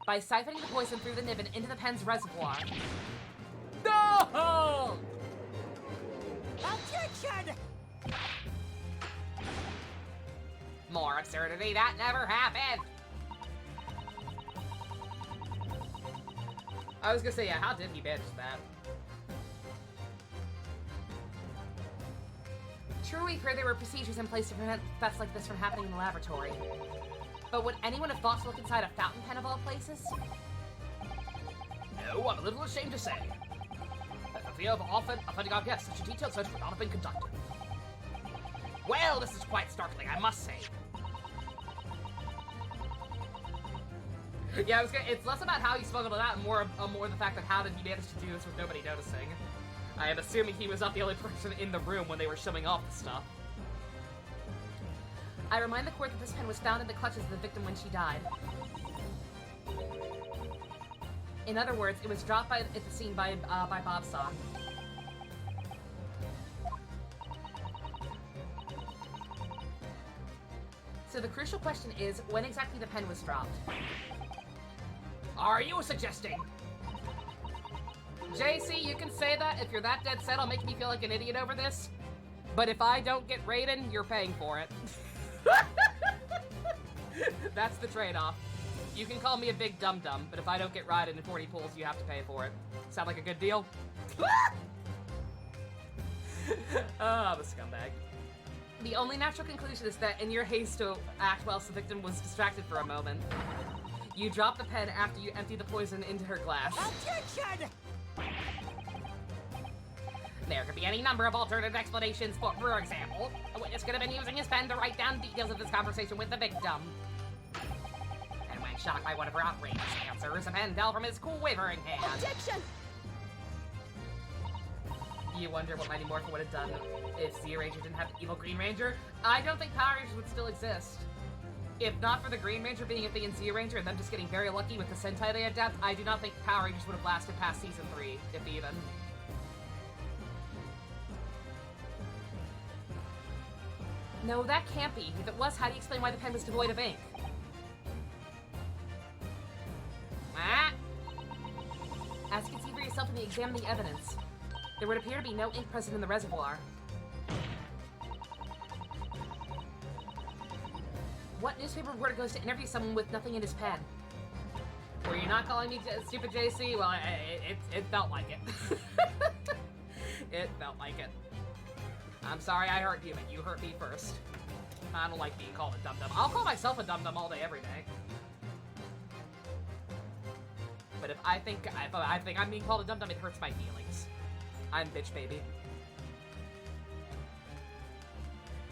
By siphoning the poison through the nib and into the pen's reservoir. No! Objection! More absurdity, that never happened! I was gonna say, yeah, how did he manage that? True, we've heard there were procedures in place to prevent thefts like this from happening in the laboratory. But would anyone have thought to look inside a fountain pen of all places? No, I'm a little ashamed to say. For fear of offending our guests, such a detailed search would not have been conducted. Well, this is quite startling, I must say. Yeah, it's less about how he smuggled it out and more the fact that how did he manage to do this with nobody noticing. I am assuming he was not the only person in the room when they were showing off the stuff. I remind the court that this pen was found in the clutches of the victim when she died. In other words, it was dropped at the scene by Bob-san. So the crucial question is, when exactly the pen was dropped? Are you suggesting? JC, you can say that. If you're that dead set, I'll make me feel like an idiot over this. But if I don't get Raiden, you're paying for it. That's the trade-off. You can call me a big dum-dum, but if I don't get Raiden in 40 pulls, you have to pay for it. Sound like a good deal? I'm a scumbag. The only natural conclusion is that in your haste to act whilst the victim was distracted for a moment, you drop the pen after you empty the poison into her glass. Objection! There could be any number of alternative explanations. For example, a witness could have been using his pen to write down details of this conversation with the victim. And when shocked by one of her outrageous answers, a pen fell from his quivering hand. Objection! You wonder what Mighty Morphin would have done if Z Ranger didn't have the evil Green Ranger? I don't think Power Rangers would still exist. If not for the Green Ranger being a thing in Z Ranger and them just getting very lucky with the Sentai they adapt, I do not think Power Rangers would have lasted past Season 3, if even. No, that can't be. If it was, how do you explain why the pen was devoid of ink? Ah! As you can see for yourself when you examine the evidence, there would appear to be no ink present in the reservoir. What newspaper reporter goes to interview someone with nothing in his pen? Were you not calling me stupid JC? Well, it felt like it. It felt like it. I'm sorry I hurt you, but you hurt me first. I don't like being called a dum-dum. I'll call myself a dum-dum all day, every day. But if I think I'm being called a dum-dum, it hurts my feelings. I'm bitch baby.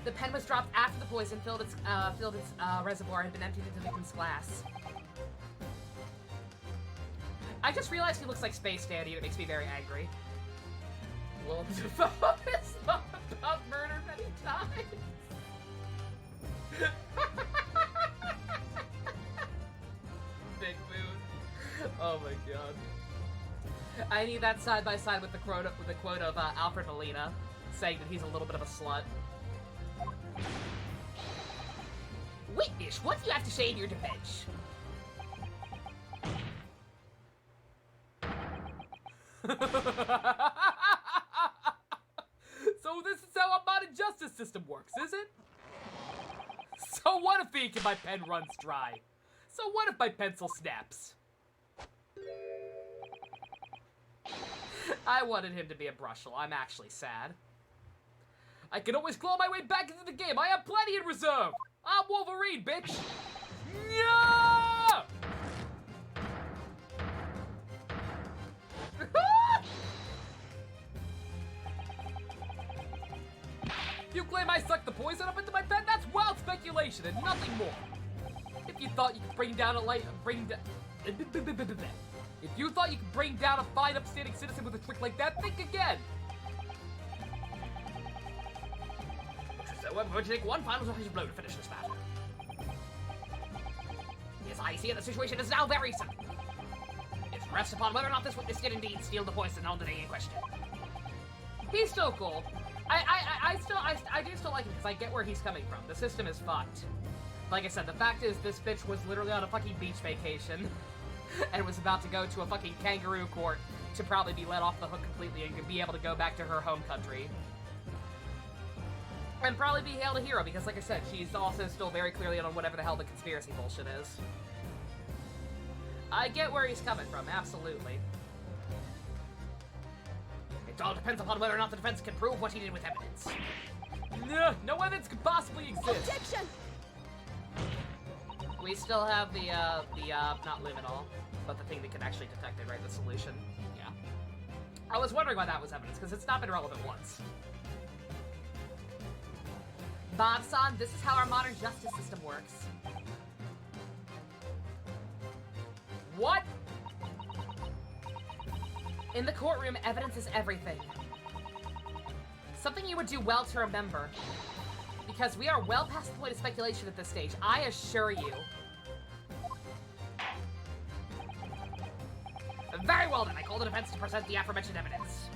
The pen was dropped after the poison filled its reservoir and had been emptied into the victim's glass. I just realized he looks like Space Dandy, and it makes me very angry. Willem Dafoe is not about murder many times. Big mood. Oh my god. I need that side by side with the quote of Alfred Molina saying that he's a little bit of a slut. Witness, what do you have to say in your defense? So this is how a modern justice system works, is it? So what if the ink in my pen runs dry? So what if my pencil snaps? I wanted him to be a brushel. I'm actually sad. I can always claw my way back into the game. I have plenty in reserve. I'm Wolverine, bitch. Yeah! You claim I sucked the poison up into my pen? That's wild speculation and nothing more. If you thought you could bring down a If you thought you could bring down a fine, upstanding citizen with a trick like that, think again. So I'm going to take one final blow to finish this matter. As I see it, the situation is now very simple. It rests upon whether or not this witness did indeed steal the poison on the day in question. He's still cool. I do still like him because I get where he's coming from. The system is fucked. Like I said, the fact is this bitch was literally on a fucking beach vacation and was about to go to a fucking kangaroo court to probably be let off the hook completely and be able to go back to her home country. And probably be hailed a hero because, like I said, she's also still very clearly on whatever the hell the conspiracy bullshit is. I get where he's coming from, absolutely. It all depends upon whether or not the defense can prove what he did with evidence. No evidence could possibly exist. Objection! We still have the not luminol, but the thing that can actually detect it, right? The solution. Yeah. I was wondering why that was evidence, because it's not been relevant once. Bob-san, this is how our modern justice system works. What? In the courtroom, evidence is everything. Something you would do well to remember. Because we are well past the point of speculation at this stage, I assure you. Very well then, I call the defense to present the aforementioned evidence.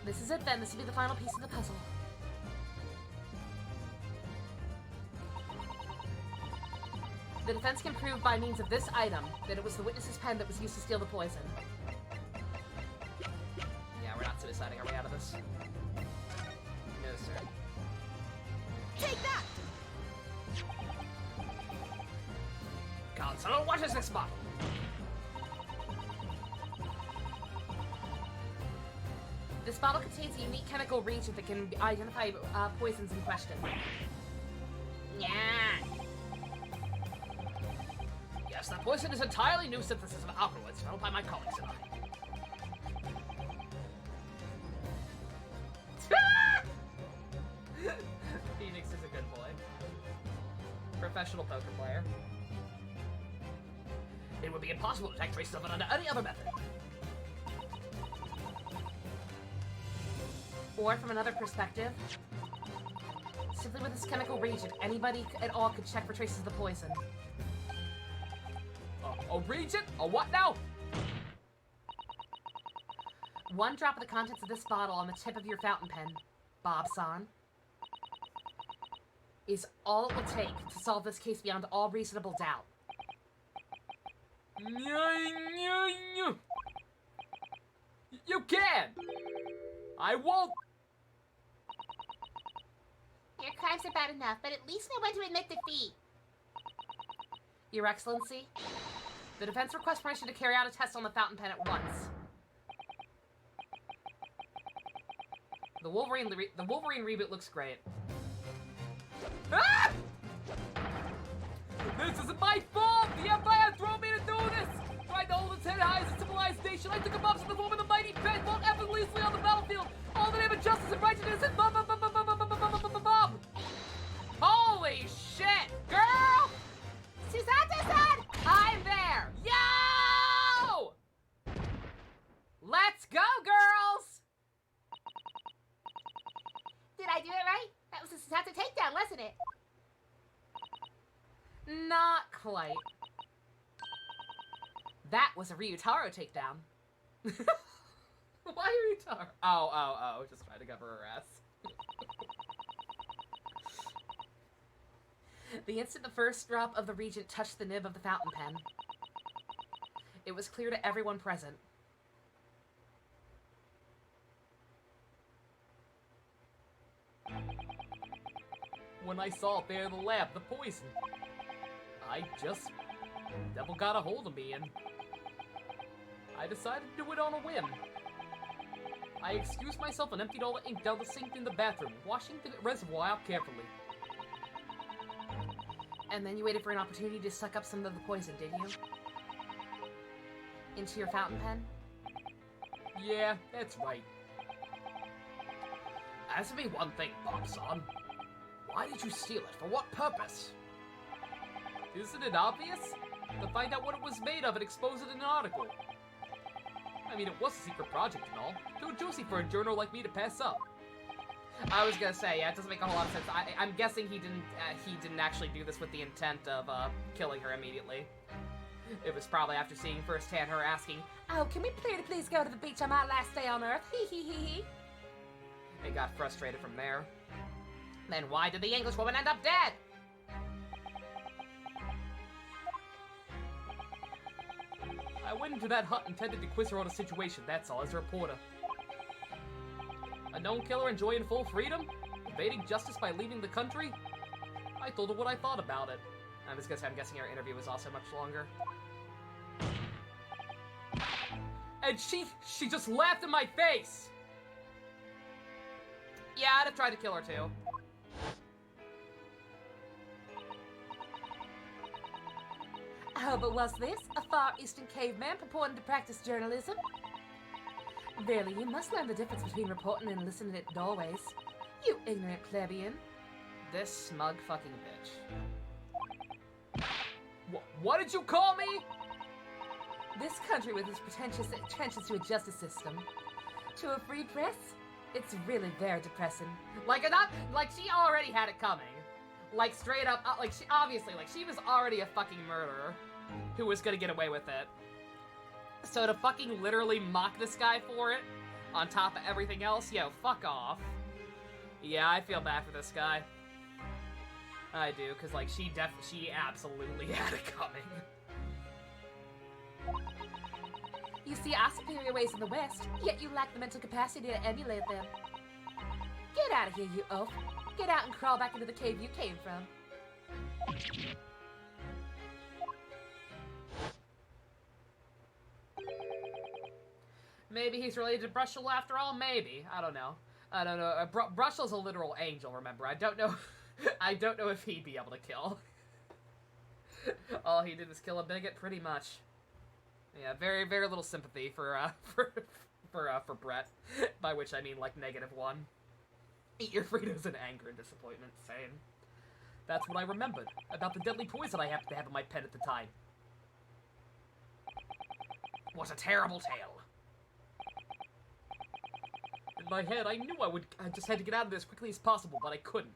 This is it then, this will be the final piece of the puzzle. The defense can prove by means of this item that it was the witness's pen that was used to steal the poison. Yeah, we're not suiciding our way out of this. No, sir. Take that! Counsel, what is this bottle? This bottle contains a unique chemical reagent that can identify poisons in question. Yeah. Yes, that poison is entirely new synthesis of alkaloids developed by my colleagues and I. professional poker player. It would be impossible to detect traces of it under any other method. Or from another perspective, simply with this chemical reagent, anybody at all could check for traces of the poison. A reagent? A what now? One drop of the contents of this bottle on the tip of your fountain pen, Bob-san, is all it will take to solve this case beyond all reasonable doubt. You can! I won't! Your crimes are bad enough, but at least know when to admit defeat. Your Excellency, the defense requests permission to carry out a test on the fountain pen at once. The Wolverine reboot looks great. Ah! This isn't my fault! The Empire drove me to do this! Tried to hold its head high as a civilized nation. I took him up in the form of the mighty pen, fought effortlessly on the battlefield. All in the name of justice and righteousness and bum. Holy shit! Girl! Susato-san! I'm there! Yo! Let's go, girls! Did I do it right? That was a Susato takedown, wasn't it? Not quite. That was a Ryutaro takedown. Why Ryutaro? Oh, just trying to cover her ass. The instant the first drop of the reagent touched the nib of the fountain pen, it was clear to everyone present. When I saw it there in the lab, the poison, devil got a hold of me and I decided to do it on a whim. I excused myself and emptied all the ink down the sink in the bathroom, washing the reservoir out carefully. And then you waited for an opportunity to suck up some of the poison, did you? Into your fountain pen? Yeah, that's right. Answer me one thing, Bob-san. Why did you steal it? For what purpose? Isn't it obvious? To find out what it was made of and expose it in an article. I mean, it was a secret project and all. Too juicy for a journal like me to pass up. I was gonna say, yeah, it doesn't make a whole lot of sense. I'm guessing he didn't actually do this with the intent of killing her immediately. It was probably after seeing firsthand her asking, Oh, can we please go to the beach on my last day on Earth? Hee hee hee hee. and got frustrated from there. Then why did the Englishwoman end up dead? I went into that hut intended to quiz her on a situation, that's all, as a reporter. A known killer enjoying full freedom? Evading justice by leaving the country? I told her what I thought about it. I'm guessing our interview was also much longer. And she just laughed in my face! Yeah, I'd have tried to kill her too. Oh, but was this a Far Eastern caveman purporting to practice journalism? Really, you must learn the difference between reporting and listening at doorways. You ignorant plebeian. This smug fucking bitch. What did you call me? This country with its pretentious attentions to a justice system, to a free press, it's really very depressing. Like, she already had it coming. Like, straight up, she was already a fucking murderer who was gonna get away with it. So to fucking literally mock this guy for it, on top of everything else, yo, fuck off. Yeah, I feel bad for this guy. I do, because, like, she absolutely had it coming. You see our superior ways in the West, yet you lack the mental capacity to emulate them. Get out of here, you oaf. Get out and crawl back into the cave you came from. Maybe he's related to Brushel after all, maybe. I don't know. Brushel's a literal angel, remember. I don't know if he'd be able to kill. All he did was kill a bigot, pretty much. Yeah, very, very little sympathy for Brett. By which I mean, like, -1. Eat your Fritos in anger and disappointment. Same. That's what I remembered, about the deadly poison I happened to have in my pen at the time. Was a terrible tale. In my head, I knew I just had to get out of there as quickly as possible, but I couldn't.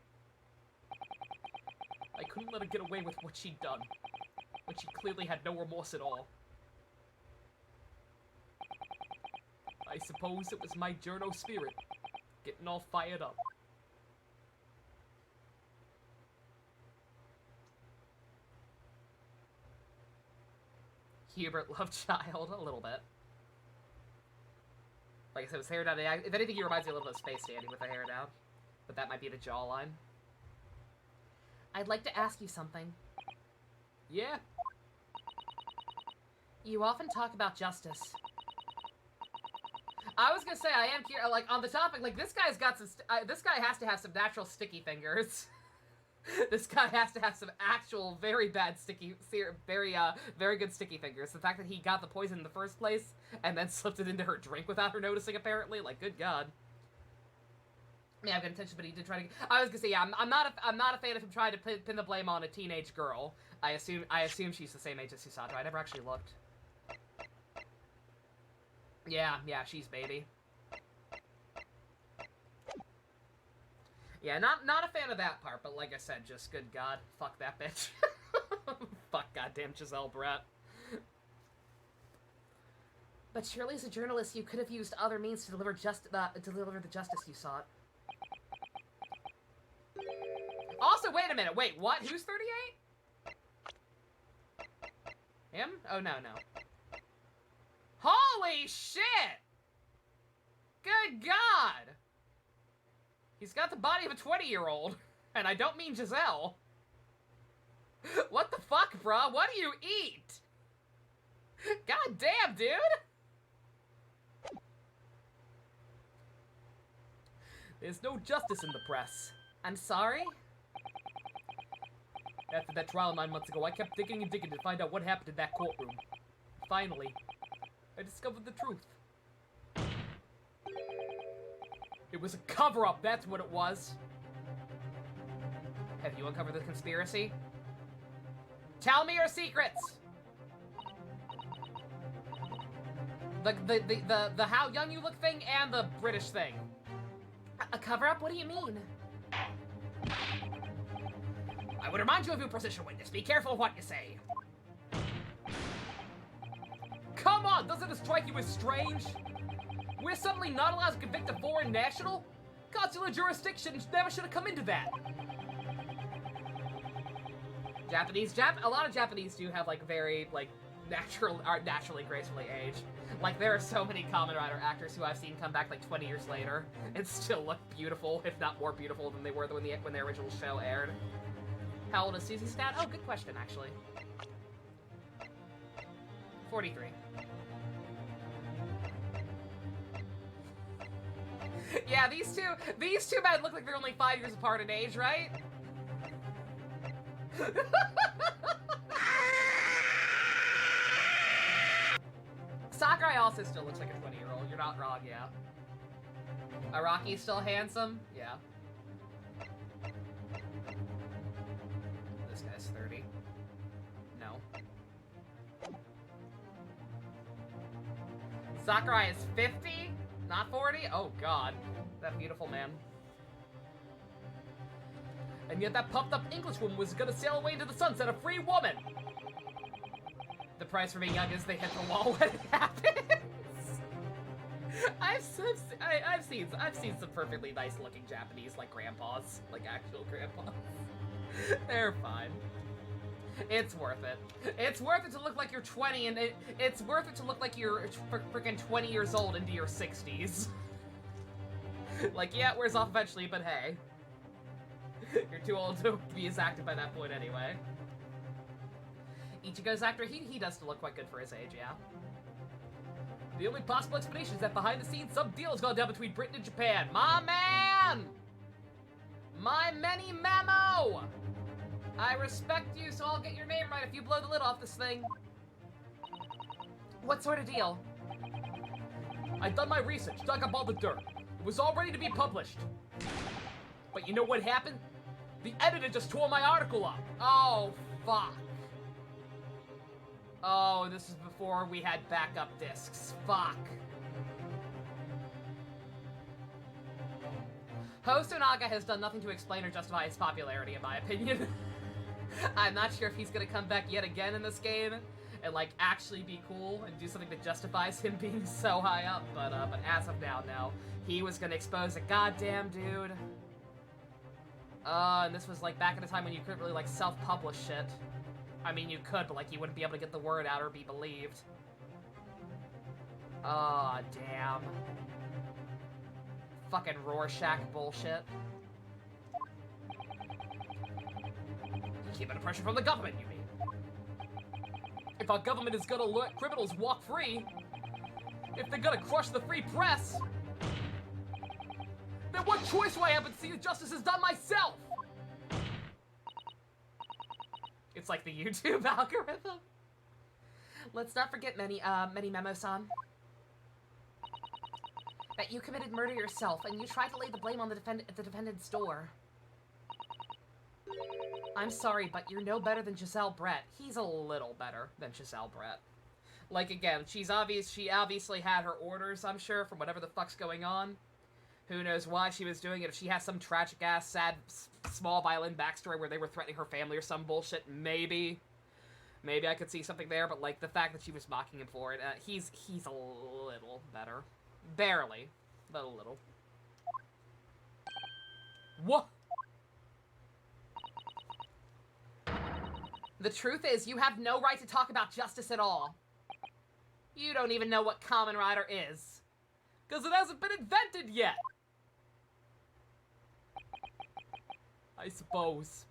I couldn't let her get away with what she'd done, when she clearly had no remorse at all. I suppose it was my journo spirit, getting all fired up. Hubert Lovechild, a little bit. Like I said, his hair down. If anything, he reminds me a little bit of Space Dandy with the hair down. But that might be the jawline. I'd like to ask you something. Yeah? You often talk about justice. I was gonna say, I am curious, like, on the topic, like, this guy's got some, this guy has to have some natural sticky fingers. This guy has to have some actual very bad sticky, very good sticky fingers. The fact that he got the poison in the first place, and then slipped it into her drink without her noticing, apparently, like, good God. I mean, I've got intentions, but he did try to, I was gonna say, yeah, I'm not a fan of him trying to pin the blame on a teenage girl. I assume she's the same age as Susato. I never actually looked. Yeah, she's baby. Yeah, not a fan of that part, but like I said, just good God, fuck that bitch. Fuck goddamn Giselle Brett. But surely as a journalist, you could have used other means to deliver the justice you sought. Also, wait a minute, wait, what? Who's 38? Him? Oh, no. Holy shit! Good God! He's got the body of a 20-year-old, and I don't mean Giselle. What the fuck, bruh? What do you eat? God damn, dude! There's no justice in the press. I'm sorry? After that trial 9 months ago, I kept digging and digging to find out what happened in that courtroom. Finally, I discovered the truth. It was a cover-up, that's what it was. Have you uncovered the conspiracy? Tell me your secrets! The how young you look thing and the British thing. A cover-up? What do you mean? I would remind you of your position, witness. Be careful of what you say. Come on, doesn't it strike you as strange? We're suddenly not allowed to convict a foreign national? Consular jurisdiction never should have come into that. A lot of Japanese do have, like, very, like, naturally gracefully aged. Like, there are so many Kamen Rider actors who I've seen come back, like, 20 years later and still look beautiful, if not more beautiful than they were when the original show aired. How old is Susie Stat? Oh, good question, actually. 43. Yeah, these two men look like they're only 5 years apart in age, right? Sakurai also still looks like a 20-year-old. You're not wrong, yeah. Araki's still handsome? Yeah. This guy's 30. No. Sakurai is 50? Not 40? Oh god. That beautiful man. And yet that puffed-up Englishwoman was gonna sail away into the sunset a free woman! The price for being young is they hit the wall when it happens. I've seen some perfectly nice-looking Japanese, like, grandpas. Like, actual grandpas. They're fine. It's worth it. It's worth it to look like you're 20, and it's worth it to look like you're freaking 20 years old into your 60s. Like, yeah, it wears off eventually, but hey. You're too old to be as active by that point anyway. Ichigo's actor, he does still look quite good for his age, yeah. The only possible explanation is that behind the scenes, some deal's gone down between Britain and Japan. My man! My many memo! I respect you, so I'll get your name right if you blow the lid off this thing. What sort of deal? I'd done my research, dug up all the dirt. It was all ready to be published. But you know what happened? The editor just tore my article up. Oh, fuck. Oh, this is before we had backup discs. Fuck. Host Onaga has done nothing to explain or justify his popularity, in my opinion. I'm not sure if he's gonna come back yet again in this game and, like, actually be cool and do something that justifies him being so high up, but as of now, no. He was gonna expose a goddamn dude. And this was, like, back at a time when you couldn't really, like, self-publish shit. I mean, you could, but, like, you wouldn't be able to get the word out or be believed. Oh, damn. Fucking Rorschach bullshit. Keeping the pressure from the government, you mean? If our government is gonna let criminals walk free, if they're gonna crush the free press, then what choice do I have but see that justice is done myself? It's like the YouTube algorithm. Let's not forget Many Memo-san. That you committed murder yourself, and you tried to lay the blame on the defendant's door. I'm sorry, but you're no better than Giselle Brett. He's a little better than Giselle Brett. Like, again, she obviously had her orders, I'm sure, from whatever the fuck's going on. Who knows why she was doing it. If she has some tragic-ass, sad, small violin backstory where they were threatening her family or some bullshit, maybe. Maybe I could see something there, but, like, the fact that she was mocking him for it, he's a little better. Barely, but a little. What? The truth is, you have no right to talk about justice at all. You don't even know what Kamen Rider is. Because it hasn't been invented yet! I suppose.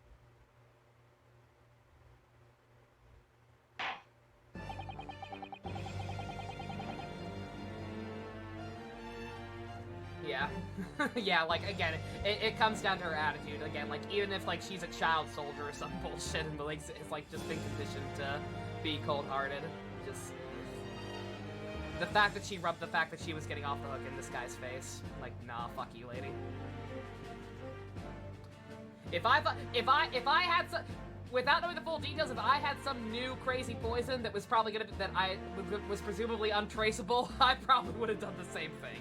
Yeah. Yeah, like, again, it comes down to her attitude. Again, like, even if, like, she's a child soldier or some bullshit and, like, it's, like, just been conditioned to be cold-hearted. Just... The fact that she rubbed the fact that she was getting off the hook in this guy's face. Like, nah, fuck you, lady. If I had some... Without knowing the full details, if I had some new crazy poison that was probably gonna... that was presumably untraceable, I probably would have done the same thing.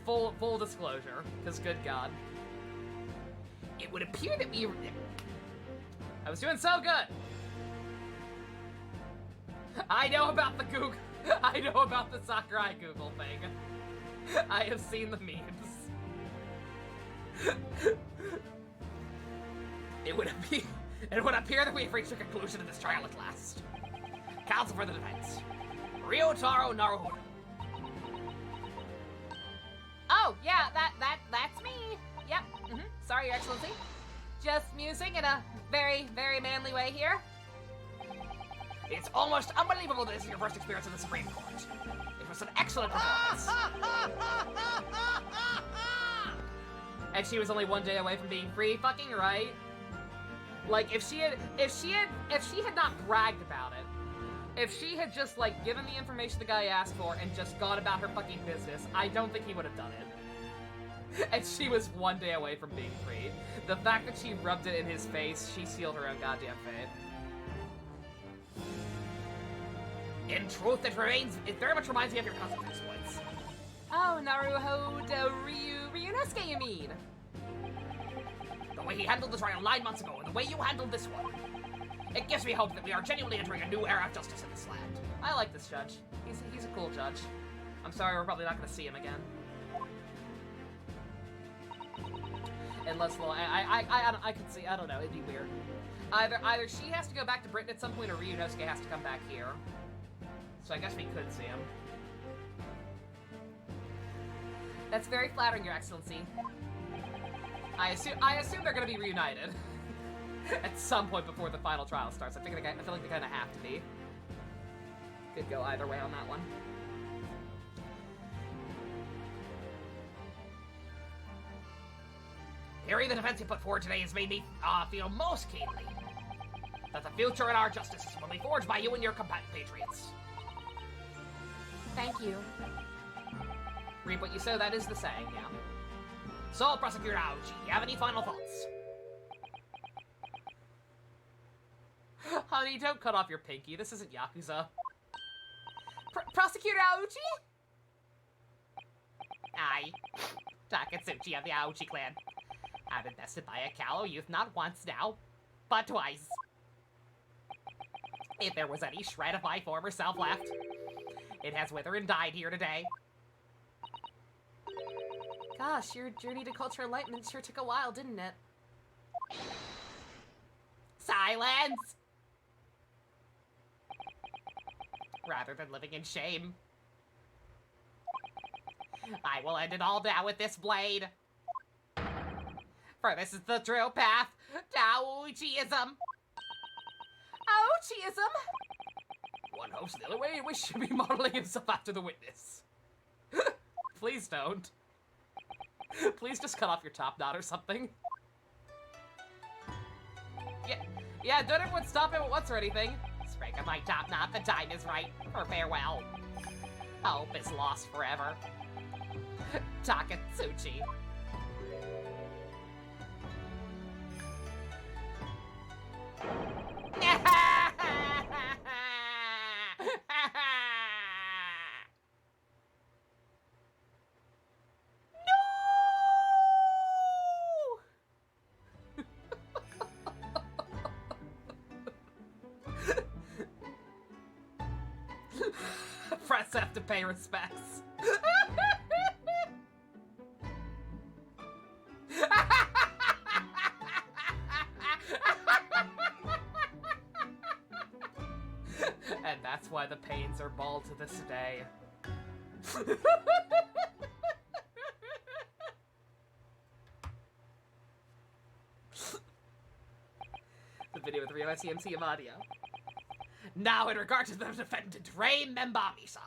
Full disclosure, because good God. It would appear that we... I was doing so good! I know about the Google... I know about the Sakurai Google thing. I have seen the memes. It would appear that we have reached a conclusion in this trial at last. Counsel for the defense. Ryotaro Naruhodo. Oh, yeah, that's me. Yep, Sorry, Your Excellency. Just musing in a very, very manly way here. It's almost unbelievable that this is your first experience in the Supreme Court. It was an excellent performance. And she was only one day away from being free, fucking right? Like, if she had not bragged about it, if she had just, like, given the information the guy asked for and just gone about her fucking business, I don't think he would have done it. And she was one day away from being free. The fact that she rubbed it in his face, she sealed her own goddamn fate. In truth, it very much reminds me of your cousin's exploits. Oh, Naruhodo Ryunosuke, you mean? The way he handled the trial 9 months ago, and the way you handled this one. It gives me hope that we are genuinely entering a new era of justice in this land. I like this judge. He's a cool judge. I'm sorry we're probably not going to see him again. Unless, well, I could see, I don't know, it'd be weird. Either she has to go back to Britain at some point, or Ryunosuke has to come back here. So I guess we could see him. That's very flattering, Your Excellency. I assume they're gonna be reunited at some point before the final trial starts. I feel like they kind of have to be. Could go either way on that one. Hearing the defense you put forward today has made me feel most keenly that the future in our justice system will be forged by you and your compatriots. Thank you. Reap what you sow, that is the saying, yeah. So, Prosecutor Aoji, do you have any final thoughts? Honey, don't cut off your pinky. This isn't Yakuza. Prosecutor Aouchi? Aye. Takatsuchi of the Aouchi clan. I've been bested by a callow youth not once now, but twice. If there was any shred of my former self left, it has withered and died here today. Gosh, your journey to cultural enlightenment sure took a while, didn't it? Silence! Rather than living in shame, I will end it all now with this blade. For this is the true path to Aouchiism. Aouchiism? One hopes the only way in which should be modeling himself after the witness. Please don't. Please just cut off your top knot or something. Yeah, don't everyone stop him at once or anything. Break of my top knot, the time is right for farewell. Hope is lost forever. Takatsuchi. Press F to pay respects. And that's why the pains are bald to this day. The video with Rio SCMC of audio. Now in regard to the defendant, Rei Membami-san.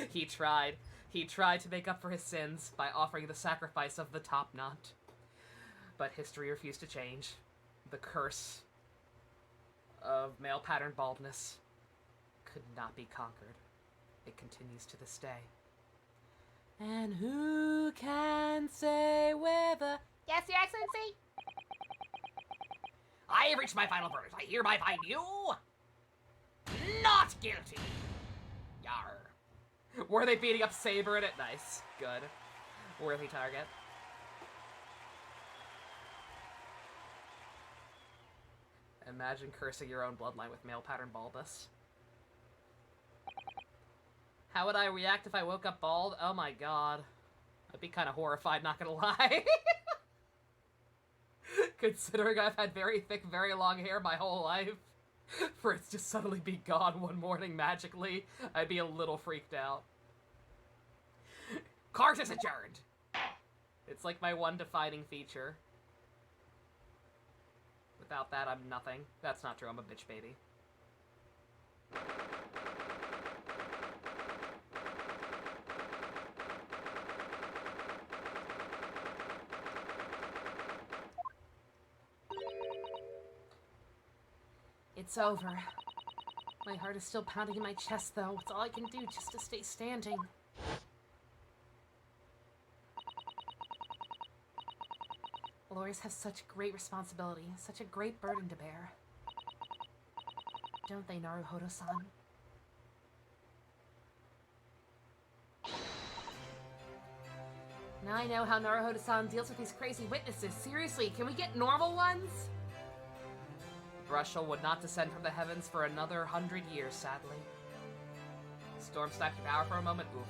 He tried to make up for his sins by offering the sacrifice of the top knot. But history refused to change. The curse of male pattern baldness could not be conquered. It continues to this day. And who can say whether... Yes, Your Excellency? I have reached my final verdict. I hereby find you not guilty. Yar. Were they beating up Saber in it? Nice. Good. Worthy target. Imagine cursing your own bloodline with male pattern baldness. How would I react if I woke up bald? Oh my god. I'd be kind of horrified, not gonna lie. Considering I've had very thick, very long hair my whole life, for it to just suddenly be gone one morning magically, I'd be a little freaked out. Court is adjourned. It's like my one defining feature. Without that, I'm nothing. That's not true, I'm a bitch baby. It's over. My heart is still pounding in my chest, though. It's all I can do just to stay standing. Lawyers have such great responsibility, such a great burden to bear. Don't they, Naruhodo-san? Now I know how Naruhodo-san deals with these crazy witnesses. Seriously, can we get normal ones? Brushel would not descend from the heavens for another 100 years, sadly. Storm snapped your power for a moment. Oof.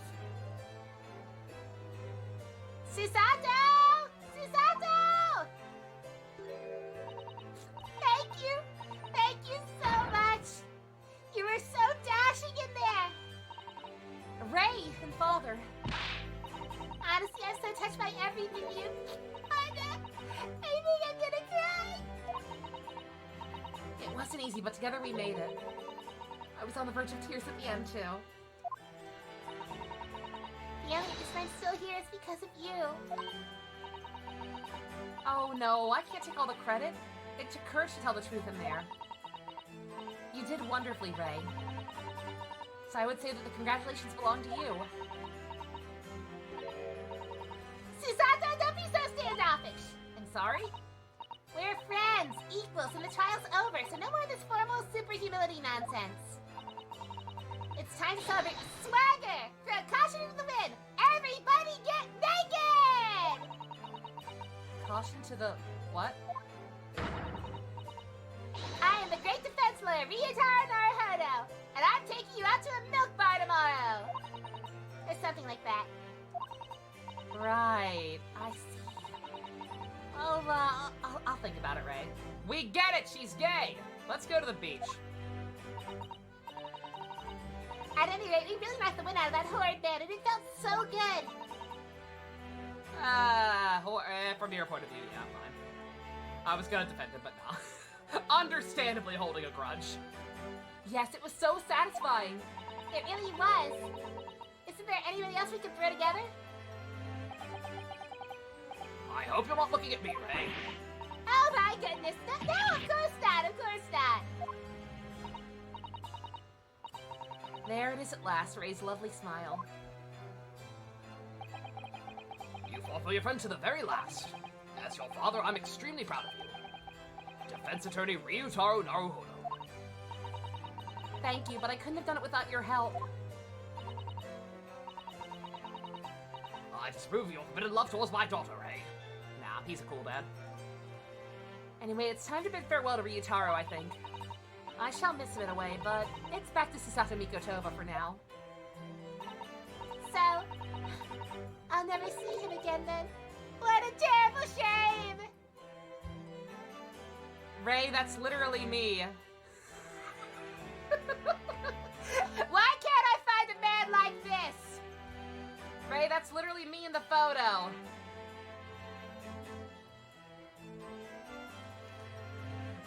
Susato! Susato! Thank you! Thank you so much! You were so dashing in there! Ray and Father. Honestly, I'm so touched by everything you... I think I'm gonna cry! It wasn't easy, but together we made it. I was on the verge of tears at the end, too. The only reason I'm still here is because of you. Oh no, I can't take all the credit. It took courage to tell the truth in there. You did wonderfully, Ray. So I would say that the congratulations belong to you. Susato, don't be so standoffish! I'm sorry? We're friends, equals, and the trial's over, so no more of this formal super humility nonsense. It's time to celebrate swagger! Throw caution into the wind! Everybody get naked! Caution to the what? I am the great defense lawyer, Ryutaro Naruhodo, and I'm taking you out to a milk bar tomorrow! Or something like that. Right, I see. I'll think about it, Ray. We get it, she's gay! Let's go to the beach. At any rate, we really knocked the wind out of that horrid man, and it felt so good! From your point of view, yeah, fine. I was gonna defend him, but no. Understandably holding a grudge. Yes, it was so satisfying. It really was. Isn't there anybody else we could throw together? I hope you're not looking at me, Ray. Oh my goodness, no, of course not, of course not. There it is at last, Ray's lovely smile. You fought for your friend to the very last. As your father, I'm extremely proud of you. Defense attorney Ryutaro Naruhodo. Thank you, but I couldn't have done it without your help. I disapprove of your forbidden love towards my daughter, Ray. Nah, he's a cool dad. Anyway, it's time to bid farewell to Ryutaro, I think. I shall miss him in a way, but it's back to Susato Mikotova for now. So, I'll never see him again then. What a terrible shame! Ray, that's literally me. Why can't I find a man like this? Ray, that's literally me in the photo.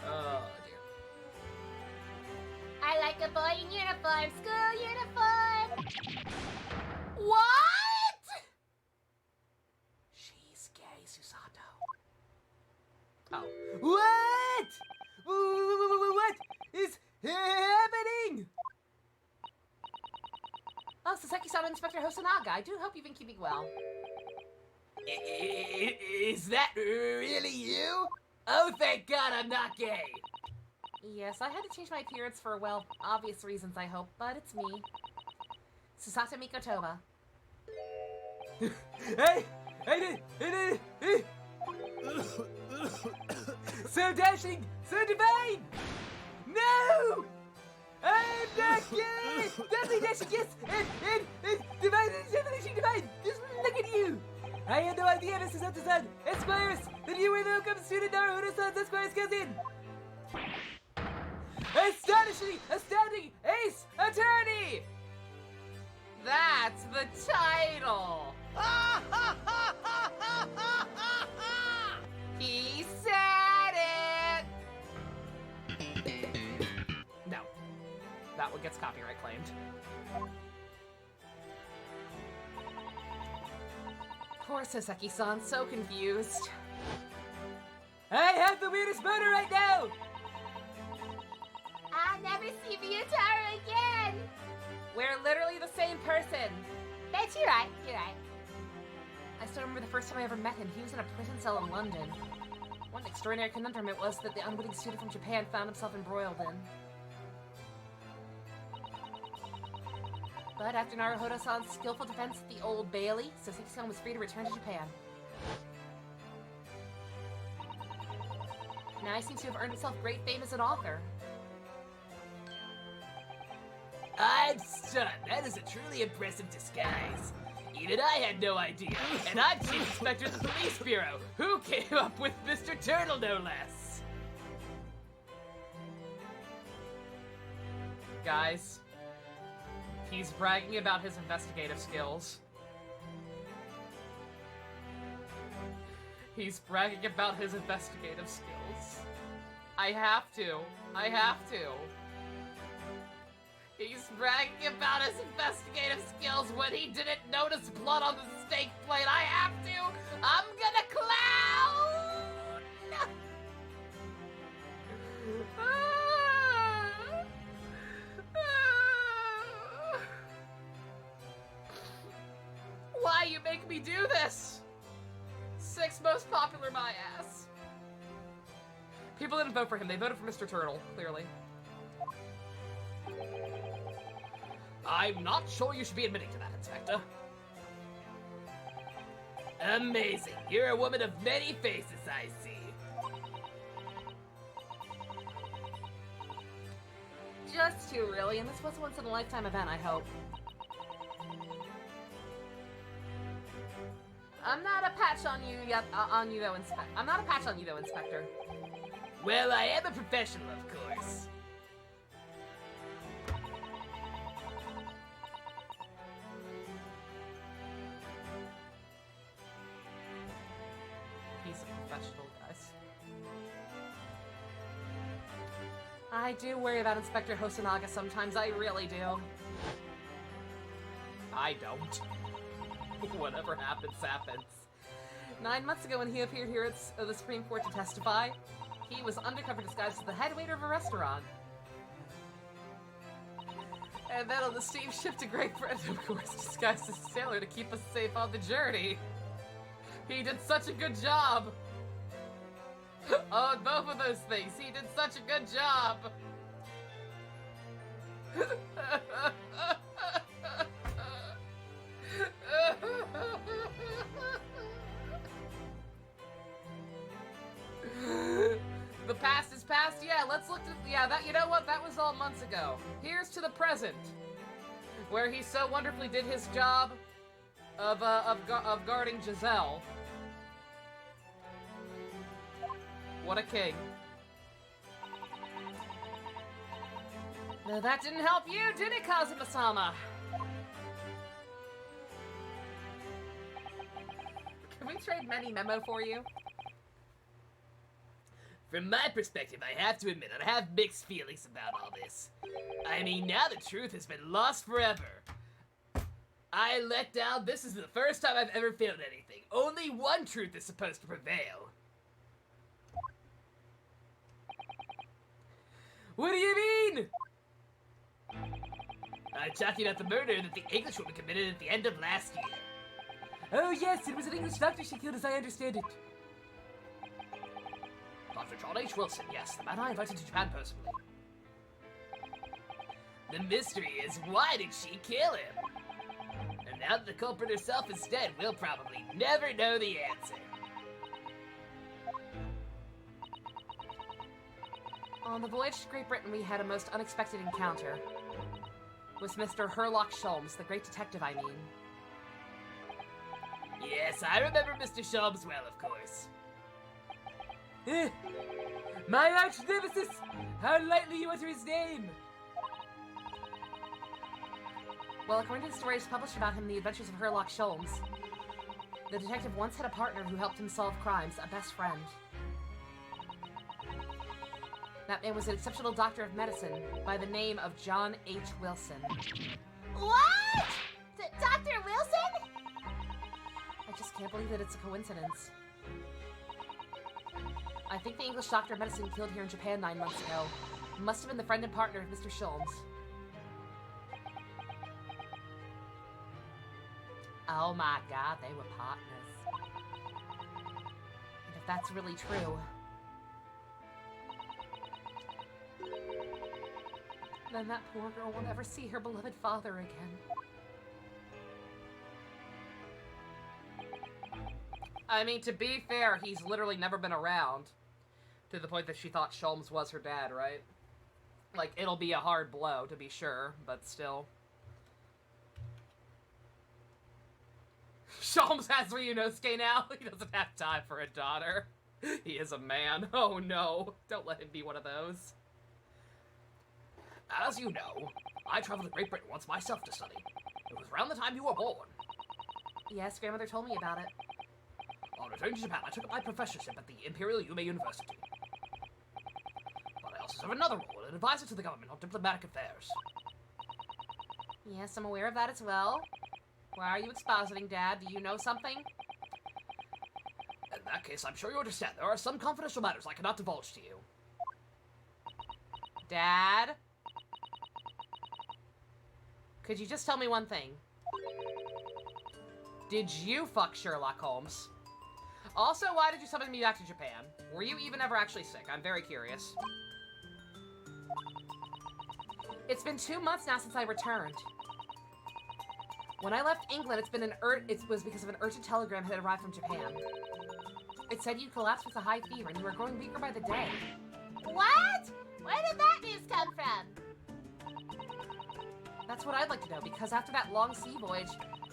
Oh, dear. I like a boy in uniform, school uniform! What? She's gay, Susato. Oh. What? What is happening? Oh, Saseki-san and Inspector Hosonaga, I do hope you've been keeping well. Is that really you? Oh, thank God I'm not gay. Yes, I had to change my appearance for, well, obvious reasons, I hope, but it's me. Susato Mikotova. Hey, so dashing, so divine! No! I'm not gay! Deadly dashing, yes! And divine, definitely divine! Just look at you! I had no idea, Mrs. Susato-san! Esquires, that you were the welcome student Naruhodo-san's Esquire's cousin! Astonishing, astounding, ace attorney! That's the title! He said it! No. That one gets copyright claimed. Poor Saseki-san, so confused. I have the weirdest boner right now! I'll never see Ryutaro again! We're literally the same person. Bet you're right, you're right. I still remember the first time I ever met him. He was in a prison cell in London. What an extraordinary conundrum it was that the unwitting student from Japan found himself embroiled in. But after Naruhodo-san's skillful defense at the Old Bailey, Saseki-san was free to return to Japan. Now he seems to have earned himself great fame as an author. I'm stunned. That is a truly impressive disguise. Even I had no idea. And I'm Chief Inspector of the Police Bureau. Who came up with Mr. Turtle, no less? Guys, he's bragging about his investigative skills. He's bragging about his investigative skills. I have to. He's bragging about his investigative skills when he didn't notice blood on the steak plate. I have to. I'm gonna clown. Why you make me do this? 6th most popular, my ass. People didn't vote for him. They voted for Mr. Turtle, clearly. I'm not sure you should be admitting to that, Inspector. Amazing. You're a woman of many faces, I see. Just two, really, and this was a once-in-a-lifetime event, I hope. I'm not a patch on you yet, though, Inspector. Well, I am a professional, of course. He's a professional, guys. I do worry about Inspector Hosonaga sometimes, I really do. I don't. Whatever happens, happens. 9 months ago when he appeared here at the Supreme Court to testify, he was undercover disguised as the head waiter of a restaurant. And then on the steamship to Great Britain, of course, disguised as a sailor to keep us safe on the journey. He did such a good job! On both of those things, he did such a good job! The past is past. Yeah, let's look at that. You know what? That was all months ago. Here's to the present, where he so wonderfully did his job of guarding Giselle. What a king! No, that didn't help you, did it, Kazuma-sama? Can we trade Many Memo for you? From my perspective, I have to admit, I have mixed feelings about all this. I mean, now the truth has been lost forever. I let down. This is the first time I've ever failed anything. Only one truth is supposed to prevail. What do you mean? I'm talking about the murder that the Englishwoman committed at the end of last year. Oh yes, it was an English doctor she killed, as I understand it. Dr. John H. Wilson, yes, the man I invited to Japan personally. The mystery is, why did she kill him? And now that the culprit herself is dead, we'll probably never know the answer. On the voyage to Great Britain, we had a most unexpected encounter. With Mr. Herlock Sholmes, the great detective, I mean. Yes, I remember Mr. Sholmes well, of course. My arch nemesis! How lightly you utter his name! Well, according to the stories published about him in The Adventures of Herlock Sholmes, the detective once had a partner who helped him solve crimes, a best friend. That man was an exceptional doctor of medicine by the name of John H. Wilson. What? Dr. Wilson? I just can't believe that it's a coincidence. I think the English doctor of medicine killed here in Japan 9 months ago must have been the friend and partner of Mr. Sholmes. Oh my god, they were partners. And if that's really true, then that poor girl will never see her beloved father again. I mean, to be fair, he's literally never been around. To the point that she thought Sholmes was her dad, right? Like, it'll be a hard blow, to be sure, but still. Sholmes has Ryunosuke now. He doesn't have time for a daughter. He is a man. Oh no. Don't let him be one of those. As you know, I traveled to Great Britain once myself to study. It was around the time you were born. Yes, grandmother told me about it. On returning to Japan, I took up my professorship at the Imperial Yume University. But I also serve another role, an advisor to the government on diplomatic affairs. Yes, I'm aware of that as well. Why are you expositing, Dad? Do you know something? In that case, I'm sure you understand there are some confidential matters I cannot divulge to you. Dad? Could you just tell me one thing? Did you fuck Sherlock Holmes? Also, why did you summon me back to Japan? Were you even ever actually sick? I'm very curious. It's been 2 months now since I returned. When I left England, it was because of an urgent telegram that had arrived from Japan. It said you collapsed with a high fever and you were growing weaker by the day. What? Where did that news come from? That's what I'd like to know, because after that long sea voyage,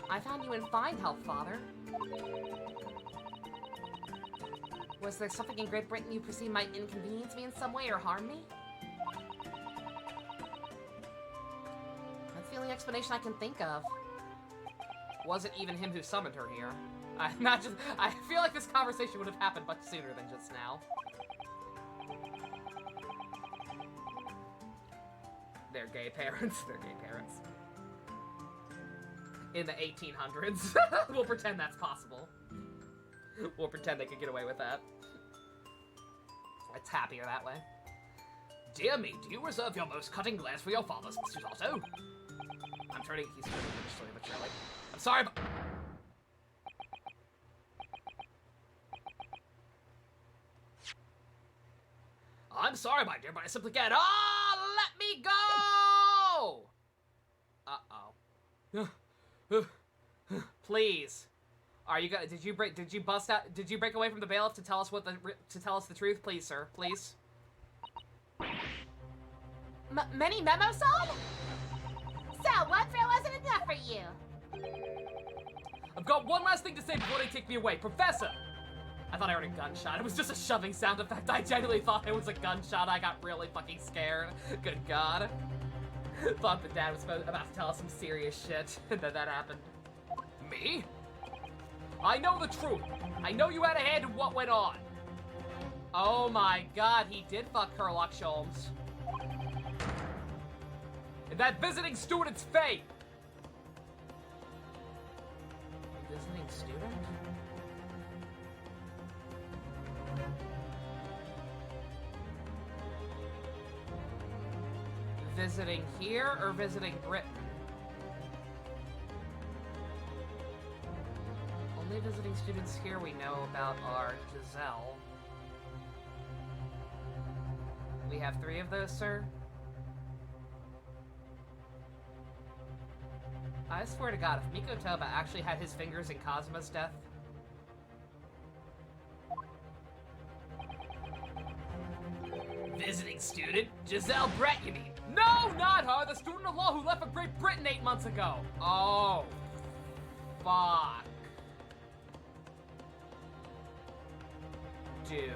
I found you in fine health, Father. Was there something in Great Britain you perceive might inconvenience me in some way or harm me? That's the only explanation I can think of. Wasn't even him who summoned her here. I feel like this conversation would have happened much sooner than just now. They're gay parents. They're gay parents. In the 1800s. We'll pretend that's possible. We'll pretend they could get away with that. It's happier that way. Dear me, do you reserve your most cutting glance for your father's, Mr. Otto? He's turning slowly but surely. I'm sorry, but... I'm sorry, my dear, but I simply can't. Oh, let me go! Uh-oh. Please. Are you gonna, did you break away from the bailiff to tell us the truth? Please, sir. Please. Many memos on? So, one throw wasn't enough for you. I've got one last thing to say before they take me away. Professor! I thought I heard a gunshot. It was just a shoving sound effect. I genuinely thought it was a gunshot. I got really fucking scared. Good God. Thought the dad was about to tell us some serious shit. And then that happened. Me? I know the truth. I know you had a hand in what went on. Oh my God, he did fuck Sherlock Holmes. And that visiting student's fate. Visiting student? Visiting here or visiting Britain? Only visiting students here we know about are Giselle. We have 3 of those, sir? I swear to God, if Miko Toba actually had his fingers in Kazuma's death... Visiting student? Giselle Brett, you mean? No, not her! The student of law who left for Great Britain 8 months ago! Oh. Fuck. Dude.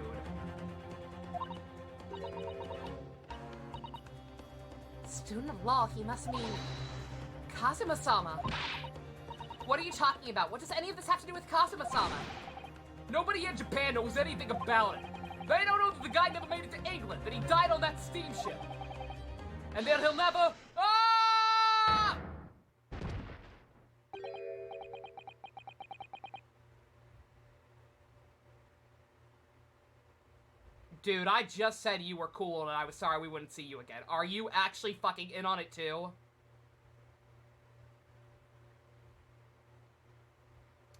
Student of law, he must mean Kazuma-sama. What are you talking about? What does any of this have to do with Kazuma-sama? Nobody in Japan knows anything about it. They don't know that the guy never made it to England, that he died on that steamship. And that he'll never... Ah! Dude, I just said you were cool and I was sorry we wouldn't see you again. Are you actually fucking in on it too?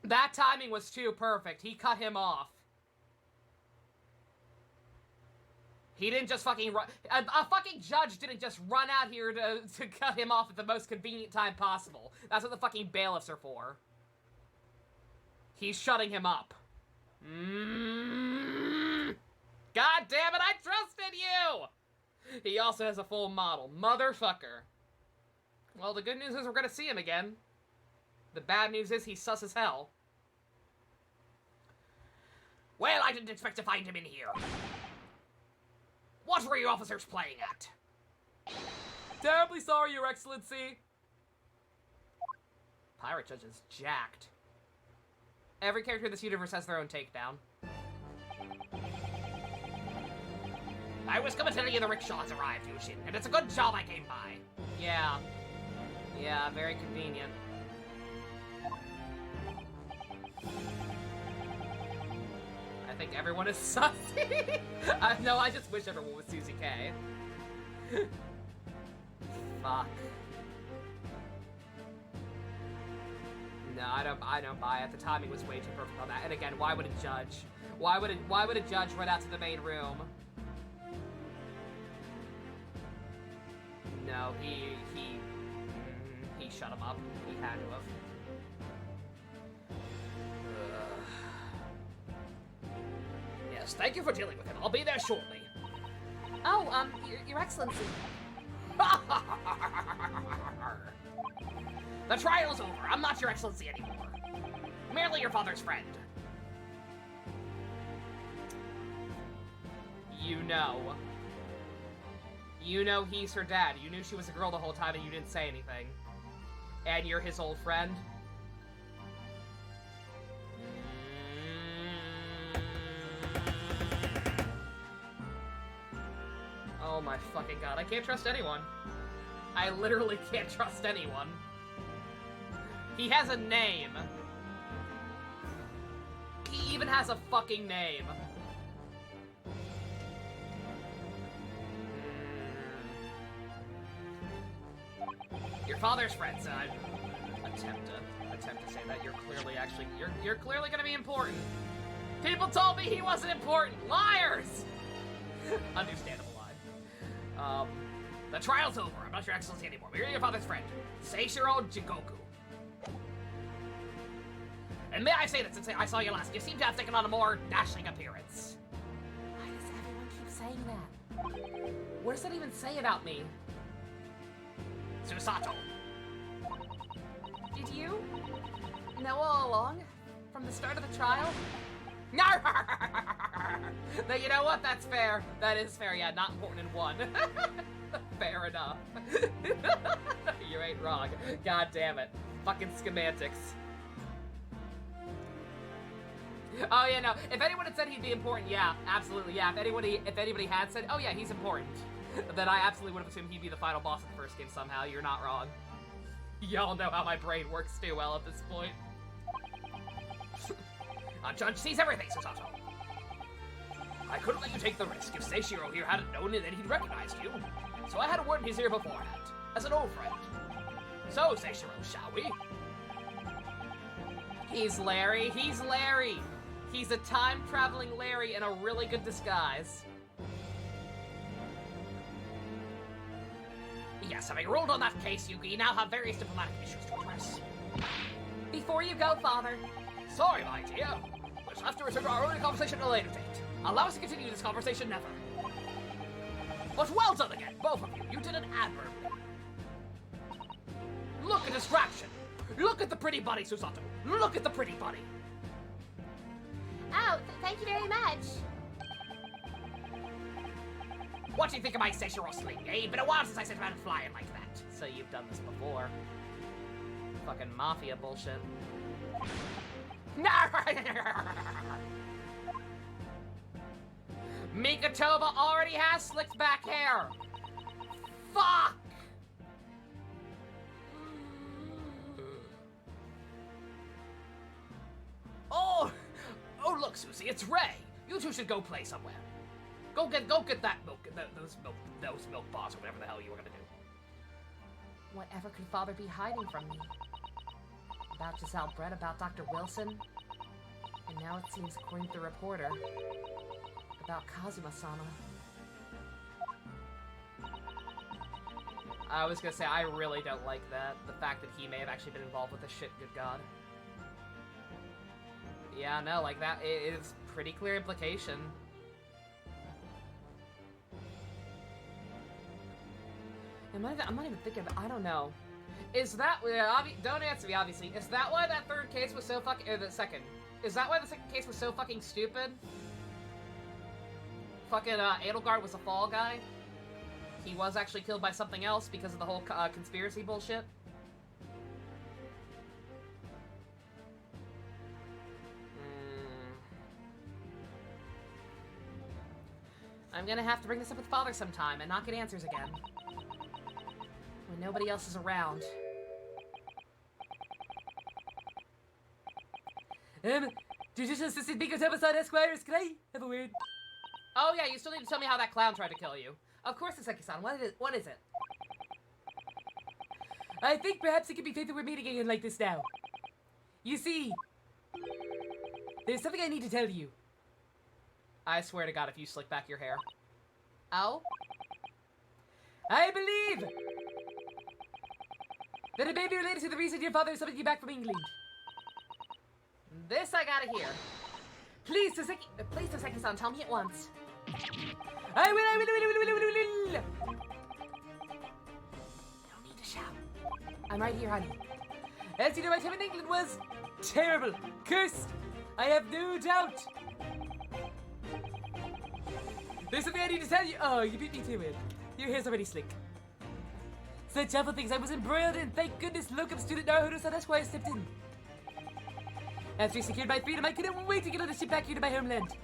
That timing was too perfect. He cut him off. He didn't just fucking run. A fucking judge didn't just run out here to cut him off at the most convenient time possible. That's what the fucking bailiffs are for. He's shutting him up. God damn it, I trusted you! He also has a full model. Motherfucker. Well, the good news is we're gonna see him again. The bad news is he's sus as hell. Well, I didn't expect to find him in here. What were you officers playing at? Terribly sorry, Your Excellency. Pirate Judge is jacked. Every character in this universe has their own takedown. I was coming to tell you the rickshaw has arrived, Yushin, and it's a good job I came by. Yeah. Yeah, very convenient. I think everyone is sussy. No, I just wish everyone was Susie K. Fuck. No, I don't buy it. The timing was way too perfect on that. And again, why would a judge? Why would a judge run out to the main room? No, he shut him up. He had to have. Yes, thank you for dealing with him. I'll be there shortly. Oh, Your Excellency. The trial's over. I'm not your excellency anymore. Merely your father's friend. You know. You know he's her dad. You knew she was a girl the whole time and you didn't say anything. And you're his old friend. Oh my fucking god, I can't trust anyone. I literally can't trust anyone. He has a name. He even has a fucking name. Your father's friend, so I attempt to say that you're clearly gonna be important. People told me he wasn't important. Liars! Understandable lie. The trial's over. I'm not your excellency anymore. You're your father's friend, Seishiro Jigoku. And may I say that since I saw you last, you seem to have taken on a more dashing appearance. Why does everyone keep saying that? What does that even say about me? Susato. Did you know all along? From the start of the trial? No, you know what? That's fair. That is fair. Yeah, not important in one. Fair enough. You ain't wrong. God damn it. Fucking schematics. Oh yeah, no. If anyone had said he'd be important, yeah, absolutely, yeah. If anybody had said, oh yeah, he's important, then I absolutely would have assumed he'd be the final boss of the first game somehow. You're not wrong. Y'all know how my brain works too well at this point. A judge sees everything, Susato. I couldn't let you take the risk. If Seishiro here hadn't known it, then he'd recognized you. So I had a word in his ear beforehand, as an old friend. So, Seishiro, shall we? He's Larry. He's Larry. He's a time-traveling Larry in a really good disguise. Yes, having ruled on that case, you now have various diplomatic issues to address. Before you go, Father. Sorry, my dear. We'll have to return to our earlier conversation at a later date. Allow us to continue this conversation never. But well done again, both of you. You did an admirably. Look at distraction. Look at the pretty bunny, Susato. Look at the pretty bunny. Oh, thank you very much. What do you think of my Seishiro sling, eh? Been a while since I sent a man flying like that. So you've done this before. Fucking mafia bullshit. Mikatoba already has slicked back hair. Fuck! Oh, look, Susie, it's Ray. You two should go play somewhere. Go get that milk, those milk bars, or whatever the hell you were gonna do. Whatever could Father be hiding from me? About Giselle Brett, about Dr. Wilson? And now it seems, according to the reporter, about Kazuma-sama. I was gonna say, I really don't like that. The fact that he may have actually been involved with this shit, good god. Yeah, no, like that, it is pretty clear implication. I'm not even thinking of it. I don't know. Is that, don't answer me, obviously. Is that why that third case was so fucking, or the second? Is that why the second case was so fucking stupid? Fucking, Edelgard was a fall guy? He was actually killed by something else because of the whole, conspiracy bullshit? I'm gonna have to bring this up with Father sometime and not get answers again. When nobody else is around. Judicial Assistant Mikatoba-san Esquire, can I have a word? Oh yeah, you still need to tell me how that clown tried to kill you. Of course, Saseki-san. What is it? I think perhaps it could be fate that we're meeting again like this now. You see, there's something I need to tell you. I swear to God, if you slick back your hair. Oh? I believe that it may be related to the reason your father summoned you back from England. This I gotta hear. Please, Soseki-san, tell me at once. I will. No need to shout. I'm right here, honey. As you know, my time in England was terrible, cursed. I have no doubt. There's something I need to tell you. Oh, you beat me to it. Your hair's already slick. Such awful things I was embroiled in. Thank goodness locum student Naruto-san Esquire stepped in. After he secured my freedom, I couldn't wait to get on a ship back here to my homeland.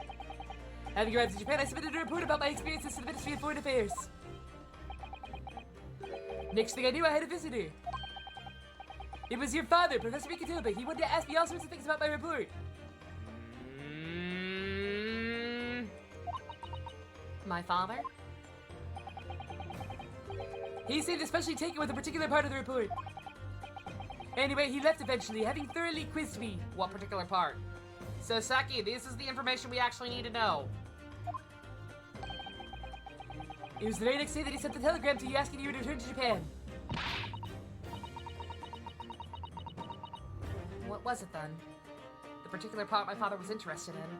Having arrived in Japan, I submitted a report about my experiences to the Ministry of Foreign Affairs. Next thing I knew, I had a visitor. It was your father, Professor Mikitoba. He wanted to ask me all sorts of things about my report. My father? He seemed especially taken with a particular part of the report. Anyway, he left eventually, having thoroughly quizzed me. What particular part? Soseki, this is the information we actually need to know. It was the very next day that he sent the telegram to you asking you to return to Japan. What was it then? The particular part my father was interested in.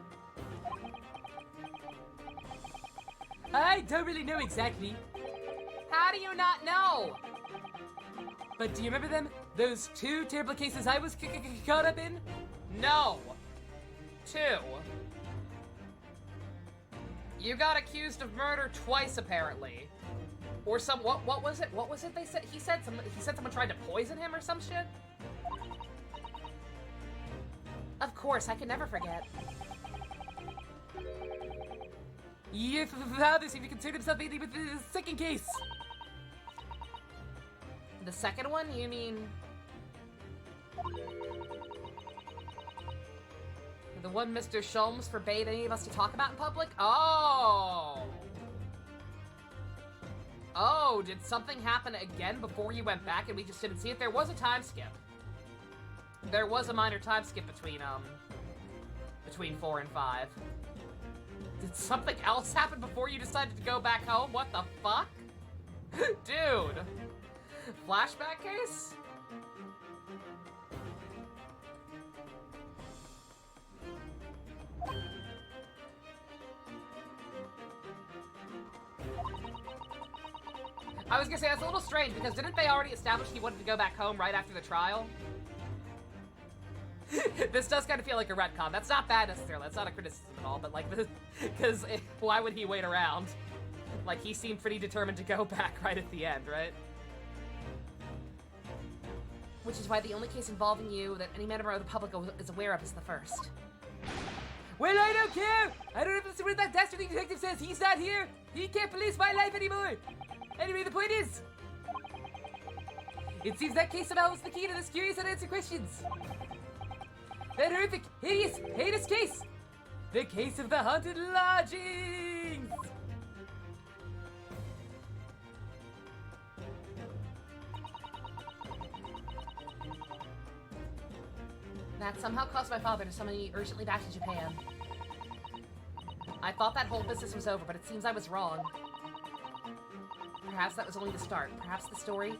I don't really know exactly. How do you not know? But do you remember them? Those two terrible cases I was caught up in? No. 2. You got accused of murder twice, apparently. Or some what was it? What was it they said? He said someone tried to poison him or some shit? Of course, I can never forget. Your father seemed to concern himself mainly with the second case. The second one? You mean... The one Mr. Sholmes forbade any of us to talk about in public? Oh! Oh, did something happen again before you went back and we just didn't see it? There was a time skip. There was a minor time skip between 4 and 5. Did something else happen before you decided to go back home? What the fuck? Dude! Flashback case? I was gonna say, that's a little strange, because didn't they already establish he wanted to go back home right after the trial? This does kind of feel like a retcon. That's not bad necessarily. That's not a criticism at all, but like, because why would he wait around? Like, he seemed pretty determined to go back right at the end, right? Which is why the only case involving you that any member of the public is aware of is the first. Well, I don't care! I don't have to listen to what that dastardly detective says. He's not here! He can't police my life anymore! Anyway, the point is... It seems that case somehow is the key to this curious unanswered questions. That horrific, hideous, heinous case! The case of the haunted lodgings! That somehow caused my father to summon me urgently back to Japan. I thought that whole business was over, but it seems I was wrong. Perhaps that was only the start. Perhaps the story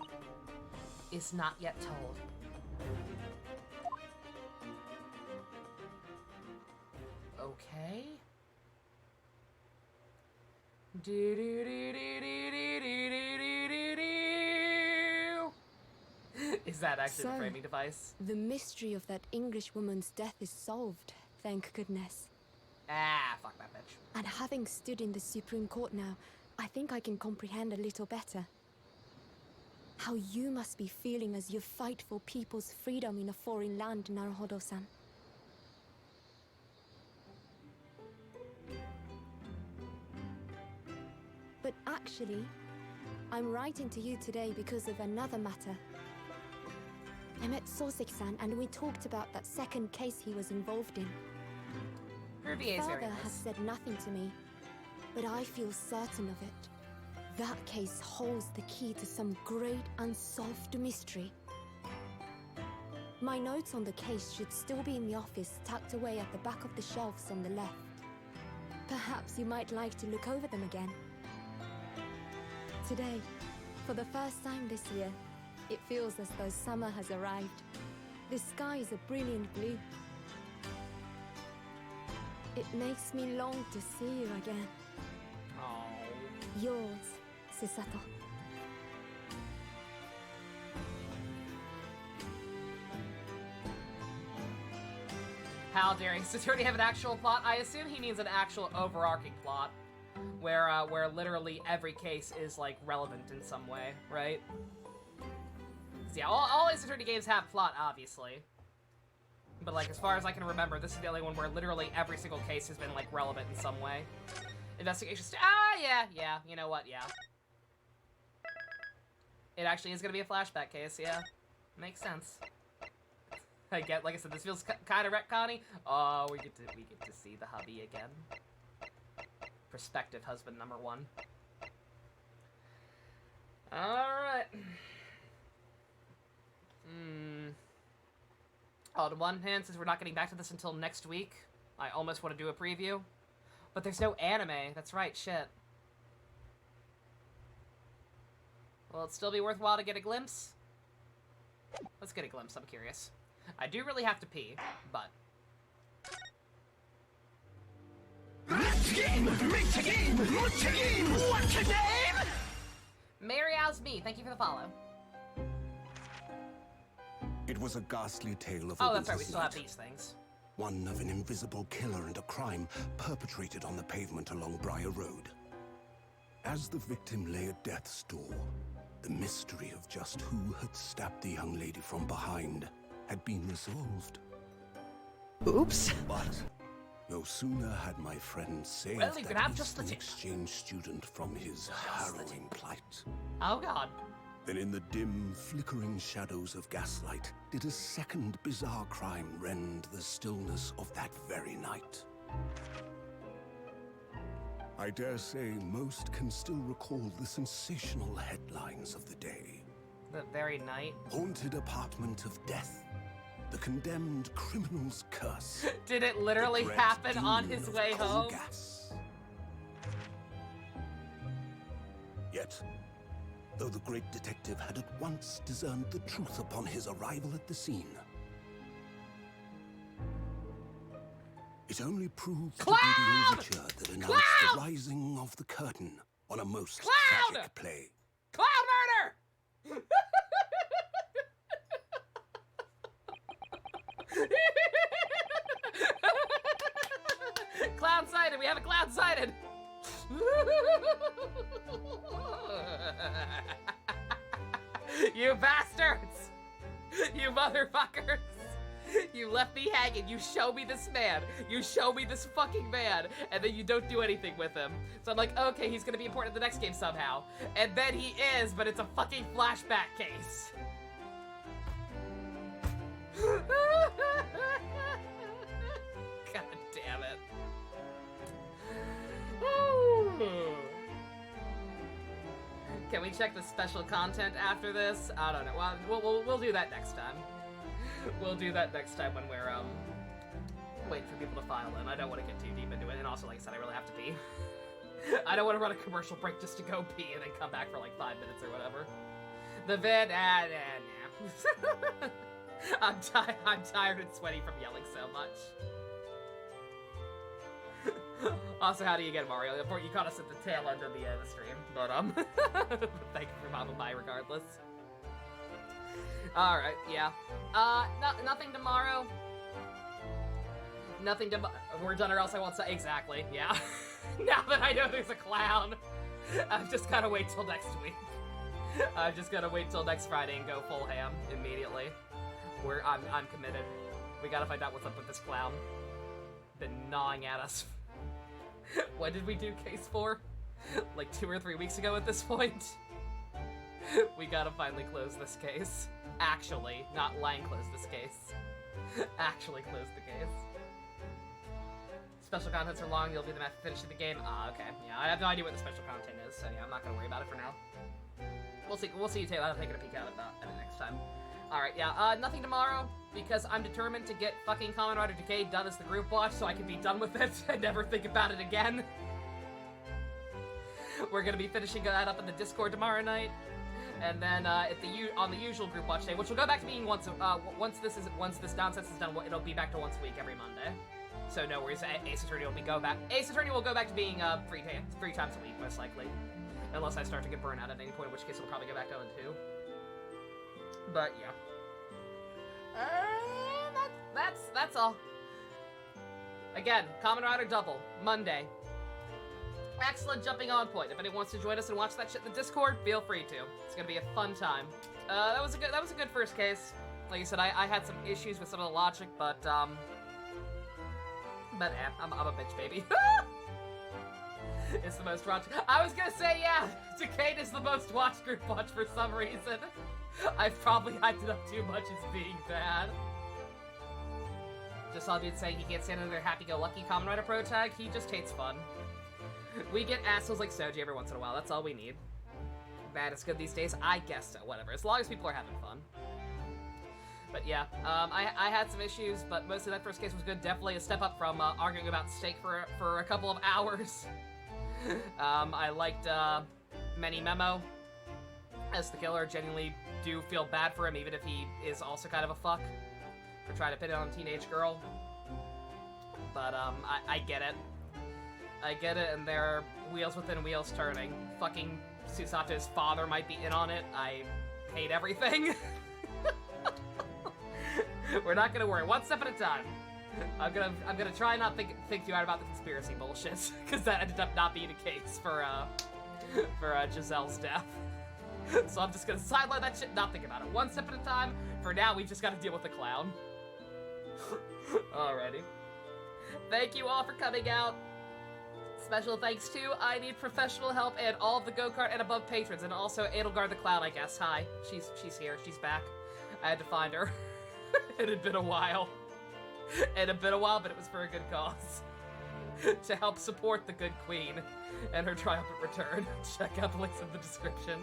is not yet told. Okay. Is that actually the So, framing device? The mystery of that English woman's death is solved, thank goodness. Ah, fuck that bitch. And having stood in the Supreme Court now, I think I can comprehend a little better. How you must be feeling as you fight for people's freedom in a foreign land, Naruhodo-san. But actually, I'm writing to you today because of another matter. I met Soseki-san and we talked about that second case he was involved in. Her VA is very Father has nice. said nothing to me, but I feel certain of it. That case holds the key to some great unsolved mystery. My notes on the case should still be in the office, tucked away at the back of the shelves on the left. Perhaps you might like to look over them again. Today, for the first time this year, it feels as though summer has arrived. The sky is a brilliant blue. It makes me long to see you again. Oh. Yours, Susato. How dare he? Does he already have an actual plot? I assume he means an actual overarching plot, where literally every case is like relevant in some way, right? So yeah, all Ace Attorney games have plot, obviously, but like as far as I can remember, this is the only one where literally every single case has been like relevant in some way. Investigation. Yeah. You know what? Yeah. It actually is gonna be a flashback case. Yeah, makes sense. I get, like I said, this feels kind of retconny. Oh, we get to see the hubby again. Prospective husband number 1. Alright. On one hand, since we're not getting back to this until next week, I almost want to do a preview. But there's no anime. That's right, shit. Will it still be worthwhile to get a glimpse? Let's get a glimpse, I'm curious. I do really have to pee, but... Mariow's me, thank you for the follow. It was a ghastly tale of Oh, that's right, we still have these things. One of an invisible killer and a crime perpetrated on the pavement along Briar Road. As the victim lay at death's door, the mystery of just who had stabbed the young lady from behind had been resolved. Oops. But no sooner had my friend saved Well, you could have just the an tip. exchange student from his harrowing plight, Oh god. then in the dim, flickering shadows of gaslight did a second bizarre crime rend the stillness of that very night. I dare say most can still recall the sensational headlines of the day. The very night. Haunted apartment of death. The condemned criminal's curse. Did it literally The dread happen on demon his of way coal home? gas. Yet, though the great detective had at once discerned the truth upon his arrival at the scene, it only proved to be the overture that announced the rising of the curtain on a most tragic play. Cloud murder! Clown sighted! We have a clown sighted! You bastards! You motherfuckers! You left me hanging. You show me this man. You show me this fucking man. And then you don't do anything with him. So I'm like, okay, he's gonna be important in the next game somehow. And then he is, but it's a fucking flashback case. God damn it. Can we check the special content after this? I don't know. Well, we'll do that next time. We'll do that next time when we're waiting for people to file in. I don't want to get too deep into it, and also, like I said, I really have to pee. I don't want to run a commercial break just to go pee and then come back for like 5 minutes or whatever. The vid, nah. I'm tired and sweaty from yelling so much. Also, how do you get Mario? You caught us at the tail end of the stream, but thank you for popping by regardless. All right, yeah. Nothing tomorrow. Nothing to. We're done, or else I won't say exactly. Yeah. Now that I know there's a clown, I'm just gotta wait till next week. I'm just gonna wait till next Friday and go full ham immediately. I'm committed. We gotta find out what's up with this clown. Been gnawing at us. When did we do case 4? Like 2 or 3 weeks ago at this point? We gotta finally close this case. Actually, not Lang close this case. Actually close the case. Special contents are long, you'll do them after finishing the game. Ah, okay. Yeah, I have no idea what the special content is, so yeah, I'm not gonna worry about it for now. We'll see you too. I'll take a peek at it next time. Alright, yeah, nothing tomorrow, because I'm determined to get fucking Kamen Rider Decade done as the group watch so I can be done with it and never think about it again. We're gonna be finishing that up in the Discord tomorrow night, and then on the usual group watch day, which will go back to being once this nonsense is done, it'll be back to once a week every Monday. So no worries, Ace Attorney will go back to being 3 times a week, most likely. Unless I start to get burnt out at any point, in which case it'll probably go back down to 2. But yeah. That's all. Again, Kamen Rider Double, Monday. Excellent jumping on point. If anyone wants to join us and watch that shit in the Discord, feel free to. It's gonna be a fun time. That was a good first case. Like I said, I had some issues with some of the logic, but I'm a bitch, baby. It's the most watched. I was gonna say, yeah, Decade is the most watched group watch for some reason. I've probably hyped it up too much as being bad. Just all dude saying he can't stand another happy-go-lucky Kamen Rider Pro tag, he just hates fun. We get assholes like Soji every once in a while, that's all we need. Bad is good these days? I guess so, whatever, as long as people are having fun. But yeah, I had some issues, but mostly that first case was good. Definitely a step up from arguing about steak for a couple of hours. I liked Many Memo as the killer. Genuinely do feel bad for him, even if he is also kind of a fuck for trying to pin it on a teenage girl. But I get it. I get it, and there are wheels within wheels turning. Fucking Susato's father might be in on it. I hate everything. We're not gonna worry. One step at a time. I'm gonna try not think too hard about the conspiracy bullshit, because that ended up not being the case for Giselle's death. So I'm just gonna sideline that shit, not think about it. One step at a time. For now, we just gotta deal with the clown. Alrighty. Thank you all for coming out. Special thanks to I Need Professional Help and all of the go-kart and above patrons, and also Edelgard the Clown, I guess. Hi. She's here. She's back. I had to find her. It had been a while. It had been a while, but it was for a good cause. To help support the good queen and her triumphant return. Check out the links in the description.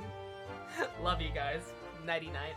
Love you guys. Nighty-night.